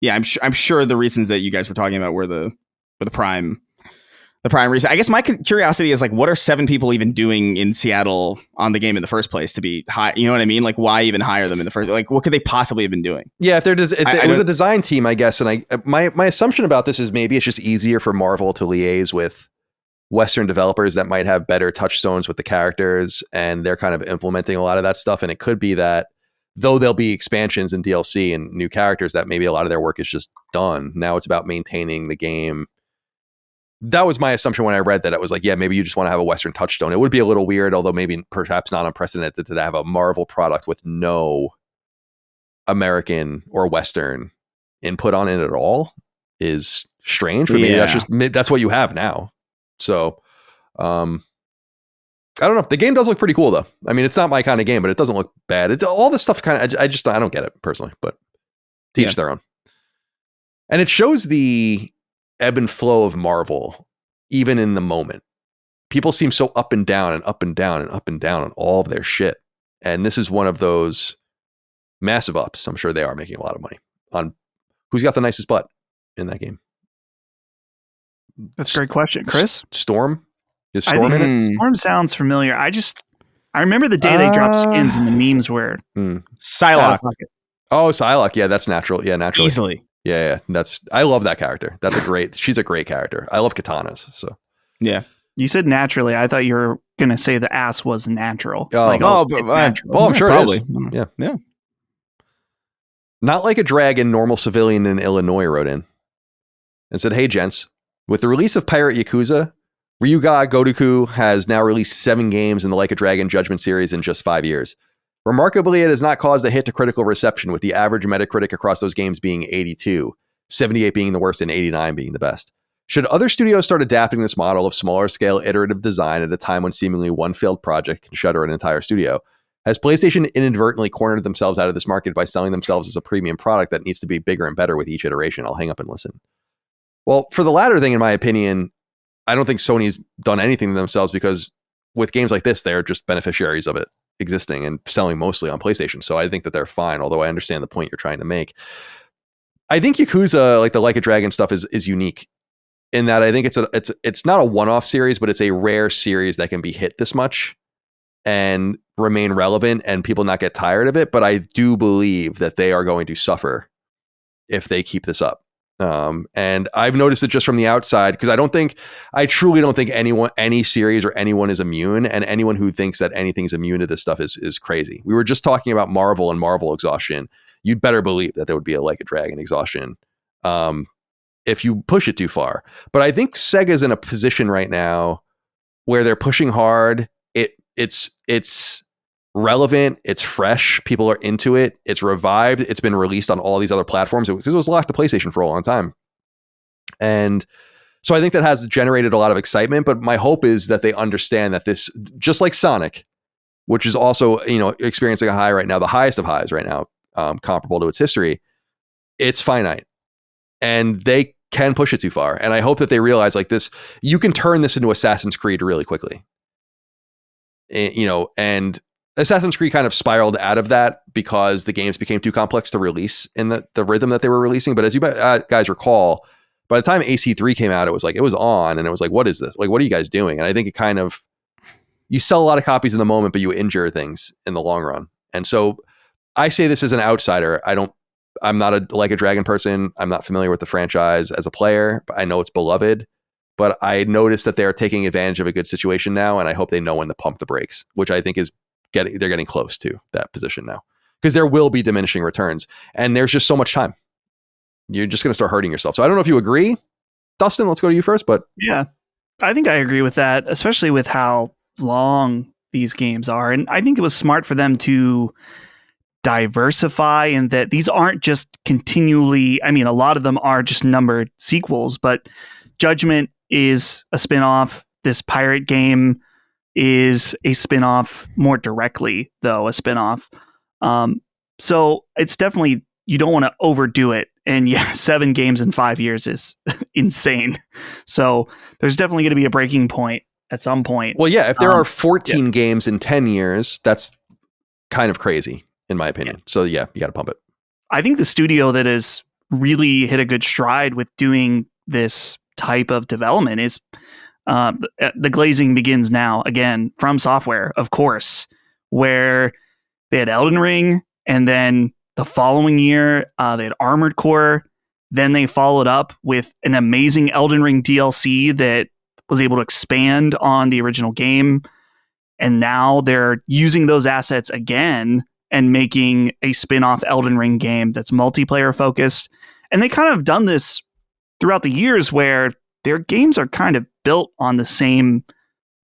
yeah, I'm sure the reasons that you guys were talking about were the prime reason. I guess my curiosity is like, what are 7 people even doing in Seattle on the game in the first place to be high? You know what I mean? Like, why even hire them in the first? Like, what could they possibly have been doing? Yeah, if it was a design team, I guess. And my assumption about this is maybe it's just easier for Marvel to liaise with Western developers that might have better touchstones with the characters, and they're kind of implementing a lot of that stuff. And it could be that though there'll be expansions and DLC and new characters, that maybe a lot of their work is just done. Now it's about maintaining the game. That was my assumption when I read that. It was like, yeah, maybe you just want to have a Western touchstone. It would be a little weird, although maybe perhaps not unprecedented, to have a Marvel product with no American or Western input on it at all is strange. But maybe that's what you have now. So, I don't know. The game does look pretty cool, though. I mean, it's not my kind of game, but it doesn't look bad. All this stuff kind of, I don't get it personally, but teach their own. And it shows the ebb and flow of Marvel, even in the moment. People seem so up and down and up and down and up and down on all of their shit. And this is one of those massive ups. I'm sure they are making a lot of money on who's got the nicest butt in that game. That's a great question, Chris. Storm? Is Storm in it? Storm sounds familiar. I remember the day they dropped skins and the memes were Psylocke. Oh, Psylocke. Yeah, that's natural. Yeah, naturally. Easily. Yeah. I love that character. She's a great character. I love katanas. So yeah. You said naturally. I thought you were gonna say the ass was natural. It's natural. Well, I'm sure probably. It is. Yeah. Not like a dragon, normal civilian in Illinois wrote in and said, "Hey, gents. With the release of Pirate Yakuza, Ryuga Gotoku has now released 7 games in the Like a Dragon Judgment series in just 5 years. Remarkably, it has not caused a hit to critical reception, with the average Metacritic across those games being 82, 78 being the worst and 89 being the best. Should other studios start adapting this model of smaller scale iterative design at a time when seemingly one failed project can shutter an entire studio? Has PlayStation inadvertently cornered themselves out of this market by selling themselves as a premium product that needs to be bigger and better with each iteration?" I'll hang up and listen. Well, for the latter thing, in my opinion, I don't think Sony's done anything to themselves, because with games like this, they're just beneficiaries of it existing and selling mostly on PlayStation. So I think that they're fine, although I understand the point you're trying to make. I think Yakuza, like the Like a Dragon stuff, is unique in that I think it's not a one-off series, but it's a rare series that can be hit this much and remain relevant and people not get tired of it. But I do believe that they are going to suffer if they keep this up. And I've noticed it just from the outside, because I truly don't think any series or anyone is immune, and anyone who thinks that anything's immune to this stuff is crazy. We were just talking about Marvel and Marvel exhaustion. You'd better believe that there would be a Like a Dragon exhaustion. if you push it too far. But I think Sega's in a position right now where they're pushing hard. It's relevant. It's fresh. People are into it. It's revived. It's been released on all these other platforms because it was locked to PlayStation for a long time. And so I think that has generated a lot of excitement. But my hope is that they understand that this, just like Sonic, which is also, experiencing a high right now, the highest of highs right now, comparable to its history, it's finite. And they can push it too far. And I hope that they realize like this, you can turn this into Assassin's Creed really quickly. And Assassin's Creed kind of spiraled out of that because the games became too complex to release in the rhythm that they were releasing. But as you guys recall, by the time AC3 came out, it was on, and it was like, what is this? Like, what are you guys doing? And I think it kind of, you sell a lot of copies in the moment, but you injure things in the long run. And so I say this as an outsider. I'm not a Like a Dragon person. I'm not familiar with the franchise as a player, but I know it's beloved. But I noticed that they're taking advantage of a good situation now, and I hope they know when to pump the brakes, which I think is they're getting close to that position now, because there will be diminishing returns, and there's just so much time. You're just going to start hurting yourself. So I don't know if you agree, Dustin. Let's go to you first. But yeah, I think I agree with that, especially with how long these games are, and I think it was smart for them to diversify, and that these aren't just continually, I mean, a lot of them are just numbered sequels, but Judgment is a spin-off. This pirate game is a spin-off, more directly though, a spin-off. So it's definitely, you don't want to overdo it. And yeah, 7 games in 5 years is insane. So there's definitely going to be a breaking point at some point. Well, yeah, if there are 14 games in 10 years, that's kind of crazy, in my opinion. Yeah. So yeah, you got to pump it. I think the studio that has really hit a good stride with doing this type of development is The Glazing Begins Now, again, From Software, of course, where they had Elden Ring, and then the following year they had Armored Core. Then they followed up with an amazing Elden Ring DLC that was able to expand on the original game. And now they're using those assets again and making a spin-off Elden Ring game that's multiplayer focused. And they kind of done this throughout the years where their games are kind of built on the same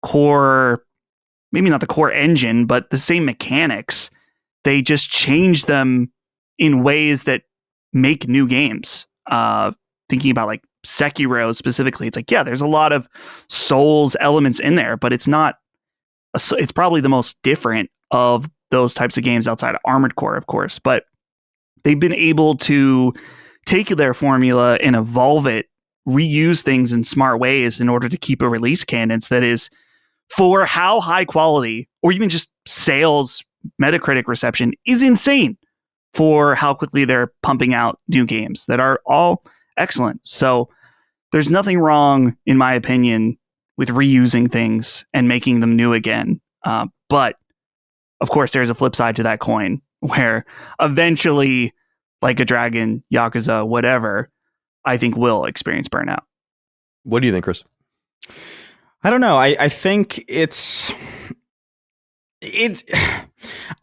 core, maybe not the core engine, but the same mechanics. They just change them in ways that make new games. Thinking about like Sekiro specifically, it's like, yeah, there's a lot of Souls elements in there, but it's probably the most different of those types of games outside of Armored Core, of course. But they've been able to take their formula and evolve it, reuse things in smart ways in order to keep a release cadence that is, for how high quality, or even just sales, Metacritic reception, is insane for how quickly they're pumping out new games that are all excellent. So there's nothing wrong, in my opinion, with reusing things and making them new again. But of course, there's a flip side to that coin where eventually, Like a Dragon, Yakuza, whatever, I think will experience burnout. What do you think, Chris? I don't know. I think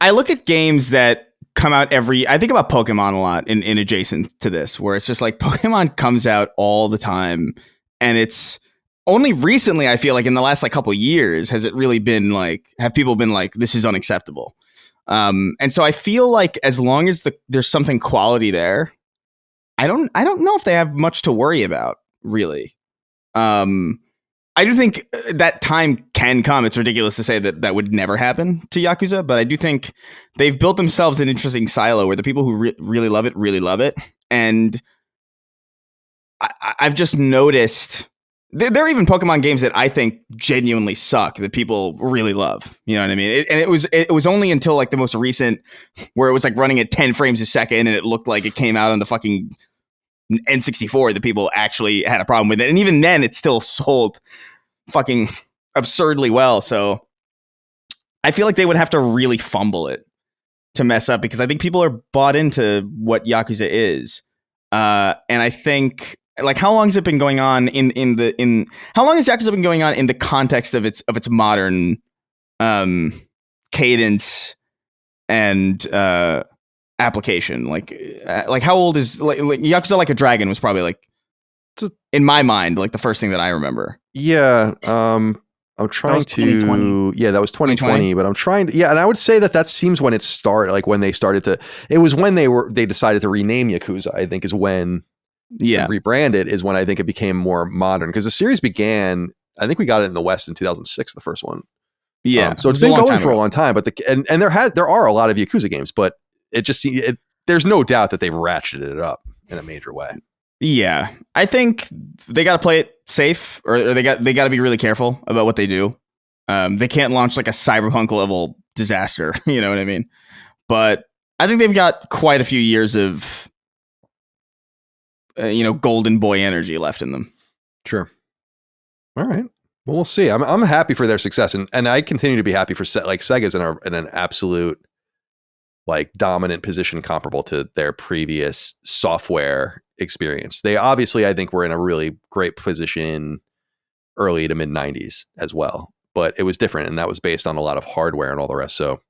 I look at games that come out I think about Pokemon a lot in adjacent to this, where it's just like Pokemon comes out all the time, and it's only recently, I feel like in the last like couple of years, has it really been like, have people been like, this is unacceptable. And so I feel like as long as there's something quality there, I don't know if they have much to worry about, really. I do think that time can come. It's ridiculous to say that would never happen to Yakuza, but I do think they've built themselves an interesting silo where the people who really love it. And I've just noticed there are even Pokemon games that I think genuinely suck that people really love. You know what I mean? It was only until like the most recent where it was like running at 10 frames a second and it looked like it came out on the fucking N64 that people actually had a problem with it. And even then it still sold fucking absurdly well. So I feel like they would have to really fumble it to mess up, because I think people are bought into what Yakuza is. And I think, like, how long has it been going on how long has Yakuza been going on in the context of its modern cadence and application? Like how old is like Yakuza Like a Dragon was probably like in my mind, like the first thing that I remember. Yeah. I'm trying to. Yeah, that was 2020. But I'm trying to. Yeah, and I would say that seems when it started. Like when they started to. It was when they decided to rename Yakuza. I think is when. Yeah. Rebranded is when I think it became more modern because the series began. I think we got it in the West in 2006. The first one. Yeah. So it's been going for a long time. But and there are a lot of Yakuza games, but it just there's no doubt that they've ratcheted it up in a major way. Yeah, I think they got to play it safe, or they got to be really careful about what they do. They can't launch like a cyberpunk level disaster, you know what I mean? But I think they've got quite a few years of, golden boy energy left in them. Sure. All right. Well, we'll see. I'm happy for their success, and I continue to be happy for Sega's in an absolute like dominant position comparable to their previous software experience. They obviously, I think, were in a really great position early to mid 90s as well, but it was different, and that was based on a lot of hardware and all the rest. So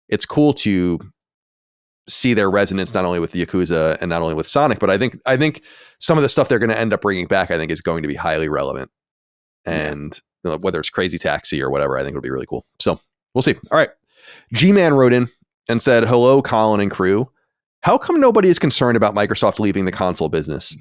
it's cool to see their resonance not only with the Yakuza and not only with Sonic, but I think some of the stuff they're going to end up bringing back, I think, is going to be highly relevant. And whether it's Crazy Taxi or whatever, I think it'll be really cool. So we'll see. All right. G-Man wrote in and said, hello, Colin and crew. How come nobody is concerned about Microsoft leaving the console business?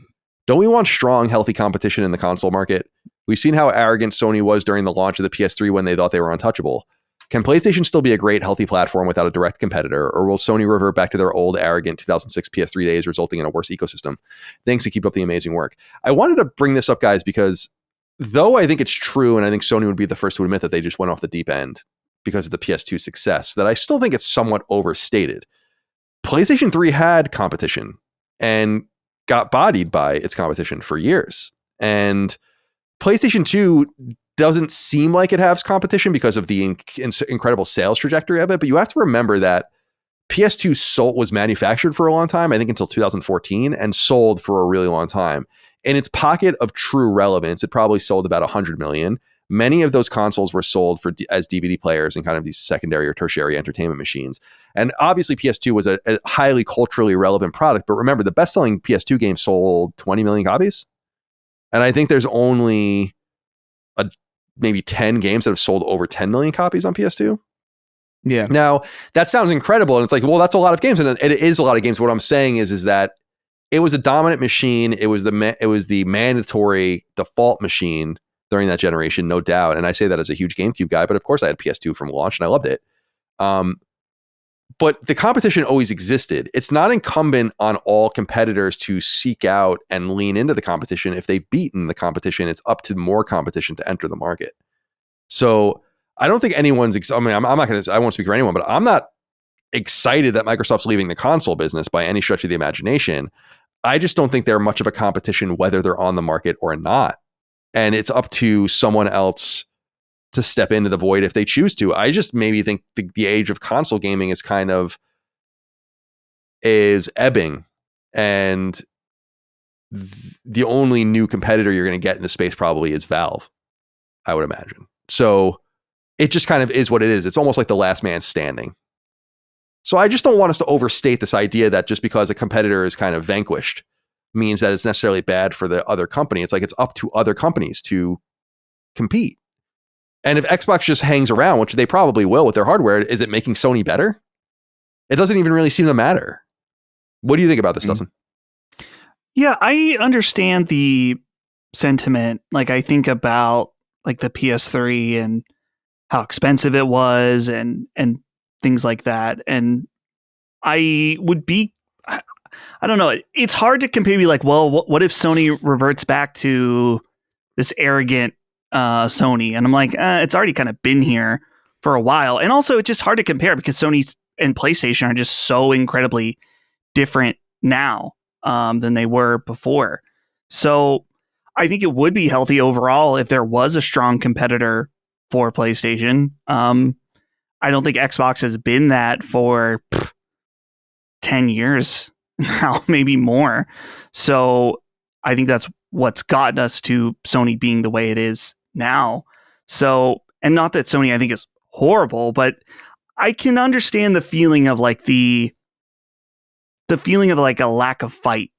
Don't we want strong, healthy competition in the console market? We've seen how arrogant Sony was during the launch of the PS3 when they thought they were untouchable. Can PlayStation still be a great, healthy platform without a direct competitor, or will Sony revert back to their old, arrogant 2006 PS3 days, resulting in a worse ecosystem? Thanks, and keep up the amazing work. I wanted to bring this up, guys, because though I think it's true, and I think Sony would be the first to admit that they just went off the deep end because of the PS2 success, that I still think it's somewhat overstated. PlayStation 3 had competition and got bodied by its competition for years. And PlayStation 2 doesn't seem like it has competition because of the incredible sales trajectory of it. But you have to remember that PS2 was manufactured for a long time, I think until 2014, and sold for a really long time. In its pocket of true relevance, it probably sold about 100 million. Many of those consoles were sold as DVD players and kind of these secondary or tertiary entertainment machines. And obviously PS2 was a highly culturally relevant product. But remember, the best-selling PS2 game sold 20 million copies. And I think there's only maybe 10 games that have sold over 10 million copies on PS2. Yeah. Now, that sounds incredible. And it's like, well, that's a lot of games. And it is a lot of games. What I'm saying is that it was a dominant machine. It was the mandatory default machine during that generation, no doubt. And I say that as a huge GameCube guy, but of course I had PS2 from launch and I loved it. But the competition always existed. It's not incumbent on all competitors to seek out and lean into the competition. If they've beaten the competition, it's up to more competition to enter the market. So I don't think anyone's, I'm not going to, I won't speak for anyone, but I'm not excited that Microsoft's leaving the console business by any stretch of the imagination. I just don't think they're much of a competition, whether they're on the market or not. And it's up to someone else to step into the void if they choose to. I just maybe think the age of console gaming is ebbing, and the only new competitor you're going to get in the space probably is Valve, I would imagine. So it just kind of is what it is. It's almost like the last man standing. So I just don't want us to overstate this idea that just because a competitor is kind of vanquished means that it's necessarily bad for the other company. It's like it's up to other companies to compete. And if Xbox just hangs around, which they probably will with their hardware, is it making Sony better? It doesn't even really seem to matter. What do you think about this, Dustin? Yeah, I understand the sentiment. Like, I think about like the PS3 and how expensive it was and things like that. And I would be, I don't know. It's hard to compare. Be like, well, what if Sony reverts back to this arrogant Sony? And I'm like, it's already kind of been here for a while. And also, it's just hard to compare because Sony's and PlayStation are just so incredibly different now than they were before. So I think it would be healthy overall if there was a strong competitor for PlayStation. I don't think Xbox has been that for 10 years now, maybe more. So I think that's what's gotten us to Sony being the way it is now. So, and not that Sony I think is horrible, but I can understand the feeling of like the feeling of like a lack of fight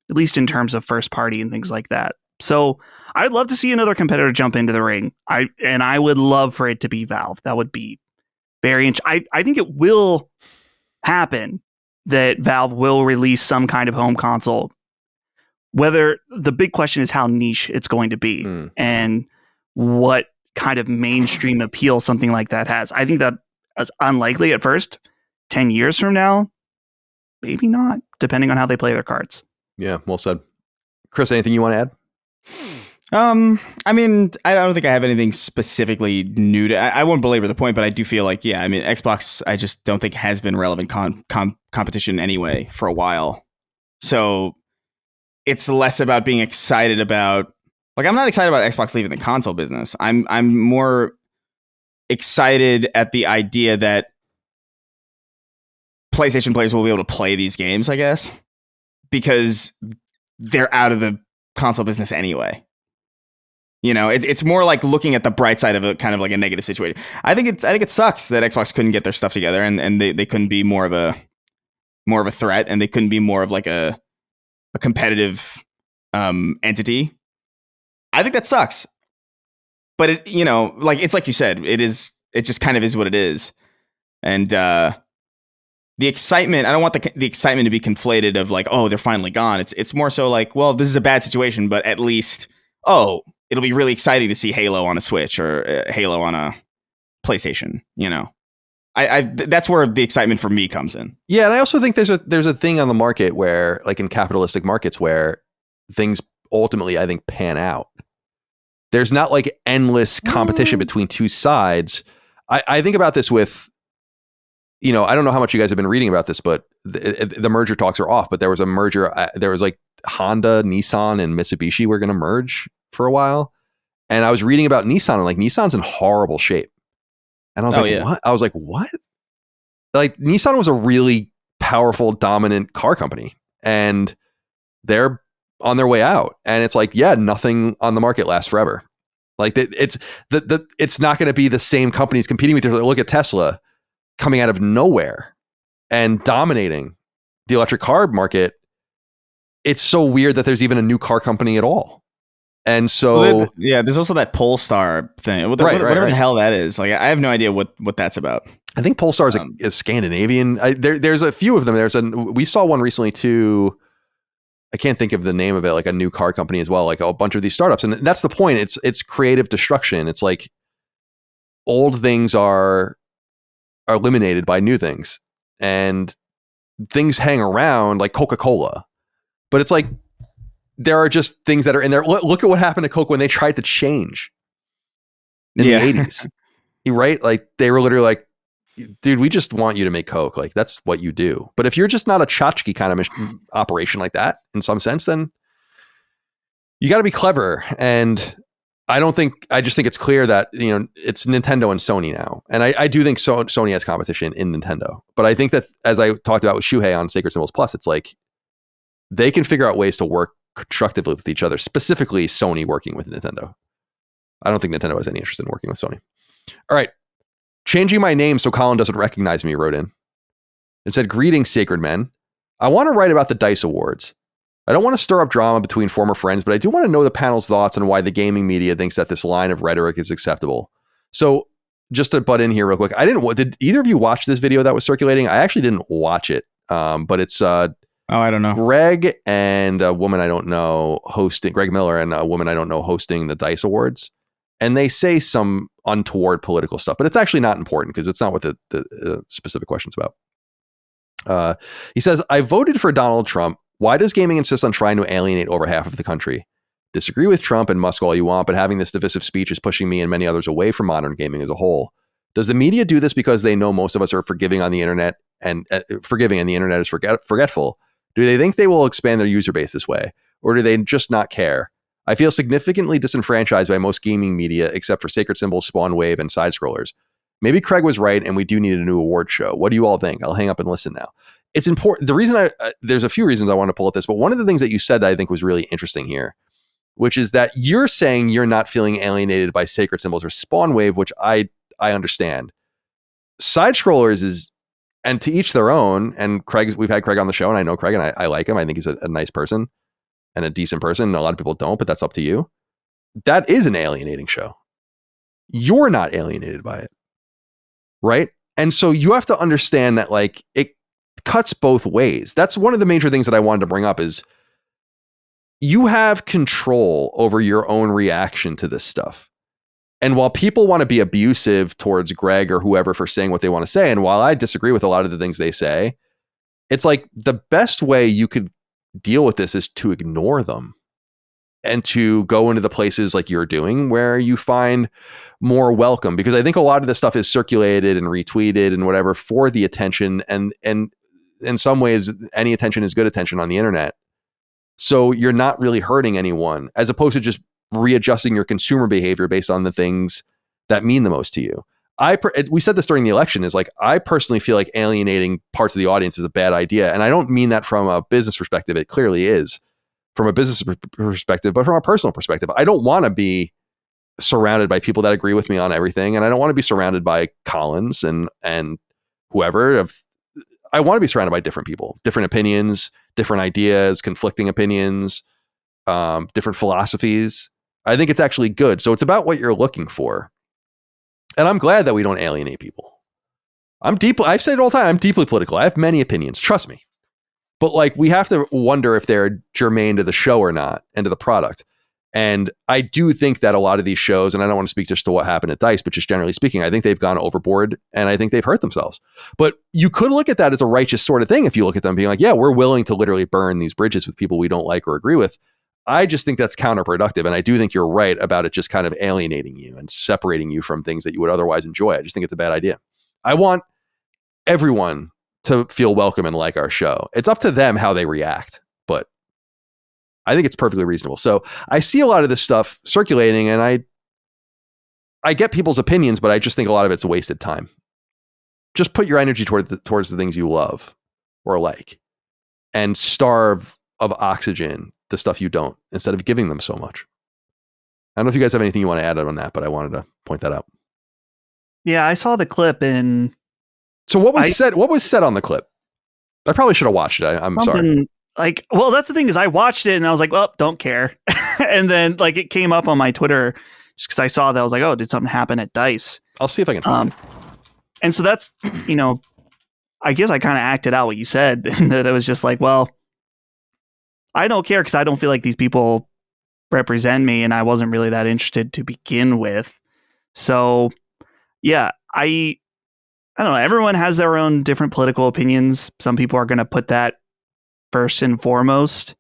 at least in terms of first party and things like that. So I'd love to see another competitor jump into the ring. I would love for it to be Valve. That would be very interesting. I think it will happen that Valve will release some kind of home console. Whether the big question is how niche it's going to be and what kind of mainstream appeal something like that has. I think that is unlikely at first. 10 years from now, maybe not, depending on how they play their cards. Yeah, well said. Chris, anything you want to add? I mean, I don't think I have anything specifically new to. I won't belabor the point, but I do feel like, yeah, I mean, Xbox, I just don't think has been relevant competition anyway for a while. So it's less about being excited about, like, I'm not excited about Xbox leaving the console business. I'm more excited at the idea that PlayStation players will be able to play these games, I guess, because they're out of the console business anyway. You know, it's more like looking at the bright side of a kind of like a negative situation. I think it sucks that Xbox couldn't get their stuff together and they couldn't be more of a threat, and they couldn't be more of like a competitive entity. I think that sucks. But it, you know, like it's like you said, it just kind of is what it is. And the excitement, I don't want the excitement to be conflated of like, oh, they're finally gone. It's more so like, well, this is a bad situation, but at least, it'll be really exciting to see Halo on a Switch or Halo on a PlayStation, you know. That's where the excitement for me comes in. Yeah, and I also think there's a thing on the market where, like in capitalistic markets, where things ultimately, I think, pan out. There's not like endless competition between two sides. I think about this with, you know, I don't know how much you guys have been reading about this, but the merger talks are off. But there was a merger. There was like Honda, Nissan, and Mitsubishi were going to merge for a while. And I was reading about Nissan, and like Nissan's in horrible shape. And I was what? I was like, what? Like Nissan was a really powerful, dominant car company, and they're on their way out. And it's like, yeah, nothing on the market lasts forever. Like it's not going to be the same companies competing with each other. Look at Tesla coming out of nowhere and dominating the electric car market. It's so weird that there's even a new car company at all. And so, there's also that Polestar thing, whatever the hell that is. Like, I have no idea what that's about. I think Polestar is a Scandinavian. There's a few of them. We saw one recently too. I can't think of the name of it. Like a new car company as well. Like a bunch of these startups, and that's the point. It's creative destruction. It's like old things are eliminated by new things, and things hang around like Coca-Cola, but it's like. There are just things that are in there. Look at what happened to Coke when they tried to change in the 80s. Right? Like they were literally like, dude, we just want you to make Coke. Like that's what you do. But if you're just not a tchotchke kind of operation like that in some sense, then you got to be clever. And I just think it's clear that, you know, it's Nintendo and Sony now. And I do think Sony has competition in Nintendo. But I think that, as I talked about with Shuhei on Sacred Symbols Plus, it's like they can figure out ways to work constructively with each other, specifically Sony working with Nintendo. I don't think Nintendo has any interest in working with Sony. All right. Changing my name so Colin doesn't recognize me, wrote in. It said, greetings, sacred men. I want to write about the DICE Awards. I don't want to stir up drama between former friends, but I do want to know the panel's thoughts on why the gaming media thinks that this line of rhetoric is acceptable. So just to butt in here real quick, did either of you watch this video that was circulating? I actually didn't watch it, but it's I don't know. Greg and a woman I don't know Greg Miller and a woman I don't know hosting the DICE Awards. And they say some untoward political stuff, but it's actually not important because it's not what the specific question's about. He says, I voted for Donald Trump. Why does gaming insist on trying to alienate over half of the country? Disagree with Trump and Musk all you want, but having this divisive speech is pushing me and many others away from modern gaming as a whole. Does the media do this because they know most of us are forgiving on the internet and forgiving and the internet is forgetful? Do they think they will expand their user base this way? Or do they just not care? I feel significantly disenfranchised by most gaming media, except for Sacred Symbols, Spawn Wave, and Side Scrollers. Maybe Craig was right, and we do need a new award show. What do you all think? I'll hang up and listen now. It's important. The reason there's a few reasons I want to pull at this, but one of the things that you said that I think was really interesting here, which is that you're saying you're not feeling alienated by Sacred Symbols or Spawn Wave, which I understand. Side Scrollers is, and to each their own, and Craig, we've had Craig on the show, and I know Craig, and I like him. I think he's a nice person. and a decent person. A lot of people don't, but that's up to you. That is an alienating show. You're not alienated by it, right? And so you have to understand that like it cuts both ways. That's one of the major things that I wanted to bring up is you have control over your own reaction to this stuff. And while people want to be abusive towards Greg or whoever for saying what they want to say, and while I disagree with a lot of the things they say, it's like the best way you could deal with this is to ignore them and to go into the places like you're doing where you find more welcome. Because I think a lot of this stuff is circulated and retweeted and whatever for the attention. And in some ways, any attention is good attention on the internet. So you're not really hurting anyone, as opposed to just readjusting your consumer behavior based on the things that mean the most to you. We said this during the election, is like, I personally feel like alienating parts of the audience is a bad idea. And I don't mean that from a business perspective. It clearly is from a business perspective, but from a personal perspective, I don't want to be surrounded by people that agree with me on everything. And I don't want to be surrounded by Collins and whoever. I want to be surrounded by different people, different opinions, different ideas, conflicting opinions, different philosophies. I think it's actually good. So it's about what you're looking for. And I'm glad that we don't alienate people. I've said it all the time, I'm deeply political. I have many opinions, trust me. But like, we have to wonder if they're germane to the show or not, and to the product. And I do think that a lot of these shows, and I don't want to speak just to what happened at DICE, but just generally speaking, I think they've gone overboard and I think they've hurt themselves. But you could look at that as a righteous sort of thing if you look at them being like, yeah, we're willing to literally burn these bridges with people we don't like or agree with. I just think that's counterproductive. And I do think you're right about it just kind of alienating you and separating you from things that you would otherwise enjoy. I just think it's a bad idea. I want everyone to feel welcome and like our show. It's up to them how they react, but I think it's perfectly reasonable. So I see a lot of this stuff circulating and I get people's opinions, but I just think a lot of it's wasted time. Just put your energy towards the things you love or like, and starve of oxygen the stuff you don't, instead of giving them so much. I don't know if you guys have anything you want to add on that, but I wanted to point that out. Yeah, I saw the clip and so what was said? What was said on the clip? I probably should have watched it. I'm sorry. Like, well, that's the thing is I watched it and I was like, well, don't care. And then like it came up on my Twitter just because I saw that. I was like, oh, did something happen at DICE? I'll see if I can find it. And so that's, I guess I kind of acted out what you said, and that it was just like, well, I don't care because I don't feel like these people represent me and I wasn't really that interested to begin with. So yeah, I don't know. Everyone has their own different political opinions. Some people are going to put that first and foremost.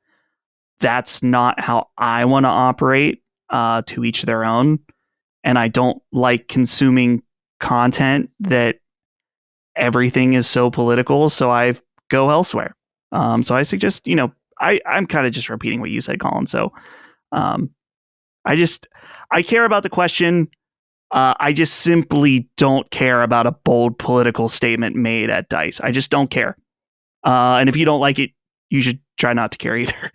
That's not how I want to operate, to each their own. And I don't like consuming content that everything is so political. So I go elsewhere. So I suggest, I'm kind of just repeating what you said, Colin. So I care about the question. I just simply don't care about a bold political statement made at DICE. I just don't care. And if you don't like it, you should try not to care either.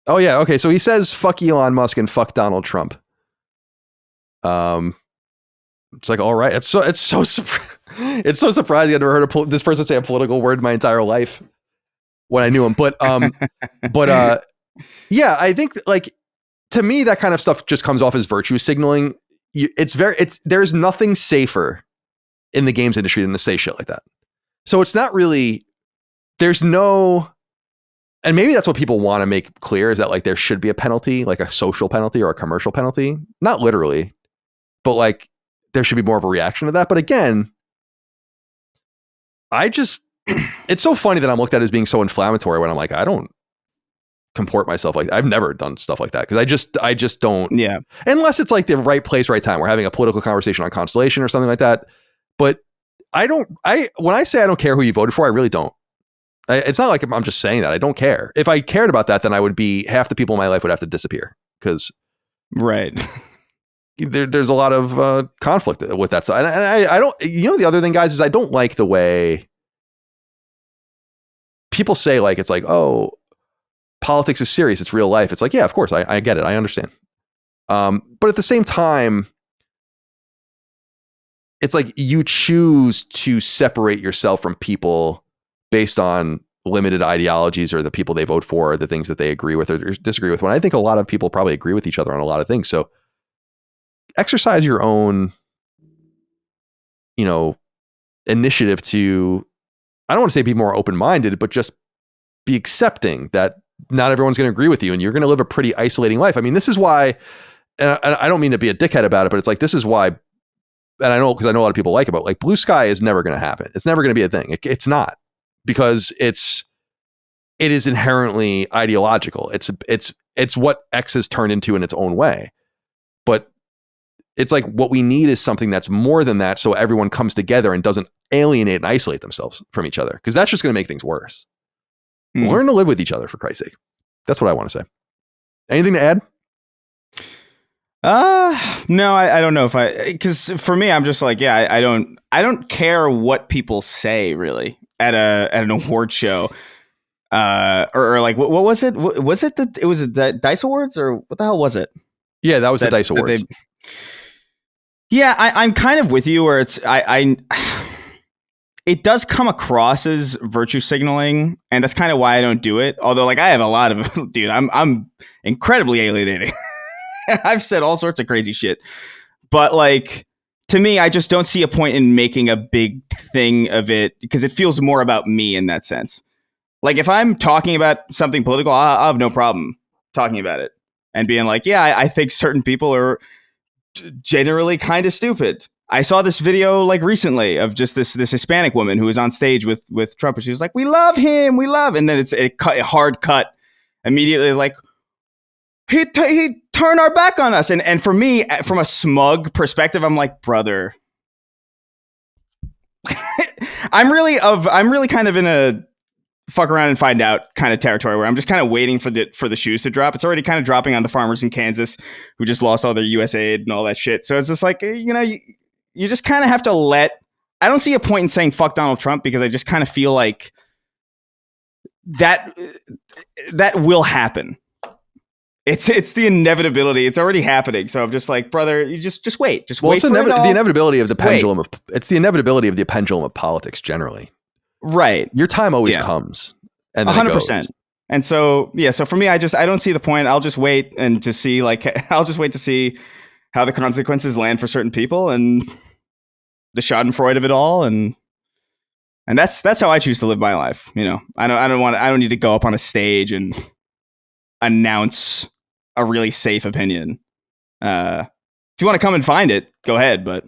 Oh yeah, okay. So he says fuck Elon Musk and fuck Donald Trump. It's like, all right. It's so surprising. I've never heard this person say a political word my entire life when I knew him. But yeah, I think like, to me, that kind of stuff just comes off as virtue signaling. There's nothing safer in the games industry than to say shit like that. So it's not really, and maybe that's what people want to make clear, is that like there should be a penalty, like a social penalty or a commercial penalty, not literally, but like there should be more of a reaction to that. But again, it's so funny that I'm looked at as being so inflammatory when I'm like, I don't comport myself like I've never done stuff like that, because I just don't. Yeah, unless it's like the right place, right time. We're having a political conversation on Constellation or something like that. But when I say I don't care who you voted for, I really don't. It's not like I'm just saying that. I don't care. If I cared about that, then I would be, half the people in my life would have to disappear, because right. There's a lot of conflict with that side. And I don't, the other thing, guys, is I don't like the way people say, like, it's like, oh, politics is serious. It's real life. It's like, yeah, of course. I get it. I understand. But at the same time, it's like you choose to separate yourself from people based on limited ideologies or the people they vote for, or the things that they agree with or disagree with, when I think a lot of people probably agree with each other on a lot of things. So exercise your own, initiative to, I don't want to say be more open-minded, but just be accepting that not everyone's going to agree with you and you're going to live a pretty isolating life. I mean, this is why, and I don't mean to be a dickhead about it, but it's like, this is why, and I know, because I know a lot of people like it, like blue sky is never going to happen. It's never going to be a thing. It's not, because it is inherently ideological. It's what X has turned into in its own way. But it's like, what we need is something that's more than that, so everyone comes together and doesn't alienate and isolate themselves from each other, because that's just going to make things worse. Learn to live with each other, for Christ's sake. That's what I want to say. Anything to add? No, I don't know because for me, I'm just like, yeah, I don't care what people say really at an award show, or like, what was it? Was it the Dice Awards, or what the hell was it? Yeah, that was the Dice Awards. Yeah, I'm kind of with you where it's it does come across as virtue signaling, and that's kind of why I don't do it. Although, like, I have a lot of dude, I'm incredibly alienating. I've said all sorts of crazy shit, but like, to me, I just don't see a point in making a big thing of it, because it feels more about me in that sense. Like, if I'm talking about something political, I'll have no problem talking about it and being like, yeah, I think certain people are generally kind of stupid. I saw this video like recently of just this Hispanic woman who was on stage with Trump, and she was like, "We love him, we love," and then it's a hard cut immediately, like he turned our back on us, and for me, from a smug perspective, I'm like, brother, I'm really kind of in a fuck around and find out kind of territory where I'm just kind of waiting for the shoes to drop. It's already kind of dropping on the farmers in Kansas who just lost all their USAID and all that shit. So it's just like, you just kind of have to I don't see a point in saying fuck Donald Trump, because I just kind of feel like that will happen. It's the inevitability. It's already happening. So I'm just like, brother, you just wait. Just wait. It's the inevitability of the pendulum it's the inevitability of the pendulum of politics generally. Right. Your time always comes. And 100%. And so, yeah, so for me, I don't see the point. I'll just wait to see how the consequences land for certain people and the schadenfreude of it all. And that's how I choose to live my life. I don't need to go up on a stage and announce a really safe opinion. If you want to come and find it, go ahead, but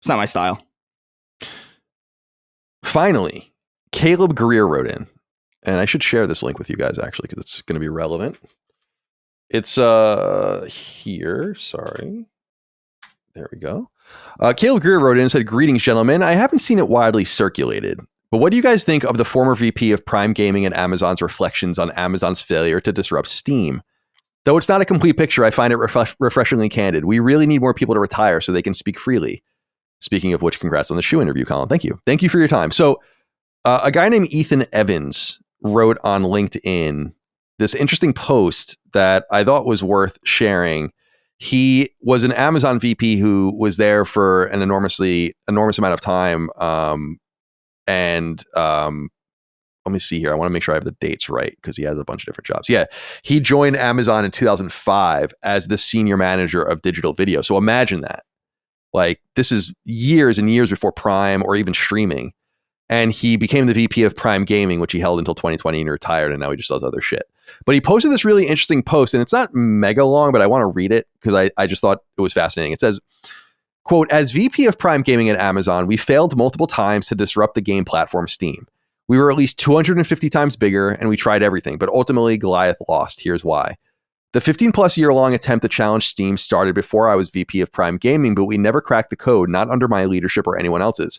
it's not my style. Finally, Caleb Greer wrote in, and I should share this link with you guys actually, because it's going to be relevant. It's here. Sorry. There we go. Caleb Greer wrote in and said, "Greetings, gentlemen. I haven't seen it widely circulated, but what do you guys think of the former VP of Prime Gaming and Amazon's reflections on Amazon's failure to disrupt Steam? Though it's not a complete picture, I find it refreshingly candid. We really need more people to retire so they can speak freely." Speaking of which, congrats on the shoe interview, Colin. Thank you. Thank you for your time. So a guy named Ethan Evans wrote on LinkedIn this interesting post that I thought was worth sharing. He was an Amazon VP who was there for an enormous amount of time. Let me see here. I want to make sure I have the dates right, because he has a bunch of different jobs. Yeah. He joined Amazon in 2005 as the senior manager of digital video. So imagine that. Like, this is years and years before Prime or even streaming. And he became the VP of Prime Gaming, which he held until 2020, and he retired, and now he just does other shit. But he posted this really interesting post, and it's not mega long, but I want to read it because I just thought it was fascinating. It says, quote, "As VP of Prime Gaming at Amazon, we failed multiple times to disrupt the game platform Steam. We were at least 250 times bigger, and we tried everything, but ultimately Goliath lost. Here's why. The 15-plus year-long attempt to challenge Steam started before I was VP of Prime Gaming, but we never cracked the code, not under my leadership or anyone else's.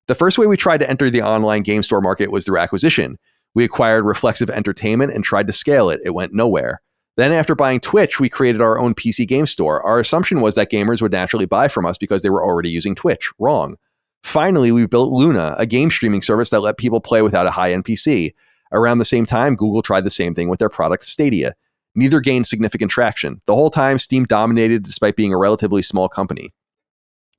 The first way we tried to enter the online game store market was through acquisition. We acquired Reflexive Entertainment and tried to scale it. It went nowhere. Then after buying Twitch, we created our own PC game store. Our assumption was that gamers would naturally buy from us because they were already using Twitch. Wrong. Finally, we built Luna, a game streaming service that let people play without a high-end PC. Around the same time, Google tried the same thing with their product Stadia. Neither gained significant traction. The whole time, Steam dominated despite being a relatively small company.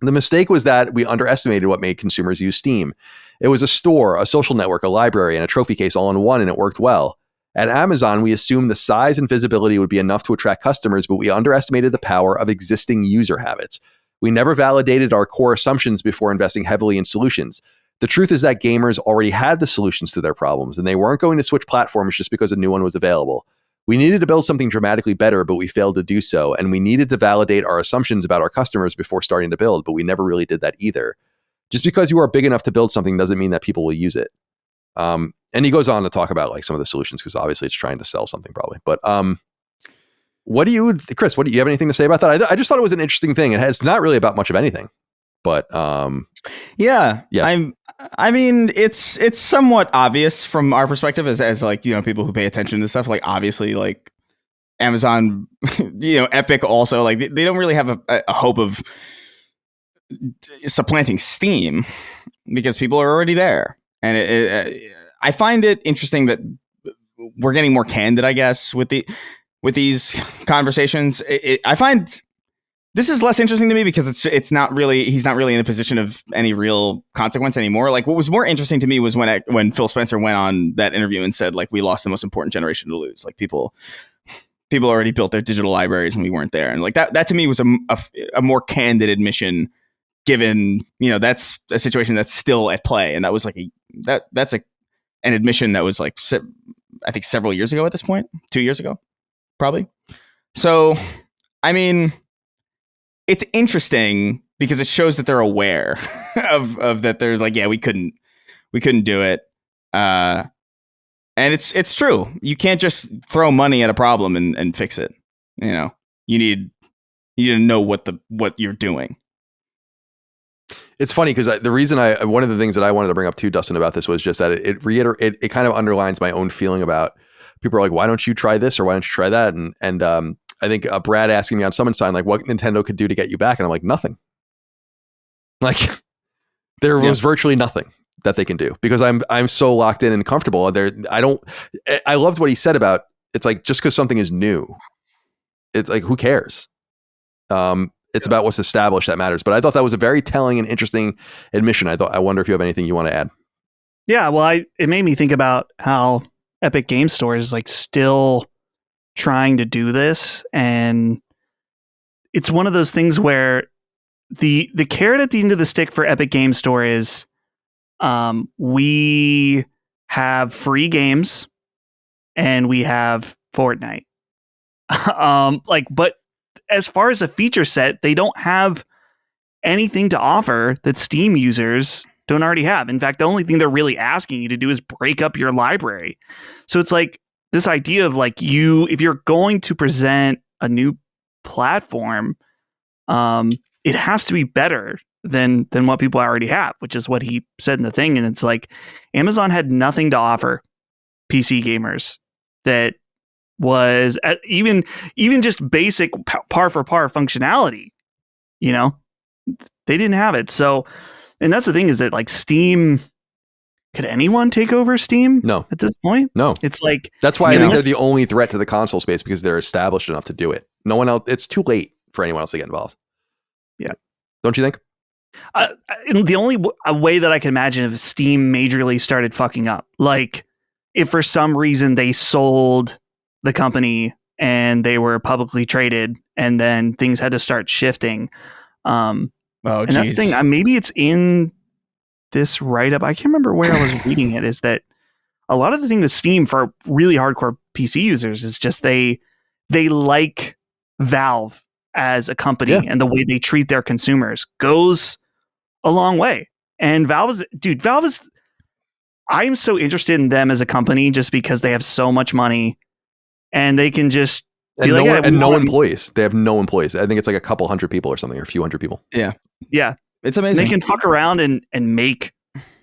The mistake was that we underestimated what made consumers use Steam. It was a store, a social network, a library, and a trophy case all in one, and it worked well. At Amazon, we assumed the size and visibility would be enough to attract customers, but we underestimated the power of existing user habits. We never validated our core assumptions before investing heavily in solutions. The truth is that gamers already had the solutions to their problems, and they weren't going to switch platforms just because a new one was available. We needed to build something dramatically better, but we failed to do so, and we needed to validate our assumptions about our customers before starting to build, but we never really did that either. Just because you are big enough to build something doesn't mean that people will use it. And he goes on to talk about like some of the solutions, because obviously it's trying to sell something probably. But Chris, what do you have anything to say about that? I just thought it was an interesting thing. It's not really about much of anything, but yeah. I mean, it's somewhat obvious from our perspective as like, people who pay attention to stuff. Like, obviously, like Amazon, Epic also, like they don't really have a hope of supplanting Steam because people are already there. And I find it interesting that we're getting more candid, I guess, with these conversations. I find this is less interesting to me because he's not really in a position of any real consequence anymore. Like, what was more interesting to me was when Phil Spencer went on that interview and said, like, we lost the most important generation to lose. Like, people already built their digital libraries and we weren't there. And like that to me was a more candid admission, given, that's a situation that's still at play. And that was like that's an admission that was like, I think several years ago at this point, 2 years ago, probably. So, I mean, it's interesting because it shows that they're aware of that. They're like, yeah, we couldn't do it. And it's true. You can't just throw money at a problem and fix it. You need to know what you're doing. It's funny because the reason one of the things that I wanted to bring up too, Dustin, about this was just that it kind of underlines my own feeling about people are like, why don't you try this or why don't you try that? And I think Brad asking me on Summon Sign, like, what Nintendo could do to get you back. And I'm like, nothing. Like, there was virtually nothing that they can do because I'm so locked in and comfortable. I loved what he said about, it's like, just because something is new, it's like, who cares? It's about what's established that matters. But I thought that was a very telling and interesting admission. I wonder if you have anything you want to add. Yeah, well, it made me think about how Epic Game Store is like still trying to do this, and it's one of those things where the carrot at the end of the stick for Epic Game Store is we have free games and we have Fortnite. But as far as a feature set, they don't have anything to offer that Steam users don't already have. In fact, the only thing they're really asking you to do is break up your library. So it's like this idea of like if you're going to present a new platform, it has to be better than what people already have, which is what he said in the thing. And it's like Amazon had nothing to offer PC gamers that was even just basic par for par functionality. They didn't have it. So, and that's the thing is that like Steam, could anyone take over Steam? No. At this point? No. It's like, that's why I think they're the only threat to the console space, because they're established enough to do it. No one else. It's too late for anyone else to get involved. Yeah. Don't you think? The only way that I can imagine if Steam majorly started fucking up, like if for some reason they sold the company and they were publicly traded and then things had to start shifting. And that's the thing. Maybe it's in this write-up. I can't remember where I was reading it. Is that a lot of the thing with Steam for really hardcore PC users is just they like Valve as a company, and the way they treat their consumers goes a long way. And Valve is, I am so interested in them as a company just because they have so much money and they can just no employees. They have no employees. I think it's like a couple hundred people or something, or a few hundred people. Yeah. Yeah. It's amazing. They can fuck around and make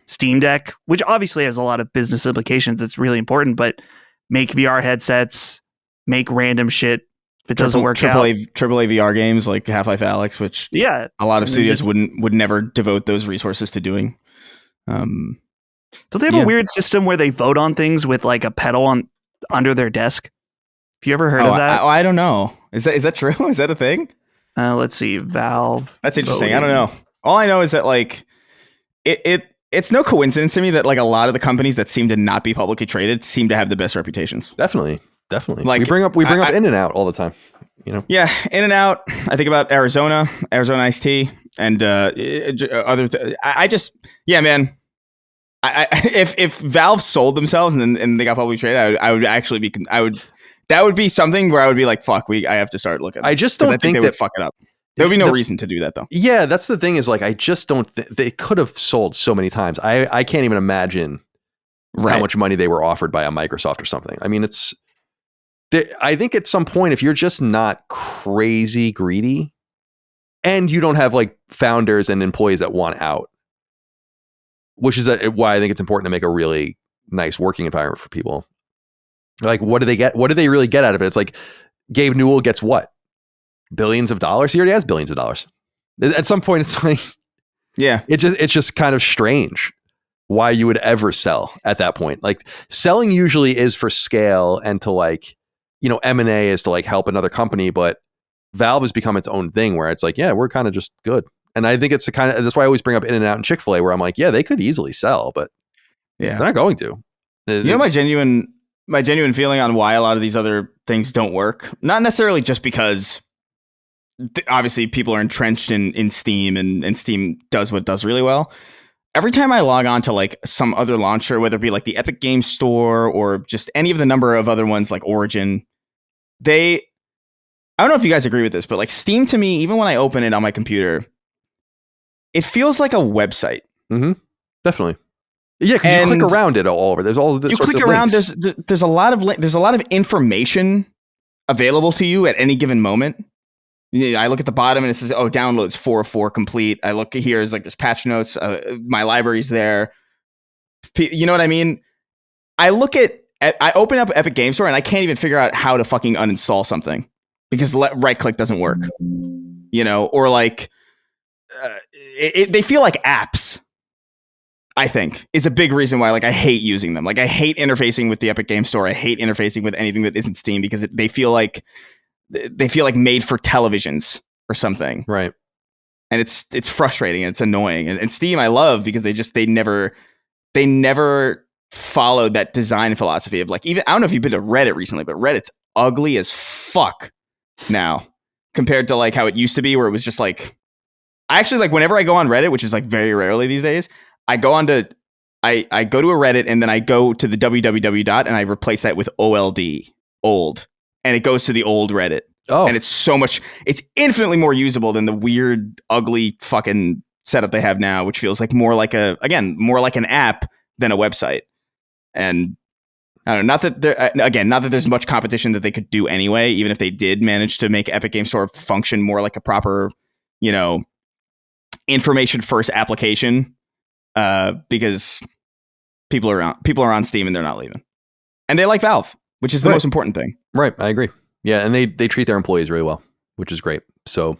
Steam Deck, which obviously has a lot of business implications. It's really important, but make VR headsets, make random shit. If it doesn't work out. AAA VR games like Half-Life Alyx, which a lot of studios would never devote those resources to doing. Don't they have a weird system where they vote on things with like a pedal under their desk? Have you ever heard of that? I don't know. Is that true? Is that a thing? Let's see. Valve. That's interesting. Voting. I don't know. All I know is that like it's no coincidence to me that like a lot of the companies that seem to not be publicly traded seem to have the best reputations. Definitely. Like, we bring up In-N-Out all the time. You know. Yeah, In-N-Out. I think about Arizona iced tea, and other. I just man. If Valve sold themselves and they got publicly traded, I would actually be. That would be something where I would be like, fuck. I have to start looking. I just don't think they would fuck it up. There would be no reason to do that, though. Yeah, that's the thing is like, I just don't they could have sold so many times. I can't even imagine how much money they were offered by a Microsoft or something. I mean, I think at some point, if you're just not crazy greedy and you don't have like founders and employees that want out, which is why I think it's important to make a really nice working environment for people. Like, what do they get? What do they really get out of it? It's like Gabe Newell gets what? Billions of dollars. He already has billions of dollars. At some point, it's like, yeah, it's just kind of strange why you would ever sell at that point. Like, selling usually is for scale and to like, you know, M&A is to like help another company, but Valve has become its own thing where it's like, yeah, we're kind of just good. And I think it's the kind of, that's why I always bring up In-N-Out and Chick-fil-A where I'm like, yeah, they could easily sell, but they're not going to. You know, my genuine feeling on why a lot of these other things don't work, not necessarily just because obviously people are entrenched in Steam and Steam does what it does really well. Every time I log on to like some other launcher, whether it be like the Epic Games Store or just any of the number of other ones like Origin, I don't know if you guys agree with this, but like Steam to me, even when I open it on my computer, it feels like a website. Mm-hmm. Definitely. Yeah, because you click around it all over. There's all this. You click around. There's a lot of information available to you at any given moment. I look at the bottom and it says, "Oh, downloads 404 complete." I look here, is like there's patch notes. My library's there. You know what I mean? I open up Epic Games Store and I can't even figure out how to fucking uninstall something because right click doesn't work. You know, or like they feel like apps. I think is a big reason why like I hate using them. Like I hate interfacing with the Epic Games Store. I hate interfacing with anything that isn't Steam because they feel like made for televisions or something. Right. And it's frustrating and it's annoying. And Steam I love because they never followed that design philosophy of like, even I don't know if you've been to Reddit recently, but Reddit's ugly as fuck now compared to like how it used to be where it was just like, I actually like whenever I go on Reddit, which is like very rarely these days, I go to a Reddit and then I go to the www dot and I replace that with old, and it goes to the old Reddit. Oh, and it's infinitely more usable than the weird, ugly fucking setup they have now, which feels like more like an app than a website. And I don't know, not that there's much competition that they could do anyway, even if they did manage to make Epic Games Store function more like a proper, you know, information first application. Because people are on Steam and they're not leaving, and they like Valve, which is the most important thing. Right, I agree. Yeah, and they treat their employees really well, which is great. So,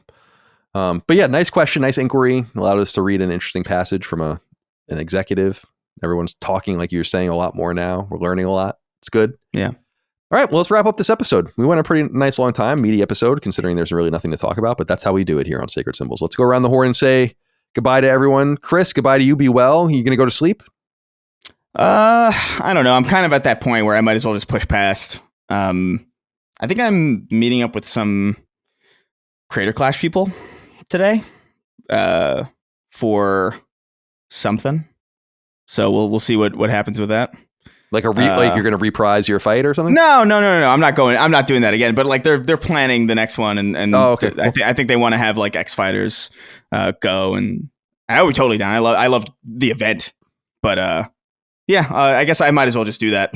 but yeah, nice question, nice inquiry. Allowed us to read an interesting passage from an executive. Everyone's talking, like you were saying, a lot more now. We're learning a lot. It's good. Yeah. All right, well, let's wrap up this episode. We went a pretty nice long time, meaty episode, considering there's really nothing to talk about, but that's how we do it here on Sacred Symbols. Let's go around the horn and say goodbye to everyone. Chris, goodbye to you. Be well. You going to go to sleep? I don't know. I'm kind of at that point where I might as well just push past. I think I'm meeting up with some Creator Clash people today for something. So we'll see what happens with that. Like like you're going to reprise your fight or something? No. I'm not doing that again. But like they're planning the next one, and okay. I think they want to have like X Fighters go, and I would be totally down. I loved the event, but I guess I might as well just do that.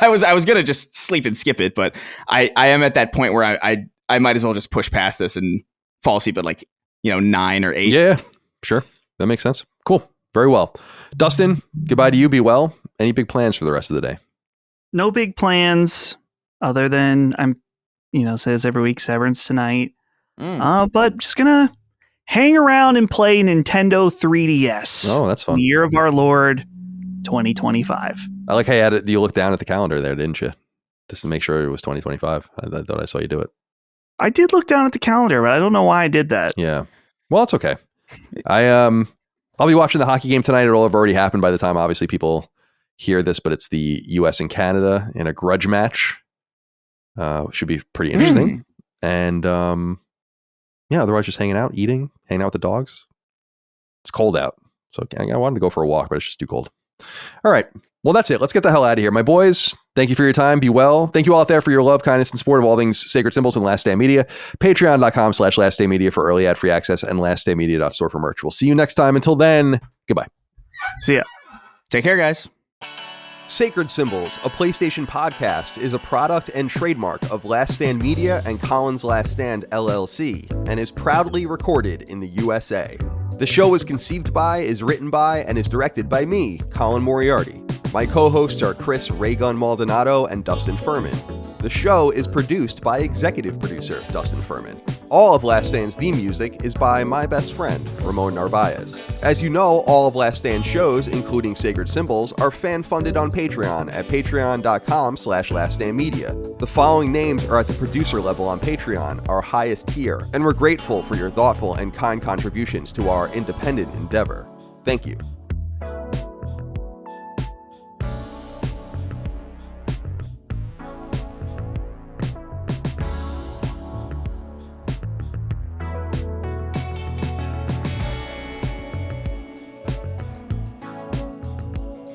I was gonna just sleep and skip it, but I am at that point where I might as well just push past this and fall asleep at like 9 or 8. Yeah, sure, that makes sense. Cool, very well. Dustin, goodbye to you. Be well. Any big plans for the rest of the day? No big plans other than I'm, says every week, Severance tonight. But just gonna hang around and play Nintendo 3DS. Oh, that's fun. Year of our Lord 2025. I like how you looked down at the calendar there, didn't you? Just to make sure it was 2025. I thought I saw you do it. I did look down at the calendar, but I don't know why I did that. Yeah. Well, it's okay. I'll be watching the hockey game tonight. It'll have already happened by the time obviously people hear this, but it's the US and Canada in a grudge match. Should be pretty interesting. And otherwise just hanging out, hanging out with the dogs. It's cold out. So I wanted to go for a walk, but it's just too cold. All right. Well, that's it. Let's get the hell out of here. My boys, thank you for your time. Be well. Thank you all out there for your love, kindness, and support of all things Sacred Symbols and Last Stand Media. Patreon.com/Last Stand Media for early ad-free access and laststandmedia.store for merch. We'll see you next time. Until then, goodbye. See ya. Take care, guys. Sacred Symbols, a PlayStation podcast, is a product and trademark of Last Stand Media and Colin's Last Stand LLC and is proudly recorded in the USA. The show is conceived by, is written by, and is directed by me, Colin Moriarty. My co-hosts are Chris Raygun Maldonado and Dustin Furman. The show is produced by executive producer Dustin Furman. All of Last Stand's theme music is by my best friend, Ramon Narvaez. As you know, all of Last Stand's shows, including Sacred Symbols, are fan-funded on Patreon at patreon.com/laststandmedia. The following names are at the producer level on Patreon, our highest tier, and we're grateful for your thoughtful and kind contributions to our independent endeavor. Thank you.